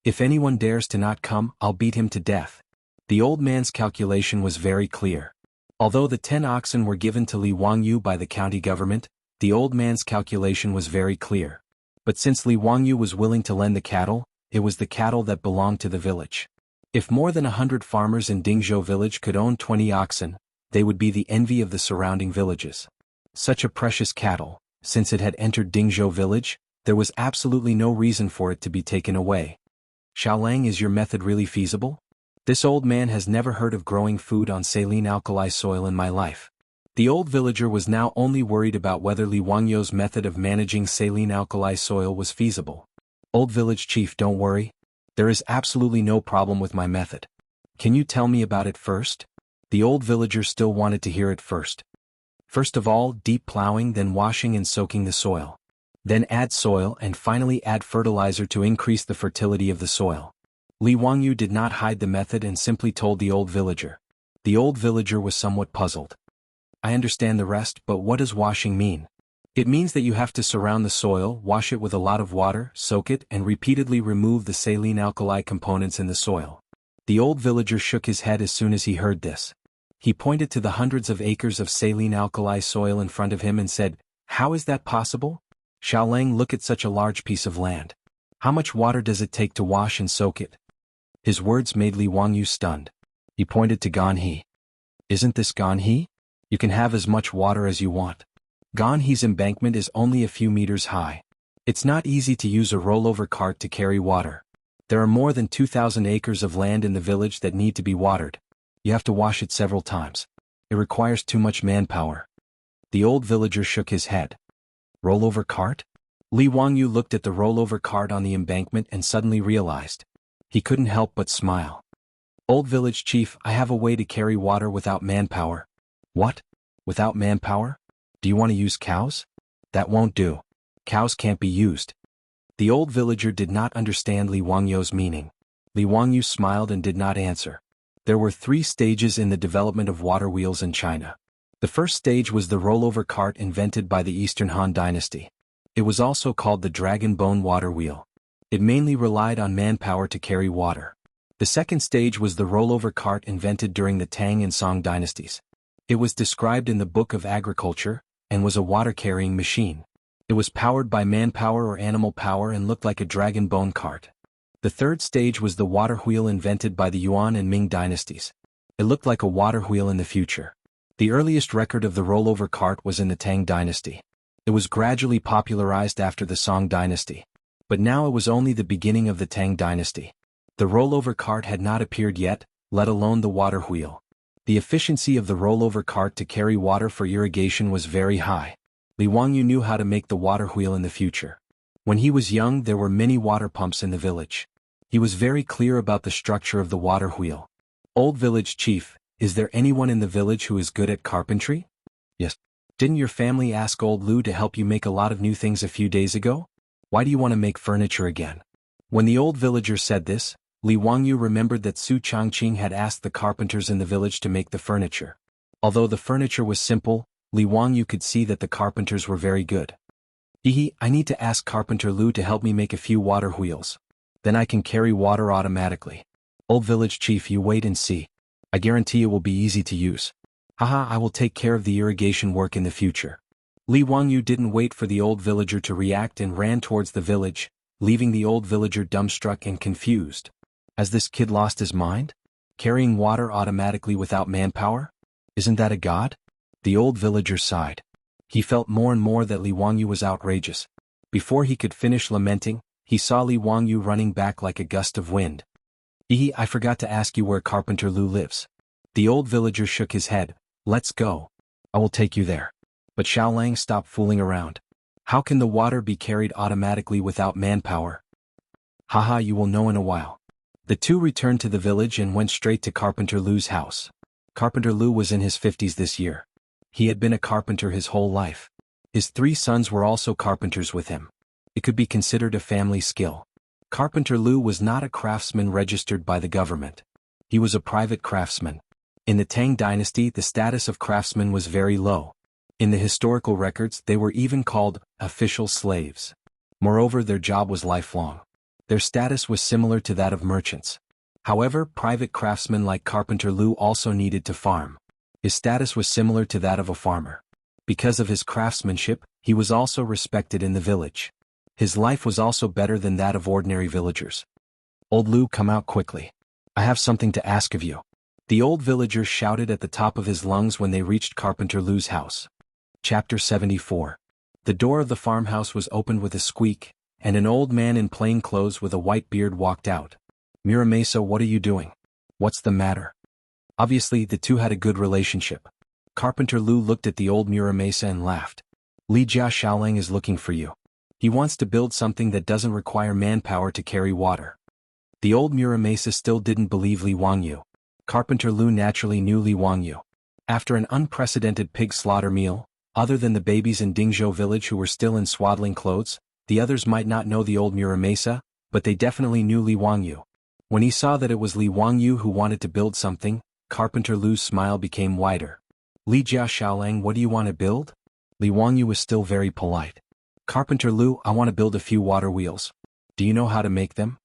If anyone dares to not come, I'll beat him to death. The old man's calculation was very clear. Although the 10 oxen were given to Li Wangyu by the county government, the old man's calculation was very clear. But since Li Wangyu was willing to lend the cattle, it was the cattle that belonged to the village. If more than 100 farmers in Dingzhou village could own 20 oxen, they would be the envy of the surrounding villages. Such a precious cattle, since it had entered Dingzhou village, there was absolutely no reason for it to be taken away. Xiaolang, is your method really feasible? This old man has never heard of growing food on saline alkali soil in my life. The old villager was now only worried about whether Li Wangyu's method of managing saline alkali soil was feasible. Old village chief, don't worry. There is absolutely no problem with my method. Can you tell me about it first? The old villager still wanted to hear it first. First of all, deep plowing, then washing and soaking the soil. Then add soil and finally add fertilizer to increase the fertility of the soil. Li Wangyu did not hide the method and simply told the old villager. The old villager was somewhat puzzled. I understand the rest, but what does washing mean? It means that you have to surround the soil, wash it with a lot of water, soak it, and repeatedly remove the saline alkali components in the soil. The old villager shook his head as soon as he heard this. He pointed to the hundreds of acres of saline alkali soil in front of him and said, "How is that possible? Xiaolang, look at such a large piece of land. How much water does it take to wash and soak it?" His words made Li Wangyu stunned. He pointed to Ganhe. "Isn't this Ganhe? You can have as much water as you want. Ganhe's embankment is only a few meters high. It's not easy to use a rollover cart to carry water. There are more than 2,000 acres of land in the village that need to be watered. You have to wash it several times. It requires too much manpower." The old villager shook his head. Rollover cart? Li Wangyu looked at the rollover cart on the embankment and suddenly realized. He couldn't help but smile. "Old village chief, I have a way to carry water without manpower." "What? Without manpower? Do you want to use cows?" "That won't do. Cows can't be used." The old villager did not understand Li Wangyu's meaning. Li Wangyu smiled and did not answer. There were 3 stages in the development of water wheels in China. The first stage was the rollover cart invented by the Eastern Han Dynasty. It was also called the dragon bone water wheel. It mainly relied on manpower to carry water. The second stage was the rollover cart invented during the Tang and Song dynasties. It was described in the Book of Agriculture, and was a water-carrying machine. It was powered by manpower or animal power and looked like a dragon bone cart. The third stage was the water wheel invented by the Yuan and Ming dynasties. It looked like a water wheel in the future. The earliest record of the rollover cart was in the Tang dynasty. It was gradually popularized after the Song dynasty. But now it was only the beginning of the Tang dynasty. The rollover cart had not appeared yet, let alone the water wheel. The efficiency of the rollover cart to carry water for irrigation was very high. Li Wangyu knew how to make the water wheel in the future. When he was young, there were many water pumps in the village. He was very clear about the structure of the water wheel. "Old village chief, is there anyone in the village who is good at carpentry?" "Yes. Didn't your family ask old Lu to help you make a lot of new things a few days ago? Why do you want to make furniture again?" When the old villager said this, Li Wangyu remembered that Su Changqing had asked the carpenters in the village to make the furniture. Although the furniture was simple, Li Wangyu could see that the carpenters were very good. I need to ask Carpenter Lu to help me make a few water wheels. Then I can carry water automatically." "Old village chief, you wait and see. I guarantee it will be easy to use. Haha, I will take care of the irrigation work in the future." Li Wangyu didn't wait for the old villager to react and ran towards the village, leaving the old villager dumbstruck and confused. Has this kid lost his mind? Carrying water automatically without manpower? Isn't that a god? The old villager sighed. He felt more and more that Li Wangyu was outrageous. Before he could finish lamenting, he saw Li Wangyu running back like a gust of wind. I forgot to ask you where Carpenter Lu lives." The old villager shook his head. "Let's go. I will take you there." But Xiaolang stopped fooling around. "How can the water be carried automatically without manpower?" "Haha, you will know in a while." The two returned to the village and went straight to Carpenter Lu's house. Carpenter Lu was in his 50s this year. He had been a carpenter his whole life. His 3 sons were also carpenters with him. It could be considered a family skill. Carpenter Lu was not a craftsman registered by the government. He was a private craftsman. In the Tang dynasty, the status of craftsmen was very low. In the historical records, they were even called official slaves. Moreover, their job was lifelong. Their status was similar to that of merchants. However, private craftsmen like Carpenter Lu also needed to farm. His status was similar to that of a farmer. Because of his craftsmanship, he was also respected in the village. His life was also better than that of ordinary villagers. "Old Lu, come out quickly. I have something to ask of you." The old villager shouted at the top of his lungs when they reached Carpenter Lu's house. Chapter 74. The door of the farmhouse was opened with a squeak, and an old man in plain clothes with a white beard walked out. "Muramasa, what are you doing? What's the matter?" Obviously, the two had a good relationship. Carpenter Lu looked at the old Muramasa and laughed. "Li Jia Xiaolang is looking for you. He wants to build something that doesn't require manpower to carry water." The old Muramasa still didn't believe Li Wangyu. Carpenter Lu naturally knew Li Wangyu. After an unprecedented pig slaughter meal, Other than the babies in Dingzhou village who were still in swaddling clothes, the others might not know the old Muramasa, but they definitely knew Li Wangyu. When he saw that it was Li Wangyu who wanted to build something, Carpenter Lu's smile became wider. Li Jia Xiaolang, what do you want to build? Li Wangyu was still very polite. Carpenter Lu, I want to build a few water wheels. Do you know how to make them?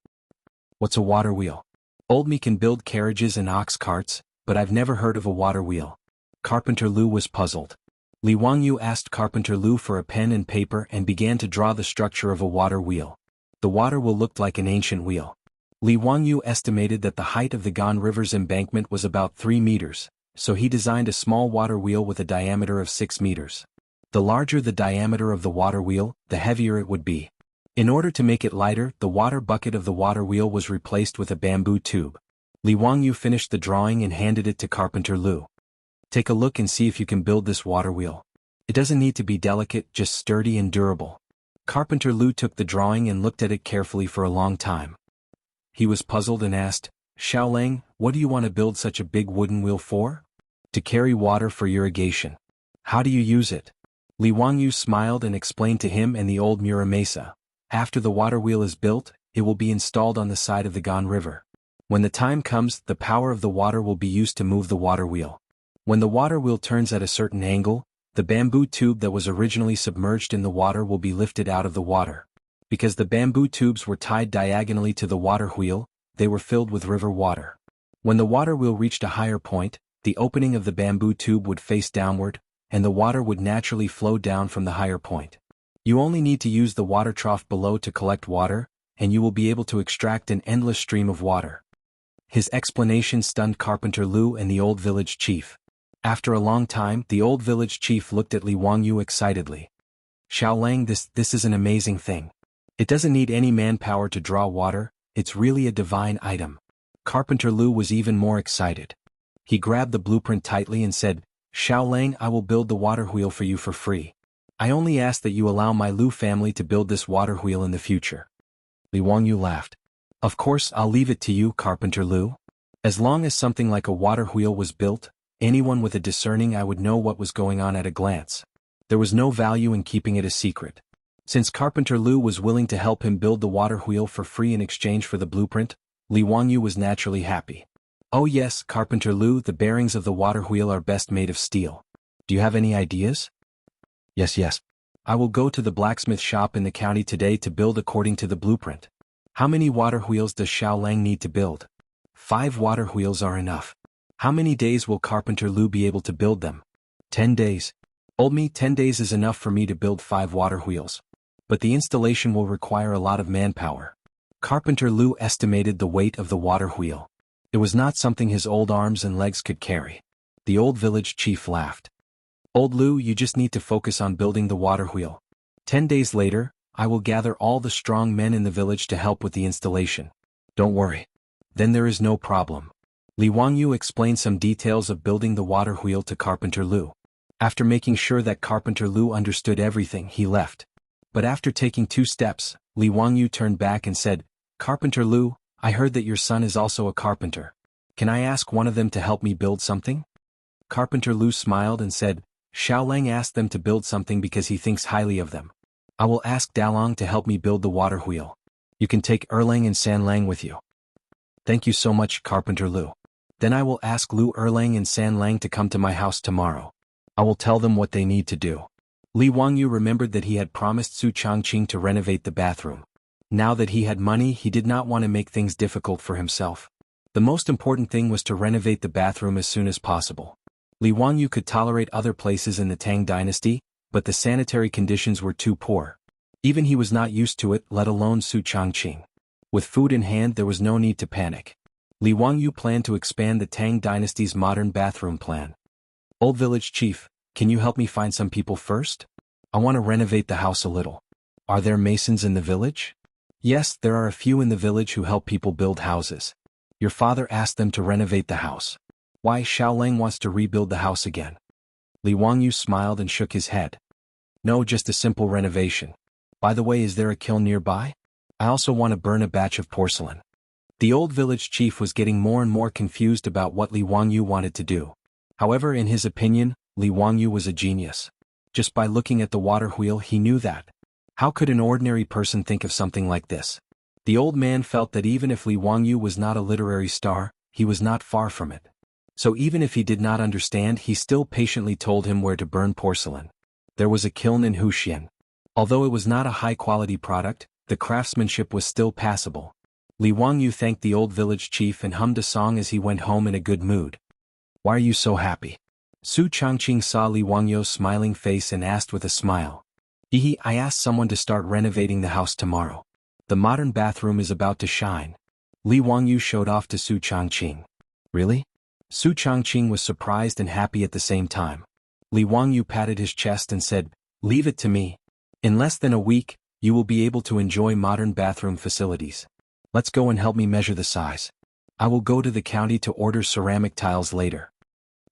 What's a water wheel? Old me can build carriages and ox carts, but I've never heard of a water wheel. Carpenter Lu was puzzled. Li Wangyu asked Carpenter Lu for a pen and paper and began to draw the structure of a water wheel. The water wheel looked like an ancient wheel. Li Wangyu estimated that the height of the Gan River's embankment was about 3 meters, so he designed a small water wheel with a diameter of 6 meters. The larger the diameter of the water wheel, the heavier it would be. In order to make it lighter, the water bucket of the water wheel was replaced with a bamboo tube. Li Wangyu finished the drawing and handed it to Carpenter Lu. Take a look and see if you can build this water wheel. It doesn't need to be delicate, just sturdy and durable. Carpenter Lu took the drawing and looked at it carefully for a long time. He was puzzled and asked, Xiaolang, what do you want to build such a big wooden wheel for? To carry water for irrigation. How do you use it? Li Wangyu smiled and explained to him and the old Muramasa. After the water wheel is built, it will be installed on the side of the Gan River. When the time comes, the power of the water will be used to move the water wheel. When the water wheel turns at a certain angle, the bamboo tube that was originally submerged in the water will be lifted out of the water. Because the bamboo tubes were tied diagonally to the water wheel, they were filled with river water. When the water wheel reached a higher point, the opening of the bamboo tube would face downward, and the water would naturally flow down from the higher point. You only need to use the water trough below to collect water, and you will be able to extract an endless stream of water. His explanation stunned Carpenter Lu and the old village chief. After a long time, the old village chief looked at Li Wangyu excitedly. Xiaolang, this is an amazing thing. It doesn't need any manpower to draw water, it's really a divine item. Carpenter Lu was even more excited. He grabbed the blueprint tightly and said, Xiaolang, I will build the water wheel for you for free. I only ask that you allow my Lu family to build this water wheel in the future. Li Wangyu laughed. Of course, I'll leave it to you, Carpenter Lu. As long as something like a water wheel was built, anyone with a discerning eye would know what was going on at a glance. There was no value in keeping it a secret. Since Carpenter Lu was willing to help him build the water wheel for free in exchange for the blueprint, Li Wangyu was naturally happy. Oh yes, Carpenter Lu, the bearings of the water wheel are best made of steel. Do you have any ideas? Yes. I will go to the blacksmith shop in the county today to build according to the blueprint. How many water wheels does Xiaolang need to build? 5 water wheels are enough. How many days will Carpenter Lu be able to build them? 10 days. Old me, 10 days is enough for me to build 5 water wheels. But the installation will require a lot of manpower. Carpenter Lu estimated the weight of the water wheel. It was not something his old arms and legs could carry. The old village chief laughed. Old Lu, you just need to focus on building the water wheel. 10 days later, I will gather all the strong men in the village to help with the installation. Don't worry. Then there is no problem. Li Wangyu explained some details of building the water wheel to Carpenter Lu. After making sure that Carpenter Lu understood everything, he left. But after taking 2 steps, Li Wangyu turned back and said, Carpenter Lu, I heard that your son is also a carpenter. Can I ask one of them to help me build something? Carpenter Lu smiled and said, Xiaolang asked them to build something because he thinks highly of them. I will ask Dalong to help me build the water wheel. You can take Erlang and Sanlang with you. Thank you so much, Carpenter Lu. Then I will ask Lu Erlang and Sanlang to come to my house tomorrow. I will tell them what they need to do. Li Wangyu remembered that he had promised Su Changqing to renovate the bathroom. Now that he had money, he did not want to make things difficult for himself. The most important thing was to renovate the bathroom as soon as possible. Li Wangyu could tolerate other places in the Tang dynasty, but the sanitary conditions were too poor. Even he was not used to it, let alone Su Changqing. With food in hand, there was no need to panic. Li Wangyu planned to expand the Tang dynasty's modern bathroom plan. Old village chief, can you help me find some people first? I want to renovate the house a little. Are there masons in the village? Yes, there are a few in the village who help people build houses. Your father asked them to renovate the house. Why Xiaolang wants to rebuild the house again? Li Wangyu smiled and shook his head. No, just a simple renovation. By the way, is there a kiln nearby? I also want to burn a batch of porcelain. The old village chief was getting more and more confused about what Li Wangyu wanted to do. However, in his opinion, Li Wangyu was a genius. Just by looking at the water wheel he knew that. How could an ordinary person think of something like this? The old man felt that even if Li Wangyu was not a literary star, he was not far from it. So even if he did not understand, he still patiently told him where to burn porcelain. There was a kiln in Wuxia. Although it was not a high-quality product, the craftsmanship was still passable. Li Wangyu thanked the old village chief and hummed a song as he went home in a good mood. "Why are you so happy?" Su Changqing saw Li Wangyu's smiling face and asked with a smile. I asked someone to start renovating the house tomorrow. The modern bathroom is about to shine." Li Wangyu showed off to Su Changqing. "Really?" Su Changqing was surprised and happy at the same time. Li Wangyu patted his chest and said, "Leave it to me. In less than a week, you will be able to enjoy modern bathroom facilities. Let's go and help me measure the size. I will go to the county to order ceramic tiles later."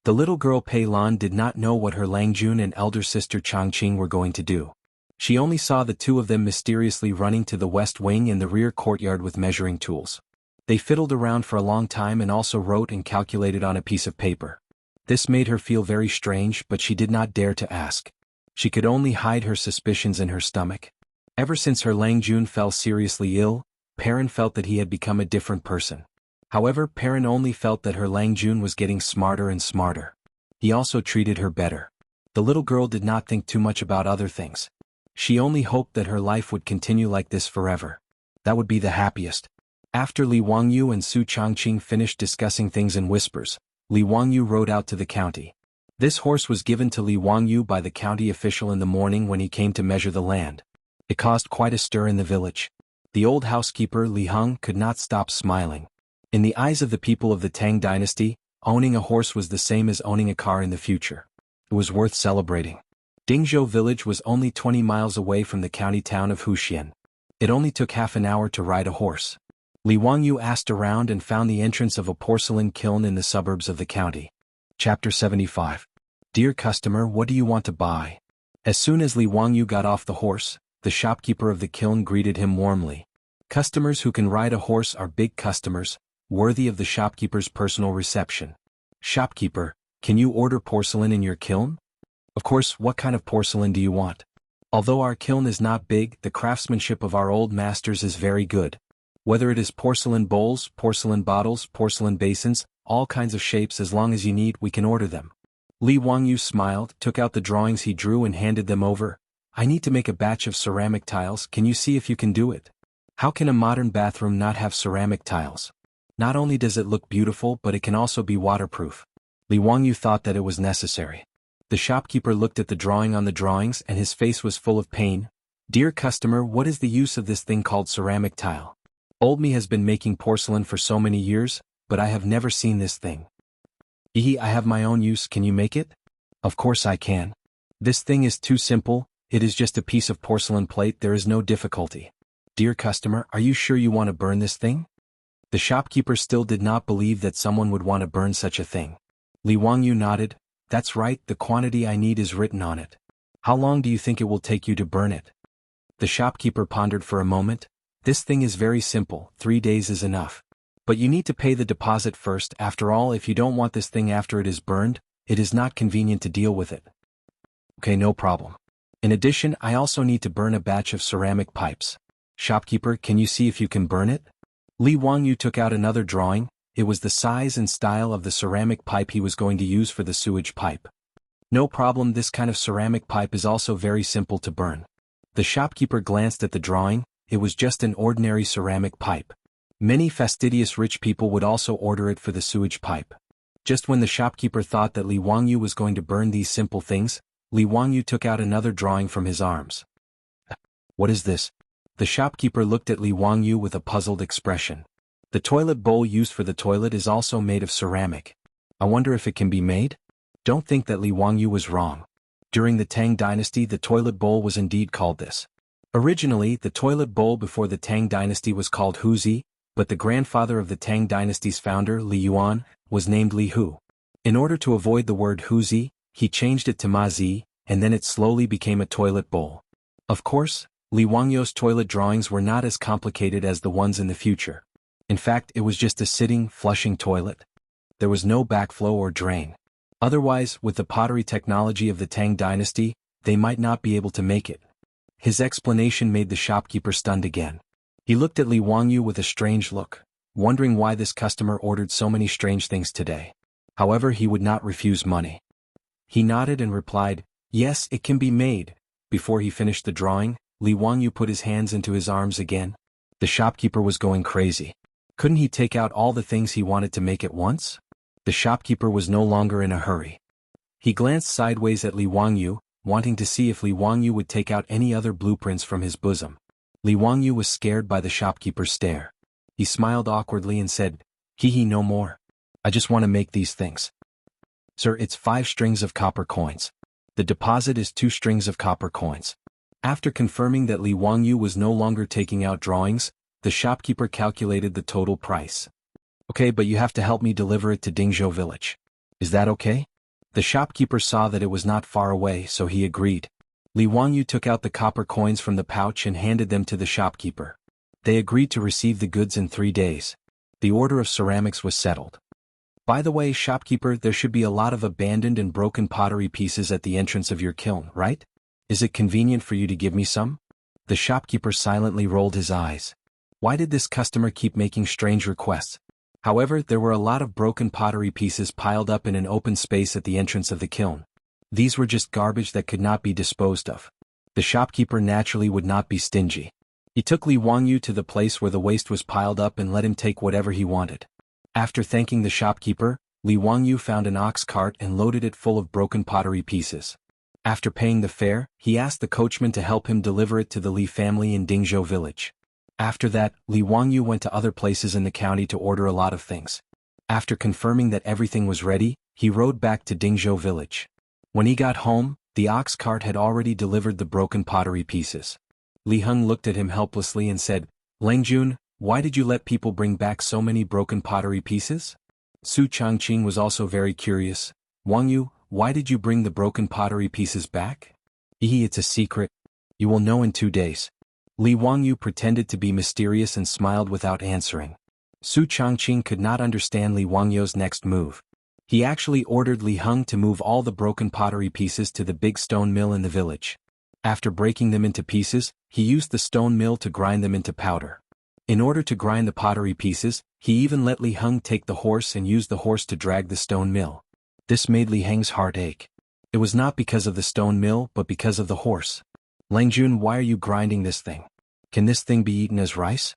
The little girl Pei Lan did not know what her Langjun and elder sister Changqing were going to do. She only saw the two of them mysteriously running to the west wing and the rear courtyard with measuring tools. They fiddled around for a long time and also wrote and calculated on a piece of paper. This made her feel very strange, but she did not dare to ask. She could only hide her suspicions in her stomach. Ever since her Langjun fell seriously ill, Perrin felt that he had become a different person. However, Perrin only felt that her Langjun was getting smarter and smarter. He also treated her better. The little girl did not think too much about other things. She only hoped that her life would continue like this forever. That would be the happiest. After Li Wangyu and Su Changqing finished discussing things in whispers, Li Wangyu rode out to the county. This horse was given to Li Wangyu by the county official in the morning when he came to measure the land. It caused quite a stir in the village. The old housekeeper Li Heng could not stop smiling. In the eyes of the people of the Tang dynasty, owning a horse was the same as owning a car in the future. It was worth celebrating. Dingzhou village was only 20 miles away from the county town of Wuxia. It only took half an hour to ride a horse. Li Wangyu asked around and found the entrance of a porcelain kiln in the suburbs of the county. Chapter 75. Dear customer, what do you want to buy? As soon as Li Wangyu got off the horse, the shopkeeper of the kiln greeted him warmly. Customers who can ride a horse are big customers, worthy of the shopkeeper's personal reception. Shopkeeper, can you order porcelain in your kiln? Of course, what kind of porcelain do you want? Although our kiln is not big, the craftsmanship of our old masters is very good. Whether it is porcelain bowls, porcelain bottles, porcelain basins, all kinds of shapes, as long as you need, we can order them. Li Wangyu smiled, took out the drawings he drew and handed them over. I need to make a batch of ceramic tiles, can you see if you can do it? How can a modern bathroom not have ceramic tiles? Not only does it look beautiful, but it can also be waterproof. Li Wangyu thought that it was necessary. The shopkeeper looked at the drawing on the drawings and his face was full of pain. Dear customer, what is the use of this thing called ceramic tile? Old me has been making porcelain for so many years, but I have never seen this thing. I have my own use, can you make it? Of course I can. This thing is too simple, it is just a piece of porcelain plate, there is no difficulty. Dear customer, are you sure you want to burn this thing? The shopkeeper still did not believe that someone would want to burn such a thing. Li Wangyu nodded, that's right, the quantity I need is written on it. How long do you think it will take you to burn it? The shopkeeper pondered for a moment. This thing is very simple, 3 days is enough. But you need to pay the deposit first, after all, if you don't want this thing after it is burned, it is not convenient to deal with it. Okay, no problem. In addition, I also need to burn a batch of ceramic pipes. Shopkeeper, can you see if you can burn it? Li Wangyu took out another drawing. It was the size and style of the ceramic pipe he was going to use for the sewage pipe. No problem, this kind of ceramic pipe is also very simple to burn. The shopkeeper glanced at the drawing. It was just an ordinary ceramic pipe. Many fastidious rich people would also order it for the sewage pipe. Just when the shopkeeper thought that Li Wangyu was going to burn these simple things, Li Wangyu took out another drawing from his arms. What is this? The shopkeeper looked at Li Wangyu with a puzzled expression. The toilet bowl used for the toilet is also made of ceramic. I wonder if it can be made? Don't think that Li Wangyu was wrong. During the Tang dynasty, the toilet bowl was indeed called this. Originally, the toilet bowl before the Tang dynasty was called Huzi, but the grandfather of the Tang dynasty's founder, Li Yuan, was named Li Hu. In order to avoid the word Huzi, he changed it to Mazi, and then it slowly became a toilet bowl. Of course, Li Wangyu's toilet drawings were not as complicated as the ones in the future. In fact, it was just a sitting, flushing toilet. There was no backflow or drain. Otherwise, with the pottery technology of the Tang dynasty, they might not be able to make it. His explanation made the shopkeeper stunned again. He looked at Li Wangyu with a strange look, wondering why this customer ordered so many strange things today. However, he would not refuse money. He nodded and replied, "Yes, it can be made." Before he finished the drawing, Li Wangyu put his hands into his arms again. The shopkeeper was going crazy. Couldn't he take out all the things he wanted to make at once? The shopkeeper was no longer in a hurry. He glanced sideways at Li Wangyu, wanting to see if Li Wangyu would take out any other blueprints from his bosom. Li Wangyu was scared by the shopkeeper's stare. He smiled awkwardly and said, "Hee, no more. I just want to make these things." "Sir, it's 5 strings of copper coins. The deposit is 2 strings of copper coins." After confirming that Li Wangyu was no longer taking out drawings, the shopkeeper calculated the total price. "Okay, but you have to help me deliver it to Dingzhou village. Is that okay?" The shopkeeper saw that it was not far away, so he agreed. Li Wangyu took out the copper coins from the pouch and handed them to the shopkeeper. They agreed to receive the goods in 3 days. The order of ceramics was settled. "By the way, shopkeeper, there should be a lot of abandoned and broken pottery pieces at the entrance of your kiln, right? Is it convenient for you to give me some?" The shopkeeper silently rolled his eyes. Why did this customer keep making strange requests? However, there were a lot of broken pottery pieces piled up in an open space at the entrance of the kiln. These were just garbage that could not be disposed of. The shopkeeper naturally would not be stingy. He took Li Wangyu to the place where the waste was piled up and let him take whatever he wanted. After thanking the shopkeeper, Li Wangyu found an ox cart and loaded it full of broken pottery pieces. After paying the fare, he asked the coachman to help him deliver it to the Li family in Dingzhou village. After that, Li Wangyu went to other places in the county to order a lot of things. After confirming that everything was ready, he rode back to Dingzhou village. When he got home, the ox cart had already delivered the broken pottery pieces. Li Heng looked at him helplessly and said, "Langjun, why did you let people bring back so many broken pottery pieces?" Su Changqing was also very curious. "Wangyu, why did you bring the broken pottery pieces back?" It's a secret. You will know in 2 days." Li Wangyu pretended to be mysterious and smiled without answering. Su Changqing could not understand Li Wangyu's next move. He actually ordered Li Heng to move all the broken pottery pieces to the big stone mill in the village. After breaking them into pieces, he used the stone mill to grind them into powder. In order to grind the pottery pieces, he even let Li Heng take the horse and use the horse to drag the stone mill. This made Li Heng's heart ache. It was not because of the stone mill but because of the horse. "Langjun, why are you grinding this thing? Can this thing be eaten as rice?"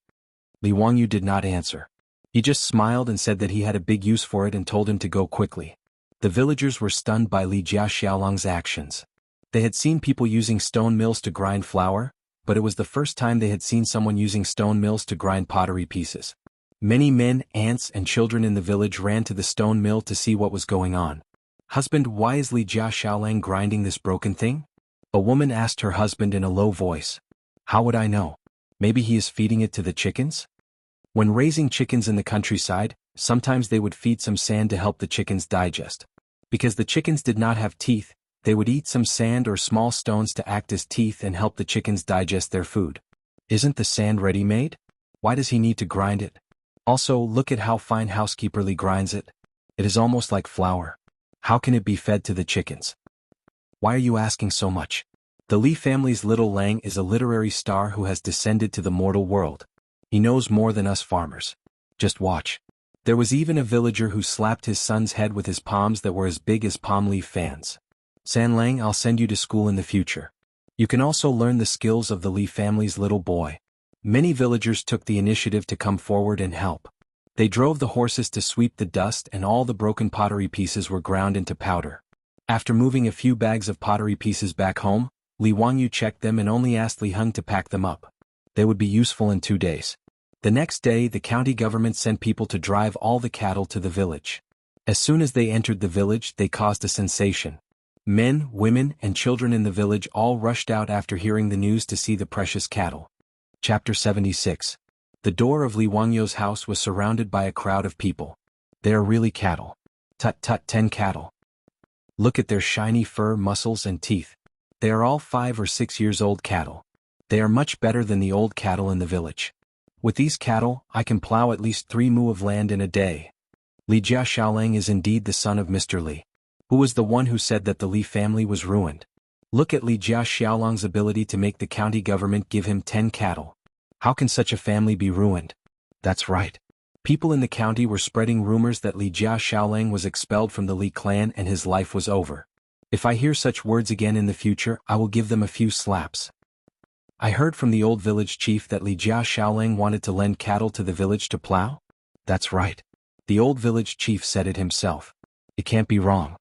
Li Wangyu did not answer. He just smiled and said that he had a big use for it and told him to go quickly. The villagers were stunned by Li Jia Xiaolong's actions. They had seen people using stone mills to grind flour, but it was the first time they had seen someone using stone mills to grind pottery pieces. Many men, ants, and children in the village ran to the stone mill to see what was going on. "Husband, why is Li Jia Xiaolong grinding this broken thing?" A woman asked her husband in a low voice. "How would I know? Maybe he is feeding it to the chickens?" When raising chickens in the countryside, sometimes they would feed some sand to help the chickens digest. Because the chickens did not have teeth, they would eat some sand or small stones to act as teeth and help the chickens digest their food. Isn't the sand ready-made? Why does he need to grind it? Also, look at how fine housekeeper Li grinds it. It is almost like flour. How can it be fed to the chickens? Why are you asking so much? The Li family's little Lang is a literary star who has descended to the mortal world. He knows more than us farmers. Just watch. There was even a villager who slapped his son's head with his palms that were as big as palm leaf fans. "San Lang, I'll send you to school in the future. You can also learn the skills of the Li family's little boy." Many villagers took the initiative to come forward and help. They drove the horses to sweep the dust and all the broken pottery pieces were ground into powder. After moving a few bags of pottery pieces back home, Li Wangyu checked them and only asked Li Heng to pack them up. They would be useful in 2 days. The next day, the county government sent people to drive all the cattle to the village. As soon as they entered the village, they caused a sensation. Men, women, and children in the village all rushed out after hearing the news to see the precious cattle. Chapter 76. The door of Li Wangyu's house was surrounded by a crowd of people. "They are really cattle. Tut tut, 10 cattle. Look at their shiny fur, muscles, and teeth. They are all 5 or 6 years old cattle. They are much better than the old cattle in the village. With these cattle, I can plow at least 3 mu of land in a day." Li Jia Xiaolang is indeed the son of Mr. Li, who was the one who said that the Li family was ruined. Look at Li Jia Xiaolong's ability to make the county government give him 10 cattle. How can such a family be ruined? That's right. People in the county were spreading rumors that Li Jia Xiaolang was expelled from the Li clan and his life was over. If I hear such words again in the future, I will give them a few slaps. I heard from the old village chief that Li Jia Xiaolang wanted to lend cattle to the village to plow? That's right. The old village chief said it himself. It can't be wrong.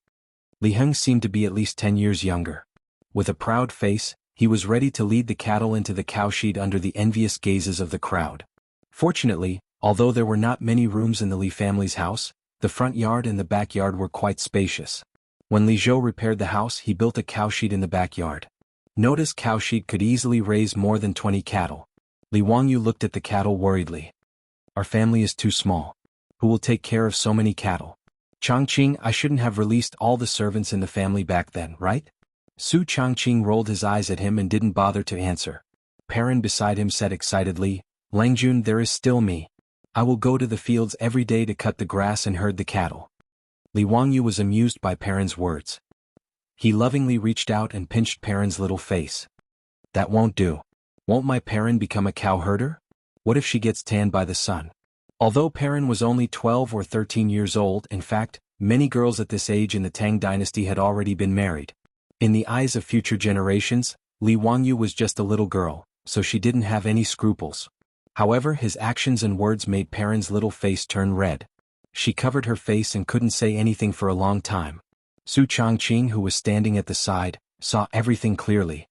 Li Heng seemed to be at least 10 years younger. With a proud face, he was ready to lead the cattle into the cowshed under the envious gazes of the crowd. Fortunately, although there were not many rooms in the Li family's house, the front yard and the backyard were quite spacious. When Li Zhou repaired the house, he built a cowshed in the backyard. Notice cowshed could easily raise more than 20 cattle. Li Wangyu looked at the cattle worriedly. Our family is too small. Who will take care of so many cattle? Changqing, I shouldn't have released all the servants in the family back then, right? Su Changqing rolled his eyes at him and didn't bother to answer. Perrin beside him said excitedly, Langjun, there is still me. I will go to the fields every day to cut the grass and herd the cattle. Li Wangyu was amused by Perrin's words. He lovingly reached out and pinched Perrin's little face. That won't do. Won't my Perrin become a cow herder? What if she gets tanned by the sun? Although Perrin was only 12 or 13 years old, in fact, many girls at this age in the Tang dynasty had already been married. In the eyes of future generations, Li Wangyu was just a little girl, so she didn't have any scruples. However, his actions and words made Perrin's little face turn red. She covered her face and couldn't say anything for a long time. Su Changqing, who was standing at the side, saw everything clearly.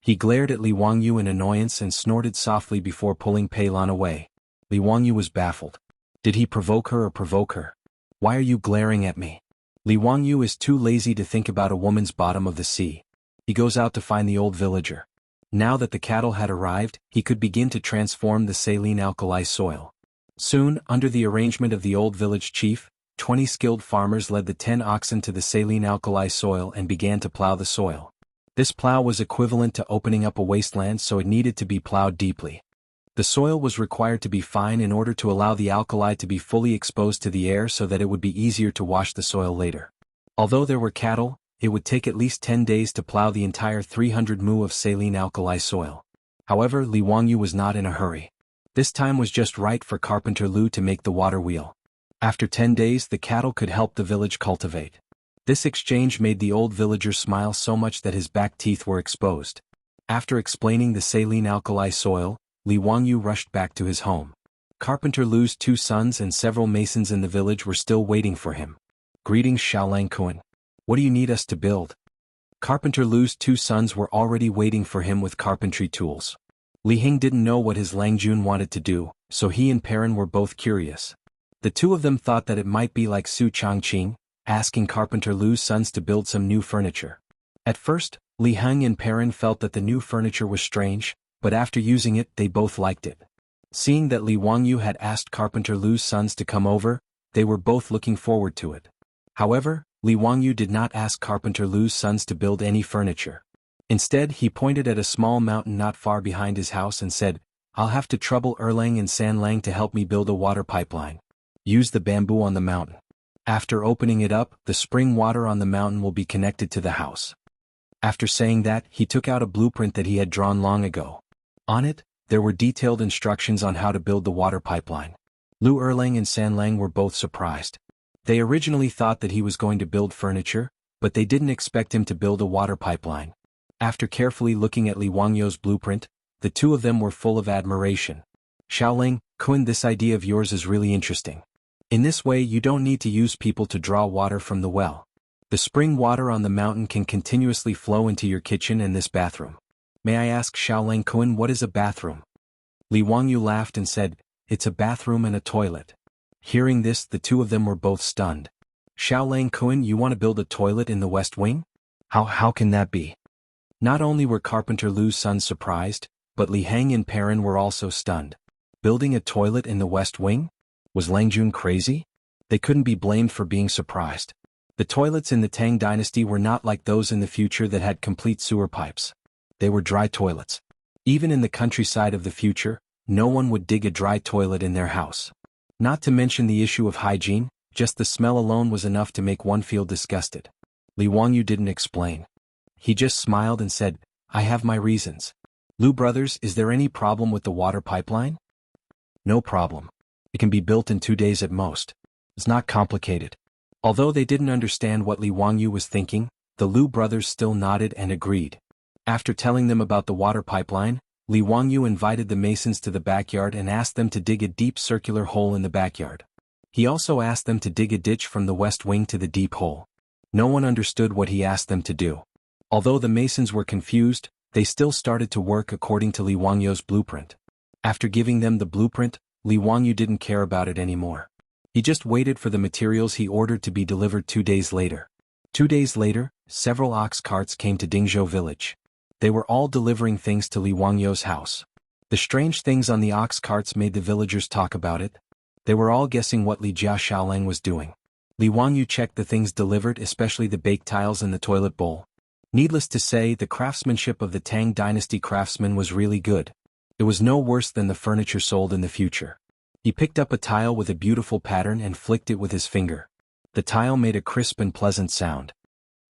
He glared at Li Wangyu in annoyance and snorted softly before pulling Pei Lan away. Li Wangyu was baffled. Did he provoke her or provoke her? Why are you glaring at me? Li Wangyu is too lazy to think about a woman's bottom of the sea. He goes out to find the old villager. Now that the cattle had arrived, he could begin to transform the saline alkali soil. Soon, under the arrangement of the old village chief, 20 skilled farmers led the 10 oxen to the saline alkali soil and began to plow the soil. This plow was equivalent to opening up a wasteland, so it needed to be plowed deeply. The soil was required to be fine in order to allow the alkali to be fully exposed to the air so that it would be easier to wash the soil later. Although there were cattle, it would take at least 10 days to plow the entire 300 mu of saline alkali soil. However, Li Wangyu was not in a hurry. This time was just right for Carpenter Lu to make the water wheel. After 10 days, the cattle could help the village cultivate. This exchange made the old villager smile so much that his back teeth were exposed. After explaining the saline alkali soil, Li Wangyu rushed back to his home. Carpenter Lu's 2 sons and several masons in the village were still waiting for him. Greetings, Xiaolang Kun. What do you need us to build? Carpenter Lu's 2 sons were already waiting for him with carpentry tools. Li Heng didn't know what his Langjun wanted to do, so he and Perrin were both curious. The two of them thought that it might be like Su Changqing, asking Carpenter Lu's sons to build some new furniture. At first, Li Heng and Perrin felt that the new furniture was strange, but after using it, they both liked it. Seeing that Li Wangyu had asked Carpenter Lu's sons to come over, they were both looking forward to it. However, Li Wangyu did not ask Carpenter Lu's sons to build any furniture. Instead, he pointed at a small mountain not far behind his house and said, I'll have to trouble Erlang and Sanlang to help me build a water pipeline. Use the bamboo on the mountain. After opening it up, the spring water on the mountain will be connected to the house. After saying that, he took out a blueprint that he had drawn long ago. On it, there were detailed instructions on how to build the water pipeline. Lu Erlang and Sanlang were both surprised. They originally thought that he was going to build furniture, but they didn't expect him to build a water pipeline. After carefully looking at Li Wangyu's blueprint, the two of them were full of admiration. Xiaolang Kun, this idea of yours is really interesting. In this way, you don't need to use people to draw water from the well. The spring water on the mountain can continuously flow into your kitchen and this bathroom. May I ask, Xiaolang Kun, what is a bathroom? Li Wangyu laughed and said, it's a bathroom and a toilet. Hearing this, the two of them were both stunned. Xiaolang Kun, you want to build a toilet in the West Wing? How can that be? Not only were Carpenter Lu's sons surprised, but Li Heng and Perrin were also stunned. Building a toilet in the West Wing? Was Langjun crazy? They couldn't be blamed for being surprised. The toilets in the Tang dynasty were not like those in the future that had complete sewer pipes. They were dry toilets. Even in the countryside of the future, no one would dig a dry toilet in their house. Not to mention the issue of hygiene, just the smell alone was enough to make one feel disgusted. Li Wangyu didn't explain. He just smiled and said, I have my reasons. Lu brothers, is there any problem with the water pipeline? No problem. It can be built in 2 days at most. It's not complicated. Although they didn't understand what Li Wangyu was thinking, the Lu brothers still nodded and agreed. After telling them about the water pipeline, Li Wangyu invited the masons to the backyard and asked them to dig a deep circular hole in the backyard. He also asked them to dig a ditch from the west wing to the deep hole. No one understood what he asked them to do. Although the masons were confused, they still started to work according to Li Wangyu's blueprint. After giving them the blueprint, Li Wangyu didn't care about it anymore. He just waited for the materials he ordered to be delivered 2 days later. 2 days later, several ox carts came to Dingzhou village. They were all delivering things to Li Wangyu's house. The strange things on the ox carts made the villagers talk about it. They were all guessing what Li Jia Xiaolang was doing. Li Wangyu checked the things delivered, especially the baked tiles and the toilet bowl. Needless to say, the craftsmanship of the Tang dynasty craftsmen was really good. It was no worse than the furniture sold in the future. He picked up a tile with a beautiful pattern and flicked it with his finger. The tile made a crisp and pleasant sound.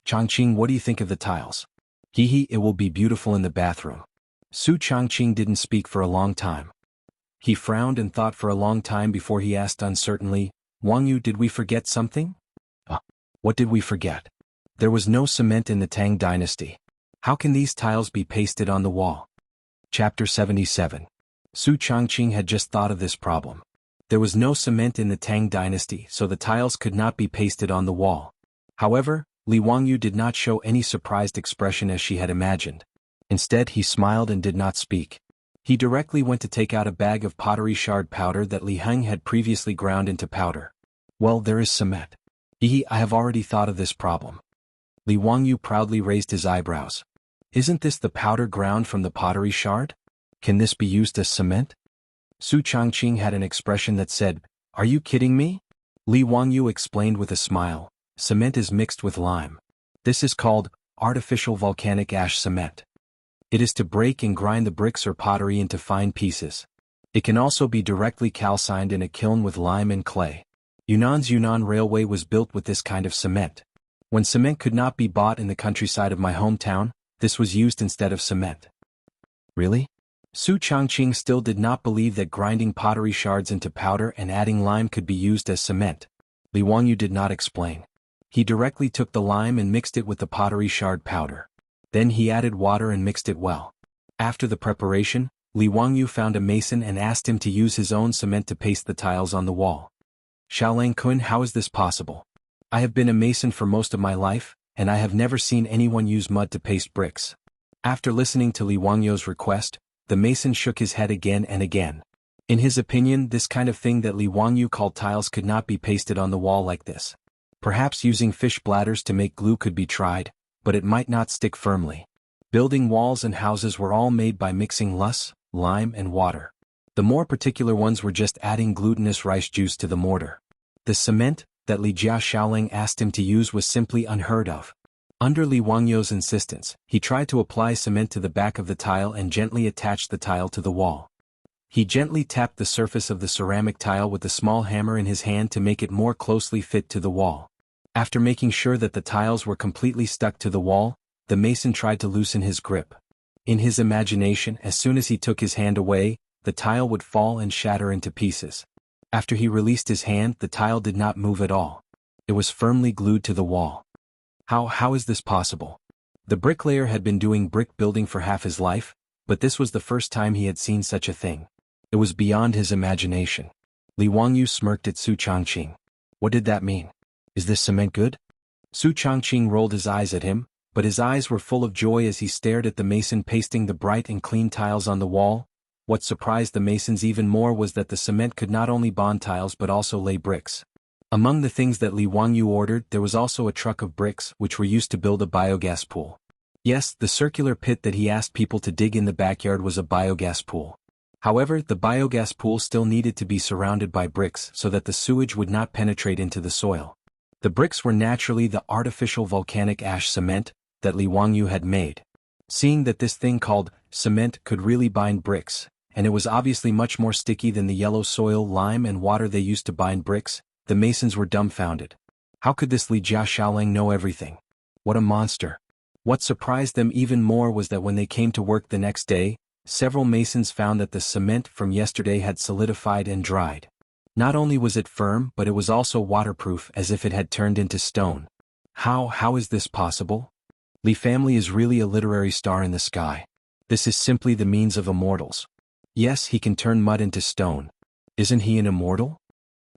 Changqing, what do you think of the tiles? Hee, it will be beautiful in the bathroom. Su Changqing didn't speak for a long time. He frowned and thought for a long time before he asked uncertainly, Wangyu, did we forget something? What did we forget? There was no cement in the Tang dynasty. How can these tiles be pasted on the wall? Chapter 77. Su Changqing had just thought of this problem. There was no cement in the Tang dynasty, so the tiles could not be pasted on the wall. However, Li Wangyu did not show any surprised expression as she had imagined. Instead, he smiled and did not speak. He directly went to take out a bag of pottery shard powder that Li Heng had previously ground into powder. Well, there is cement. I have already thought of this problem. Li Wangyu proudly raised his eyebrows. Isn't this the powder ground from the pottery shard? Can this be used as cement? Su Changqing had an expression that said, Are you kidding me? Li Wangyu explained with a smile, cement is mixed with lime. This is called artificial volcanic ash cement. It is to break and grind the bricks or pottery into fine pieces. It can also be directly calcined in a kiln with lime and clay. Yunnan's Yunnan Railway was built with this kind of cement. When cement could not be bought in the countryside of my hometown, this was used instead of cement. Really? Su Changqing still did not believe that grinding pottery shards into powder and adding lime could be used as cement. Li Wangyu did not explain. He directly took the lime and mixed it with the pottery shard powder. Then he added water and mixed it well. After the preparation, Li Wangyu found a mason and asked him to use his own cement to paste the tiles on the wall. Xiaolang-kun, how is this possible? I have been a mason for most of my life, and I have never seen anyone use mud to paste bricks. After listening to Li Wangyu's request, the mason shook his head again and again. In his opinion, this kind of thing that Li Wangyu called tiles could not be pasted on the wall like this. Perhaps using fish bladders to make glue could be tried, but it might not stick firmly. Building walls and houses were all made by mixing lus, lime and water. The more particular ones were just adding glutinous rice juice to the mortar. The cement that Li Jia Xiaolang asked him to use was simply unheard of. Under Li Wangyu's insistence, he tried to apply cement to the back of the tile and gently attached the tile to the wall. He gently tapped the surface of the ceramic tile with a small hammer in his hand to make it more closely fit to the wall. After making sure that the tiles were completely stuck to the wall, the mason tried to loosen his grip. In his imagination, as soon as he took his hand away, the tile would fall and shatter into pieces. After he released his hand, the tile did not move at all. It was firmly glued to the wall. How is this possible? The bricklayer had been doing brick building for half his life, but this was the first time he had seen such a thing. It was beyond his imagination. Li Wangyu smirked at Su Changqing. What did that mean? Is this cement good? Su Changqing rolled his eyes at him, but his eyes were full of joy as he stared at the mason pasting the bright and clean tiles on the wall. What surprised the masons even more was that the cement could not only bond tiles but also lay bricks. Among the things that Li Wangyu ordered, there was also a truck of bricks which were used to build a biogas pool. Yes, the circular pit that he asked people to dig in the backyard was a biogas pool. However, the biogas pool still needed to be surrounded by bricks so that the sewage would not penetrate into the soil. The bricks were naturally the artificial volcanic ash cement that Li Wangyu had made. Seeing that this thing called cement could really bind bricks, and it was obviously much more sticky than the yellow soil, lime and water they used to bind bricks, the masons were dumbfounded. How could this Li Jia Xiaolang know everything? What a monster! What surprised them even more was that when they came to work the next day, several masons found that the cement from yesterday had solidified and dried. Not only was it firm, but it was also waterproof, as if it had turned into stone. How is this possible? Li family is really a literary star in the sky. This is simply the means of immortals. Yes, he can turn mud into stone. Isn't he an immortal?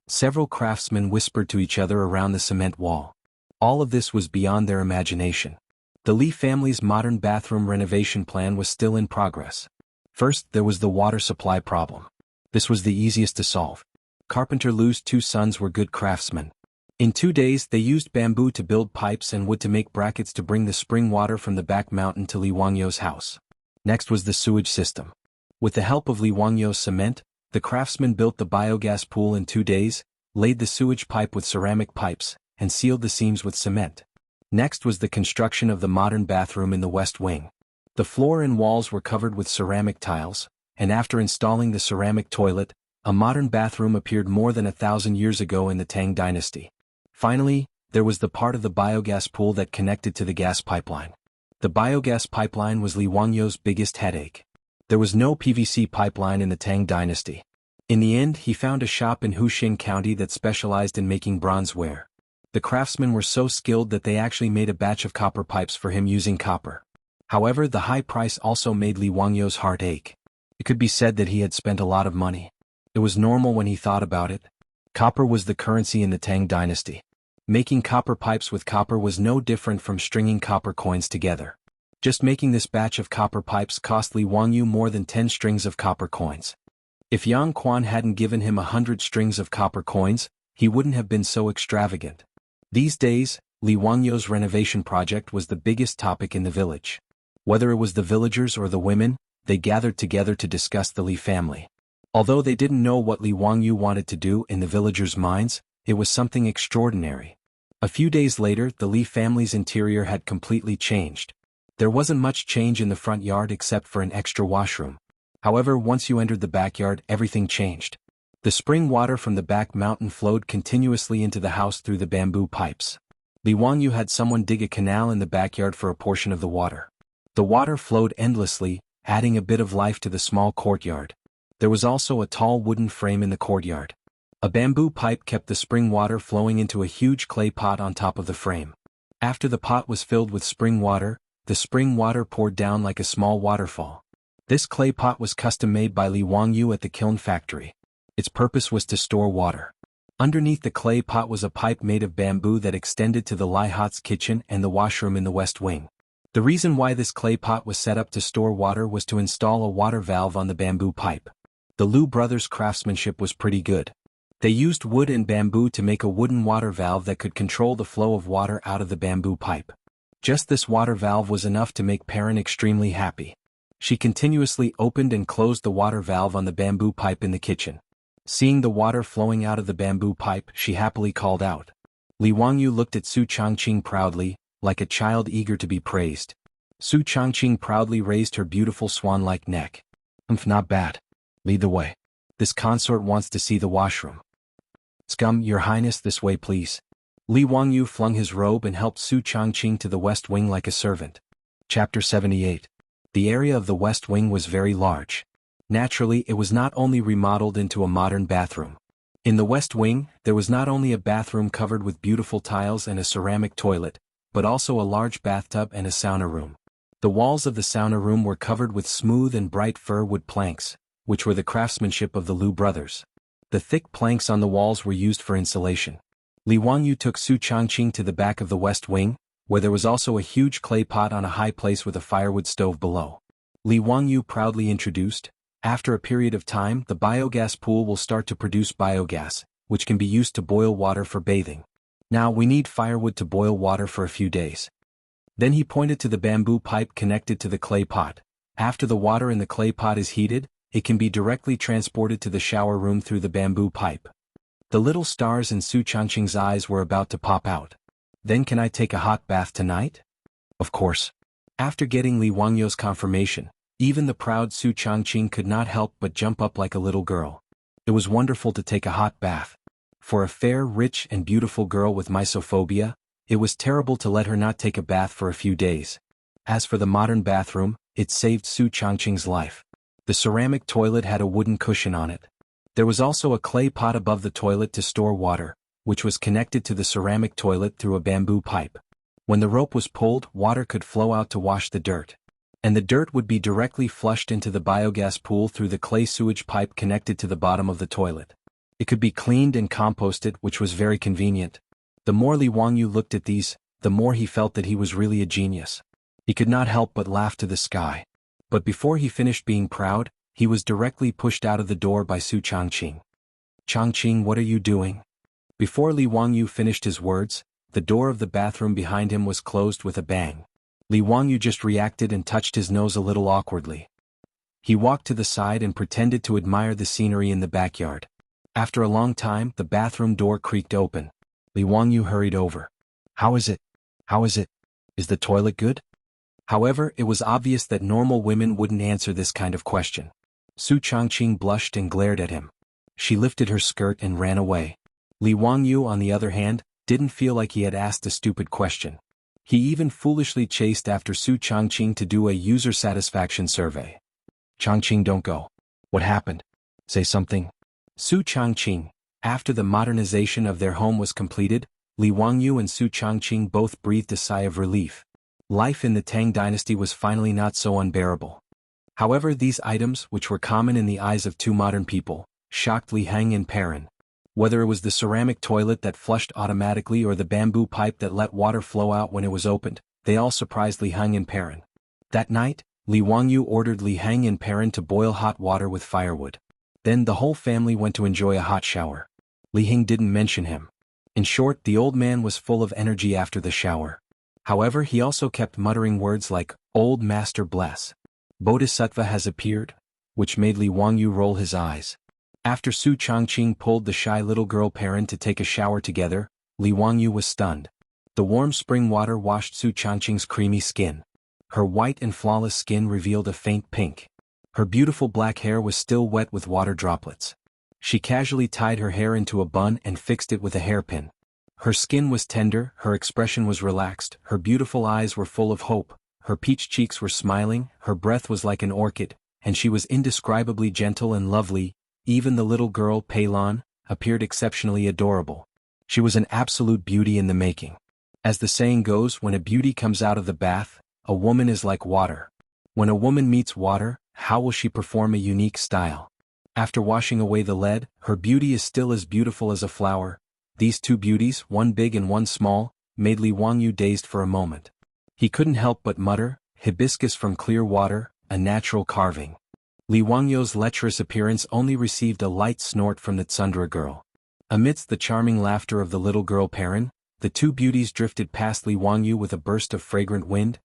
Several craftsmen whispered to each other around the cement wall. All of this was beyond their imagination. The Li family's modern bathroom renovation plan was still in progress. First, there was the water supply problem. This was the easiest to solve. Carpenter Lu's two sons were good craftsmen. In 2 days, they used bamboo to build pipes and wood to make brackets to bring the spring water from the back mountain to Li Wangyo's house. Next was the sewage system. With the help of Li Wangyo's cement, the craftsmen built the biogas pool in 2 days, laid the sewage pipe with ceramic pipes, and sealed the seams with cement. Next was the construction of the modern bathroom in the west wing. The floor and walls were covered with ceramic tiles, and after installing the ceramic toilet, a modern bathroom appeared more than 1,000 years ago in the Tang dynasty. Finally, there was the part of the biogas pool that connected to the gas pipeline. The biogas pipeline was Li Wangyo's biggest headache. There was no PVC pipeline in the Tang dynasty. In the end, he found a shop in Huxing County that specialized in making bronzeware. The craftsmen were so skilled that they actually made a batch of copper pipes for him using copper. However, the high price also made Li Wangyo's heart ache. It could be said that he had spent a lot of money. It was normal when he thought about it. Copper was the currency in the Tang dynasty. Making copper pipes with copper was no different from stringing copper coins together. Just making this batch of copper pipes cost Li Wangyu more than 10 strings of copper coins. If Yang Quan hadn't given him 100 strings of copper coins, he wouldn't have been so extravagant. These days, Li Wangyo's renovation project was the biggest topic in the village. Whether it was the villagers or the women, they gathered together to discuss the Li family. Although they didn't know what Li Wangyu wanted to do in the villagers' minds, it was something extraordinary. A few days later, the Li family's interior had completely changed. There wasn't much change in the front yard except for an extra washroom. However, once you entered the backyard, everything changed. The spring water from the back mountain flowed continuously into the house through the bamboo pipes. Li Wangyu had someone dig a canal in the backyard for a portion of the water. The water flowed endlessly, adding a bit of life to the small courtyard. There was also a tall wooden frame in the courtyard. A bamboo pipe kept the spring water flowing into a huge clay pot on top of the frame. After the pot was filled with spring water, the spring water poured down like a small waterfall. This clay pot was custom-made by Li Wangyu at the kiln factory. Its purpose was to store water. Underneath the clay pot was a pipe made of bamboo that extended to the Lai Hat's kitchen and the washroom in the west wing. The reason why this clay pot was set up to store water was to install a water valve on the bamboo pipe. The Lu brothers' craftsmanship was pretty good. They used wood and bamboo to make a wooden water valve that could control the flow of water out of the bamboo pipe. Just this water valve was enough to make Perrin extremely happy. She continuously opened and closed the water valve on the bamboo pipe in the kitchen. Seeing the water flowing out of the bamboo pipe, she happily called out. Li Wangyu looked at Su Changqing proudly, like a child eager to be praised. Su Changqing proudly raised her beautiful swan-like neck. Not bad. Lead the way. This consort wants to see the washroom. Scum, Your Highness, this way please. Li Wangyu flung his robe and helped Su Changqing to the west wing like a servant. Chapter 78. The area of the west wing was very large. Naturally, it was not only remodeled into a modern bathroom. In the west wing, there was not only a bathroom covered with beautiful tiles and a ceramic toilet, but also a large bathtub and a sauna room. The walls of the sauna room were covered with smooth and bright fir wood planks, which were the craftsmanship of the Lu brothers. The thick planks on the walls were used for insulation. Li Wangyu took Su Changqing to the back of the west wing, where there was also a huge clay pot on a high place with a firewood stove below. Li Wangyu proudly introduced, after a period of time, the biogas pool will start to produce biogas, which can be used to boil water for bathing. Now we need firewood to boil water for a few days. Then he pointed to the bamboo pipe connected to the clay pot. After the water in the clay pot is heated, it can be directly transported to the shower room through the bamboo pipe. The little stars in Su Changqing's eyes were about to pop out. Then can I take a hot bath tonight? Of course. After getting Li Wangyo's confirmation, even the proud Su Changqing could not help but jump up like a little girl. It was wonderful to take a hot bath. For a fair, rich, and beautiful girl with mysophobia, it was terrible to let her not take a bath for a few days. As for the modern bathroom, it saved Su Changqing's life. The ceramic toilet had a wooden cushion on it. There was also a clay pot above the toilet to store water, which was connected to the ceramic toilet through a bamboo pipe. When the rope was pulled, water could flow out to wash the dirt. And the dirt would be directly flushed into the biogas pool through the clay sewage pipe connected to the bottom of the toilet. It could be cleaned and composted, which was very convenient. The more Li Wangyu looked at these, the more he felt that he was really a genius. He could not help but laugh to the sky. But before he finished being proud, he was directly pushed out of the door by Su Changqing. "Changqing, what are you doing?" Before Li Wangyu finished his words, the door of the bathroom behind him was closed with a bang. Li Wangyu just reacted and touched his nose a little awkwardly. He walked to the side and pretended to admire the scenery in the backyard. After a long time, the bathroom door creaked open. Li Wangyu hurried over. How is it? How is it? Is the toilet good?" However, it was obvious that normal women wouldn't answer this kind of question. Su Changqing blushed and glared at him. She lifted her skirt and ran away. Li Wangyu, on the other hand, didn't feel like he had asked a stupid question. He even foolishly chased after Su Changqing to do a user satisfaction survey. "Changqing, don't go. What happened? Say something." Su Changqing. After the modernization of their home was completed, Li Wangyu and Su Changqing both breathed a sigh of relief. Life in the Tang dynasty was finally not so unbearable. However, these items, which were common in the eyes of two modern people, shocked Li Heng and Perrin. Whether it was the ceramic toilet that flushed automatically or the bamboo pipe that let water flow out when it was opened, they all surprised Li Heng and Perrin. That night, Li Wangyu ordered Li Heng and Perrin to boil hot water with firewood. Then the whole family went to enjoy a hot shower. Li Heng didn't mention him. In short, the old man was full of energy after the shower. However, he also kept muttering words like, "Old Master bless. Bodhisattva has appeared," which made Li Wangyu roll his eyes. After Su Changqing pulled the shy little girl Perrin to take a shower together, Li Wangyu was stunned. The warm spring water washed Su Changqing's creamy skin. Her white and flawless skin revealed a faint pink. Her beautiful black hair was still wet with water droplets. She casually tied her hair into a bun and fixed it with a hairpin. Her skin was tender, her expression was relaxed, her beautiful eyes were full of hope, her peach cheeks were smiling, her breath was like an orchid, and she was indescribably gentle and lovely. Even the little girl, Peilon, appeared exceptionally adorable. She was an absolute beauty in the making. As the saying goes, when a beauty comes out of the bath, a woman is like water. When a woman meets water, how will she perform a unique style? After washing away the lead, her beauty is still as beautiful as a flower. These two beauties, one big and one small, made Li Wangyu dazed for a moment. He couldn't help but mutter, "Hibiscus from clear water, a natural carving." Li Wangyu's lecherous appearance only received a light snort from the Tsundra girl. Amidst the charming laughter of the little girl Perrin, the two beauties drifted past Li Wangyu with a burst of fragrant wind.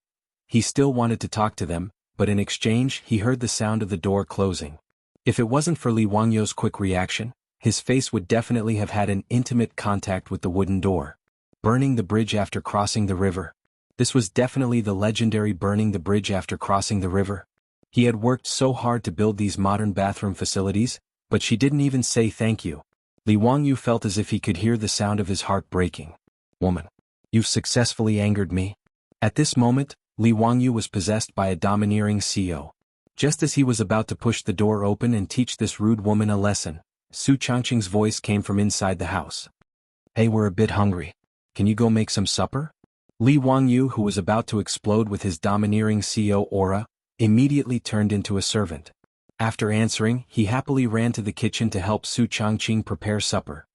He still wanted to talk to them, but in exchange he heard the sound of the door closing. If it wasn't for Li Wangyu's quick reaction, his face would definitely have had an intimate contact with the wooden door. Burning the bridge after crossing the river. This was definitely the legendary burning the bridge after crossing the river. He had worked so hard to build these modern bathroom facilities, but she didn't even say thank you. Li Wangyu felt as if he could hear the sound of his heart breaking. "Woman, you've successfully angered me." At this moment, Li Wangyu was possessed by a domineering CEO. Just as he was about to push the door open and teach this rude woman a lesson, Su Changqing's voice came from inside the house. "Hey, we're a bit hungry. Can you go make some supper?" Li Wangyu, who was about to explode with his domineering CEO aura, immediately turned into a servant. After answering, he happily ran to the kitchen to help Su Changqing prepare supper.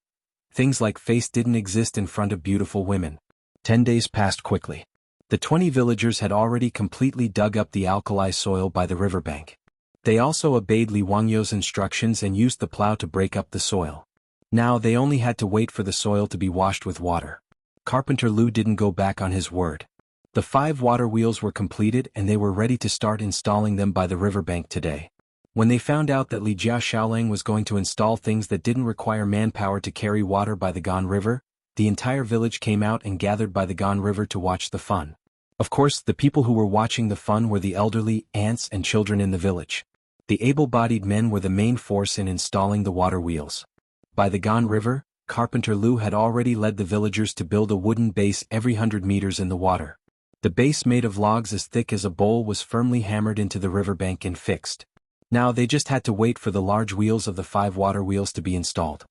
Things like face didn't exist in front of beautiful women. 10 days passed quickly. The 20 villagers had already completely dug up the alkali soil by the riverbank. They also obeyed Li Wangyu's instructions and used the plow to break up the soil. Now they only had to wait for the soil to be washed with water. Carpenter Lu didn't go back on his word. The 5 water wheels were completed and they were ready to start installing them by the riverbank today. When they found out that Li Jia Xiaolang was going to install things that didn't require manpower to carry water by the Gan River, the entire village came out and gathered by the Gan River to watch the fun. Of course, the people who were watching the fun were the elderly, aunts and children in the village. The able-bodied men were the main force in installing the water wheels. By the Gan River, Carpenter Lu had already led the villagers to build a wooden base every 100 meters in the water. The base made of logs as thick as a bowl was firmly hammered into the riverbank and fixed. Now they just had to wait for the large wheels of the 5 water wheels to be installed.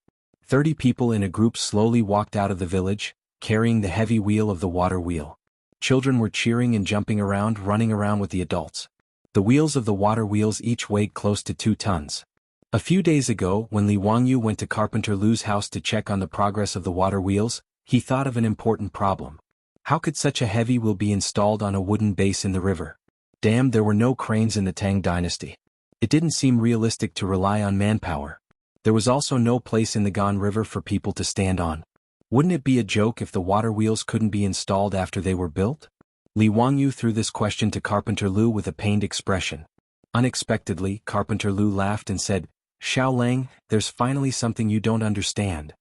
30 people in a group slowly walked out of the village, carrying the heavy wheel of the water wheel. Children were cheering and jumping around, running around with the adults. The wheels of the water wheels each weighed close to 2 tons. A few days ago, when Li Wangyu went to Carpenter Lu's house to check on the progress of the water wheels, he thought of an important problem. How could such a heavy wheel be installed on a wooden base in the river? Damn, there were no cranes in the Tang dynasty. It didn't seem realistic to rely on manpower. There was also no place in the Gan River for people to stand on. Wouldn't it be a joke if the water wheels couldn't be installed after they were built? Li Wangyu threw this question to Carpenter Lu with a pained expression. Unexpectedly, Carpenter Lu laughed and said, "Xiao Lang, there's finally something you don't understand."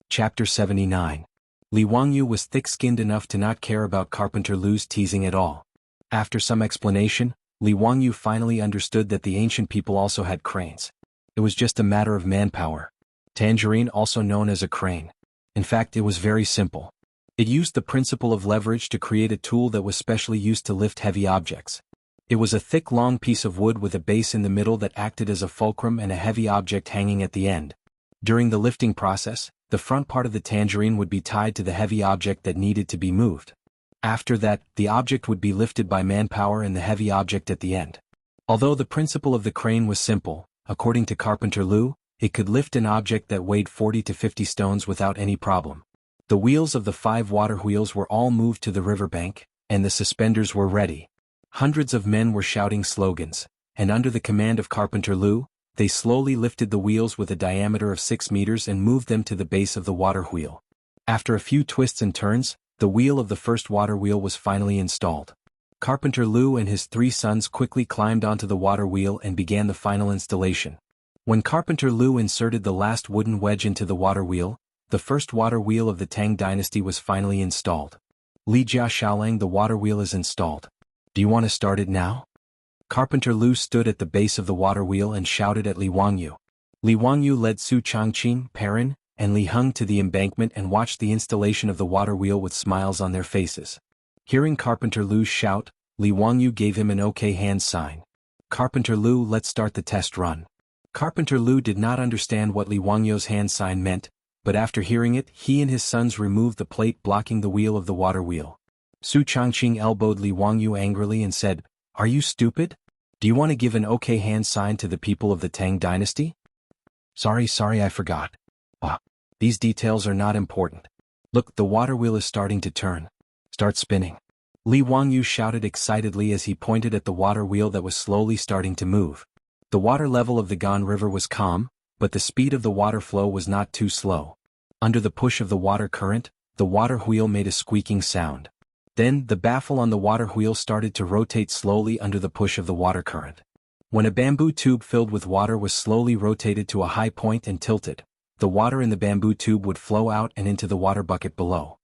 Chapter 79. Li Wangyu was thick-skinned enough to not care about Carpenter Lu's teasing at all. After some explanation, Li Wangyu finally understood that the ancient people also had cranes. It was just a matter of manpower. Tangerine, also known as a crane. In fact, it was very simple. It used the principle of leverage to create a tool that was specially used to lift heavy objects. It was a thick, long piece of wood with a base in the middle that acted as a fulcrum and a heavy object hanging at the end. During the lifting process, the front part of the tangerine would be tied to the heavy object that needed to be moved. After that, the object would be lifted by manpower and the heavy object at the end. Although the principle of the crane was simple, according to Carpenter Lu, it could lift an object that weighed 40 to 50 stones without any problem. The wheels of the 5 water wheels were all moved to the riverbank, and the suspenders were ready. Hundreds of men were shouting slogans, and under the command of Carpenter Lu, they slowly lifted the wheels with a diameter of 6 meters and moved them to the base of the water wheel. After a few twists and turns, the wheel of the first water wheel was finally installed. Carpenter Lu and his 3 sons quickly climbed onto the water wheel and began the final installation. When Carpenter Lu inserted the last wooden wedge into the water wheel, the first water wheel of the Tang dynasty was finally installed. "Li Jia Xiaolang, the water wheel is installed. Do you want to start it now?" Carpenter Lu stood at the base of the water wheel and shouted at Li Wangyu. Li Wangyu led Su Changqing, Perrin, and Li Heng to the embankment and watched the installation of the water wheel with smiles on their faces. Hearing Carpenter Lu's shout, Li Wangyu gave him an OK hand sign. "Carpenter Lu, let's start the test run." Carpenter Lu did not understand what Li Wangyu's hand sign meant, but after hearing it, he and his sons removed the plate blocking the wheel of the water wheel. Su Changqing elbowed Li Wangyu angrily and said, "Are you stupid? Do you want to give an OK hand sign to the people of the Tang dynasty?" Sorry, I forgot. These details are not important. Look, the water wheel is starting to turn. Start spinning." Li Wangyu shouted excitedly as he pointed at the water wheel that was slowly starting to move. The water level of the Gan River was calm, but the speed of the water flow was not too slow. Under the push of the water current, the water wheel made a squeaking sound. Then, the baffle on the water wheel started to rotate slowly under the push of the water current. When a bamboo tube filled with water was slowly rotated to a high point and tilted, the water in the bamboo tube would flow out and into the water bucket below.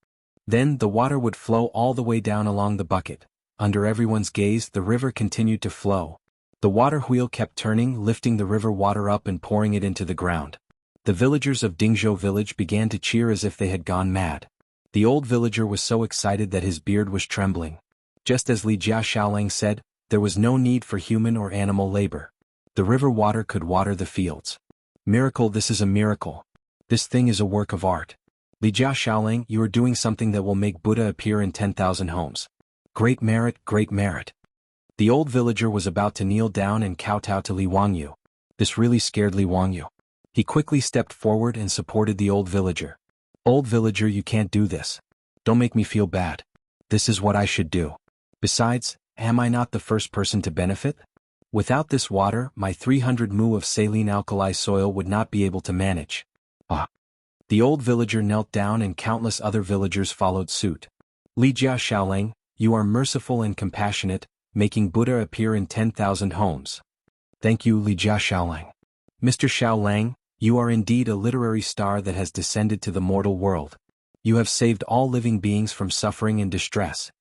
Then, the water would flow all the way down along the bucket. Under everyone's gaze, the river continued to flow. The water wheel kept turning, lifting the river water up and pouring it into the ground. The villagers of Dingzhou village began to cheer as if they had gone mad. The old villager was so excited that his beard was trembling. Just as Li Jia Xiaolang said, there was no need for human or animal labor. The river water could water the fields. Miracle, this is a miracle. This thing is a work of art. Li Jia Xiaolang, you are doing something that will make Buddha appear in 10,000 homes. Great merit, great merit. The old villager was about to kneel down and kowtow to Li Wangyu. This really scared Li Wangyu. He quickly stepped forward and supported the old villager. "Old villager, you can't do this. Don't make me feel bad. This is what I should do. Besides, am I not the first person to benefit? Without this water, my 300 mu of saline alkali soil would not be able to manage." The old villager knelt down and countless other villagers followed suit. "Li Jia Xiaolang, you are merciful and compassionate, making Buddha appear in 10,000 homes." "Thank you, Li Jia Xiaolang. Mr. Xiaolang, you are indeed a literary star that has descended to the mortal world. You have saved all living beings from suffering and distress."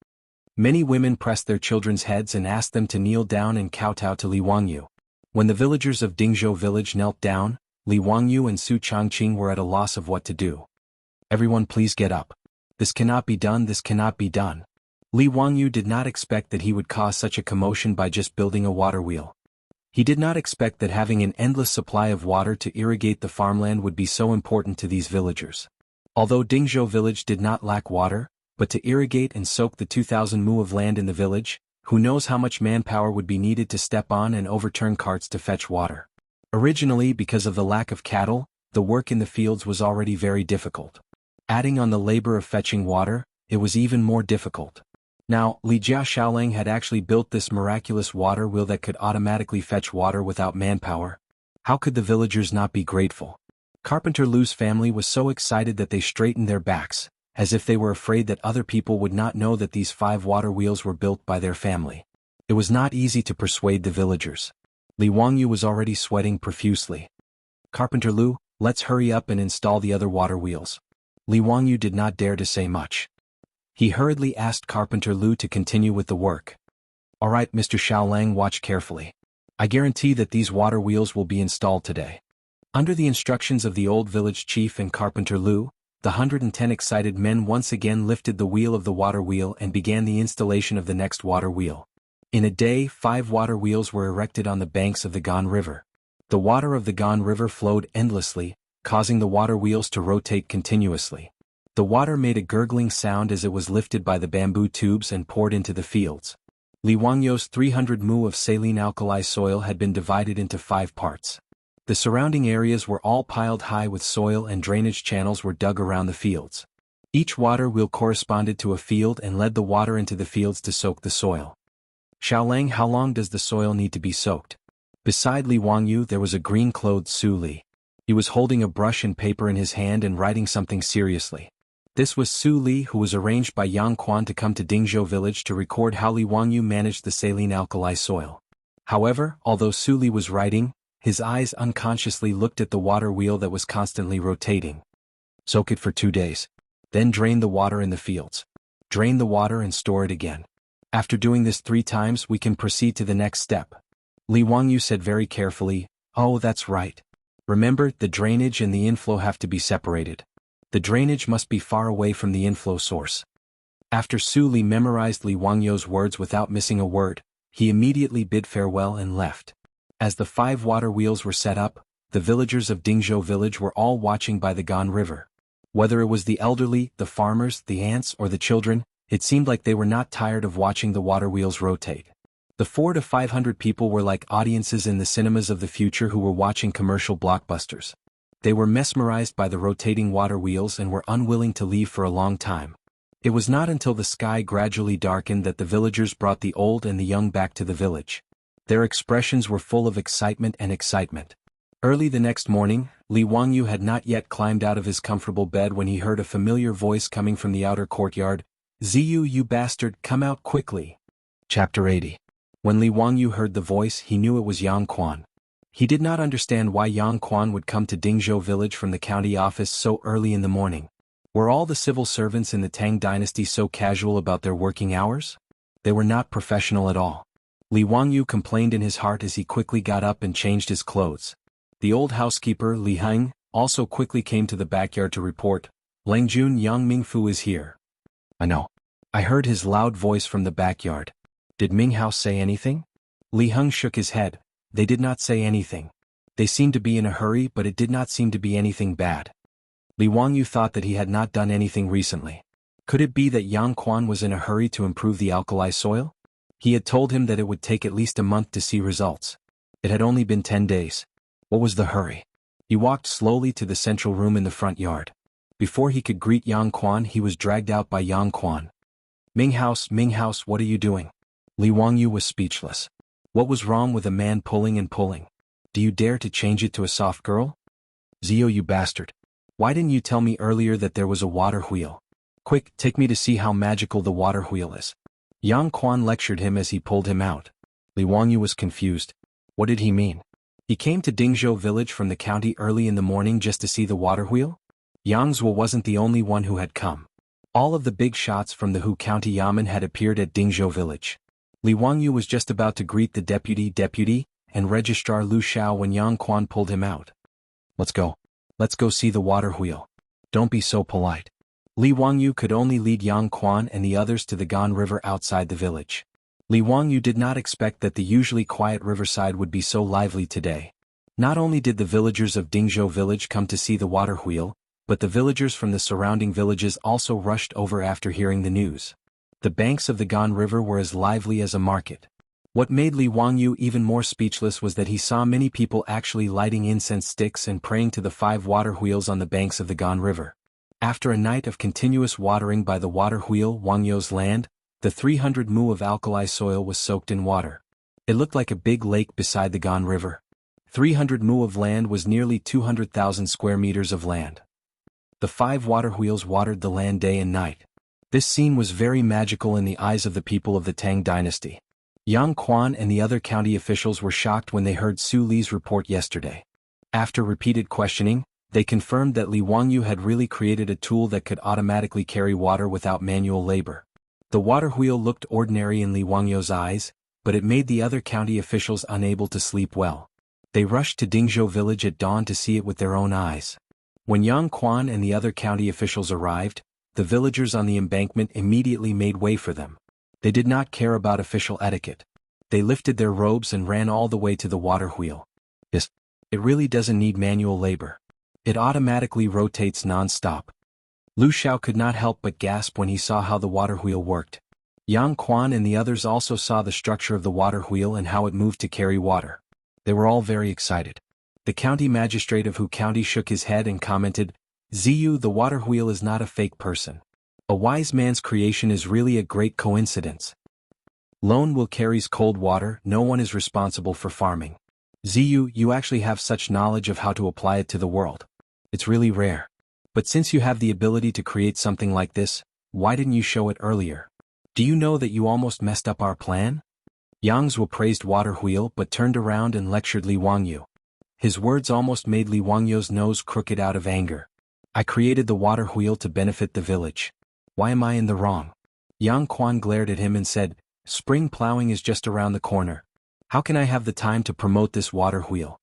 Many women pressed their children's heads and asked them to kneel down and kowtow to Li Wangyu. When the villagers of Dingzhou village knelt down, Li Wangyu and Su Changqing were at a loss of what to do. "Everyone please get up. This cannot be done, this cannot be done." Li Wangyu did not expect that he would cause such a commotion by just building a water wheel. He did not expect that having an endless supply of water to irrigate the farmland would be so important to these villagers. Although Dingzhou village did not lack water, but to irrigate and soak the 2,000 mu of land in the village, who knows how much manpower would be needed to step on and overturn carts to fetch water. Originally, because of the lack of cattle, the work in the fields was already very difficult. Adding on the labor of fetching water, it was even more difficult. Now, Li Jia Xiaolang had actually built this miraculous water wheel that could automatically fetch water without manpower. How could the villagers not be grateful? Carpenter Lu's family was so excited that they straightened their backs, as if they were afraid that other people would not know that these 5 water wheels were built by their family. It was not easy to persuade the villagers. Li Wangyu was already sweating profusely. Carpenter Lu, let's hurry up and install the other water wheels. Li Wangyu did not dare to say much. He hurriedly asked Carpenter Lu to continue with the work. Alright, Mr. Xiaolang, watch carefully. I guarantee that these water wheels will be installed today. Under the instructions of the old village chief and Carpenter Lu, the 110 excited men once again lifted the wheel of the water wheel and began the installation of the next water wheel. In a day, 5 water wheels were erected on the banks of the Gan River. The water of the Gan River flowed endlessly, causing the water wheels to rotate continuously. The water made a gurgling sound as it was lifted by the bamboo tubes and poured into the fields. Li Wangyu's 300 mu of saline alkali soil had been divided into 5 parts. The surrounding areas were all piled high with soil and drainage channels were dug around the fields. Each water wheel corresponded to a field and led the water into the fields to soak the soil. Xiaolang, how long does the soil need to be soaked? Beside Li Wangyu there was a green-clothed Su Li. He was holding a brush and paper in his hand and writing something seriously. This was Su Li, who was arranged by Yang Quan to come to Dingzhou village to record how Li Wangyu managed the saline alkali soil. However, although Su Li was writing, his eyes unconsciously looked at the water wheel that was constantly rotating. Soak it for 2 days. Then drain the water in the fields. Drain the water and store it again. After doing this 3 times we can proceed to the next step. Li Wangyu said very carefully, oh, that's right. Remember, the drainage and the inflow have to be separated. The drainage must be far away from the inflow source. After Su Li memorized Li Wangyu's words without missing a word, he immediately bid farewell and left. As the 5 water wheels were set up, the villagers of Dingzhou village were all watching by the Gan River. Whether it was the elderly, the farmers, the ants, or the children, it seemed like they were not tired of watching the water wheels rotate. The 400 to 500 people were like audiences in the cinemas of the future who were watching commercial blockbusters. They were mesmerized by the rotating water wheels and were unwilling to leave for a long time. It was not until the sky gradually darkened that the villagers brought the old and the young back to the village. Their expressions were full of excitement and excitement. Early the next morning, Li Wangyu had not yet climbed out of his comfortable bed when he heard a familiar voice coming from the outer courtyard. Ziyu, you bastard, come out quickly. Chapter 80. When Li Wangyu heard the voice, he knew it was Yang Quan. He did not understand why Yang Quan would come to Dingzhou village from the county office so early in the morning. Were all the civil servants in the Tang dynasty so casual about their working hours? They were not professional at all. Li Wangyu complained in his heart as he quickly got up and changed his clothes. The old housekeeper, Li Heng, also quickly came to the backyard to report, Langjun Yang Mingfu is here. I know. I heard his loud voice from the backyard. Did Minghao say anything? Li Heng shook his head. They did not say anything. They seemed to be in a hurry, but it did not seem to be anything bad. Li Wangyu thought that he had not done anything recently. Could it be that Yang Quan was in a hurry to improve the alkali soil? He had told him that it would take at least a month to see results. It had only been 10 days. What was the hurry? He walked slowly to the central room in the front yard. Before he could greet Yang Quan, he was dragged out by Yang Quan. Minghouse, what are you doing? Li Wangyu was speechless. What was wrong with a man pulling and pulling? Do you dare to change it to a soft girl? Zio, you bastard. Why didn't you tell me earlier that there was a water wheel? Quick, take me to see how magical the water wheel is. Yang Quan lectured him as he pulled him out. Li Wangyu was confused. What did he mean? He came to Dingzhou village from the county early in the morning just to see the water wheel? Yang Zhuo wasn't the only one who had come. All of the big shots from the Hu County Yamen had appeared at Dingzhou village. Li Wangyu was just about to greet the deputy, and Registrar Lu Xiao when Yang Quan pulled him out. Let's go. Let's go see the water wheel. Don't be so polite. Li Wangyu could only lead Yang Quan and the others to the Gan River outside the village. Li Wangyu did not expect that the usually quiet riverside would be so lively today. Not only did the villagers of Dingzhou village come to see the water wheel, but the villagers from the surrounding villages also rushed over after hearing the news. The banks of the Gan River were as lively as a market. What made Li Wangyu even more speechless was that he saw many people actually lighting incense sticks and praying to the 5 water wheels on the banks of the Gan River. After a night of continuous watering by the water wheel Wangyou's land, the 300 mu of alkali soil was soaked in water. It looked like a big lake beside the Gan River. 300 mu of land was nearly 200,000 square meters of land. The 5 water wheels watered the land day and night. This scene was very magical in the eyes of the people of the Tang dynasty. Yang Quan and the other county officials were shocked when they heard Su Li's report yesterday. After repeated questioning, they confirmed that Li Wangyu had really created a tool that could automatically carry water without manual labor. The water wheel looked ordinary in Li Wangyu's eyes, but it made the other county officials unable to sleep well. They rushed to Dingzhou village at dawn to see it with their own eyes. When Yang Quan and the other county officials arrived, the villagers on the embankment immediately made way for them. They did not care about official etiquette. They lifted their robes and ran all the way to the water wheel. It really doesn't need manual labor. It automatically rotates non-stop. Lu Xiao could not help but gasp when he saw how the water wheel worked. Yang Quan and the others also saw the structure of the water wheel and how it moved to carry water. They were all very excited. The county magistrate of Hu County shook his head and commented, "Ziyu, the water wheel is not a fake person. A wise man's creation is really a great coincidence. Lone will carries cold water, no one is responsible for farming. Ziyu, you actually have such knowledge of how to apply it to the world. It's really rare. But since you have the ability to create something like this, why didn't you show it earlier? Do you know that you almost messed up our plan?" Yang Zhuo praised water wheel but turned around and lectured Li Wangyu. His words almost made Li Wangyu's nose crooked out of anger. "I created the water wheel to benefit the village. Why am I in the wrong?" Yang Quan glared at him and said, "Spring plowing is just around the corner. How can I have the time to promote this water wheel?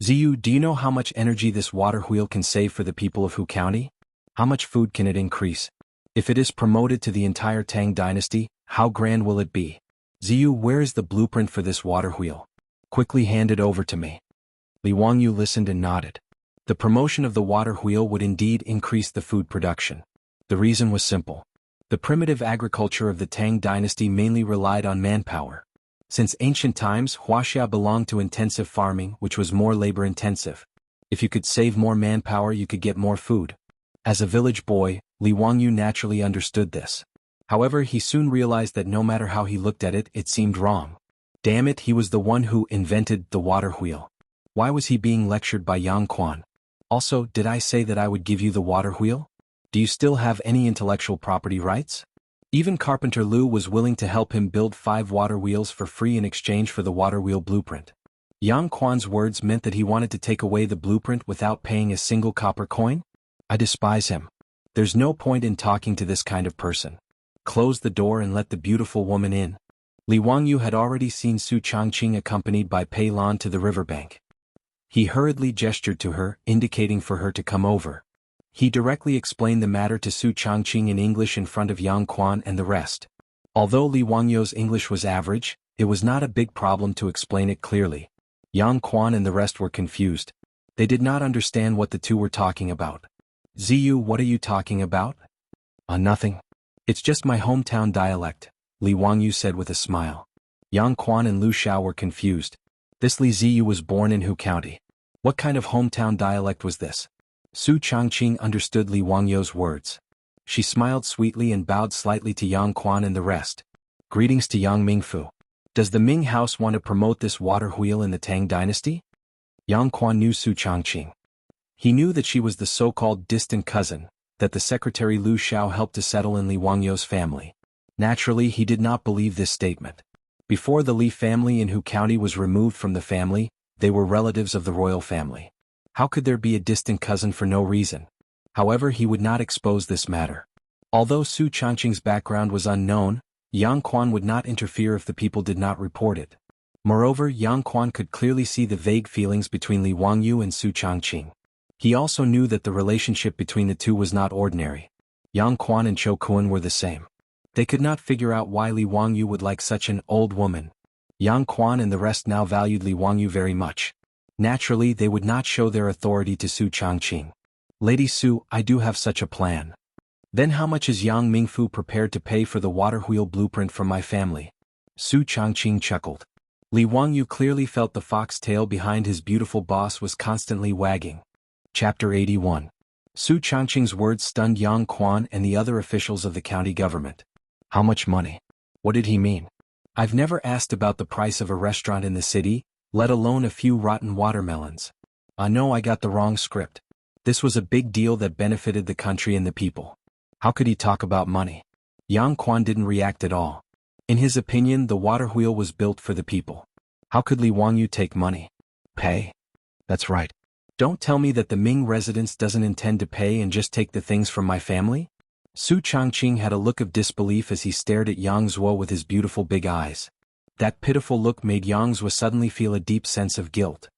Ziyu, do you know how much energy this water wheel can save for the people of Hu County? How much food can it increase? If it is promoted to the entire Tang dynasty, how grand will it be? Ziyu, where is the blueprint for this water wheel? Quickly hand it over to me." Li Wangyu listened and nodded. The promotion of the water wheel would indeed increase the food production. The reason was simple. The primitive agriculture of the Tang dynasty mainly relied on manpower. Since ancient times, Wuxia belonged to intensive farming, which was more labor-intensive. If you could save more manpower, you could get more food. As a village boy, Li Wangyu naturally understood this. However, he soon realized that no matter how he looked at it, it seemed wrong. Damn it, he was the one who invented the water wheel. Why was he being lectured by Yang Quan? Also, did I say that I would give you the water wheel? Do you still have any intellectual property rights? Even Carpenter Lu was willing to help him build 5 water wheels for free in exchange for the water wheel blueprint. Yang Quan's words meant that he wanted to take away the blueprint without paying a single copper coin? I despise him. There's no point in talking to this kind of person. Close the door and let the beautiful woman in. Li Wangyu had already seen Su Changqing accompanied by Pei Lan to the riverbank. He hurriedly gestured to her, indicating for her to come over. He directly explained the matter to Su Changqing in English in front of Yang Quan and the rest. Although Li Wangyu's English was average, it was not a big problem to explain it clearly. Yang Quan and the rest were confused. They did not understand what the two were talking about. "Ziyu, what are you talking about?" Nothing. It's just my hometown dialect," Li Wangyu said with a smile. Yang Quan and Lu Xiao were confused. This Li Ziyu was born in Hu County. What kind of hometown dialect was this? Su Changqing understood Li Wangyu's words. She smiled sweetly and bowed slightly to Yang Quan and the rest. "Greetings to Yang Mingfu. Does the Ming house want to promote this water wheel in the Tang dynasty?" Yang Quan knew Su Changqing. He knew that she was the so-called distant cousin that the secretary Lu Xiao helped to settle in Li Wangyu's family. Naturally, he did not believe this statement. Before the Li family in Hu County was removed from the family, they were relatives of the royal family. How could there be a distant cousin for no reason? However, he would not expose this matter. Although Su Changqing's background was unknown, Yang Quan would not interfere if the people did not report it. Moreover, Yang Quan could clearly see the vague feelings between Li Wangyu and Su Changqing. He also knew that the relationship between the two was not ordinary. Yang Quan and Cho Kun were the same. They could not figure out why Li Wangyu would like such an old woman. Yang Quan and the rest now valued Li Wangyu very much. Naturally, they would not show their authority to Su Changqing. Lady Su, I do have such a plan. Then how much is Yang Mingfu prepared to pay for the water wheel blueprint from my family? Su Changqing chuckled. Li Wangyu clearly felt the foxtail behind his beautiful boss was constantly wagging. Chapter 81. Su Changqing's words stunned Yang Quan and the other officials of the county government. How much money? What did he mean? I've never asked about the price of a restaurant in the city, let alone a few rotten watermelons. No, I got the wrong script. This was a big deal that benefited the country and the people. How could he talk about money? Yang Quan didn't react at all. In his opinion, the water wheel was built for the people. How could Li Wangyu take money? Pay? That's right. Don't tell me that the Ming residence doesn't intend to pay and just take the things from my family? Su Changqing had a look of disbelief as he stared at Yang Zuo with his beautiful big eyes. That pitiful look made Yang Zuo suddenly feel a deep sense of guilt.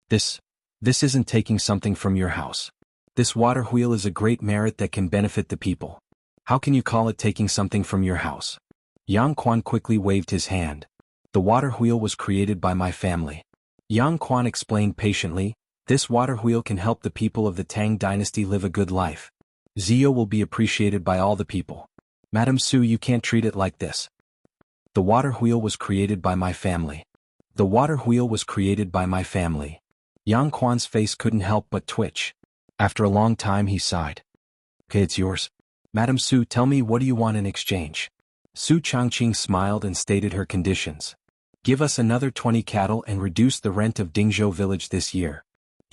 This isn't taking something from your house. This water wheel is a great merit that can benefit the people. How can you call it taking something from your house? Yang Quan quickly waved his hand. The water wheel was created by my family. Yang Quan explained patiently, this water wheel can help the people of the Tang dynasty live a good life. Zio will be appreciated by all the people. Madam Su, you can't treat it like this. The water wheel was created by my family. The water wheel was created by my family. Yang Quan's face couldn't help but twitch. After a long time he sighed. Okay, it's yours. Madam Su, tell me, what do you want in exchange? Su Changqing smiled and stated her conditions. Give us another 20 cattle and reduce the rent of Dingzhou village this year.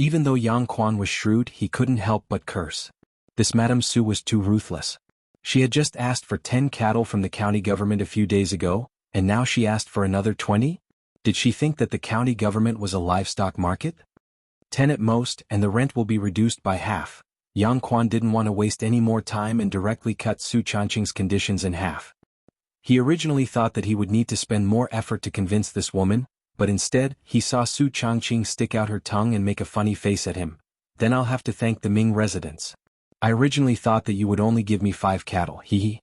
Even though Yang Quan was shrewd, he couldn't help but curse. This Madam Su was too ruthless. She had just asked for 10 cattle from the county government a few days ago, and now she asked for another 20? Did she think that the county government was a livestock market? 10 at most, and the rent will be reduced by half. Yang Quan didn't want to waste any more time and directly cut Su Changqing's conditions in half. He originally thought that he would need to spend more effort to convince this woman, but instead, he saw Su Changqing stick out her tongue and make a funny face at him. Then I'll have to thank the Ming residents. I originally thought that you would only give me 5 cattle, hee.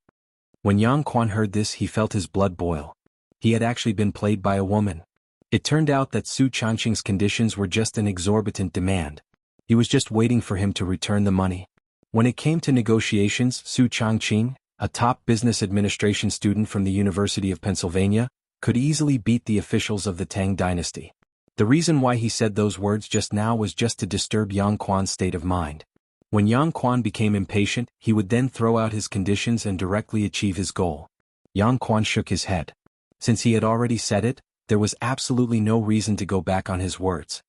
When Yang Quan heard this, he felt his blood boil. He had actually been played by a woman. It turned out that Su Changqing's conditions were just an exorbitant demand. He was just waiting for him to return the money. When it came to negotiations, Su Changqing, a top business administration student from the University of Pennsylvania, could easily beat the officials of the Tang dynasty. The reason why he said those words just now was just to disturb Yang Quan's state of mind. When Yang Quan became impatient, he would then throw out his conditions and directly achieve his goal. Yang Quan shook his head. Since he had already said it, there was absolutely no reason to go back on his words.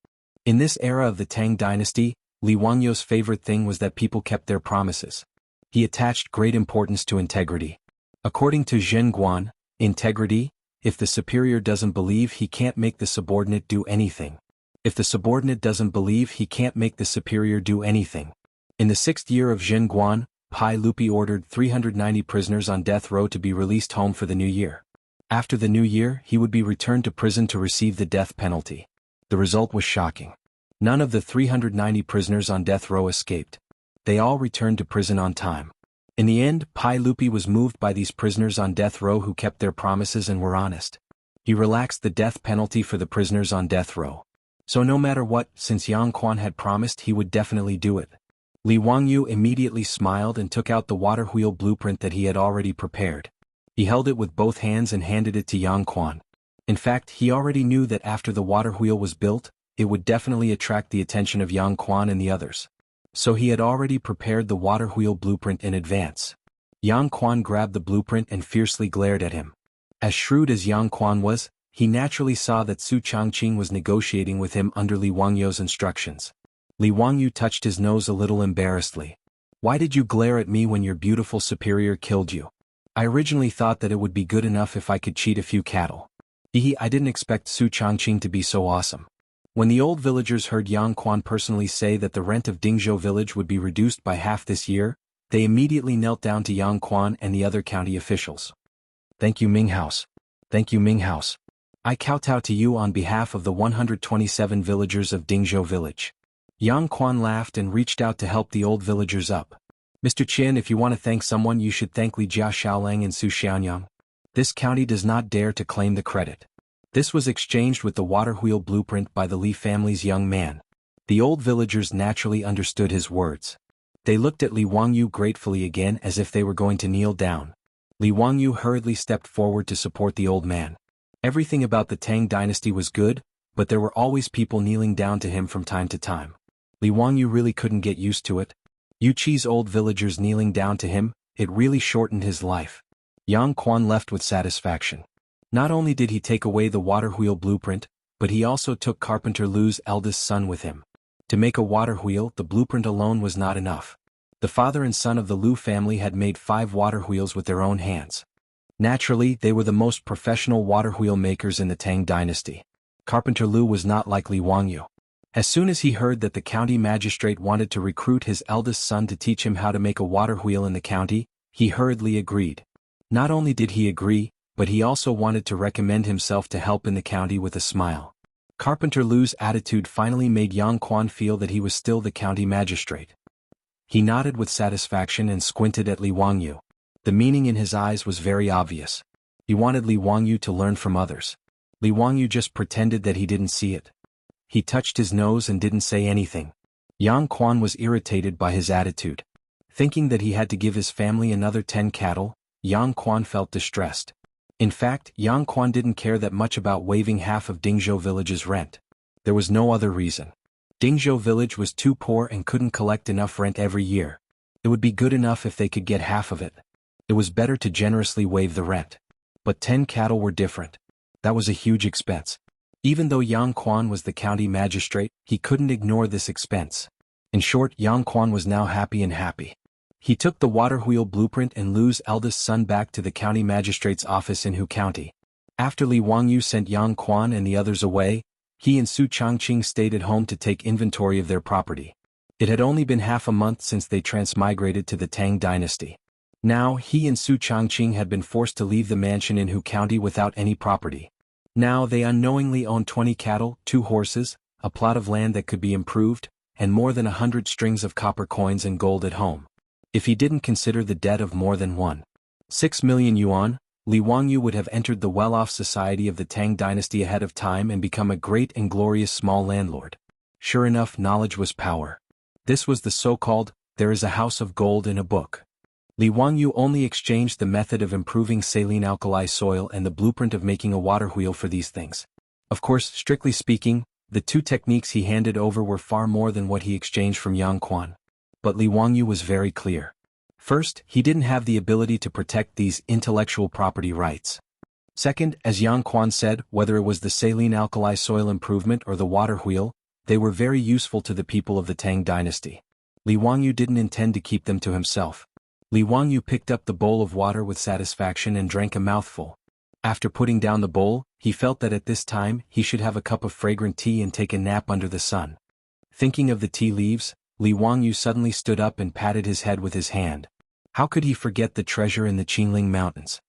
In this era of the Tang dynasty, Li Wangyu's favorite thing was that people kept their promises. He attached great importance to integrity. According to Zhen Guan, integrity, if the superior doesn't believe, he can't make the subordinate do anything. If the subordinate doesn't believe, he can't make the superior do anything. In the 6th year of Zhen Guan, Pai Lupi ordered 390 prisoners on death row to be released home for the new year. After the new year, he would be returned to prison to receive the death penalty. The result was shocking. None of the 390 prisoners on death row escaped. They all returned to prison on time. In the end, Pai Lupi was moved by these prisoners on death row who kept their promises and were honest. He relaxed the death penalty for the prisoners on death row. So no matter what, since Yang Quan had promised, he would definitely do it. Li Wangyu immediately smiled and took out the water wheel blueprint that he had already prepared. He held it with both hands and handed it to Yang Quan. In fact, he already knew that after the water wheel was built, it would definitely attract the attention of Yang Quan and the others. So he had already prepared the water wheel blueprint in advance. Yang Quan grabbed the blueprint and fiercely glared at him. As shrewd as Yang Quan was, he naturally saw that Su Changqing was negotiating with him under Li Wangyu's instructions. Li Wangyu touched his nose a little embarrassedly. Why did you glare at me when your beautiful superior killed you? I originally thought that it would be good enough if I could cheat a few cattle. I didn't expect Su Changqing to be so awesome. When the old villagers heard Yang Quan personally say that the rent of Dingzhou village would be reduced by half this year, they immediately knelt down to Yang Quan and the other county officials. Thank you, Ming House. Thank you, Ming House. I kowtow to you on behalf of the 127 villagers of Dingzhou village. Yang Quan laughed and reached out to help the old villagers up. Mr. Qin, if you want to thank someone, you should thank Li Jia Xiaolang and Su Xianyang. This county does not dare to claim the credit. This was exchanged with the water wheel blueprint by the Li family's young man. The old villagers naturally understood his words. They looked at Li Wangyu gratefully again as if they were going to kneel down. Li Wangyu hurriedly stepped forward to support the old man. Everything about the Tang dynasty was good, but there were always people kneeling down to him from time to time. Li Wangyu really couldn't get used to it. Yu Qi's old villagers kneeling down to him, it really shortened his life. Yang Quan left with satisfaction. Not only did he take away the water wheel blueprint, but he also took Carpenter Lu's eldest son with him. To make a water wheel, the blueprint alone was not enough. The father and son of the Lu family had made 5 water wheels with their own hands. Naturally, they were the most professional water wheel makers in the Tang dynasty. Carpenter Lu was not like Li Wangyu. As soon as he heard that the county magistrate wanted to recruit his eldest son to teach him how to make a water wheel in the county, he hurriedly agreed. Not only did he agree, but he also wanted to recommend himself to help in the county with a smile. Carpenter Lu's attitude finally made Yang Quan feel that he was still the county magistrate. He nodded with satisfaction and squinted at Li Wangyu. The meaning in his eyes was very obvious. He wanted Li Wangyu to learn from others. Li Wangyu just pretended that he didn't see it. He touched his nose and didn't say anything. Yang Quan was irritated by his attitude. Thinking that he had to give his family another 10 cattle, Yang Quan felt distressed. In fact, Yang Quan didn't care that much about waiving half of Dingzhou village's rent. There was no other reason. Dingzhou village was too poor and couldn't collect enough rent every year. It would be good enough if they could get half of it. It was better to generously waive the rent. But 10 cattle were different. That was a huge expense. Even though Yang Quan was the county magistrate, he couldn't ignore this expense. In short, Yang Quan was now happy. He took the water wheel blueprint and Lu's eldest son back to the county magistrate's office in Hu County. After Li Wangyu sent Yang Quan and the others away, he and Su Changqing stayed at home to take inventory of their property. It had only been half a month since they transmigrated to the Tang dynasty. Now, he and Su Changqing had been forced to leave the mansion in Hu County without any property. Now they unknowingly owned 20 cattle, 2 horses, a plot of land that could be improved, and more than 100 strings of copper coins and gold at home. If he didn't consider the debt of more than 1.6 million yuan, Li Wangyu would have entered the well-off society of the Tang dynasty ahead of time and become a great and glorious small landlord. Sure enough, knowledge was power. This was the so-called, "there is a house of gold in a book." Li Wangyu only exchanged the method of improving saline alkali soil and the blueprint of making a water wheel for these things. Of course, strictly speaking, the 2 techniques he handed over were far more than what he exchanged from Yang Quan. But Li Wangyu was very clear. First, he didn't have the ability to protect these intellectual property rights. Second, as Yang Quan said, whether it was the saline alkali soil improvement or the water wheel, they were very useful to the people of the Tang dynasty. Li Wangyu didn't intend to keep them to himself. Li Wangyu picked up the bowl of water with satisfaction and drank a mouthful. After putting down the bowl, he felt that at this time he should have a cup of fragrant tea and take a nap under the sun. Thinking of the tea leaves, Li Wangyu suddenly stood up and patted his head with his hand. How could he forget the treasure in the Qinling Mountains?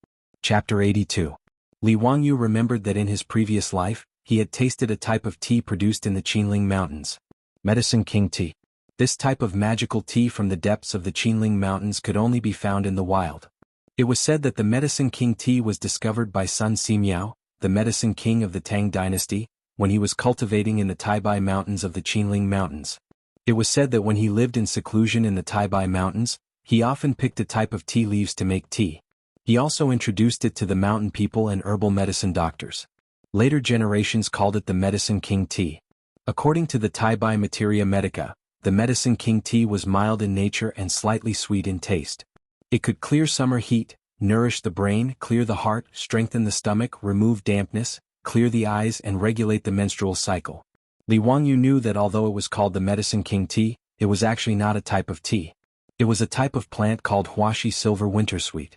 Chapter 82. Li Wangyu remembered that in his previous life, he had tasted a type of tea produced in the Qinling Mountains. Medicine King tea. This type of magical tea from the depths of the Qinling Mountains could only be found in the wild. It was said that the Medicine King tea was discovered by Sun Simiao, the Medicine King of the Tang dynasty, when he was cultivating in the Taibai Mountains of the Qinling Mountains. It was said that when he lived in seclusion in the Taibai Mountains, he often picked a type of tea leaves to make tea. He also introduced it to the mountain people and herbal medicine doctors. Later generations called it the Medicine King tea. According to the Taibai Materia Medica, the Medicine King tea was mild in nature and slightly sweet in taste. It could clear summer heat, nourish the brain, clear the heart, strengthen the stomach, remove dampness, clear the eyes and regulate the menstrual cycle. Li Wangyu knew that although it was called the Medicine King tea, it was actually not a type of tea. It was a type of plant called Huashi Silver Wintersweet.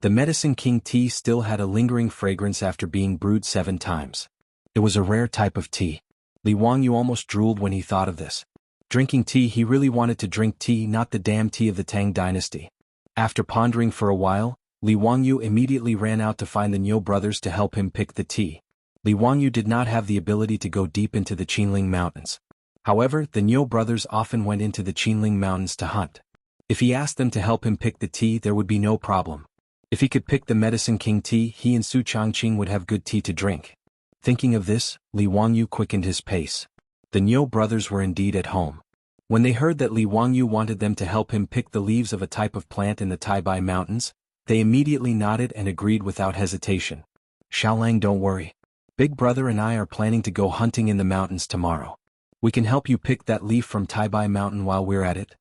The Medicine King tea still had a lingering fragrance after being brewed 7 times. It was a rare type of tea. Li Wangyu almost drooled when he thought of this. Drinking tea, he really wanted to drink tea, not the damn tea of the Tang dynasty. After pondering for a while, Li Wangyu immediately ran out to find the Niu brothers to help him pick the tea. Li Wangyu did not have the ability to go deep into the Qinling Mountains. However, the Niu brothers often went into the Qinling Mountains to hunt. If he asked them to help him pick the tea, there would be no problem. If he could pick the Medicine King tea, he and Su Changqing would have good tea to drink. Thinking of this, Li Wangyu quickened his pace. The Niu brothers were indeed at home. When they heard that Li Wangyu wanted them to help him pick the leaves of a type of plant in the Taibai Mountains, they immediately nodded and agreed without hesitation. Xiaolang, don't worry. Big brother and I are planning to go hunting in the mountains tomorrow. We can help you pick that leaf from Taibai Mountain while we're at it.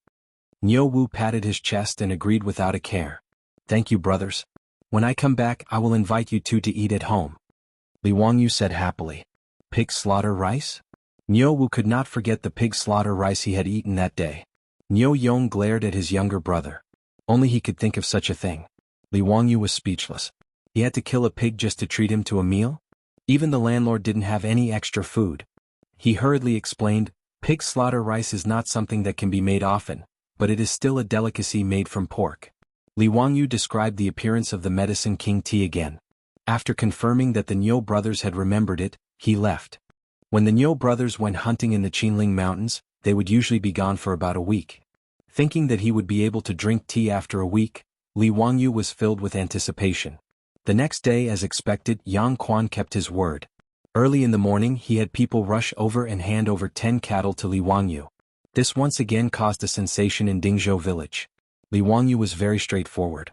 Niu Wu patted his chest and agreed without a care. Thank you, brothers. When I come back, I will invite you two to eat at home. Li Wangyu said happily. Pig slaughter rice? Niu Wu could not forget the pig slaughter rice he had eaten that day. Niu Yong glared at his younger brother. Only he could think of such a thing. Li Wangyu was speechless. He had to kill a pig just to treat him to a meal? Even the landlord didn't have any extra food. He hurriedly explained, pig slaughter rice is not something that can be made often, but it is still a delicacy made from pork. Li Wangyu described the appearance of the Medicine King tea again. After confirming that the Niu brothers had remembered it, he left. When the Niu brothers went hunting in the Qinling Mountains, they would usually be gone for about a week. Thinking that he would be able to drink tea after a week, Li Wangyu was filled with anticipation. The next day, as expected, Yang Quan kept his word. Early in the morning, he had people rush over and hand over 10 cattle to Li Wangyu. This once again caused a sensation in Dingzhou village. Li Wangyu was very straightforward.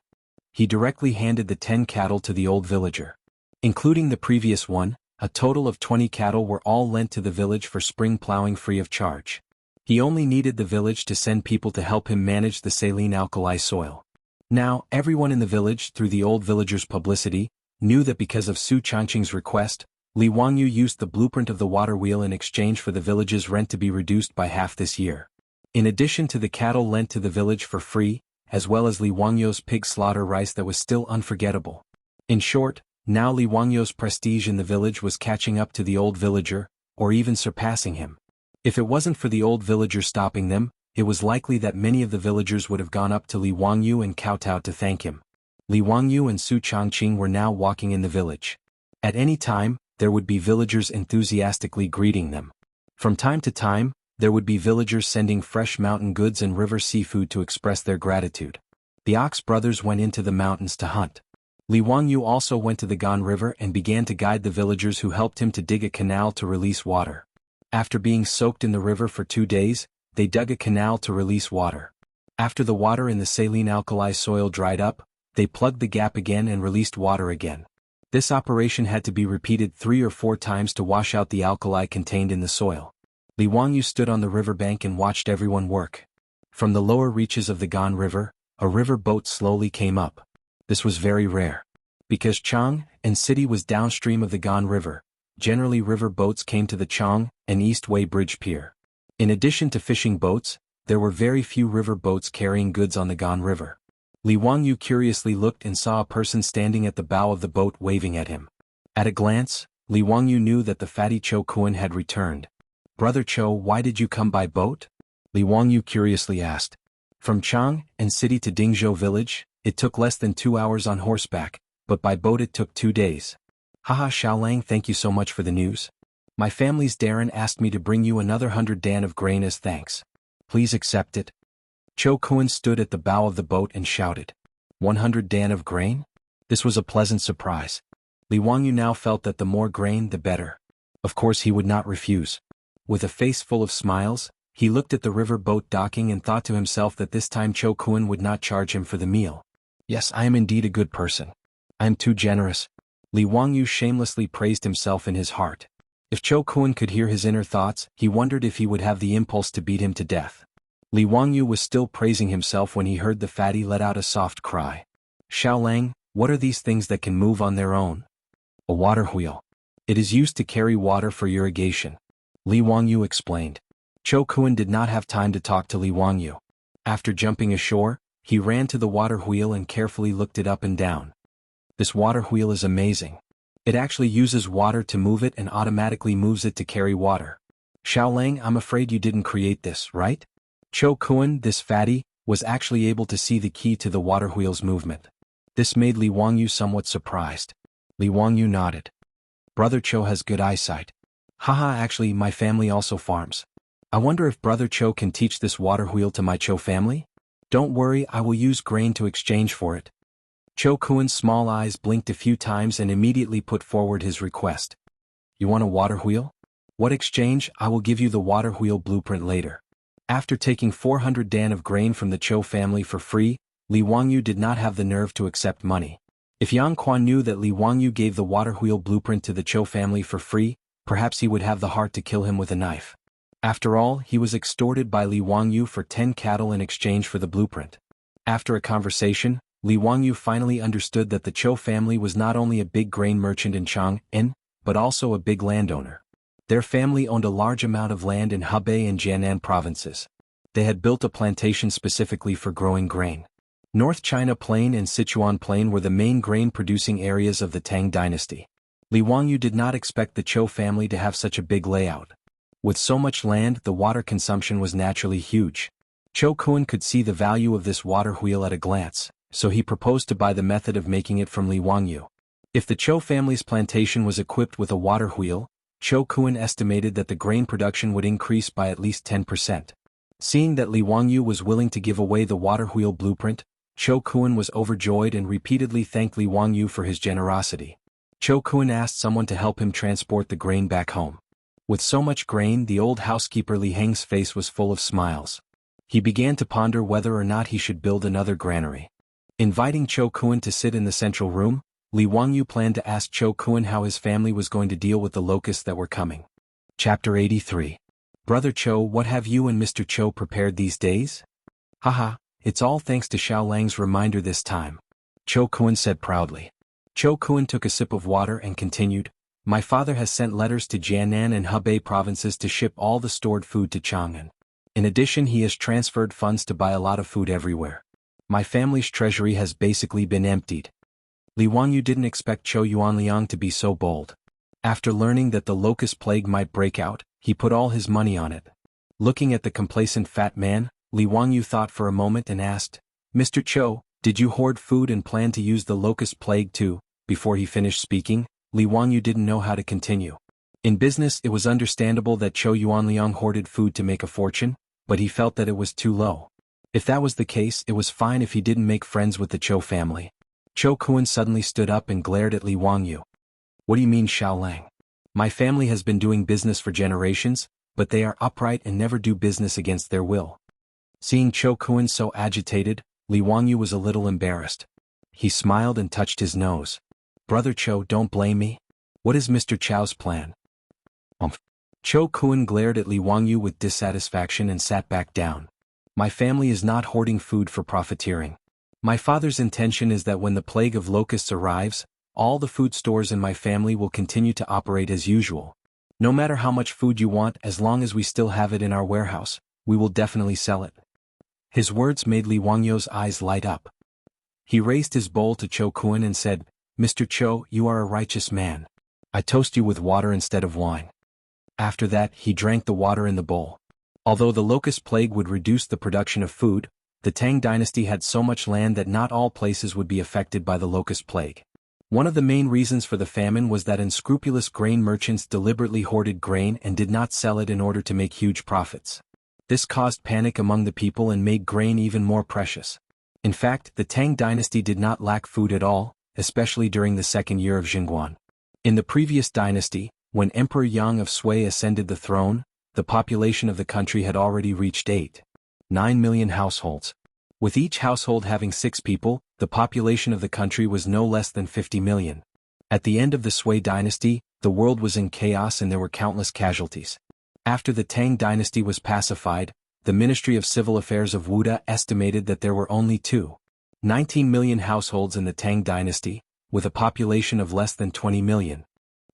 He directly handed the 10 cattle to the old villager. Including the previous one, a total of 20 cattle were all lent to the village for spring plowing free of charge. He only needed the village to send people to help him manage the saline alkali soil. Now, everyone in the village, through the old villager's publicity, knew that because of Su Changqing's request, Li Wangyu used the blueprint of the water wheel in exchange for the village's rent to be reduced by half this year. In addition to the cattle lent to the village for free, as well as Li Wangyu's pig slaughter rice that was still unforgettable. In short, now Li Wangyu's prestige in the village was catching up to the old villager, or even surpassing him. If it wasn't for the old villager stopping them, it was likely that many of the villagers would have gone up to Li Wangyu and kowtowed to thank him. Li Wangyu and Su Changqing were now walking in the village. At any time, there would be villagers enthusiastically greeting them. From time to time, there would be villagers sending fresh mountain goods and river seafood to express their gratitude. The Ox brothers went into the mountains to hunt. Li Wangyu also went to the Gan River and began to guide the villagers who helped him to dig a canal to release water. After being soaked in the river for 2 days, they dug a canal to release water. After the water in the saline alkali soil dried up, they plugged the gap again and released water again. This operation had to be repeated 3 or 4 times to wash out the alkali contained in the soil. Li Wangyu stood on the riverbank and watched everyone work. From the lower reaches of the Gan River, a river boat slowly came up. This was very rare. Because Chang and City was downstream of the Gan River, generally river boats came to the Chang and Eastway Bridge Pier. In addition to fishing boats, there were very few river boats carrying goods on the Gan River. Li Wangyu curiously looked and saw a person standing at the bow of the boat waving at him. At a glance, Li Wangyu knew that the fatty Cho Kuan had returned. Brother Cho, why did you come by boat? Li Wangyu curiously asked. From Chang and City to Dingzhou village, it took less than 2 hours on horseback, but by boat it took 2 days. Haha, Xiaolang, thank you so much for the news. My family's Darren asked me to bring you another 100 dan of grain as thanks. Please accept it. Cho Kuan stood at the bow of the boat and shouted. 100 dan of grain? This was a pleasant surprise. Li Wangyu now felt that the more grain the better. Of course he would not refuse. With a face full of smiles, he looked at the river boat docking and thought to himself that this time Cho Kuan would not charge him for the meal. Yes, I am indeed a good person. I am too generous. Li Wangyu shamelessly praised himself in his heart. If Cho Kuan could hear his inner thoughts, he wondered if he would have the impulse to beat him to death. Li Wangyu was still praising himself when he heard the fatty let out a soft cry. Xiaolang, what are these things that can move on their own? A water wheel. It is used to carry water for irrigation. Li Wangyu explained. Cho Kuan did not have time to talk to Li Wangyu. After jumping ashore, he ran to the water wheel and carefully looked it up and down. This water wheel is amazing. It actually uses water to move it and automatically moves it to carry water. Xiaolang, I'm afraid you didn't create this, right? Cho Kuan, this fatty, was actually able to see the key to the water wheel's movement. This made Li Wangyu somewhat surprised. Li Wangyu nodded. Brother Cho has good eyesight. Haha, actually my family also farms. I wonder if Brother Cho can teach this water wheel to my Cho family? Don't worry, I will use grain to exchange for it. Cho Kuan's small eyes blinked a few times and immediately put forward his request. You want a water wheel? What exchange? I will give you the water wheel blueprint later. After taking 400 dan of grain from the Cho family for free, Li Wangyu did not have the nerve to accept money. If Yang Quan knew that Li Wangyu gave the water wheel blueprint to the Cho family for free, perhaps he would have the heart to kill him with a knife. After all, he was extorted by Li Wangyu for 10 cattle in exchange for the blueprint. After a conversation, Li Wangyu finally understood that the Cho family was not only a big grain merchant in Chang'an, but also a big landowner. Their family owned a large amount of land in Hebei and Jiangnan provinces. They had built a plantation specifically for growing grain. North China Plain and Sichuan Plain were the main grain-producing areas of the Tang dynasty. Li Wangyu did not expect the Cho family to have such a big layout. With so much land, the water consumption was naturally huge. Cho Kuan could see the value of this water wheel at a glance, so he proposed to buy the method of making it from Li Wangyu. If the Cho family's plantation was equipped with a water wheel, Cho Kuan estimated that the grain production would increase by at least 10%. Seeing that Li Wangyu was willing to give away the water wheel blueprint, Cho Kuan was overjoyed and repeatedly thanked Li Wangyu for his generosity. Cho Kuan asked someone to help him transport the grain back home. With so much grain, the old housekeeper Li Heng's face was full of smiles. He began to ponder whether or not he should build another granary. Inviting Cho Kuan to sit in the central room, Li Wangyu planned to ask Cho Kuan how his family was going to deal with the locusts that were coming. Chapter 83. Brother Cho, what have you and Mr. Cho prepared these days? Haha, it's all thanks to Xiao Lang's reminder this time, Cho Kuan said proudly. Cho Kuan took a sip of water and continued, My father has sent letters to Jiangnan and Hebei provinces to ship all the stored food to Chang'an. In addition, he has transferred funds to buy a lot of food everywhere. My family's treasury has basically been emptied. Li Wangyu didn't expect Cho Yuanliang to be so bold. After learning that the locust plague might break out, he put all his money on it. Looking at the complacent fat man, Li Wangyu thought for a moment and asked, Mr. Cho, did you hoard food and plan to use the locust plague too? Before he finished speaking, Li Wangyu didn't know how to continue. In business, it was understandable that Cho Yuanliang hoarded food to make a fortune, but he felt that it was too low. If that was the case, it was fine if he didn't make friends with the Cho family. Cho Kuan suddenly stood up and glared at Li Wangyu. What do you mean, Xiao Lang? My family has been doing business for generations, but they are upright and never do business against their will. Seeing Cho Kuan so agitated, Li Wangyu was a little embarrassed. He smiled and touched his nose. Brother Cho, don't blame me. What is Mr. Cho's plan? Cho Kuan glared at Li Wangyu with dissatisfaction and sat back down. My family is not hoarding food for profiteering. My father's intention is that when the plague of locusts arrives, all the food stores in my family will continue to operate as usual. No matter how much food you want, as long as we still have it in our warehouse, we will definitely sell it. His words made Li Wangyu's eyes light up. He raised his bowl to Cho Kuan and said, Mr. Cho, you are a righteous man. I toast you with water instead of wine. After that, he drank the water in the bowl. Although the locust plague would reduce the production of food, the Tang dynasty had so much land that not all places would be affected by the locust plague. One of the main reasons for the famine was that unscrupulous grain merchants deliberately hoarded grain and did not sell it in order to make huge profits. This caused panic among the people and made grain even more precious. In fact, the Tang dynasty did not lack food at all, especially during the second year of Jianghu. In the previous dynasty, when Emperor Yang of Sui ascended the throne, the population of the country had already reached 8.9 million households. With each household having 6 people, the population of the country was no less than 50 million. At the end of the Sui dynasty, the world was in chaos and there were countless casualties. After the Tang dynasty was pacified, the Ministry of Civil Affairs of Wuxia estimated that there were only 2.19 million households in the Tang dynasty, with a population of less than 20 million.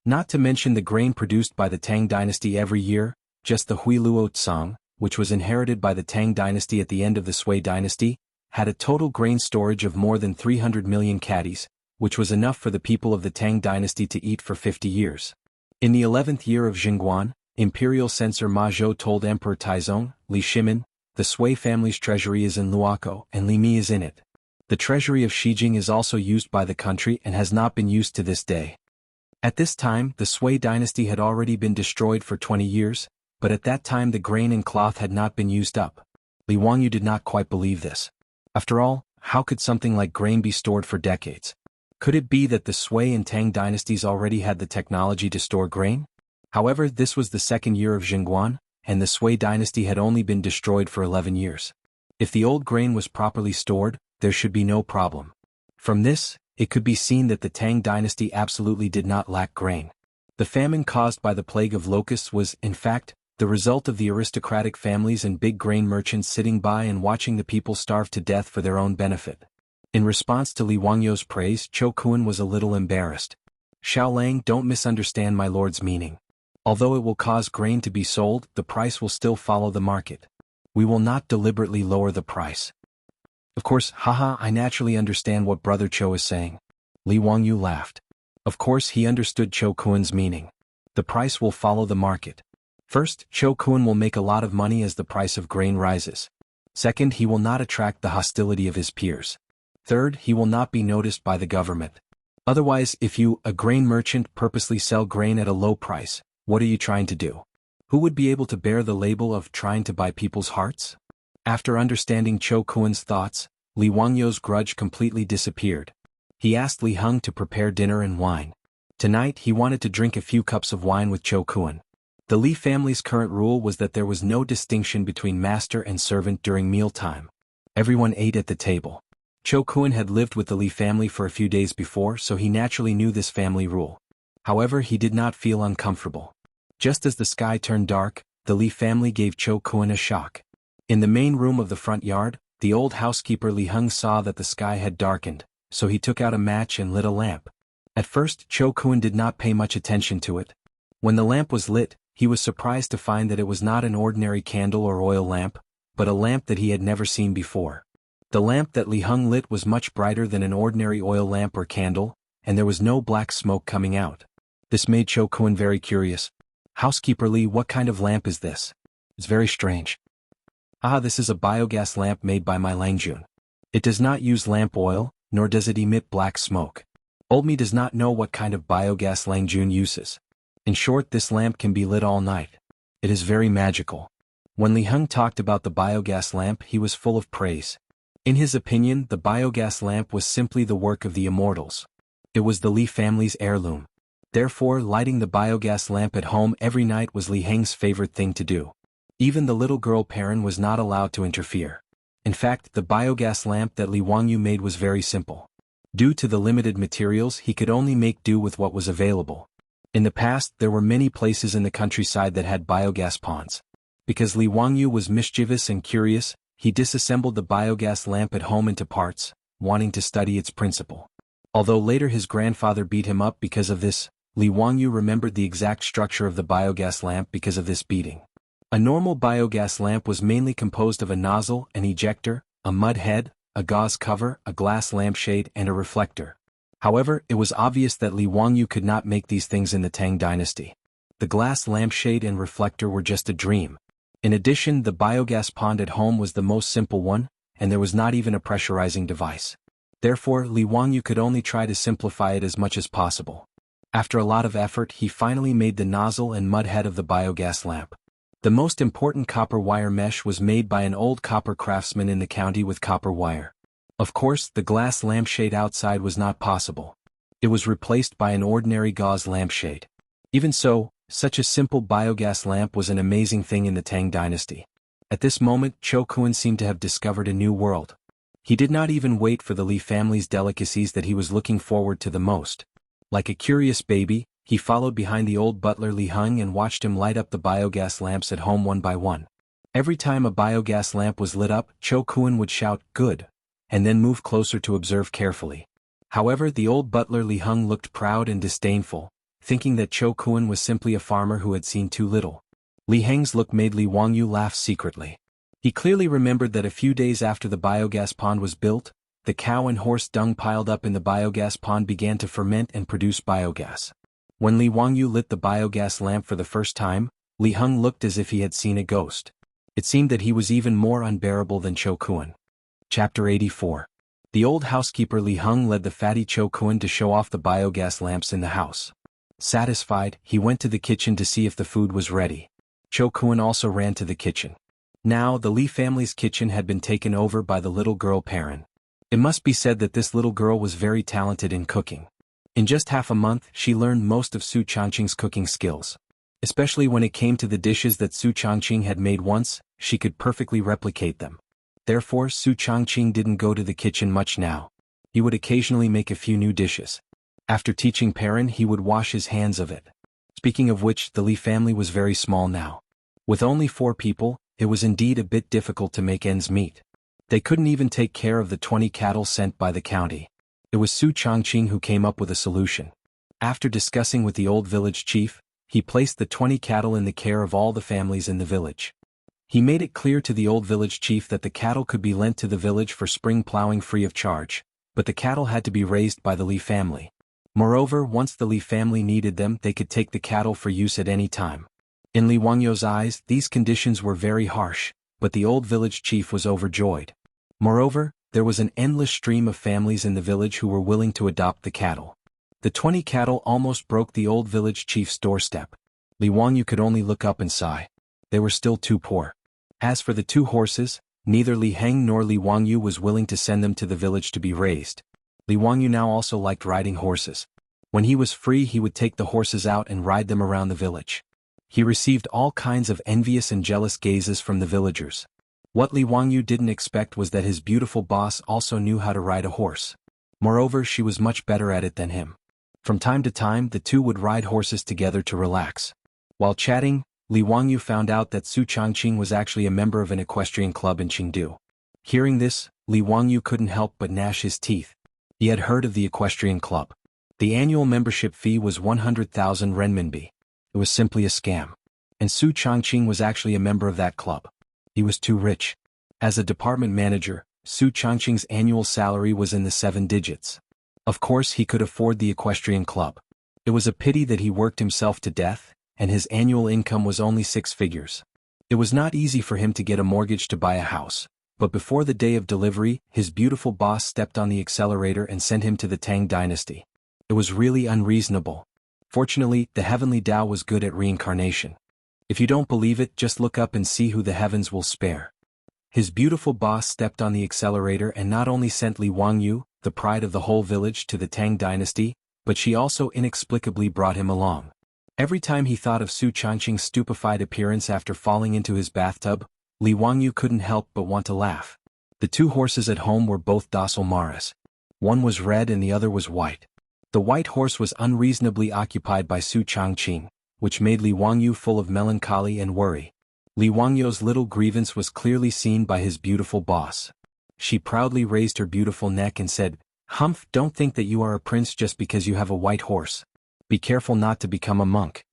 Not to mention the grain produced by the Tang dynasty every year, just the Huiluo Tsang, which was inherited by the Tang dynasty at the end of the Sui dynasty, had a total grain storage of more than 300 million caddies, which was enough for the people of the Tang dynasty to eat for 50 years. In the 11th year of Jianghu, Imperial Censor Ma Zhou told Emperor Taizong, Li Shimin, the Sui family's treasury is in Luoco and Li Mi is in it. The treasury of Xijing is also used by the country and has not been used to this day. At this time, the Sui dynasty had already been destroyed for 20 years, but at that time the grain and cloth had not been used up. Li Wangyu did not quite believe this. After all, how could something like grain be stored for decades? Could it be that the Sui and Tang dynasties already had the technology to store grain? However, this was the second year of Jianghu, and the Sui dynasty had only been destroyed for 11 years. If the old grain was properly stored, there should be no problem. From this, it could be seen that the Tang dynasty absolutely did not lack grain. The famine caused by the plague of locusts was, in fact, the result of the aristocratic families and big grain merchants sitting by and watching the people starve to death for their own benefit. In response to Li Wangyou's praise, Chou Kuan was a little embarrassed. Xiaolang, don't misunderstand my lord's meaning. Although it will cause grain to be sold, the price will still follow the market. We will not deliberately lower the price. Of course, haha, I naturally understand what Brother Chou is saying. Li Wangyou laughed. Of course he understood Chou Kuan's meaning. The price will follow the market. First, Chou Kuan will make a lot of money as the price of grain rises. Second, he will not attract the hostility of his peers. Third, he will not be noticed by the government. Otherwise, if you, a grain merchant, purposely sell grain at a low price, what are you trying to do? Who would be able to bear the label of trying to buy people's hearts? After understanding Chou Kuan's thoughts, Li Wangyou's grudge completely disappeared. He asked Li Heng to prepare dinner and wine. Tonight he wanted to drink a few cups of wine with Chou Kuan. The Li family's current rule was that there was no distinction between master and servant during mealtime. Everyone ate at the table. Chou Kuan had lived with the Li family for a few days before, so he naturally knew this family rule. However, he did not feel uncomfortable. Just as the sky turned dark, the Li family gave Chou Kuan a shock. In the main room of the front yard, the old housekeeper Li Heng saw that the sky had darkened, so he took out a match and lit a lamp. At first, Chou Kuan did not pay much attention to it. When the lamp was lit, he was surprised to find that it was not an ordinary candle or oil lamp, but a lamp that he had never seen before. The lamp that Li Heng lit was much brighter than an ordinary oil lamp or candle, and there was no black smoke coming out. This made Chou Kuan very curious. Housekeeper Li, what kind of lamp is this? It's very strange. Ah, this is a biogas lamp made by my Langjun. It does not use lamp oil, nor does it emit black smoke. Old me does not know what kind of biogas Langjun uses. In short, this lamp can be lit all night. It is very magical. When Li Heng talked about the biogas lamp, he was full of praise. In his opinion, the biogas lamp was simply the work of the immortals. It was the Li family's heirloom. Therefore, lighting the biogas lamp at home every night was Li Heng's favorite thing to do. Even the little girl Perrin was not allowed to interfere. In fact, the biogas lamp that Li Wangyou made was very simple. Due to the limited materials, he could only make do with what was available. In the past, there were many places in the countryside that had biogas ponds. Because Li Wangyou was mischievous and curious, he disassembled the biogas lamp at home into parts, wanting to study its principle. Although later his grandfather beat him up because of this, Li Wangyou remembered the exact structure of the biogas lamp because of this beating. A normal biogas lamp was mainly composed of a nozzle, an ejector, a mud head, a gauze cover, a glass lampshade, and a reflector. However, it was obvious that Li Wangyou could not make these things in the Tang dynasty. The glass lampshade and reflector were just a dream. In addition, the biogas pond at home was the most simple one, and there was not even a pressurizing device. Therefore, Li Wangyou could only try to simplify it as much as possible. After a lot of effort, he finally made the nozzle and mud head of the biogas lamp. The most important copper wire mesh was made by an old copper craftsman in the county with copper wire. Of course, the glass lampshade outside was not possible. It was replaced by an ordinary gauze lampshade. Even so, such a simple biogas lamp was an amazing thing in the Tang dynasty. At this moment, Chou Kuan seemed to have discovered a new world. He did not even wait for the Li family's delicacies that he was looking forward to the most. Like a curious baby, he followed behind the old butler Li Heng and watched him light up the biogas lamps at home one by one. Every time a biogas lamp was lit up, Chou Kuan would shout, "Good," and then move closer to observe carefully. However, the old butler Li Heng looked proud and disdainful, thinking that Chou Kuan was simply a farmer who had seen too little. Li Heng's look made Li Wangyou laugh secretly. He clearly remembered that a few days after the biogas pond was built, the cow and horse dung piled up in the biogas pond began to ferment and produce biogas. When Li Wangyou lit the biogas lamp for the first time, Li Heng looked as if he had seen a ghost. It seemed that he was even more unbearable than Chou Kuan. Chapter 84. The old housekeeper Li Heng led the fatty Chou Kuan to show off the biogas lamps in the house. Satisfied, he went to the kitchen to see if the food was ready. Chou Kuan also ran to the kitchen. Now, the Li family's kitchen had been taken over by the little girl Perrin. It must be said that this little girl was very talented in cooking. In just half a month, she learned most of Su Changqing's cooking skills. Especially when it came to the dishes that Su Changqing had made once, she could perfectly replicate them. Therefore, Su Changqing didn't go to the kitchen much now. He would occasionally make a few new dishes. After teaching Perrin, he would wash his hands of it. Speaking of which, the Li family was very small now. With only 4 people, it was indeed a bit difficult to make ends meet. They couldn't even take care of the 20 cattle sent by the county. It was Su Changqing who came up with a solution. After discussing with the old village chief, he placed the 20 cattle in the care of all the families in the village. He made it clear to the old village chief that the cattle could be lent to the village for spring plowing free of charge, but the cattle had to be raised by the Li family. Moreover, once the Li family needed them, they could take the cattle for use at any time. In Li Wangyo's eyes, these conditions were very harsh, but the old village chief was overjoyed. Moreover, there was an endless stream of families in the village who were willing to adopt the cattle. The 20 cattle almost broke the old village chief's doorstep. Li Wangyu could only look up and sigh. They were still too poor. As for the 2 horses, neither Li Heng nor Li Wangyu was willing to send them to the village to be raised. Li Wangyu now also liked riding horses. When he was free, he would take the horses out and ride them around the village. He received all kinds of envious and jealous gazes from the villagers. What Li Wangyu didn't expect was that his beautiful boss also knew how to ride a horse. Moreover, she was much better at it than him. From time to time, the 2 would ride horses together to relax. While chatting, Li Wangyu found out that Su Changqing was actually a member of an equestrian club in Chengdu. Hearing this, Li Wangyu couldn't help but gnash his teeth. He had heard of the equestrian club. The annual membership fee was 100,000 renminbi. It was simply a scam. And Su Changqing was actually a member of that club. He was too rich. As a department manager, Su Changqing's annual salary was in the 7 digits. Of course, he could afford the equestrian club. It was a pity that he worked himself to death, and his annual income was only 6 figures. It was not easy for him to get a mortgage to buy a house, but before the day of delivery, his beautiful boss stepped on the accelerator and sent him to the Tang dynasty. It was really unreasonable. Fortunately, the heavenly Tao was good at reincarnation. If you don't believe it, just look up and see who the heavens will spare. His beautiful boss stepped on the accelerator and not only sent Li Wangyu, the pride of the whole village, to the Tang dynasty, but she also inexplicably brought him along. Every time he thought of Su Changqing's stupefied appearance after falling into his bathtub, Li Wangyu couldn't help but want to laugh. The 2 horses at home were both docile maras. One was red and the other was white. The white horse was unreasonably occupied by Su Changqing, which made Li Wangyu full of melancholy and worry. Li Wangyu's little grievance was clearly seen by his beautiful boss. She proudly raised her beautiful neck and said, "Humph, don't think that you are a prince just because you have a white horse. Be careful not to become a monk."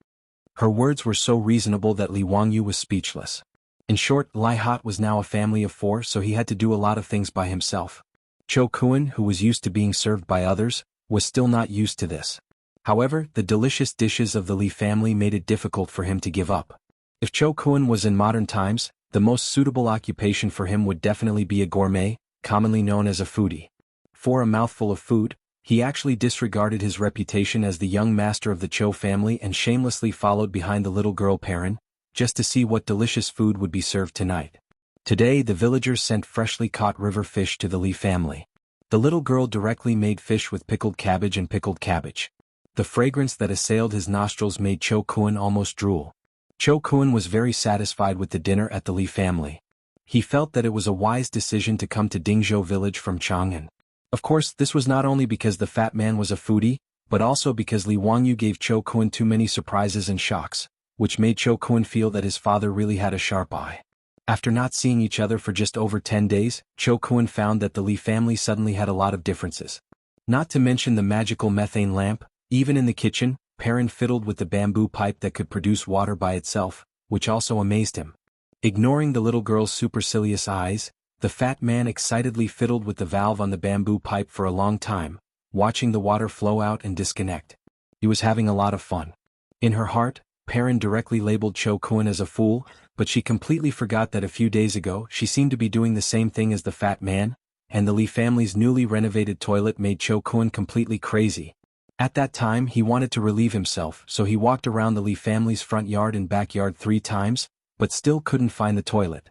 Her words were so reasonable that Li Wangyu was speechless. In short, Lai Hot was now a family of 4, so he had to do a lot of things by himself. Cho Kuan, who was used to being served by others, was still not used to this. However, the delicious dishes of the Li family made it difficult for him to give up. If Cho Kuan was in modern times, the most suitable occupation for him would definitely be a gourmet, commonly known as a foodie. For a mouthful of food, he actually disregarded his reputation as the young master of the Cho family and shamelessly followed behind the little girl Perrin, just to see what delicious food would be served tonight. Today, the villagers sent freshly caught river fish to the Li family. The little girl directly made fish with pickled cabbage and pickled cabbage. The fragrance that assailed his nostrils made Cho Kuan almost drool. Cho Kuan was very satisfied with the dinner at the Li family. He felt that it was a wise decision to come to Dingzhou village from Chang'an. Of course, this was not only because the fat man was a foodie, but also because Li Wangyu gave Cho Kuan too many surprises and shocks, which made Cho Kuan feel that his father really had a sharp eye. After not seeing each other for just over 10 days, Cho Kuan found that the Li family suddenly had a lot of differences. Not to mention the magical methane lamp. Even in the kitchen, Perrin fiddled with the bamboo pipe that could produce water by itself, which also amazed him. Ignoring the little girl's supercilious eyes, the fat man excitedly fiddled with the valve on the bamboo pipe for a long time, watching the water flow out and disconnect. He was having a lot of fun. In her heart, Perrin directly labeled Cho Kuan as a fool, but she completely forgot that a few days ago she seemed to be doing the same thing as the fat man, and the Li family's newly renovated toilet made Cho Kuan completely crazy. At that time he wanted to relieve himself, so he walked around the Li family's front yard and backyard 3 times, but still couldn't find the toilet.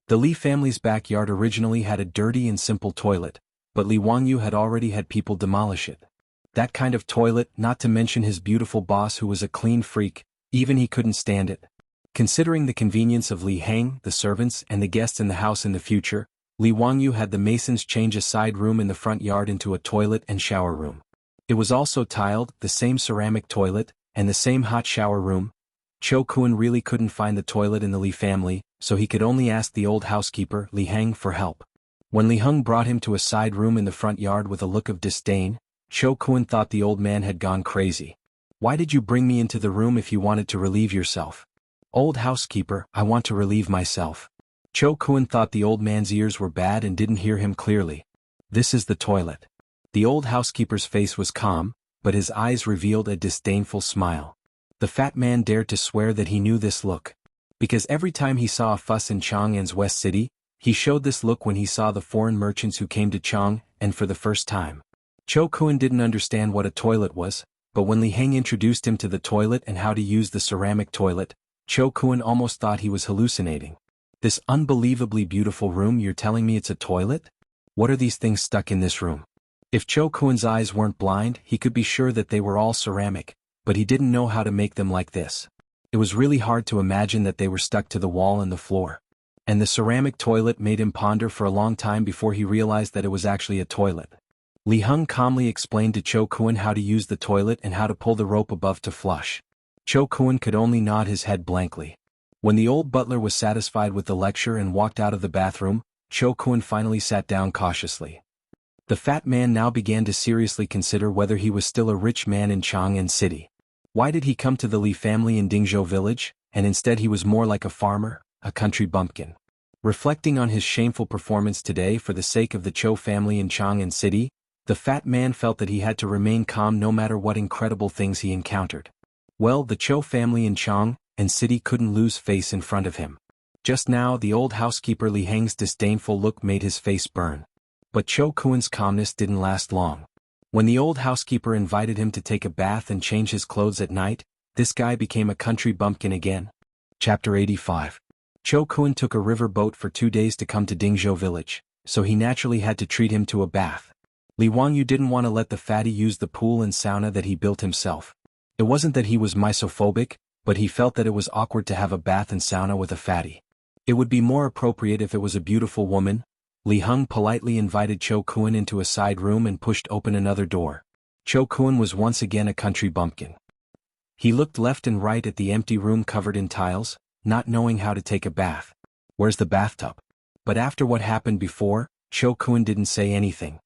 The Li family's backyard originally had a dirty and simple toilet, but Li Wangyu had already had people demolish it. That kind of toilet, not to mention his beautiful boss who was a clean freak, even he couldn't stand it. Considering the convenience of Li Heng, the servants, and the guests in the house in the future, Li Wangyu had the masons change a side room in the front yard into a toilet and shower room. It was also tiled, the same ceramic toilet, and the same hot shower room. Cho Kun really couldn't find the toilet in the Li family, so he could only ask the old housekeeper, Li Heng, for help. When Li Heng brought him to a side room in the front yard with a look of disdain, Cho Kun thought the old man had gone crazy. "Why did you bring me into the room if you wanted to relieve yourself?" "Old housekeeper, I want to relieve myself." Cho Kun thought the old man's ears were bad and didn't hear him clearly. "This is the toilet." The old housekeeper's face was calm, but his eyes revealed a disdainful smile. The fat man dared to swear that he knew this look. Because every time he saw a fuss in Chang'an's West City, he showed this look when he saw the foreign merchants who came to Chang, and for the first time. Cho Kun didn't understand what a toilet was, but when Li Heng introduced him to the toilet and how to use the ceramic toilet, Cho Kun almost thought he was hallucinating. "This unbelievably beautiful room, you're telling me it's a toilet? What are these things stuck in this room?" If Cho Kun's eyes weren't blind, he could be sure that they were all ceramic, but he didn't know how to make them like this. It was really hard to imagine that they were stuck to the wall and the floor. And the ceramic toilet made him ponder for a long time before he realized that it was actually a toilet. Li Heng calmly explained to Cho Kun how to use the toilet and how to pull the rope above to flush. Cho Kun could only nod his head blankly. When the old butler was satisfied with the lecture and walked out of the bathroom, Cho Kun finally sat down cautiously. The fat man now began to seriously consider whether he was still a rich man in Chang'an City. Why did he come to the Li family in Dingzhou village, and instead he was more like a farmer, a country bumpkin? Reflecting on his shameful performance today for the sake of the Cho family in Chang'an City, the fat man felt that he had to remain calm no matter what incredible things he encountered. Well, the Cho family in Chang'an City couldn't lose face in front of him. Just now the old housekeeper Li Heng's disdainful look made his face burn. But Cho Kun's calmness didn't last long. When the old housekeeper invited him to take a bath and change his clothes at night, this guy became a country bumpkin again. Chapter 85. Cho Kun took a river boat for 2 days to come to Dingzhou village, so he naturally had to treat him to a bath. Li Wangyu didn't want to let the fatty use the pool and sauna that he built himself. It wasn't that he was misophobic, but he felt that it was awkward to have a bath and sauna with a fatty. It would be more appropriate if it was a beautiful woman. Li Heng politely invited Cho Kun into a side room and pushed open another door. Cho Kun was once again a country bumpkin. He looked left and right at the empty room covered in tiles, not knowing how to take a bath. "Where's the bathtub?" But after what happened before, Cho Kun didn't say anything.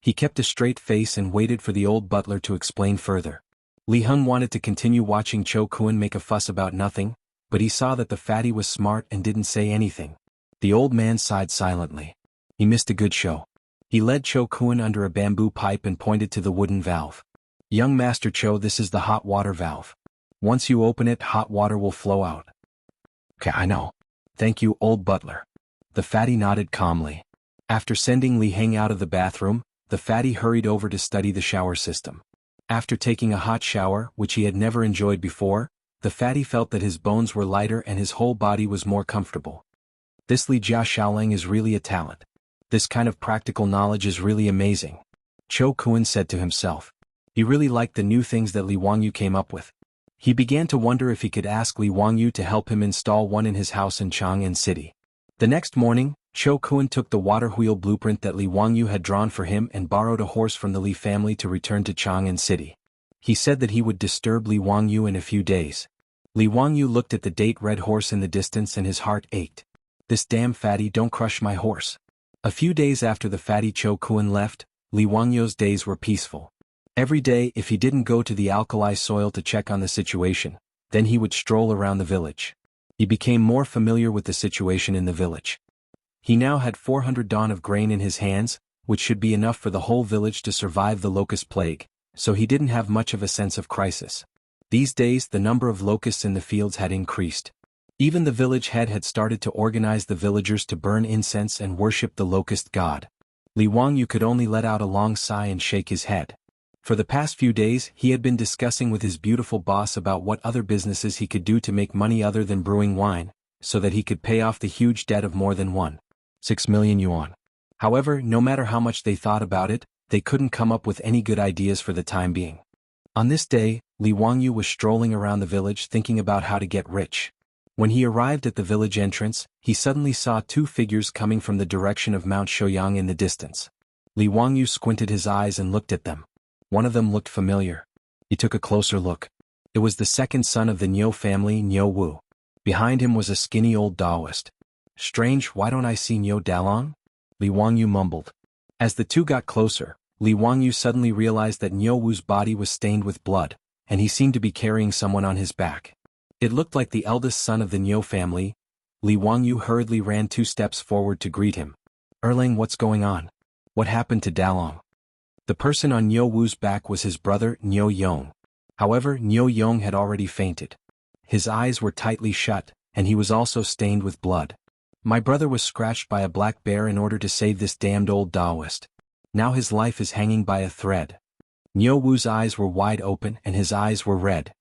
He kept a straight face and waited for the old butler to explain further. Li Heng wanted to continue watching Cho Kun make a fuss about nothing, but he saw that the fatty was smart and didn't say anything. The old man sighed silently. He missed a good show. He led Cho Kun under a bamboo pipe and pointed to the wooden valve. "Young Master Cho, this is the hot water valve. Once you open it, hot water will flow out." "Okay, I know. Thank you, old butler." The fatty nodded calmly. After sending Li Heng out of the bathroom, the fatty hurried over to study the shower system. After taking a hot shower, which he had never enjoyed before, the fatty felt that his bones were lighter and his whole body was more comfortable. This Li Jia Shaoling is really a talent. This kind of practical knowledge is really amazing, Cho Kun said to himself. He really liked the new things that Li Wangyu came up with. He began to wonder if he could ask Li Wangyu to help him install one in his house in Chang'an City. The next morning, Cho Kun took the water wheel blueprint that Li Wangyu had drawn for him and borrowed a horse from the Li family to return to Chang'an City. He said that he would disturb Li Wangyu in a few days. Li Wangyu looked at the date-red horse in the distance and his heart ached. "This damn fatty, don't crush my horse." A few days after the fatty Cho Kun left, Li Wangyu's days were peaceful. Every day, if he didn't go to the alkali soil to check on the situation, then he would stroll around the village. He became more familiar with the situation in the village. He now had 400 dawn of grain in his hands, which should be enough for the whole village to survive the locust plague, so he didn't have much of a sense of crisis. These days the number of locusts in the fields had increased. Even the village head had started to organize the villagers to burn incense and worship the locust god. Li Wangyu could only let out a long sigh and shake his head. For the past few days he had been discussing with his beautiful boss about what other businesses he could do to make money other than brewing wine, so that he could pay off the huge debt of more than 1.6 million yuan. However, no matter how much they thought about it, they couldn't come up with any good ideas for the time being. On this day, Li Wangyu was strolling around the village thinking about how to get rich. When he arrived at the village entrance, he suddenly saw two figures coming from the direction of Mount Shouyang in the distance. Li Wangyu squinted his eyes and looked at them. One of them looked familiar. He took a closer look. It was the second son of the Niu family, Niu Wu. Behind him was a skinny old Taoist. Strange, why don't I see Niu Dalong? Li Wangyu mumbled. As the two got closer, Li Wangyu suddenly realized that Niu Wu's body was stained with blood, and he seemed to be carrying someone on his back. It looked like the eldest son of the Niu family. Li Wangyu hurriedly ran 2 steps forward to greet him. Erlang, what's going on? What happened to Dalong? The person on Niu Wu's back was his brother, Niu Yong. However, Niu Yong had already fainted. His eyes were tightly shut, and he was also stained with blood. My brother was scratched by a black bear in order to save this damned old Taoist. Now his life is hanging by a thread. Niu Wu's eyes were wide open and his eyes were red.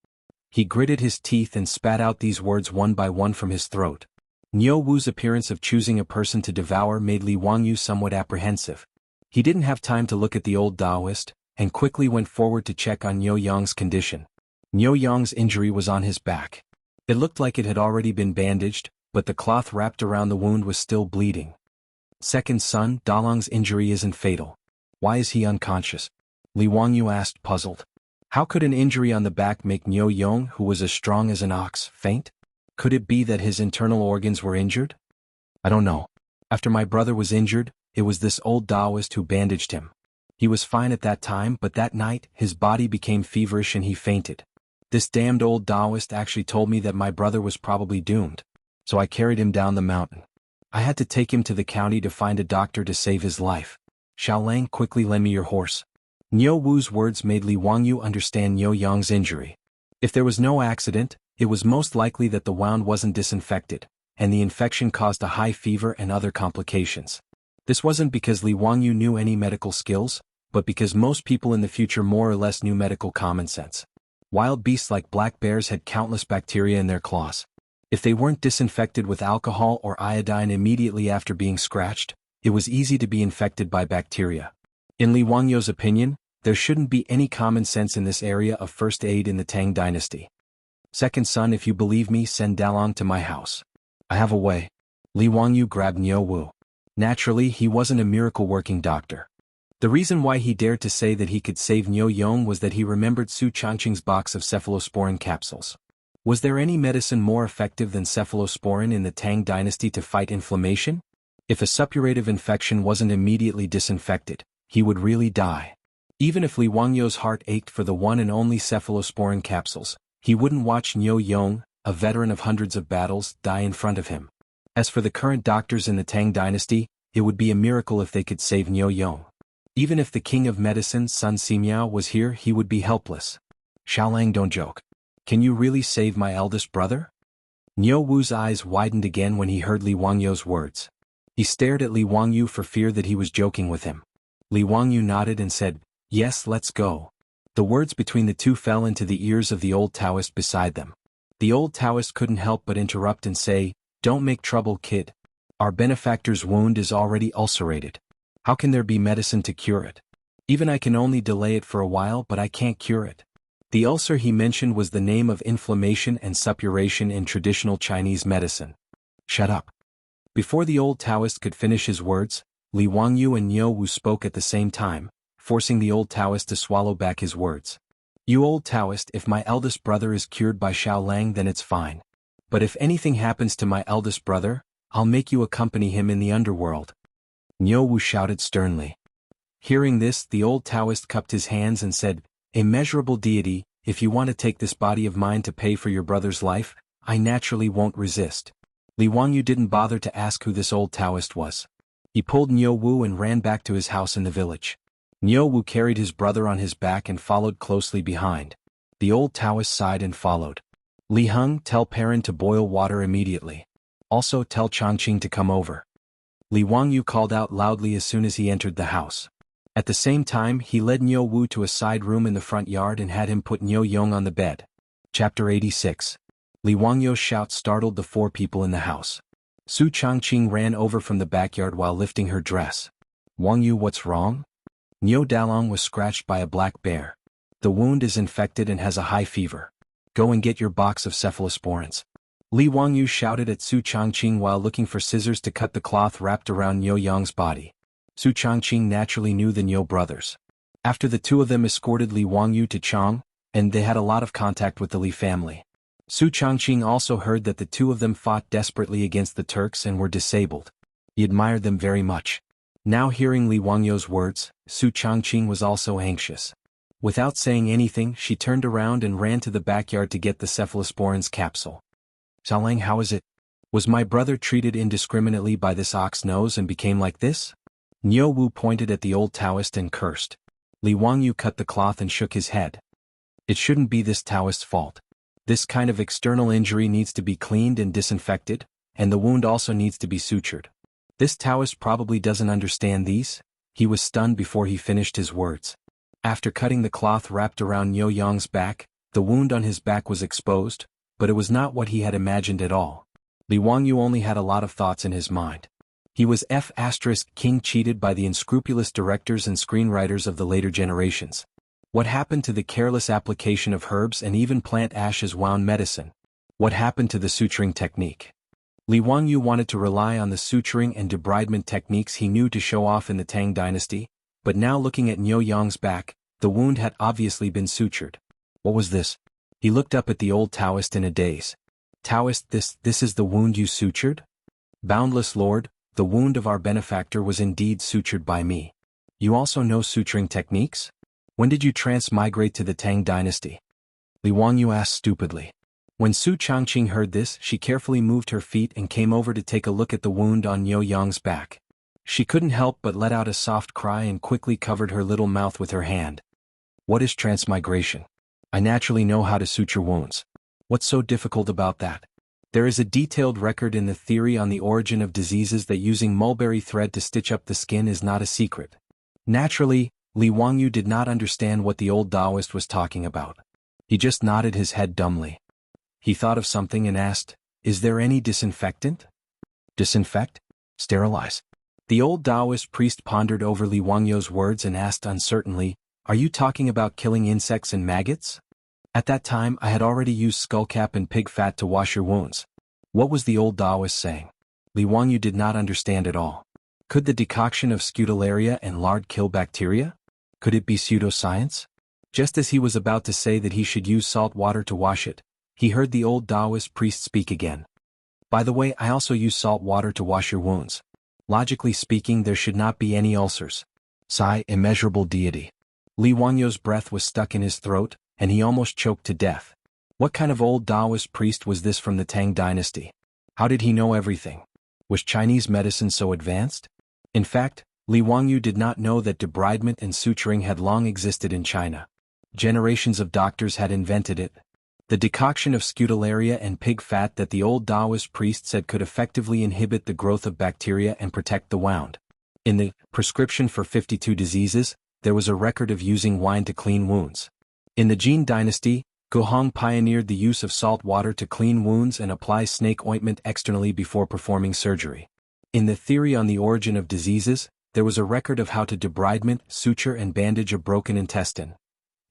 He gritted his teeth and spat out these words one by one from his throat. Niu Wu's appearance of choosing a person to devour made Li Wangyu somewhat apprehensive. He didn't have time to look at the old Taoist, and quickly went forward to check on Niu Yong's condition. Niu Yong's injury was on his back. It looked like it had already been bandaged, but the cloth wrapped around the wound was still bleeding. Second son, Dalong's injury isn't fatal. Why is he unconscious? Li Wangyu asked, puzzled. How could an injury on the back make Niu Yong, who was as strong as an ox, faint? Could it be that his internal organs were injured? I don't know. After my brother was injured, it was this old Taoist who bandaged him. He was fine at that time, but that night, his body became feverish and he fainted. This damned old Taoist actually told me that my brother was probably doomed. So I carried him down the mountain. I had to take him to the county to find a doctor to save his life. Xiaolang, quickly lend me your horse. Niu Wu's words made Li Wangyu understand Niu Yong's injury. If there was no accident, it was most likely that the wound wasn't disinfected, and the infection caused a high fever and other complications. This wasn't because Li Wangyu knew any medical skills, but because most people in the future more or less knew medical common sense. Wild beasts like black bears had countless bacteria in their claws. If they weren't disinfected with alcohol or iodine immediately after being scratched, it was easy to be infected by bacteria. In Li Wangyu's opinion, there shouldn't be any common sense in this area of first aid in the Tang dynasty. Second son, if you believe me, send Dalong to my house. I have a way. Li Wangyu grabbed Niu Wu. Naturally, he wasn't a miracle-working doctor. The reason why he dared to say that he could save Niu Yong was that he remembered Su Changqing's box of cephalosporin capsules. Was there any medicine more effective than cephalosporin in the Tang dynasty to fight inflammation? If a suppurative infection wasn't immediately disinfected, he would really die. Even if Li Wangyu's heart ached for the one and only cephalosporin capsules, he wouldn't watch Niu Yong, a veteran of hundreds of battles, die in front of him. As for the current doctors in the Tang dynasty, it would be a miracle if they could save Niu Yong. Even if the king of medicine, Sun Simiao, was here, he would be helpless. Xiaolang, don't joke. Can you really save my eldest brother? Niu Wu's eyes widened again when he heard Li Wangyu's words. He stared at Li Wangyu for fear that he was joking with him. Li Wangyu nodded and said, yes, let's go. The words between the two fell into the ears of the old Taoist beside them. The old Taoist couldn't help but interrupt and say, don't make trouble, kid. Our benefactor's wound is already ulcerated. How can there be medicine to cure it? Even I can only delay it for a while, but I can't cure it. The ulcer he mentioned was the name of inflammation and suppuration in traditional Chinese medicine. Shut up. Before the old Taoist could finish his words, Li Wangyu and Niu Wu spoke at the same time, forcing the old Taoist to swallow back his words. You old Taoist, if my eldest brother is cured by Xiaolang, then it's fine. But if anything happens to my eldest brother, I'll make you accompany him in the underworld. Niu Wu shouted sternly. Hearing this, the old Taoist cupped his hands and said, Immeasurable deity, if you want to take this body of mine to pay for your brother's life, I naturally won't resist. Li Wangyu didn't bother to ask who this old Taoist was. He pulled Niu Wu and ran back to his house in the village. Niu Wu carried his brother on his back and followed closely behind. The old Taoist sighed and followed. Li Heng, tell Perrin to boil water immediately. Also tell Changqing to come over. Li Wangyu called out loudly as soon as he entered the house. At the same time, he led Niu Wu to a side room in the front yard and had him put Niu Yong on the bed. Chapter 86. Li Wangyo's shout startled the four people in the house. Su Changqing ran over from the backyard while lifting her dress. Wangyu, what's wrong? Niu Dalong was scratched by a black bear. The wound is infected and has a high fever. Go and get your box of cephalosporins. Li Wangyu shouted at Su Changqing while looking for scissors to cut the cloth wrapped around Niu Yang's body. Su Changqing naturally knew the Niu brothers. After the two of them escorted Li Wangyu to Chang, and they had a lot of contact with the Li family. Su Changqing also heard that the two of them fought desperately against the Turks and were disabled. He admired them very much. Now hearing Li Wangyo's words, Su Changqing was also anxious. Without saying anything, she turned around and ran to the backyard to get the cephalosporins capsule. Xiaolang, how is it? Was my brother treated indiscriminately by this ox nose and became like this? Niu Wu pointed at the old Taoist and cursed. Li Wangyu cut the cloth and shook his head. It shouldn't be this Taoist's fault. This kind of external injury needs to be cleaned and disinfected, and the wound also needs to be sutured. This Taoist probably doesn't understand these. He was stunned before he finished his words. After cutting the cloth wrapped around Niu Yang's back, the wound on his back was exposed, but it was not what he had imagined at all. Li Wangyu only had a lot of thoughts in his mind. He was King cheated by the unscrupulous directors and screenwriters of the later generations. What happened to the careless application of herbs and even plant ashes wound medicine? What happened to the suturing technique? Li Wangyu wanted to rely on the suturing and debridement techniques he knew to show off in the Tang dynasty, but now looking at Niu Yang's back, the wound had obviously been sutured. What was this? He looked up at the old Taoist in a daze. Taoist, this is the wound you sutured? Boundless Lord, the wound of our benefactor was indeed sutured by me. You also know suturing techniques? When did you transmigrate to the Tang dynasty? Li Wangyu asked stupidly. When Su Changqing heard this, she carefully moved her feet and came over to take a look at the wound on Niu Yang's back. She couldn't help but let out a soft cry and quickly covered her little mouth with her hand. What is transmigration? I naturally know how to suture wounds. What's so difficult about that? There is a detailed record in the theory on the origin of diseases that using mulberry thread to stitch up the skin is not a secret. Naturally, Li Wangyu did not understand what the old Taoist was talking about. He just nodded his head dumbly. He thought of something and asked, is there any disinfectant? Disinfect? Sterilize? The old Taoist priest pondered over Li Wangyu's words and asked uncertainly, are you talking about killing insects and maggots? At that time I had already used skullcap and pig fat to wash your wounds. What was the old Taoist saying? Li Wangyu did not understand at all. Could the decoction of Scutellaria and lard kill bacteria? Could it be pseudoscience? Just as he was about to say that he should use salt water to wash it, he heard the old Taoist priest speak again. By the way, I also use salt water to wash your wounds. Logically speaking, there should not be any ulcers. Sigh, immeasurable deity. Li Wangyu's breath was stuck in his throat, and he almost choked to death. What kind of old Taoist priest was this from the Tang dynasty? How did he know everything? Was Chinese medicine so advanced? In fact, Li Wangyu did not know that debridement and suturing had long existed in China. Generations of doctors had invented it. The decoction of Scutellaria and pig fat that the old Taoist priest said could effectively inhibit the growth of bacteria and protect the wound. In the prescription for 52 diseases, there was a record of using wine to clean wounds. In the Jin dynasty, Guhong pioneered the use of salt water to clean wounds and apply snake ointment externally before performing surgery. In the theory on the origin of diseases, there was a record of how to debridement, suture and bandage a broken intestine.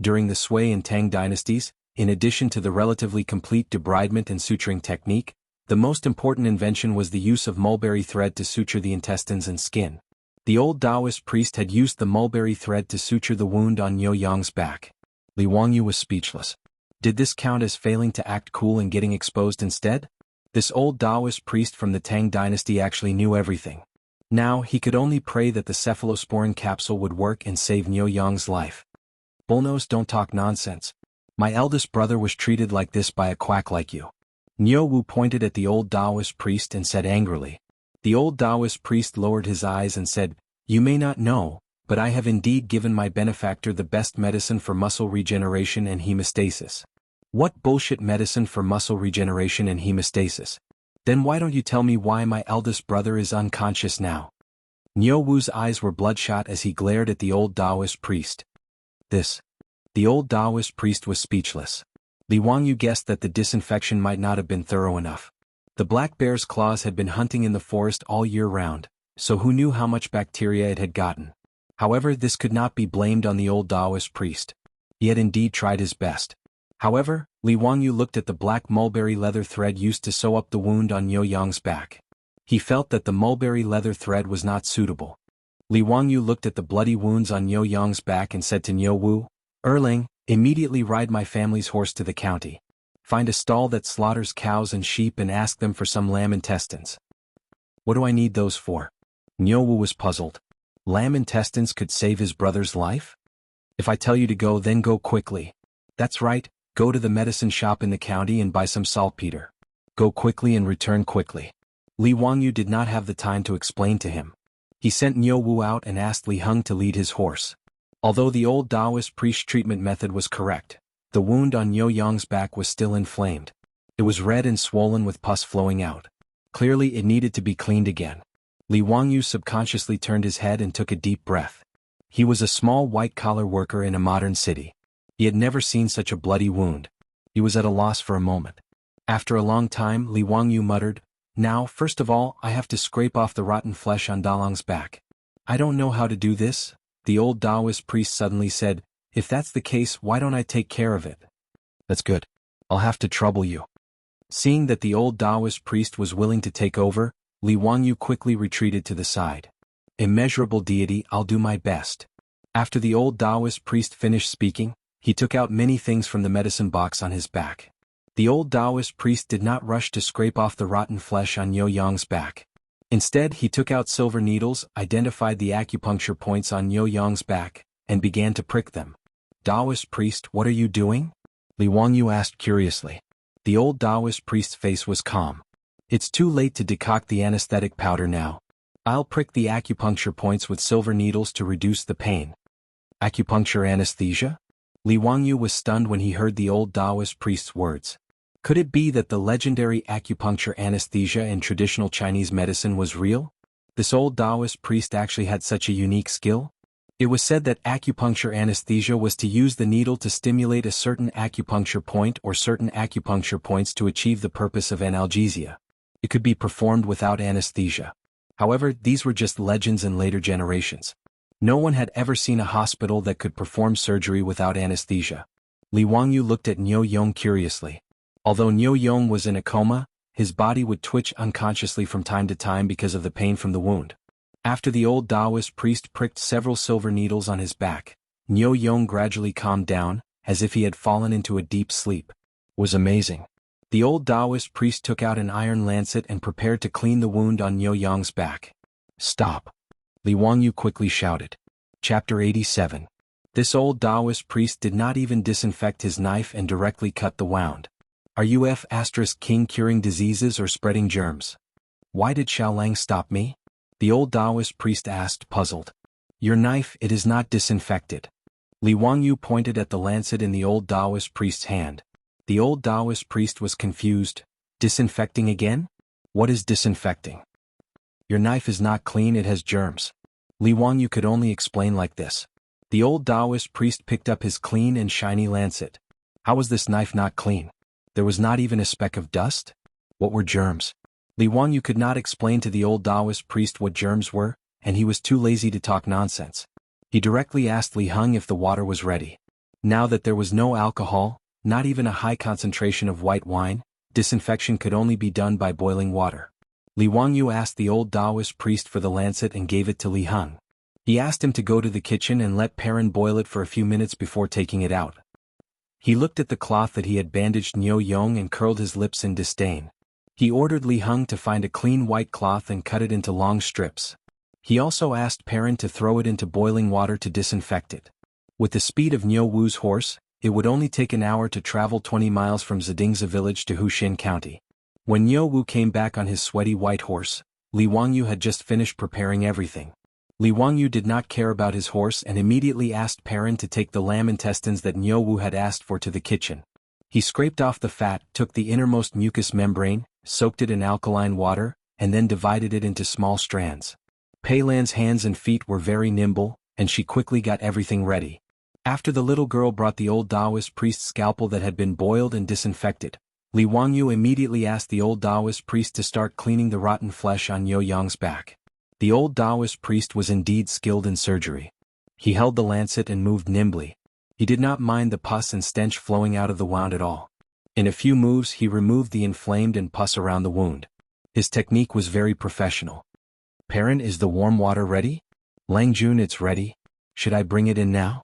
During the Sui and Tang dynasties, in addition to the relatively complete debridement and suturing technique, the most important invention was the use of mulberry thread to suture the intestines and skin. The old Taoist priest had used the mulberry thread to suture the wound on Niu Yang's back. Li Wangyu was speechless. Did this count as failing to act cool and getting exposed instead? This old Taoist priest from the Tang dynasty actually knew everything. Now, he could only pray that the cephalosporin capsule would work and save Niu Yang's life. Bullnose, don't talk nonsense. My eldest brother was treated like this by a quack like you. Niu Wu pointed at the old Taoist priest and said angrily. The old Taoist priest lowered his eyes and said, you may not know, but I have indeed given my benefactor the best medicine for muscle regeneration and hemostasis. What bullshit medicine for muscle regeneration and hemostasis? Then why don't you tell me why my eldest brother is unconscious now? Niu Wu's eyes were bloodshot as he glared at the old Taoist priest. The old Taoist priest was speechless. Li Wangyu guessed that the disinfection might not have been thorough enough. The black bear's claws had been hunting in the forest all year round, so who knew how much bacteria it had gotten. However, this could not be blamed on the old Taoist priest. He had indeed tried his best. However, Li Wangyu looked at the black mulberry leather thread used to sew up the wound on Niu Yang's back. He felt that the mulberry leather thread was not suitable. Li Wangyu looked at the bloody wounds on Niu Yang's back and said to Niu Wu, "Erling, immediately ride my family's horse to the county. Find a stall that slaughters cows and sheep and ask them for some lamb intestines." "What do I need those for?" Niu Wu was puzzled. Lamb intestines could save his brother's life? "If I tell you to go, then go quickly." "That's right, go to the medicine shop in the county and buy some saltpeter. Go quickly and return quickly." Li Wangyu did not have the time to explain to him. He sent Niu Wu out and asked Li Heng to lead his horse. Although the old Taoist priest treatment method was correct, the wound on Niu Yang's back was still inflamed. It was red and swollen with pus flowing out. Clearly it needed to be cleaned again. Li Wangyu subconsciously turned his head and took a deep breath. He was a small white-collar worker in a modern city. He had never seen such a bloody wound. He was at a loss for a moment. After a long time, Li Wangyu muttered, "Now, first of all, I have to scrape off the rotten flesh on Dalang's back." "I don't know how to do this," the old Taoist priest suddenly said. "If that's the case, why don't I take care of it?" "That's good. I'll have to trouble you." Seeing that the old Taoist priest was willing to take over, Li Wangyu quickly retreated to the side. "Immeasurable deity, I'll do my best." After the old Taoist priest finished speaking, he took out many things from the medicine box on his back. The old Taoist priest did not rush to scrape off the rotten flesh on Niu Yang's back. Instead, he took out silver needles, identified the acupuncture points on Niu Yang's back, and began to prick them. "Taoist priest, what are you doing?" Li Wangyu asked curiously. The old Taoist priest's face was calm. "It's too late to decoct the anesthetic powder now. I'll prick the acupuncture points with silver needles to reduce the pain." "Acupuncture anesthesia?" Li Wangyu was stunned when he heard the old Taoist priest's words. Could it be that the legendary acupuncture anesthesia in traditional Chinese medicine was real? This old Taoist priest actually had such a unique skill? It was said that acupuncture anesthesia was to use the needle to stimulate a certain acupuncture point or certain acupuncture points to achieve the purpose of analgesia. It could be performed without anesthesia. However, these were just legends in later generations. No one had ever seen a hospital that could perform surgery without anesthesia. Li Wangyu looked at Niu Yong curiously. Although Niu Yong was in a coma, his body would twitch unconsciously from time to time because of the pain from the wound. After the old Taoist priest pricked several silver needles on his back, Niu Yong gradually calmed down, as if he had fallen into a deep sleep. It was amazing. The old Taoist priest took out an iron lancet and prepared to clean the wound on Niu Yong's back. "Stop!" Li Wangyu quickly shouted. Chapter 87. This old Taoist priest did not even disinfect his knife and directly cut the wound. "Are you King curing diseases or spreading germs? Why did Xiao Lang stop me?" the old Taoist priest asked, puzzled. "Your knife, it is not disinfected." Li Wangyu pointed at the lancet in the old Taoist priest's hand. The old Taoist priest was confused. "Disinfecting again? What is disinfecting?" "Your knife is not clean, it has germs." Li Wangyu could only explain like this. The old Taoist priest picked up his clean and shiny lancet. How was this knife not clean? There was not even a speck of dust? What were germs? Li Wangyu could not explain to the old Taoist priest what germs were, and he was too lazy to talk nonsense. He directly asked Li Heng if the water was ready. Now that there was no alcohol, not even a high concentration of white wine, disinfection could only be done by boiling water. Li Wangyu asked the old Taoist priest for the lancet and gave it to Li Heng. He asked him to go to the kitchen and let Perrin boil it for a few minutes before taking it out. He looked at the cloth that he had bandaged Niu Yong and curled his lips in disdain. He ordered Li Heng to find a clean white cloth and cut it into long strips. He also asked Perrin to throw it into boiling water to disinfect it. With the speed of Niu Wu's horse, it would only take an hour to travel 20 miles from Zidingza village to Huxin County. When Niu Wu came back on his sweaty white horse, Li Wangyu had just finished preparing everything. Li Wangyu did not care about his horse and immediately asked Perrin to take the lamb intestines that Niu Wu had asked for to the kitchen. He scraped off the fat, took the innermost mucous membrane, soaked it in alkaline water, and then divided it into small strands. Pei Lan's hands and feet were very nimble, and she quickly got everything ready. After the little girl brought the old Taoist priest's scalpel that had been boiled and disinfected, Li Wangyu immediately asked the old Taoist priest to start cleaning the rotten flesh on Niu Yang's back. The old Taoist priest was indeed skilled in surgery. He held the lancet and moved nimbly. He did not mind the pus and stench flowing out of the wound at all. In a few moves he removed the inflamed and pus around the wound. His technique was very professional. "Parent, is the warm water ready?" "Lang Jun, it's ready. Should I bring it in now?"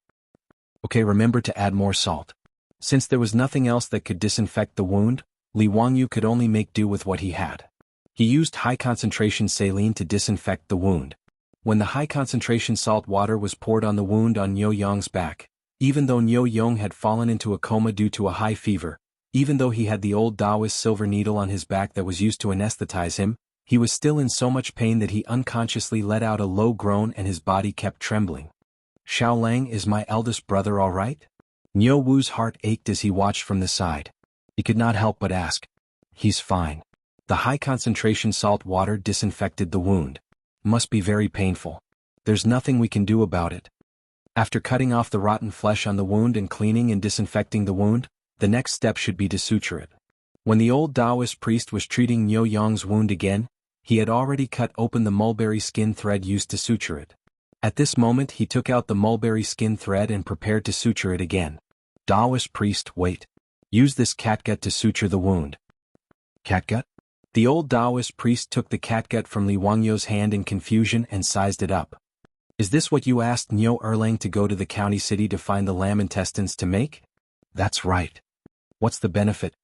"Okay, remember to add more salt." Since there was nothing else that could disinfect the wound, Li Wangyu could only make do with what he had. He used high-concentration saline to disinfect the wound. When the high-concentration salt water was poured on the wound on Niu Yang's back, even though Niu Yang had fallen into a coma due to a high fever, even though he had the old Taoist silver needle on his back that was used to anesthetize him, he was still in so much pain that he unconsciously let out a low groan and his body kept trembling. "Xiao Lang, is my eldest brother all right?" Niu Wu's heart ached as he watched from the side. He could not help but ask. "He's fine." The high-concentration salt water disinfected the wound. "Must be very painful. There's nothing we can do about it." After cutting off the rotten flesh on the wound and cleaning and disinfecting the wound, the next step should be to suture it. When the old Taoist priest was treating Niu Yang's wound again, he had already cut open the mulberry skin thread used to suture it. At this moment he took out the mulberry skin thread and prepared to suture it again. Taoist priest, wait. Use this catgut to suture the wound. Catgut? The old Taoist priest took the catgut from Li Wangyu's hand in confusion and sized it up. "Is this what you asked Niu Erlang to go to the county city to find the lamb intestines to make?" "That's right." "What's the benefit?"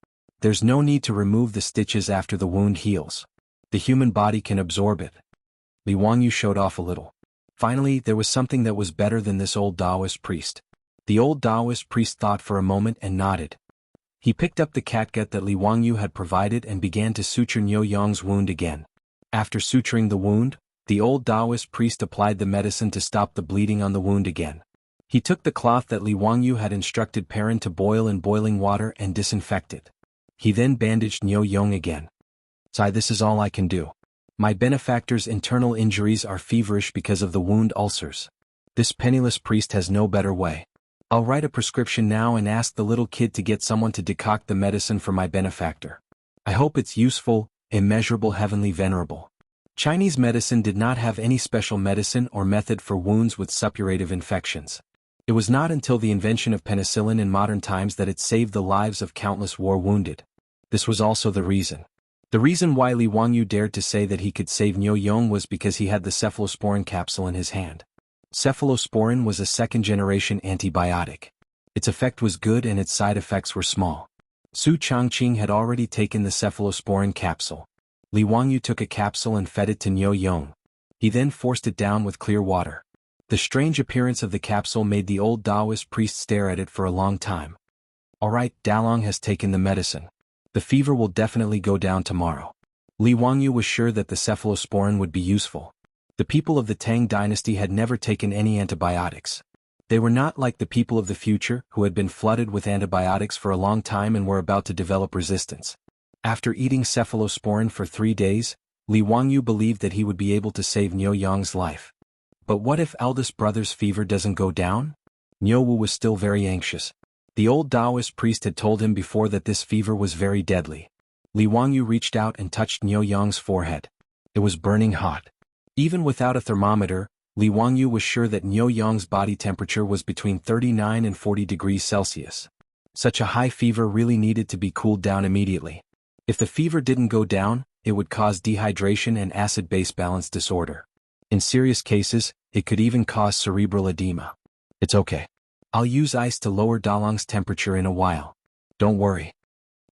"There's no need to remove the stitches after the wound heals. The human body can absorb it." Li Wangyu showed off a little. Finally, there was something that was better than this old Taoist priest. The old Taoist priest thought for a moment and nodded. He picked up the catgut that Li Wangyu had provided and began to suture Niu Yang's wound again. After suturing the wound, the old Taoist priest applied the medicine to stop the bleeding on the wound again. He took the cloth that Li Wangyu had instructed Perrin to boil in boiling water and disinfect it. He then bandaged Niu Yang again. "Sai, this is all I can do. My benefactor's internal injuries are feverish because of the wound ulcers. This penniless priest has no better way. I'll write a prescription now and ask the little kid to get someone to decoct the medicine for my benefactor. I hope it's useful, immeasurable, heavenly, venerable." Chinese medicine did not have any special medicine or method for wounds with suppurative infections. It was not until the invention of penicillin in modern times that it saved the lives of countless war wounded. This was also the reason. The reason why Li Wangyu dared to say that he could save Niu Yang was because he had the cephalosporin capsule in his hand. Cephalosporin was a second-generation antibiotic. Its effect was good and its side effects were small. Su Changqing had already taken the cephalosporin capsule. Li Wangyu took a capsule and fed it to Niu Yang. He then forced it down with clear water. The strange appearance of the capsule made the old Taoist priest stare at it for a long time. "All right, Dalong has taken the medicine. The fever will definitely go down tomorrow." Li Wangyu was sure that the cephalosporin would be useful. The people of the Tang dynasty had never taken any antibiotics. They were not like the people of the future who had been flooded with antibiotics for a long time and were about to develop resistance. After eating cephalosporin for 3 days, Li Wangyu believed that he would be able to save Niu Yang's life. But what if eldest brother's fever doesn't go down? Niu Wu was still very anxious. The old Taoist priest had told him before that this fever was very deadly. Li Wangyu reached out and touched Niu Yang's forehead. It was burning hot. Even without a thermometer, Li Wangyu was sure that Niu Yang's body temperature was between 39 and 40 degrees Celsius. Such a high fever really needed to be cooled down immediately. If the fever didn't go down, it would cause dehydration and acid-base balance disorder. In serious cases, it could even cause cerebral edema. "It's okay. I'll use ice to lower Dalong's temperature in a while. Don't worry,"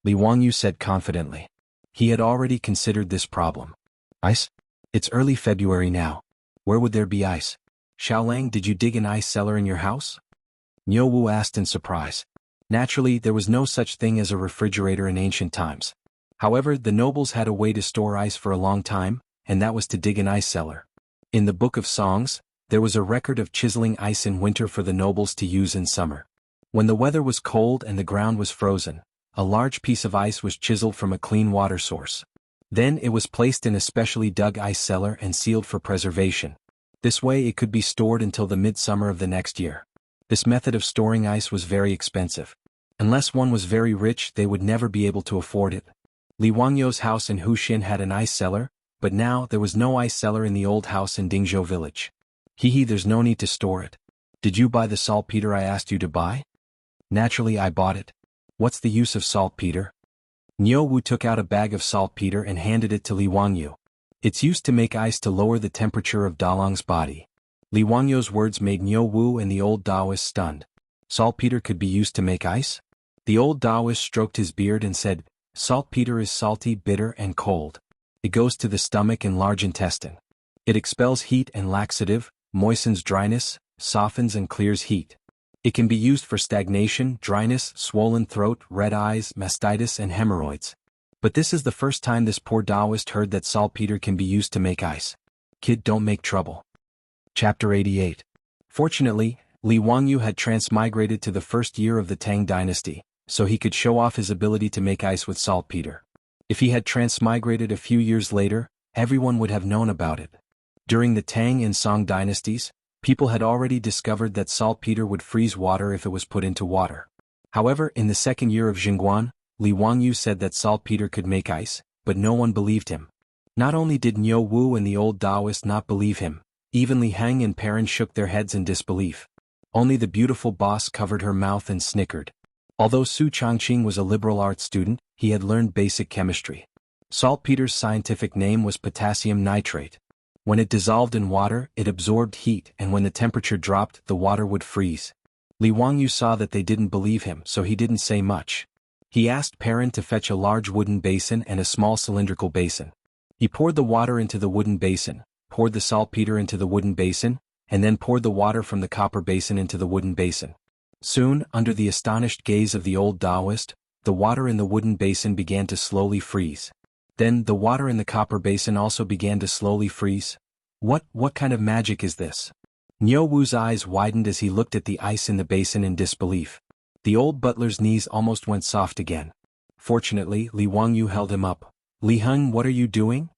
Li Wangyu said confidently. He had already considered this problem. "Ice? It's early February now. Where would there be ice?" "Xiaolang, did you dig an ice cellar in your house?" Niu Wu asked in surprise. Naturally, there was no such thing as a refrigerator in ancient times. However, the nobles had a way to store ice for a long time, and that was to dig an ice cellar. In the Book of Songs, there was a record of chiseling ice in winter for the nobles to use in summer. When the weather was cold and the ground was frozen, a large piece of ice was chiseled from a clean water source. Then it was placed in a specially dug ice cellar and sealed for preservation. This way it could be stored until the midsummer of the next year. This method of storing ice was very expensive. Unless one was very rich, they would never be able to afford it. Li Wangyo's house in Huxin had an ice cellar, but now there was no ice cellar in the old house in Dingzhou village. There's no need to store it. Did you buy the saltpeter I asked you to buy? Naturally I bought it. What's the use of saltpeter? Niu Wu took out a bag of saltpeter and handed it to Li Wangyu. It's used to make ice to lower the temperature of Dalong's body. Li Wangyu's words made Niu Wu and the old Taoist stunned. Saltpeter could be used to make ice? The old Taoist stroked his beard and said, saltpeter is salty, bitter, and cold. It goes to the stomach and large intestine. It expels heat and laxative, moistens dryness, softens and clears heat. It can be used for stagnation, dryness, swollen throat, red eyes, mastitis, and hemorrhoids. But this is the first time this poor Taoist heard that saltpeter can be used to make ice. Kid, don't make trouble. Chapter 88. Fortunately, Li Wangyu had transmigrated to the first year of the Tang dynasty, so he could show off his ability to make ice with saltpeter. If he had transmigrated a few years later, everyone would have known about it. During the Tang and Song dynasties, people had already discovered that saltpeter would freeze water if it was put into water. However, in the second year of Jingguan, Li Wangyu said that saltpeter could make ice, but no one believed him. Not only did Niu Wu and the old Taoist not believe him, even Li Hang and Perrin shook their heads in disbelief. Only the beautiful boss covered her mouth and snickered. Although Su Changqing was a liberal arts student, he had learned basic chemistry. Saltpeter's scientific name was potassium nitrate. When it dissolved in water, it absorbed heat, and when the temperature dropped, the water would freeze. Li Wangyu saw that they didn't believe him, so he didn't say much. He asked Perrin to fetch a large wooden basin and a small cylindrical basin. He poured the water into the wooden basin, poured the saltpeter into the wooden basin, and then poured the water from the copper basin into the wooden basin. Soon, under the astonished gaze of the old Taoist, the water in the wooden basin began to slowly freeze. Then, the water in the copper basin also began to slowly freeze. What kind of magic is this? Niu Wu's eyes widened as he looked at the ice in the basin in disbelief. The old butler's knees almost went soft again. Fortunately, Li Wangyu held him up. Li Heng, what are you doing?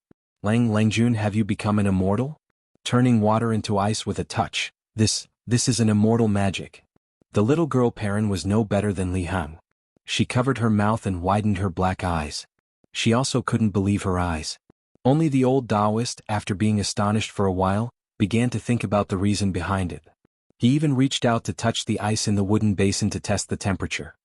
Langjun, have you become an immortal? Turning water into ice with a touch. This is an immortal magic. The little girl Perrin was no better than Li Heng. She covered her mouth and widened her black eyes. She also couldn't believe her eyes. Only the old Taoist, after being astonished for a while, began to think about the reason behind it. He even reached out to touch the ice in the wooden basin to test the temperature.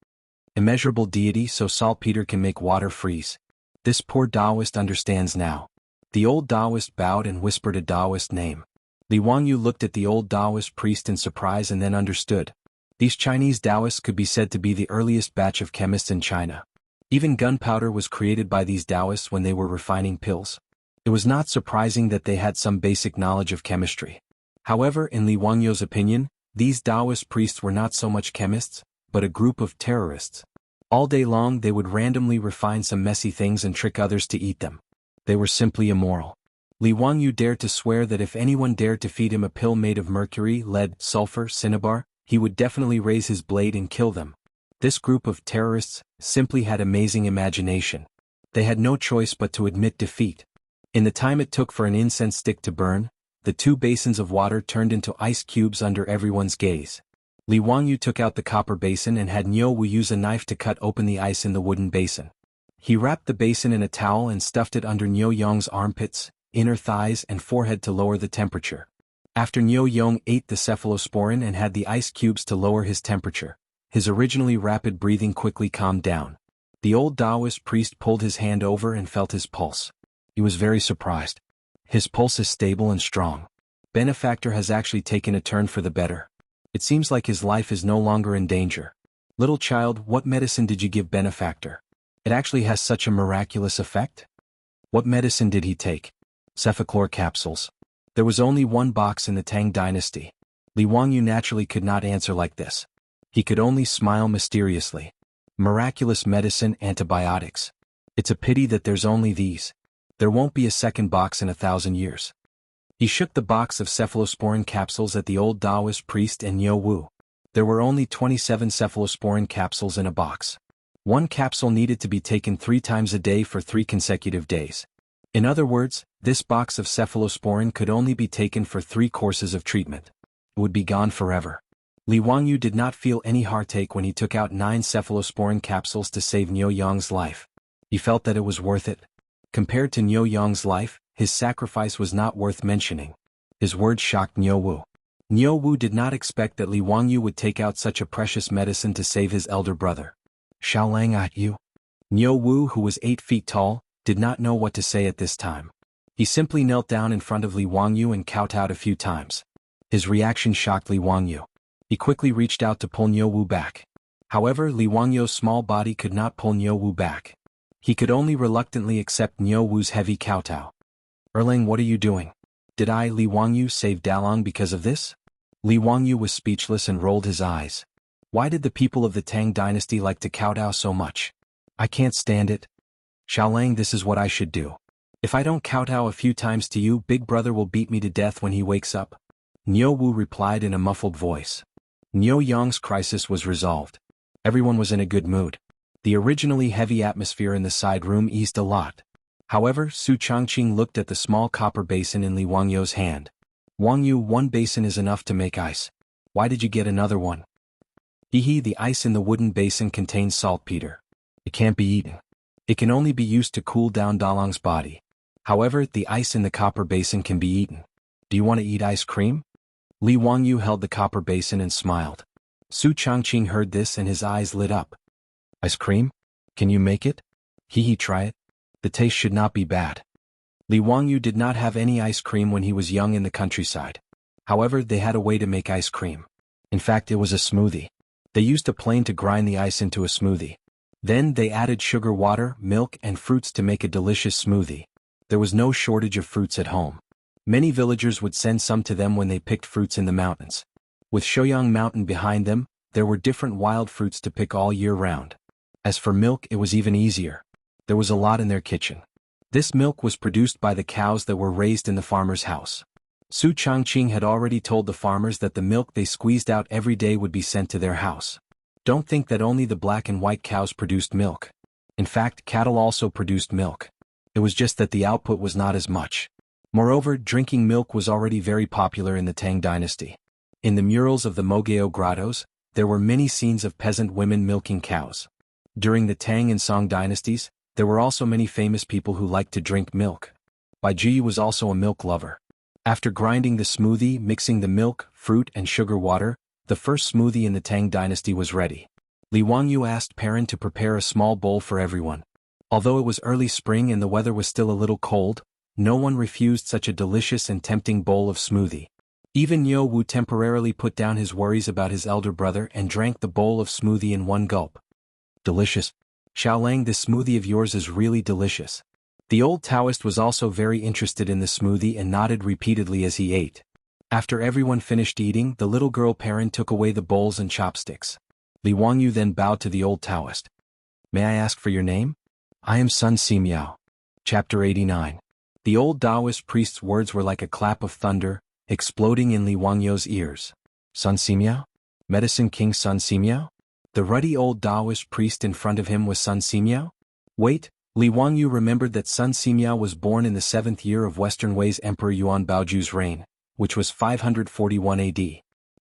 Immeasurable deity, so saltpeter can make water freeze. This poor Taoist understands now. The old Taoist bowed and whispered a Taoist name. Li Wangyu looked at the old Taoist priest in surprise and then understood. These Chinese Taoists could be said to be the earliest batch of chemists in China. Even gunpowder was created by these Taoists when they were refining pills. It was not surprising that they had some basic knowledge of chemistry. However, in Li Wangyu's opinion, these Taoist priests were not so much chemists, but a group of terrorists. All day long they would randomly refine some messy things and trick others to eat them. They were simply immoral. Li Wangyu dared to swear that if anyone dared to feed him a pill made of mercury, lead, sulfur, cinnabar, he would definitely raise his blade and kill them. This group of terrorists simply had amazing imagination. They had no choice but to admit defeat. In the time it took for an incense stick to burn, the two basins of water turned into ice cubes under everyone's gaze. Li Wangyu took out the copper basin and had Niu Wu use a knife to cut open the ice in the wooden basin. He wrapped the basin in a towel and stuffed it under Niu Yong's armpits, inner thighs and forehead to lower the temperature. After Niu Yong ate the cephalosporin and had the ice cubes to lower his temperature, his originally rapid breathing quickly calmed down. The old Taoist priest pulled his hand over and felt his pulse. He was very surprised. His pulse is stable and strong. Benefactor has actually taken a turn for the better. It seems like his life is no longer in danger. Little child, what medicine did you give Benefactor? It actually has such a miraculous effect? What medicine did he take? Cephachlor capsules. There was only one box in the Tang dynasty. Li Wangyu naturally could not answer like this. He could only smile mysteriously. Miraculous medicine, antibiotics. It's a pity that there's only these. There won't be a second box in 1,000 years. He shook the box of cephalosporin capsules at the old Taoist priest and Niu Wu. There were only 27 cephalosporin capsules in a box. One capsule needed to be taken 3 times a day for 3 consecutive days. In other words, this box of cephalosporin could only be taken for 3 courses of treatment. It would be gone forever. Li Wangyu did not feel any heartache when he took out 9 cephalosporin capsules to save Niu Yang's life. He felt that it was worth it. Compared to Niu Yang's life, his sacrifice was not worth mentioning. His words shocked Niu Wu. Niu Wu did not expect that Li Wangyu would take out such a precious medicine to save his elder brother. Xiaolang at you? Niu Wu, who was 8 feet tall, did not know what to say at this time. He simply knelt down in front of Li Wangyu and kowtowed a few times. His reaction shocked Li Wangyu. He quickly reached out to pull Niu Wu back. However, Li Wangyu's small body could not pull Niu Wu back. He could only reluctantly accept Niu Wu's heavy kowtow. Erlang, what are you doing? Did I, Li Wangyu, save Dalong because of this? Li Wangyu was speechless and rolled his eyes. Why did the people of the Tang dynasty like to kowtow so much? I can't stand it. Xiaolang, this is what I should do. If I don't kowtow a few times to you, Big Brother will beat me to death when he wakes up. Niu Wu replied in a muffled voice. Niu Yang's crisis was resolved. Everyone was in a good mood. The originally heavy atmosphere in the side room eased a lot. However, Su Changqing looked at the small copper basin in Li Wangyu's hand. Wangyu, 1 basin is enough to make ice. Why did you get another one? Hehe, the ice in the wooden basin contains saltpeter. It can't be eaten. It can only be used to cool down Dalong's body. However, the ice in the copper basin can be eaten. Do you want to eat ice cream? Li Wangyu held the copper basin and smiled. Su Changqing heard this and his eyes lit up. Ice cream? Can you make it? Hehe, try it. The taste should not be bad. Li Wangyu did not have any ice cream when he was young in the countryside. However, they had a way to make ice cream. In fact, it was a smoothie. They used a plane to grind the ice into a smoothie. Then they added sugar, water, milk, and fruits to make a delicious smoothie. There was no shortage of fruits at home. Many villagers would send some to them when they picked fruits in the mountains. With Shouyang Mountain behind them, there were different wild fruits to pick all year round. As for milk, it was even easier. There was a lot in their kitchen. This milk was produced by the cows that were raised in the farmer's house. Su Changqing had already told the farmers that the milk they squeezed out every day would be sent to their house. Don't think that only the black and white cows produced milk. In fact, cattle also produced milk. It was just that the output was not as much. Moreover, drinking milk was already very popular in the Tang dynasty. In the murals of the Mogao grottos, there were many scenes of peasant women milking cows. During the Tang and Song dynasties, there were also many famous people who liked to drink milk. Bai Ji was also a milk lover. After grinding the smoothie, mixing the milk, fruit, and sugar water, the first smoothie in the Tang dynasty was ready. Li Wangyu asked Perrin to prepare a small bowl for everyone. Although it was early spring and the weather was still a little cold, no one refused such a delicious and tempting bowl of smoothie. Even Niu Wu temporarily put down his worries about his elder brother and drank the bowl of smoothie in one gulp. Delicious. Xiaolang, this smoothie of yours is really delicious. The old Taoist was also very interested in the smoothie and nodded repeatedly as he ate. After everyone finished eating, the little girl Perrin took away the bowls and chopsticks. Li Wangyu then bowed to the old Taoist. May I ask for your name? I am Sun Simiao. Chapter 89. The old Taoist priest's words were like a clap of thunder, exploding in Li Wangyu's ears. Sun Simiao? Medicine King Sun Simiao? The ruddy old Taoist priest in front of him was Sun Simiao? Wait, Li Wangyu remembered that Sun Simiao was born in the 7th year of Western Wei's Emperor Yuan Baoju's reign, which was 541 AD.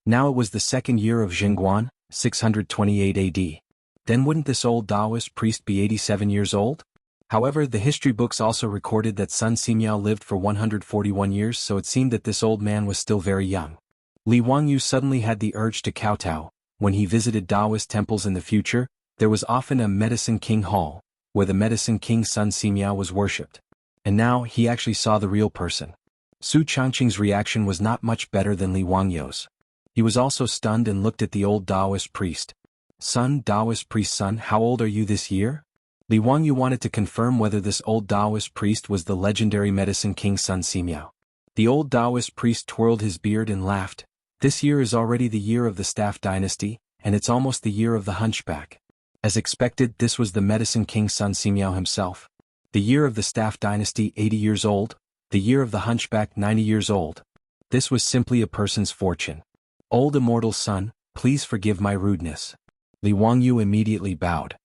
Now it was the 2nd year of Jingguan, 628 AD. Then wouldn't this old Taoist priest be 87 years old? However, the history books also recorded that Sun Simiao lived for 141 years, so it seemed that this old man was still very young. Li Wangyu suddenly had the urge to kowtow. When he visited Taoist temples in the future, there was often a Medicine King Hall, where the Medicine King Sun Simiao was worshipped. And now, he actually saw the real person. Su Changqing's reaction was not much better than Li Wangyu's. He was also stunned and looked at the old Taoist priest. Son, Taoist priest son, how old are you this year? Li Wangyu wanted to confirm whether this old Taoist priest was the legendary Medicine King Sun Simiao. The old Taoist priest twirled his beard and laughed. This year is already the year of the Staff dynasty, and it's almost the year of the Hunchback. As expected, this was the Medicine King Sun Simiao himself. The year of the Staff dynasty, 80 years old. The year of the Hunchback, 90 years old. This was simply a person's fortune. Old immortal son, please forgive my rudeness. Li Wangyu immediately bowed.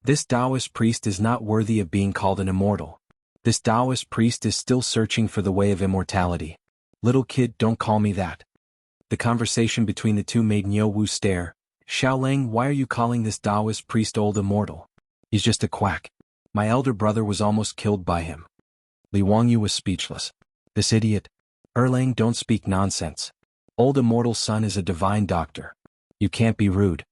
This Taoist priest is not worthy of being called an immortal. This Taoist priest is still searching for the way of immortality. Little kid, don't call me that. The conversation between the two made Niu Wu stare. Xiaolang, why are you calling this Taoist priest old immortal? He's just a quack. My elder brother was almost killed by him. Li Wangyu was speechless. This idiot. Erlang, don't speak nonsense. Old immortal's son is a divine doctor. You can't be rude.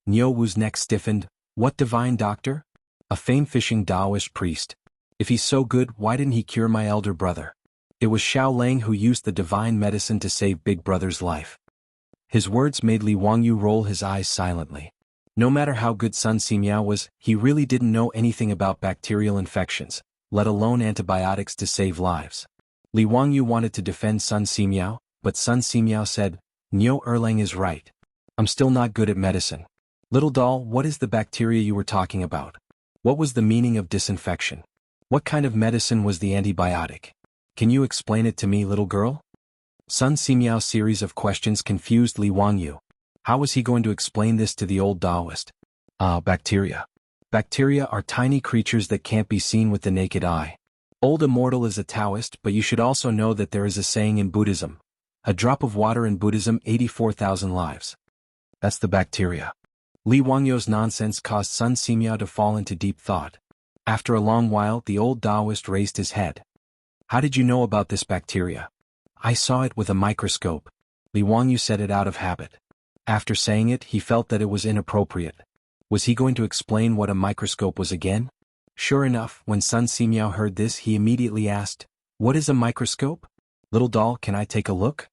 Niu Wu's neck stiffened. What divine doctor? A fame-fishing Taoist priest. If he's so good, why didn't he cure my elder brother? It was Xiaolang who used the divine medicine to save Big Brother's life. His words made Li Wangyu roll his eyes silently. No matter how good Sun Simiao was, he really didn't know anything about bacterial infections, let alone antibiotics to save lives. Li Wangyu wanted to defend Sun Simiao, but Sun Simiao said, Niu Erlang is right. I'm still not good at medicine. Little doll, what is the bacteria you were talking about? What was the meaning of disinfection? What kind of medicine was the antibiotic? Can you explain it to me, little girl? Sun Simiao's series of questions confused Li Wangyu. How was he going to explain this to the old Taoist? Bacteria. Bacteria are tiny creatures that can't be seen with the naked eye. Old Immortal is a Taoist, but you should also know that there is a saying in Buddhism. A drop of water in Buddhism, 84,000 lives. That's the bacteria. Li Wangyu's nonsense caused Sun Simiao to fall into deep thought. After a long while, the old Taoist raised his head. How did you know about this bacteria? I saw it with a microscope. Li Wangyu said it out of habit. After saying it, he felt that it was inappropriate. Was he going to explain what a microscope was again? Sure enough, when Sun Simiao heard this, he immediately asked, What is a microscope? Little doll, can I take a look?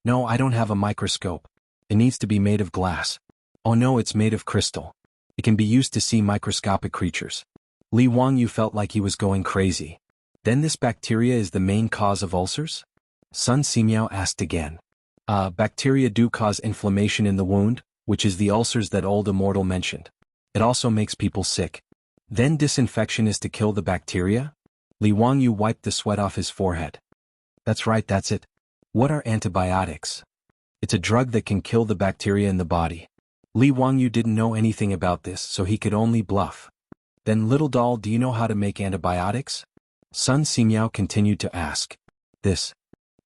No, I don't have a microscope. It needs to be made of glass. Oh no, it's made of crystal. It can be used to see microscopic creatures. Li Wangyu felt like he was going crazy. Then this bacteria is the main cause of ulcers? Sun Simiao asked again. Bacteria do cause inflammation in the wound, which is the ulcers that old Immortal mentioned. It also makes people sick. Then disinfection is to kill the bacteria? Li Wangyu wiped the sweat off his forehead. That's right, that's it. What are antibiotics? It's a drug that can kill the bacteria in the body. Li Wangyu didn't know anything about this, so he could only bluff. Then little doll, do you know how to make antibiotics? Sun Simiao continued to ask. This.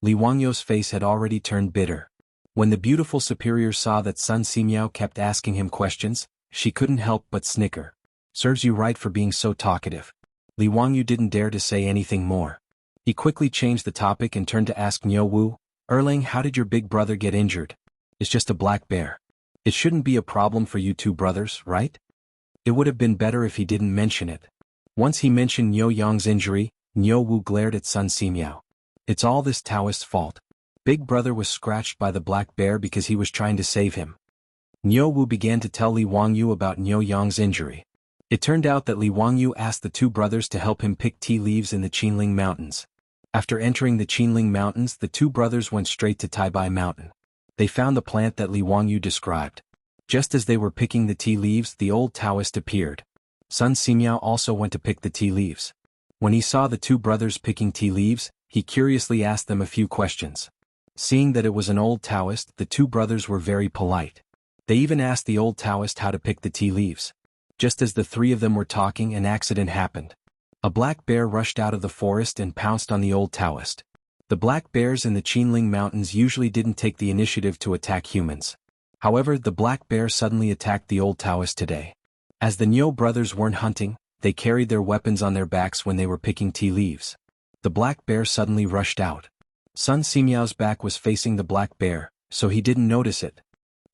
Li Wangyu's face had already turned bitter. When the beautiful superior saw that Sun Simiao kept asking him questions, she couldn't help but snicker. Serves you right for being so talkative. Li Wangyu didn't dare to say anything more. He quickly changed the topic and turned to ask Niu Wu, Erlang, how did your big brother get injured? It's just a black bear. It shouldn't be a problem for you two brothers, right? It would have been better if he didn't mention it. Once he mentioned Niu Yang's injury, Niu Wu glared at Sun Simiao. It's all this Taoist's fault. Big brother was scratched by the black bear because he was trying to save him. Niu Wu began to tell Li Wangyu about Niu Yang's injury. It turned out that Li Wangyu asked the two brothers to help him pick tea leaves in the Qinling Mountains. After entering the Qinling Mountains, the two brothers went straight to Taibai Mountain. They found the plant that Li Wangyu described. Just as they were picking the tea leaves, the old Taoist appeared. Sun Simiao also went to pick the tea leaves. When he saw the two brothers picking tea leaves, he curiously asked them a few questions. Seeing that it was an old Taoist, the two brothers were very polite. They even asked the old Taoist how to pick the tea leaves. Just as the three of them were talking, an accident happened. A black bear rushed out of the forest and pounced on the old Taoist. The black bears in the Qinling Mountains usually didn't take the initiative to attack humans. However, the black bear suddenly attacked the old Taoist today. As the Niu brothers weren't hunting, they carried their weapons on their backs when they were picking tea leaves. The black bear suddenly rushed out. Sun Simiao's back was facing the black bear, so he didn't notice it.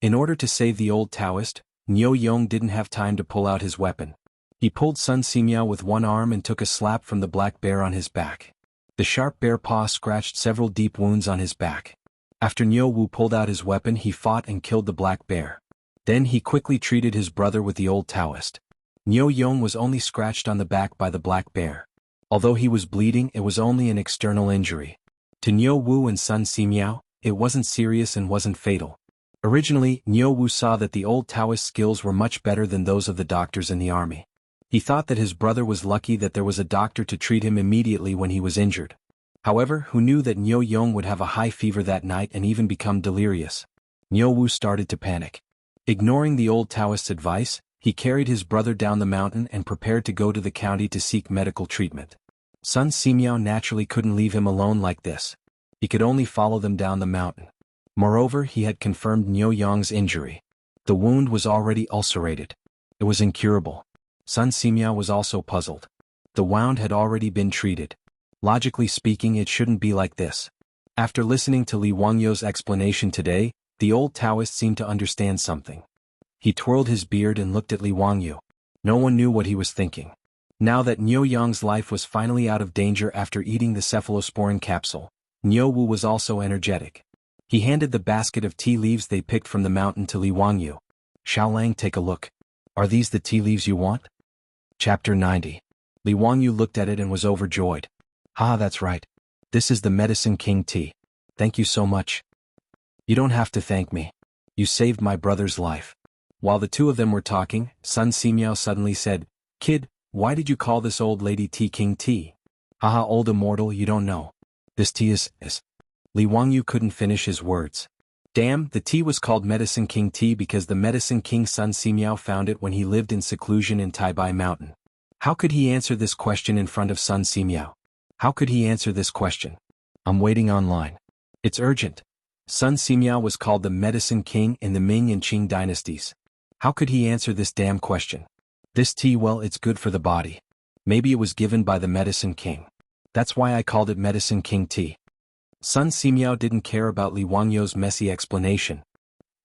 In order to save the old Taoist, Niu Yong didn't have time to pull out his weapon. He pulled Sun Simiao with one arm and took a slap from the black bear on his back. The sharp bear paw scratched several deep wounds on his back. After Niu Wu pulled out his weapon, he fought and killed the black bear. Then he quickly treated his brother with the old Taoist. Niu Yong was only scratched on the back by the black bear. Although he was bleeding, it was only an external injury. To Niu Wu and Sun Simiao, it wasn't serious and wasn't fatal. Originally, Niu Wu saw that the old Taoist skills were much better than those of the doctors in the army. He thought that his brother was lucky that there was a doctor to treat him immediately when he was injured. However, who knew that Niu Yong would have a high fever that night and even become delirious? Niu Wu started to panic. Ignoring the old Taoist's advice, he carried his brother down the mountain and prepared to go to the county to seek medical treatment. Sun Simiao naturally couldn't leave him alone like this. He could only follow them down the mountain. Moreover, he had confirmed Niu Yang's injury. The wound was already ulcerated. It was incurable. Sun Simiao was also puzzled. The wound had already been treated. Logically speaking, it shouldn't be like this. After listening to Li Wangyou's explanation today, the old Taoist seemed to understand something. He twirled his beard and looked at Li Wangyu. No one knew what he was thinking. Now that Niu Yang's life was finally out of danger after eating the cephalosporin capsule, Niu Wu was also energetic. He handed the basket of tea leaves they picked from the mountain to Li Wangyu. Xiaolang, take a look. Are these the tea leaves you want? Chapter 90. Li Wangyu looked at it and was overjoyed. Ah, that's right. This is the Medicine King tea. Thank you so much. You don't have to thank me. You saved my brother's life. While the two of them were talking, Sun Simiao suddenly said, Kid, why did you call this old lady Tea King tea? Haha, old immortal, you don't know. This tea is. Li Wangyu couldn't finish his words. Damn, the tea was called Medicine King tea because the Medicine King Sun Simiao found it when he lived in seclusion in Taibai Mountain. How could he answer this question in front of Sun Simiao? How could he answer this question? I'm waiting online. It's urgent. Sun Simiao was called the Medicine King in the Ming and Qing dynasties. How could he answer this damn question? This tea, well, it's good for the body. Maybe it was given by the Medicine King. That's why I called it Medicine King tea. Sun Simiao didn't care about Li Wangyou's messy explanation.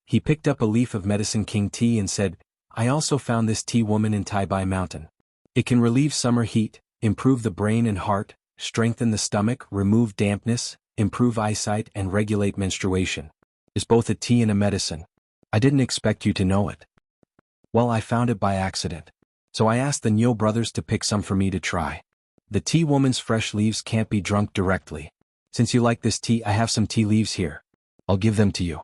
He picked up a leaf of Medicine King tea and said, I also found this tea woman in Taibai Mountain. It can relieve summer heat, improve the brain and heart, strengthen the stomach, remove dampness, improve eyesight and regulate menstruation. It's both a tea and a medicine. I didn't expect you to know it. Well, I found it by accident. So I asked the Niu brothers to pick some for me to try. The tea woman's fresh leaves can't be drunk directly. Since you like this tea, I have some tea leaves here. I'll give them to you.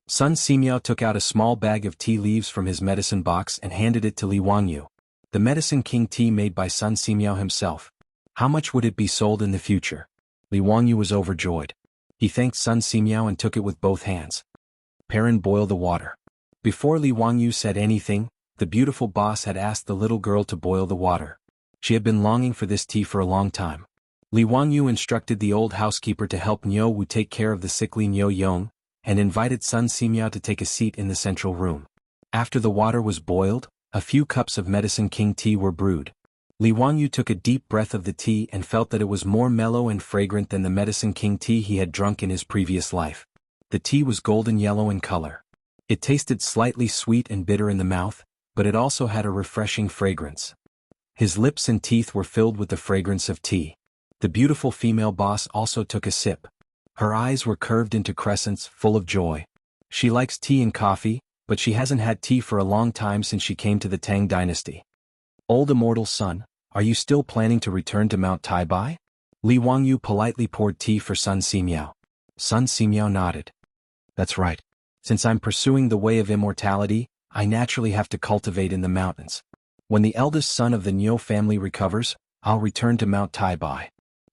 Sun Simiao took out a small bag of tea leaves from his medicine box and handed it to Li Wangyu. The Medicine King tea made by Sun Simiao himself. How much would it be sold in the future? Li Wangyu was overjoyed. He thanked Sun Simiao and took it with both hands. Perrin, boil the water. Before Li Wangyu said anything, the beautiful boss had asked the little girl to boil the water. She had been longing for this tea for a long time. Li Wangyu instructed the old housekeeper to help Niu Wu take care of the sickly Niu Yong, and invited Sun Simiao to take a seat in the central room. After the water was boiled, a few cups of Medicine King tea were brewed. Li Wangyu took a deep breath of the tea and felt that it was more mellow and fragrant than the Medicine King tea he had drunk in his previous life. The tea was golden yellow in color. It tasted slightly sweet and bitter in the mouth, but it also had a refreshing fragrance. His lips and teeth were filled with the fragrance of tea. The beautiful female boss also took a sip. Her eyes were curved into crescents, full of joy. She likes tea and coffee, but she hasn't had tea for a long time since she came to the Tang dynasty. Old immortal son, are you still planning to return to Mount Taibai? Li Wangyu politely poured tea for Sun Simiao. Sun Simiao nodded. That's right. Since I'm pursuing the way of immortality, I naturally have to cultivate in the mountains. When the eldest son of the Niu family recovers, I'll return to Mount Taibai.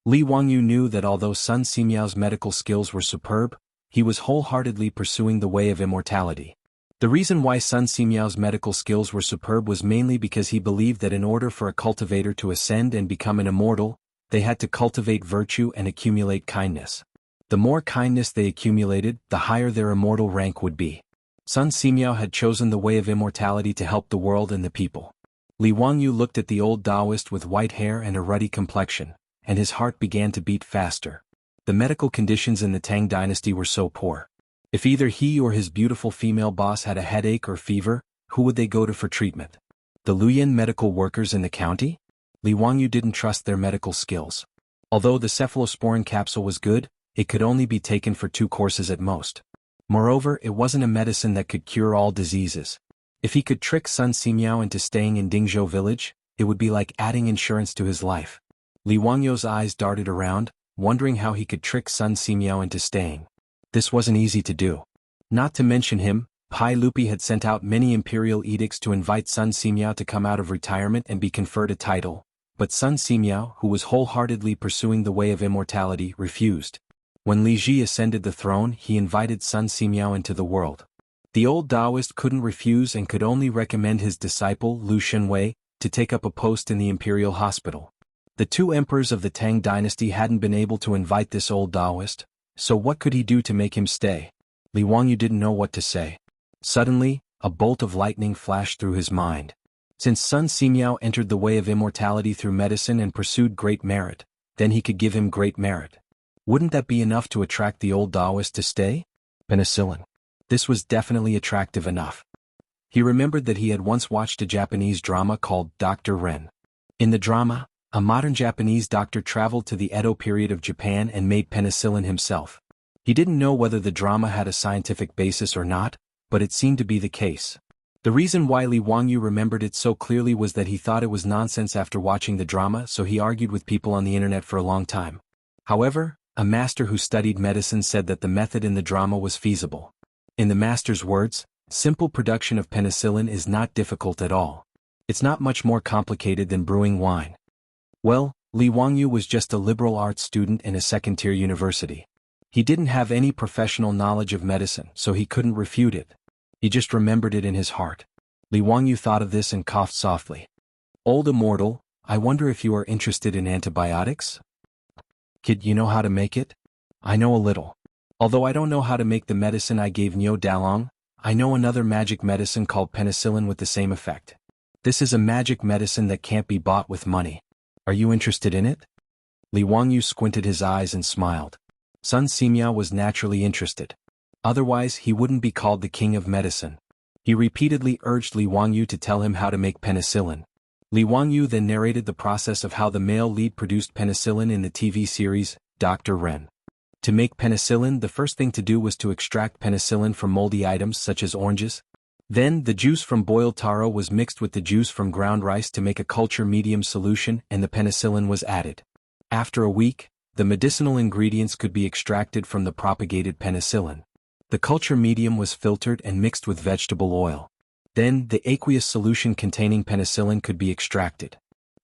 Li Wangyu knew that although Sun Simiao's medical skills were superb, he was wholeheartedly pursuing the way of immortality. The reason why Sun Simiao's medical skills were superb was mainly because he believed that in order for a cultivator to ascend and become an immortal, they had to cultivate virtue and accumulate kindness. The more kindness they accumulated, the higher their immortal rank would be. Sun Simiao had chosen the way of immortality to help the world and the people. Li Wangyu looked at the old Taoist with white hair and a ruddy complexion, and his heart began to beat faster. The medical conditions in the Tang dynasty were so poor. If either he or his beautiful female boss had a headache or fever, who would they go to for treatment? The Luoyuan medical workers in the county? Li Wangyu didn't trust their medical skills. Although the cephalosporin capsule was good, it could only be taken for 2 courses at most. Moreover, it wasn't a medicine that could cure all diseases. If he could trick Sun Simiao into staying in Dingzhou village, it would be like adding insurance to his life. Li Wangyou's eyes darted around, wondering how he could trick Sun Simiao into staying. This wasn't easy to do. Not to mention him, Pai Lupi had sent out many imperial edicts to invite Sun Simiao to come out of retirement and be conferred a title, but Sun Simiao, who was wholeheartedly pursuing the way of immortality, refused. When Li Ji ascended the throne, he invited Sun Simiao into the world. The old Taoist couldn't refuse and could only recommend his disciple, Lu Shenwei, to take up a post in the imperial hospital. The 2 emperors of the Tang dynasty hadn't been able to invite this old Taoist, so what could he do to make him stay? Li Wangyu didn't know what to say. Suddenly, a bolt of lightning flashed through his mind. Since Sun Simiao entered the way of immortality through medicine and pursued great merit, then he could give him great merit. Wouldn't that be enough to attract the old Taoist to stay? Penicillin. This was definitely attractive enough. He remembered that he had once watched a Japanese drama called Dr. Ren. In the drama, a modern Japanese doctor traveled to the Edo period of Japan and made penicillin himself. He didn't know whether the drama had a scientific basis or not, but it seemed to be the case. The reason why Li Wangyu remembered it so clearly was that he thought it was nonsense after watching the drama, so he argued with people on the internet for a long time. However, a master who studied medicine said that the method in the drama was feasible. In the master's words, simple production of penicillin is not difficult at all. It's not much more complicated than brewing wine. Well, Li Wangyu was just a liberal arts student in a second-tier university. He didn't have any professional knowledge of medicine, so he couldn't refute it. He just remembered it in his heart. Li Wangyu thought of this and coughed softly. Old Immortal, I wonder if you are interested in antibiotics? Kid, you know how to make it? I know a little. Although I don't know how to make the medicine I gave Niu Dalong, I know another magic medicine called penicillin with the same effect. This is a magic medicine that can't be bought with money. Are you interested in it? Li Wangyu squinted his eyes and smiled. Sun Simiao was naturally interested. Otherwise, he wouldn't be called the king of medicine. He repeatedly urged Li Wangyu to tell him how to make penicillin. Li Wangyu then narrated the process of how the male lead produced penicillin in the TV series, Dr. Ren. To make penicillin, the first thing to do was to extract penicillin from moldy items such as oranges. Then, the juice from boiled taro was mixed with the juice from ground rice to make a culture medium solution and the penicillin was added. After a week, the medicinal ingredients could be extracted from the propagated penicillin. The culture medium was filtered and mixed with vegetable oil. Then, the aqueous solution containing penicillin could be extracted.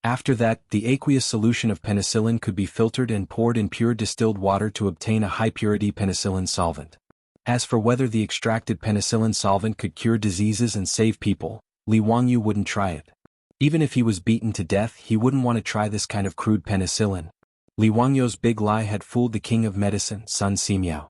After that, the aqueous solution of penicillin could be filtered and poured in pure distilled water to obtain a high-purity penicillin solvent. As for whether the extracted penicillin solvent could cure diseases and save people, Li Wangyu wouldn't try it. Even if he was beaten to death, he wouldn't want to try this kind of crude penicillin. Li Wangyu's big lie had fooled the king of medicine, Sun Simiao.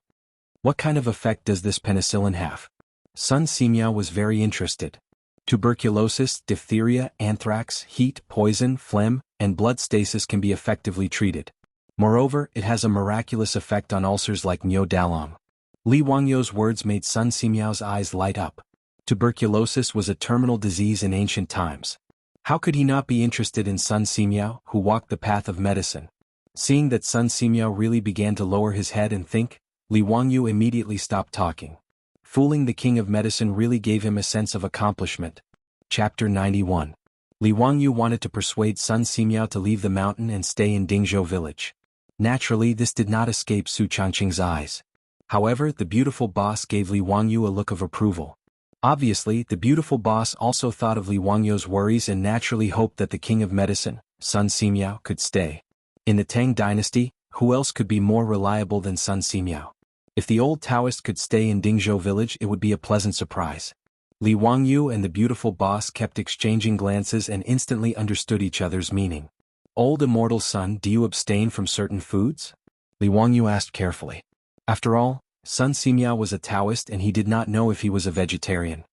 What kind of effect does this penicillin have? Sun Simiao was very interested. Tuberculosis, diphtheria, anthrax, heat, poison, phlegm, and blood stasis can be effectively treated. Moreover, it has a miraculous effect on ulcers like Niu Dalong. Li Wangyu's words made Sun Simiao's eyes light up. Tuberculosis was a terminal disease in ancient times. How could he not be interested in Sun Simiao, who walked the path of medicine? Seeing that Sun Simiao really began to lower his head and think, Li Wangyu immediately stopped talking. Fooling the king of medicine really gave him a sense of accomplishment. Chapter 91. Li Wangyu wanted to persuade Sun Simiao to leave the mountain and stay in Dingzhou village. Naturally, this did not escape Su Changqing's eyes. However, the beautiful boss gave Li Wangyu a look of approval. Obviously, the beautiful boss also thought of Li Wangyu's worries and naturally hoped that the king of medicine, Sun Simiao, could stay. In the Tang dynasty, who else could be more reliable than Sun Simiao? If the old Taoist could stay in Dingzhou village, it would be a pleasant surprise. Li Wangyu and the beautiful boss kept exchanging glances and instantly understood each other's meaning. Old Immortal Sun, do you abstain from certain foods? Li Wangyu asked carefully. After all, Sun Simiao was a Taoist and he did not know if he was a vegetarian.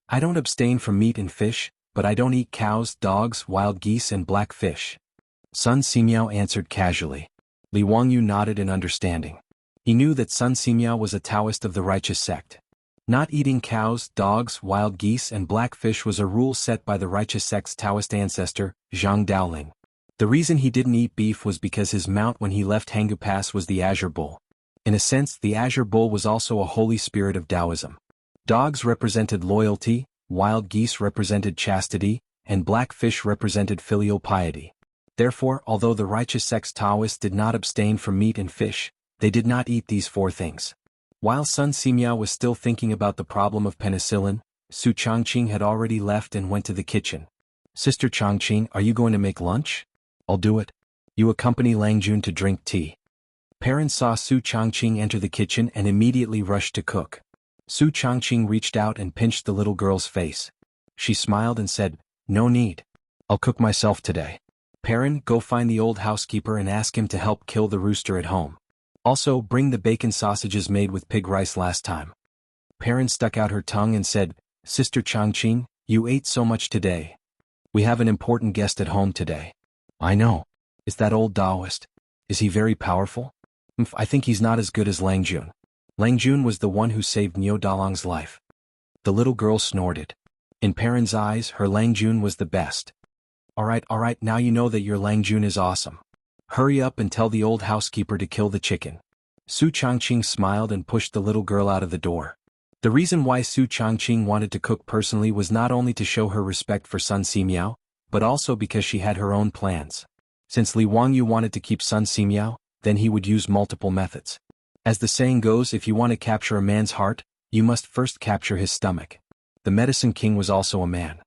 I don't abstain from meat and fish, but I don't eat cows, dogs, wild geese and black fish. Sun Simiao answered casually. Li Wangyu nodded in understanding. He knew that Sun Simiao was a Taoist of the righteous sect. Not eating cows, dogs, wild geese and black fish was a rule set by the righteous sect's Taoist ancestor, Zhang Daoling. The reason he didn't eat beef was because his mount when he left Hangu Pass was the Azure Bull. In a sense, the Azure Bull was also a holy spirit of Taoism. Dogs represented loyalty, wild geese represented chastity, and black fish represented filial piety. Therefore, although the righteous sect's Taoists did not abstain from meat and fish, they did not eat these four things. While Sun Simiao was still thinking about the problem of penicillin, Su Changqing had already left and went to the kitchen. Sister Changqing, are you going to make lunch? I'll do it. You accompany Langjun to drink tea. Parents saw Su Changqing enter the kitchen and immediately rushed to cook. Su Changqing reached out and pinched the little girl's face. She smiled and said, "No need. I'll cook myself today. Perrin, go find the old housekeeper and ask him to help kill the rooster at home. Also, bring the bacon sausages made with pig rice last time." Perrin stuck out her tongue and said, "Sister Changqing, you ate so much today. We have an important guest at home today." "I know. Is that old Taoist? Is he very powerful?" "I think he's not as good as Lang Jun. Lang Jun was the one who saved Niu Dalong's life." The little girl snorted. In Perrin's eyes, her Lang Jun was the best. All right, now you know that your Lang Jun is awesome. Hurry up and tell the old housekeeper to kill the chicken." Su Changqing smiled and pushed the little girl out of the door. The reason why Su Changqing wanted to cook personally was not only to show her respect for Sun Simiao, but also because she had her own plans. Since Li Wangyu wanted to keep Sun Simiao, then he would use multiple methods. As the saying goes, if you want to capture a man's heart, you must first capture his stomach. The Medicine King was also a man.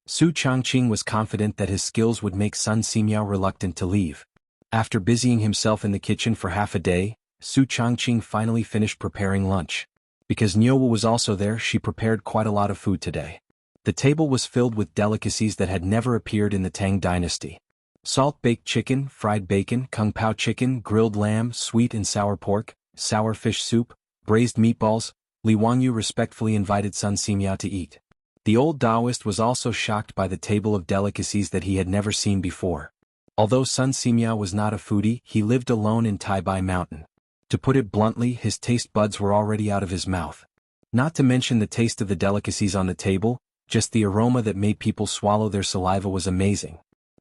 Su Changqing was confident that his skills would make Sun Simiao reluctant to leave. After busying himself in the kitchen for half a day, Su Changqing finally finished preparing lunch. Because Niuwu was also there, she prepared quite a lot of food today. The table was filled with delicacies that had never appeared in the Tang dynasty. Salt-baked chicken, fried bacon, kung pao chicken, grilled lamb, sweet and sour pork, sour fish soup, braised meatballs. Li Wangyu respectfully invited Sun Simiao to eat. The old Taoist was also shocked by the table of delicacies that he had never seen before. Although Sun Simiao was not a foodie, he lived alone in Taibai Mountain. To put it bluntly, his taste buds were already out of his mouth. Not to mention the taste of the delicacies on the table, just the aroma that made people swallow their saliva was amazing.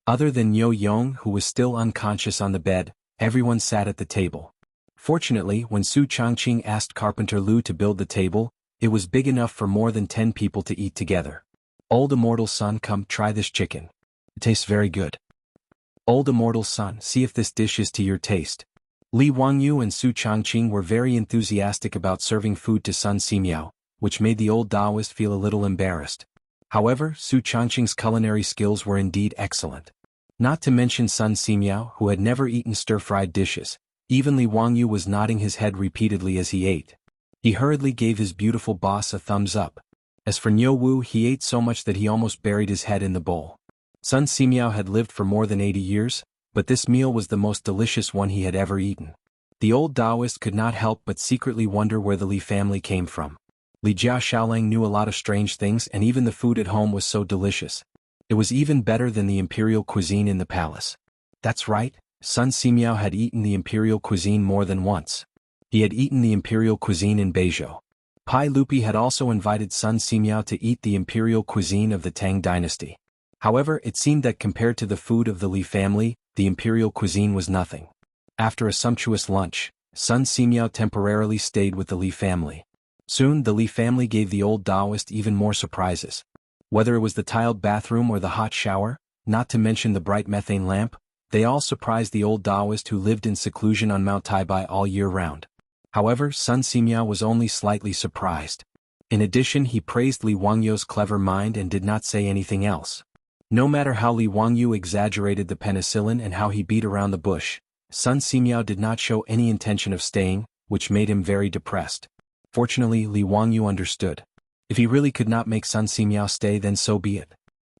Other than Niu Yong, who was still unconscious on the bed, everyone sat at the table. Fortunately, when Su Changqing asked Carpenter Lu to build the table, it was big enough for more than 10 people to eat together. "Old immortal son, come try this chicken. It tastes very good. Old immortal son, see if this dish is to your taste." Li Wangyu and Su Changqing were very enthusiastic about serving food to Sun Simiao, which made the old Taoist feel a little embarrassed. However, Su Changqing's culinary skills were indeed excellent. Not to mention Sun Simiao, who had never eaten stir-fried dishes. Even Li Wangyu was nodding his head repeatedly as he ate. He hurriedly gave his beautiful boss a thumbs up. As for Niu Wu, he ate so much that he almost buried his head in the bowl. Sun Simiao had lived for more than 80 years, but this meal was the most delicious one he had ever eaten. The old Taoist could not help but secretly wonder where the Li family came from. Li Jia Xiaolang knew a lot of strange things, and even the food at home was so delicious. It was even better than the imperial cuisine in the palace. That's right. Sun Simiao had eaten the imperial cuisine more than once. He had eaten the imperial cuisine in Beizhou. Pai Lupi had also invited Sun Simiao to eat the imperial cuisine of the Tang dynasty. However, it seemed that compared to the food of the Li family, the imperial cuisine was nothing. After a sumptuous lunch, Sun Simiao temporarily stayed with the Li family. Soon the Li family gave the old Taoist even more surprises. Whether it was the tiled bathroom or the hot shower, not to mention the bright methane lamp, they all surprised the old Taoist who lived in seclusion on Mount Taibai all year round. However, Sun Simiao was only slightly surprised. In addition, he praised Li Wangyu's clever mind and did not say anything else. No matter how Li Wangyu exaggerated the penicillin and how he beat around the bush, Sun Simiao did not show any intention of staying, which made him very depressed. Fortunately, Li Wangyu understood. If he really could not make Sun Simiao stay, then so be it.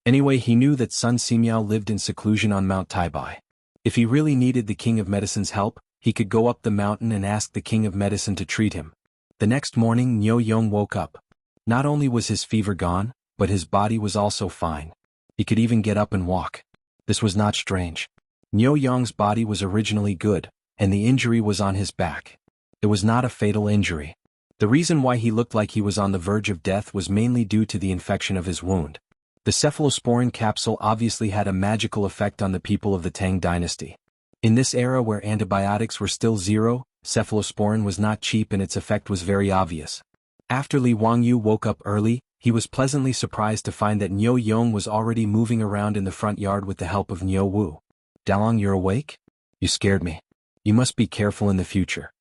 Anyway, he knew that Sun Simiao lived in seclusion on Mount Taibai. If he really needed the King of Medicine's help, he could go up the mountain and ask the King of Medicine to treat him. The next morning, Niu Yong woke up. Not only was his fever gone, but his body was also fine. He could even get up and walk. This was not strange. Niu Yong's body was originally good, and the injury was on his back. It was not a fatal injury. The reason why he looked like he was on the verge of death was mainly due to the infection of his wound. The cephalosporin capsule obviously had a magical effect on the people of the Tang dynasty. In this era where antibiotics were still zero, cephalosporin was not cheap and its effect was very obvious. After Li Wangyu woke up early, he was pleasantly surprised to find that Niu Yong was already moving around in the front yard with the help of Niu Wu. "Dalong, you're awake? You scared me. You must be careful in the future."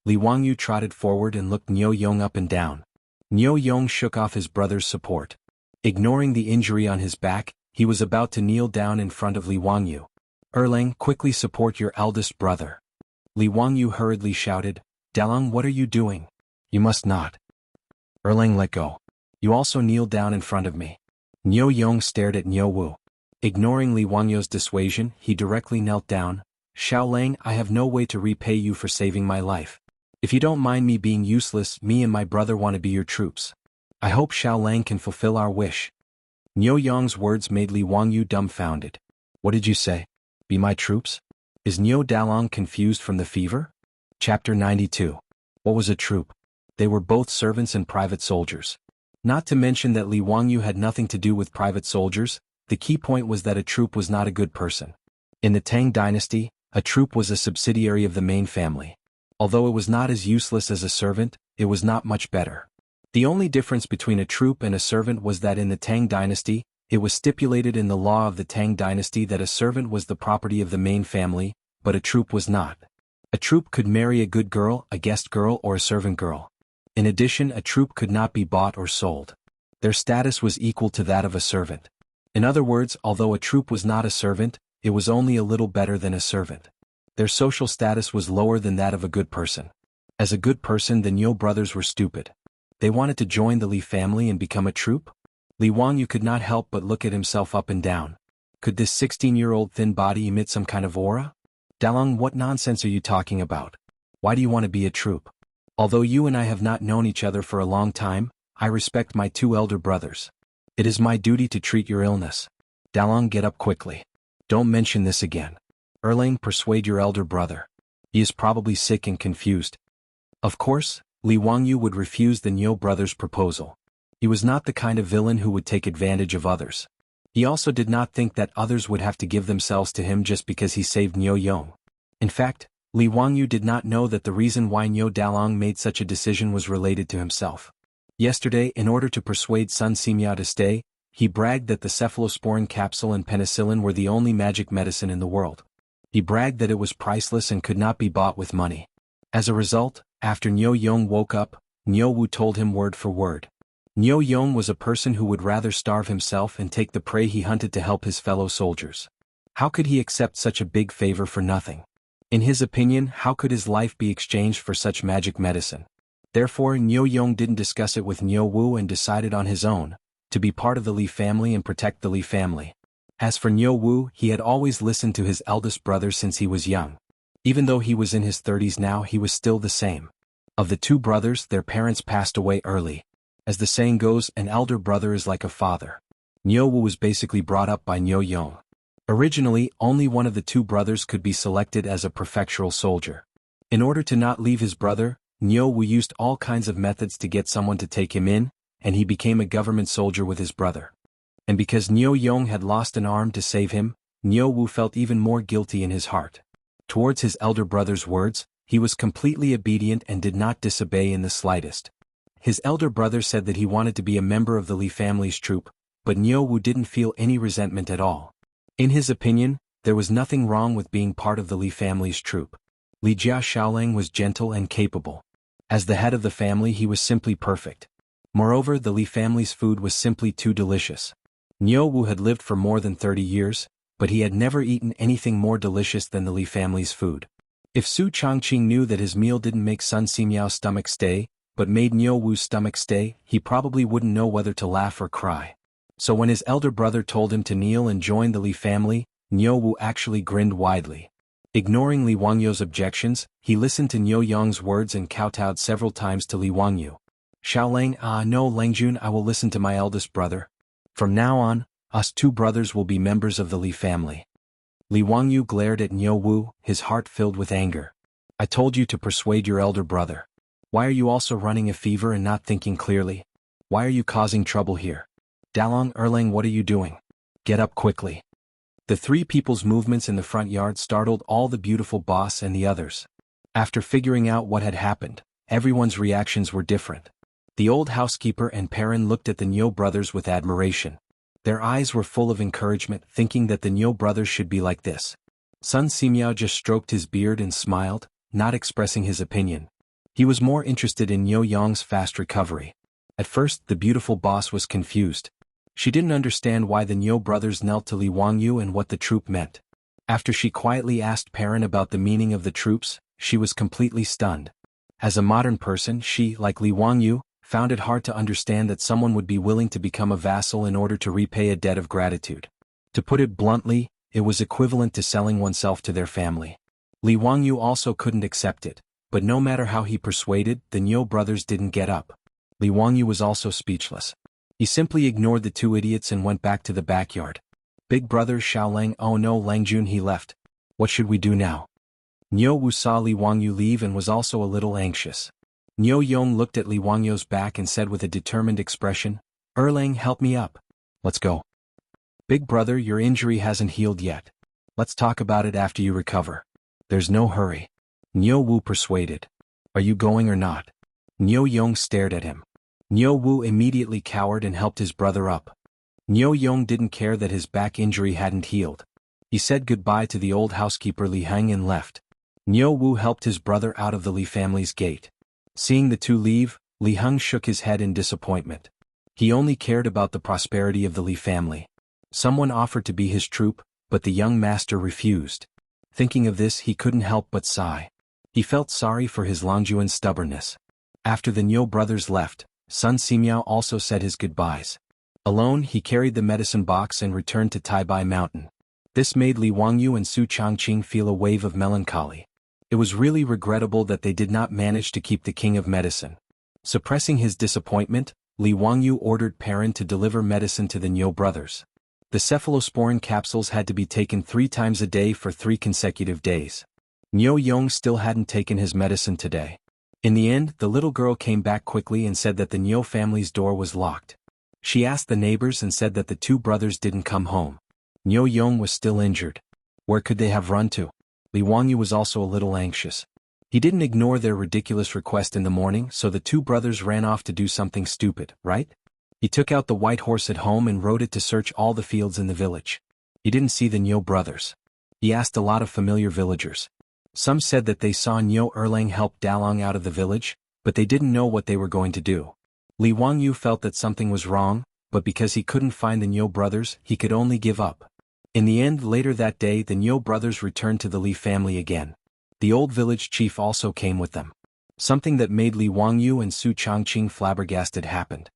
Li Wangyu trotted forward and looked Niu Yong up and down. Niu Yong shook off his brother's support. Ignoring the injury on his back, he was about to kneel down in front of Li Wangyu. "Erlang, quickly support your eldest brother." Li Wangyu hurriedly shouted, "Dalong, what are you doing? You must not." "Erlang, let go. You also kneel down in front of me." Niu Yong stared at Niu Wu. Ignoring Li Wangyu's dissuasion, he directly knelt down. "Xiaolang, I have no way to repay you for saving my life. If you don't mind me being useless, me and my brother want to be your troops. I hope Xiaolang can fulfill our wish. Niu Yong's words made Li Wangyu dumbfounded. What did you say? Be my troops? Is Niu Dalong confused from the fever? Chapter 92. What was a troop? They were both servants and private soldiers. Not to mention that Li Wangyu had nothing to do with private soldiers, the key point was that a troop was not a good person. In the Tang dynasty, a troop was a subsidiary of the main family. Although it was not as useless as a servant, it was not much better. The only difference between a troop and a servant was that in the Tang dynasty, it was stipulated in the law of the Tang dynasty that a servant was the property of the main family, but a troop was not. A troop could marry a good girl, a guest girl, or a servant girl. In addition, a troop could not be bought or sold. Their status was equal to that of a servant. In other words, although a troop was not a servant, it was only a little better than a servant. Their social status was lower than that of a good person. As a good person, the Niu brothers were stupid. They wanted to join the Li family and become a troop? Li Wangyu could not help but look at himself up and down. Could this 16-year-old thin body emit some kind of aura? Dalong, what nonsense are you talking about? Why do you want to be a troop? Although you and I have not known each other for a long time, I respect my two elder brothers. It is my duty to treat your illness. Dalong, get up quickly. Don't mention this again. Erlang, persuade your elder brother. He is probably sick and confused. Of course, Li Wangyu would refuse the Niu brothers' proposal. He was not the kind of villain who would take advantage of others. He also did not think that others would have to give themselves to him just because he saved Niu Yong. In fact, Li Wangyu did not know that the reason why Niu Dalong made such a decision was related to himself. Yesterday, in order to persuade Sun Simiao to stay, he bragged that the cephalosporin capsule and penicillin were the only magic medicine in the world. He bragged that it was priceless and could not be bought with money. As a result, after Niu Yong woke up, Niu Wu told him word for word. Niu Yong was a person who would rather starve himself and take the prey he hunted to help his fellow soldiers. How could he accept such a big favor for nothing? In his opinion, how could his life be exchanged for such magic medicine? Therefore, Niu Yong didn't discuss it with Niu Wu and decided on his own, to be part of the Li family and protect the Li family. As for Niu Wu, he had always listened to his eldest brother since he was young. Even though he was in his 30s now, he was still the same. Of the two brothers, their parents passed away early. As the saying goes, an elder brother is like a father. Niu Wu was basically brought up by Niu Yong. Originally, only one of the two brothers could be selected as a prefectural soldier. In order to not leave his brother, Niu Wu used all kinds of methods to get someone to take him in, and he became a government soldier with his brother. And because Niu Yong had lost an arm to save him, Niu Wu felt even more guilty in his heart. Towards his elder brother's words, he was completely obedient and did not disobey in the slightest. His elder brother said that he wanted to be a member of the Li family's troop, but Niu Wu didn't feel any resentment at all. In his opinion, there was nothing wrong with being part of the Li family's troop. Li Jia Xiaolang was gentle and capable. As the head of the family, he was simply perfect. Moreover, the Li family's food was simply too delicious. Niu Wu had lived for more than 30 years, but he had never eaten anything more delicious than the Li family's food. If Su Chongqing knew that his meal didn't make Sun Simiao's stomach stay, but made Niu Wu's stomach stay, he probably wouldn't know whether to laugh or cry. So when his elder brother told him to kneel and join the Li family, Niu Wu actually grinned widely. Ignoring Li Wangyu's objections, he listened to Niu Yong's words and kowtowed several times to Li Wangyu. Xiaolang, no Langjun, I will listen to my eldest brother. From now on, us two brothers will be members of the Li family. Li Wangyu glared at Niu Wu, his heart filled with anger. I told you to persuade your elder brother. Why are you also running a fever and not thinking clearly? Why are you causing trouble here? Dalong, Erlang, what are you doing? Get up quickly. The three people's movements in the front yard startled all the beautiful boss and the others. After figuring out what had happened, everyone's reactions were different. The old housekeeper and Perrin looked at the Niu brothers with admiration. Their eyes were full of encouragement, thinking that the Niu brothers should be like this. Sun Simiao just stroked his beard and smiled, not expressing his opinion. He was more interested in Niu Yong's fast recovery. At first, the beautiful boss was confused. She didn't understand why the Niu brothers knelt to Li Wangyu and what the troop meant. After she quietly asked Perrin about the meaning of the troops, she was completely stunned. As a modern person, she, like Li Wangyu, found it hard to understand that someone would be willing to become a vassal in order to repay a debt of gratitude. To put it bluntly, it was equivalent to selling oneself to their family. Li Wangyu also couldn't accept it. but no matter how he persuaded, the Niu brothers didn't get up. Li Wangyu was also speechless. He simply ignored the two idiots and went back to the backyard. Big brother Xiaolang, oh no, Langjun, he left. What should we do now? Niu Wu saw Li Wangyu leave and was also a little anxious. Niu Yong looked at Li Wangyu's back and said with a determined expression, Erlang, help me up. Let's go. Big brother, your injury hasn't healed yet. Let's talk about it after you recover. There's no hurry. Niu Wu persuaded. Are you going or not? Niu Yong stared at him. Niu Wu immediately cowered and helped his brother up. Niu Yong didn't care that his back injury hadn't healed. He said goodbye to the old housekeeper Li Heng and left. Niu Wu helped his brother out of the Li family's gate. Seeing the two leave, Li Heng shook his head in disappointment. He only cared about the prosperity of the Li family. Someone offered to be his troupe, but the young master refused. Thinking of this, he couldn't help but sigh. He felt sorry for his Longjuan's stubbornness. After the Niu brothers left, Sun Simiao also said his goodbyes. Alone, he carried the medicine box and returned to Taibai Mountain. This made Li Wangyu and Su Changqing feel a wave of melancholy. It was really regrettable that they did not manage to keep the king of medicine. Suppressing his disappointment, Li Wangyu ordered Perrin to deliver medicine to the Niu brothers. The cephalosporin capsules had to be taken 3 times a day for 3 consecutive days. Niu Yong still hadn't taken his medicine today. In the end, the little girl came back quickly and said that the Niu family's door was locked. She asked the neighbors and said that the two brothers didn't come home. Niu Yong was still injured. Where could they have run to? Li Wangyu was also a little anxious. He didn't ignore their ridiculous request in the morning, so the two brothers ran off to do something stupid, right? He took out the white horse at home and rode it to search all the fields in the village. He didn't see the Niu brothers. He asked a lot of familiar villagers. Some said that they saw Niu Erlang help Dalong out of the village, but they didn't know what they were going to do. Li Wangyu felt that something was wrong, but because he couldn't find the Niu brothers, he could only give up. In the end, later that day, the Niu brothers returned to the Li family again. The old village chief also came with them. Something that made Li Wangyu and Su Changqing flabbergasted happened.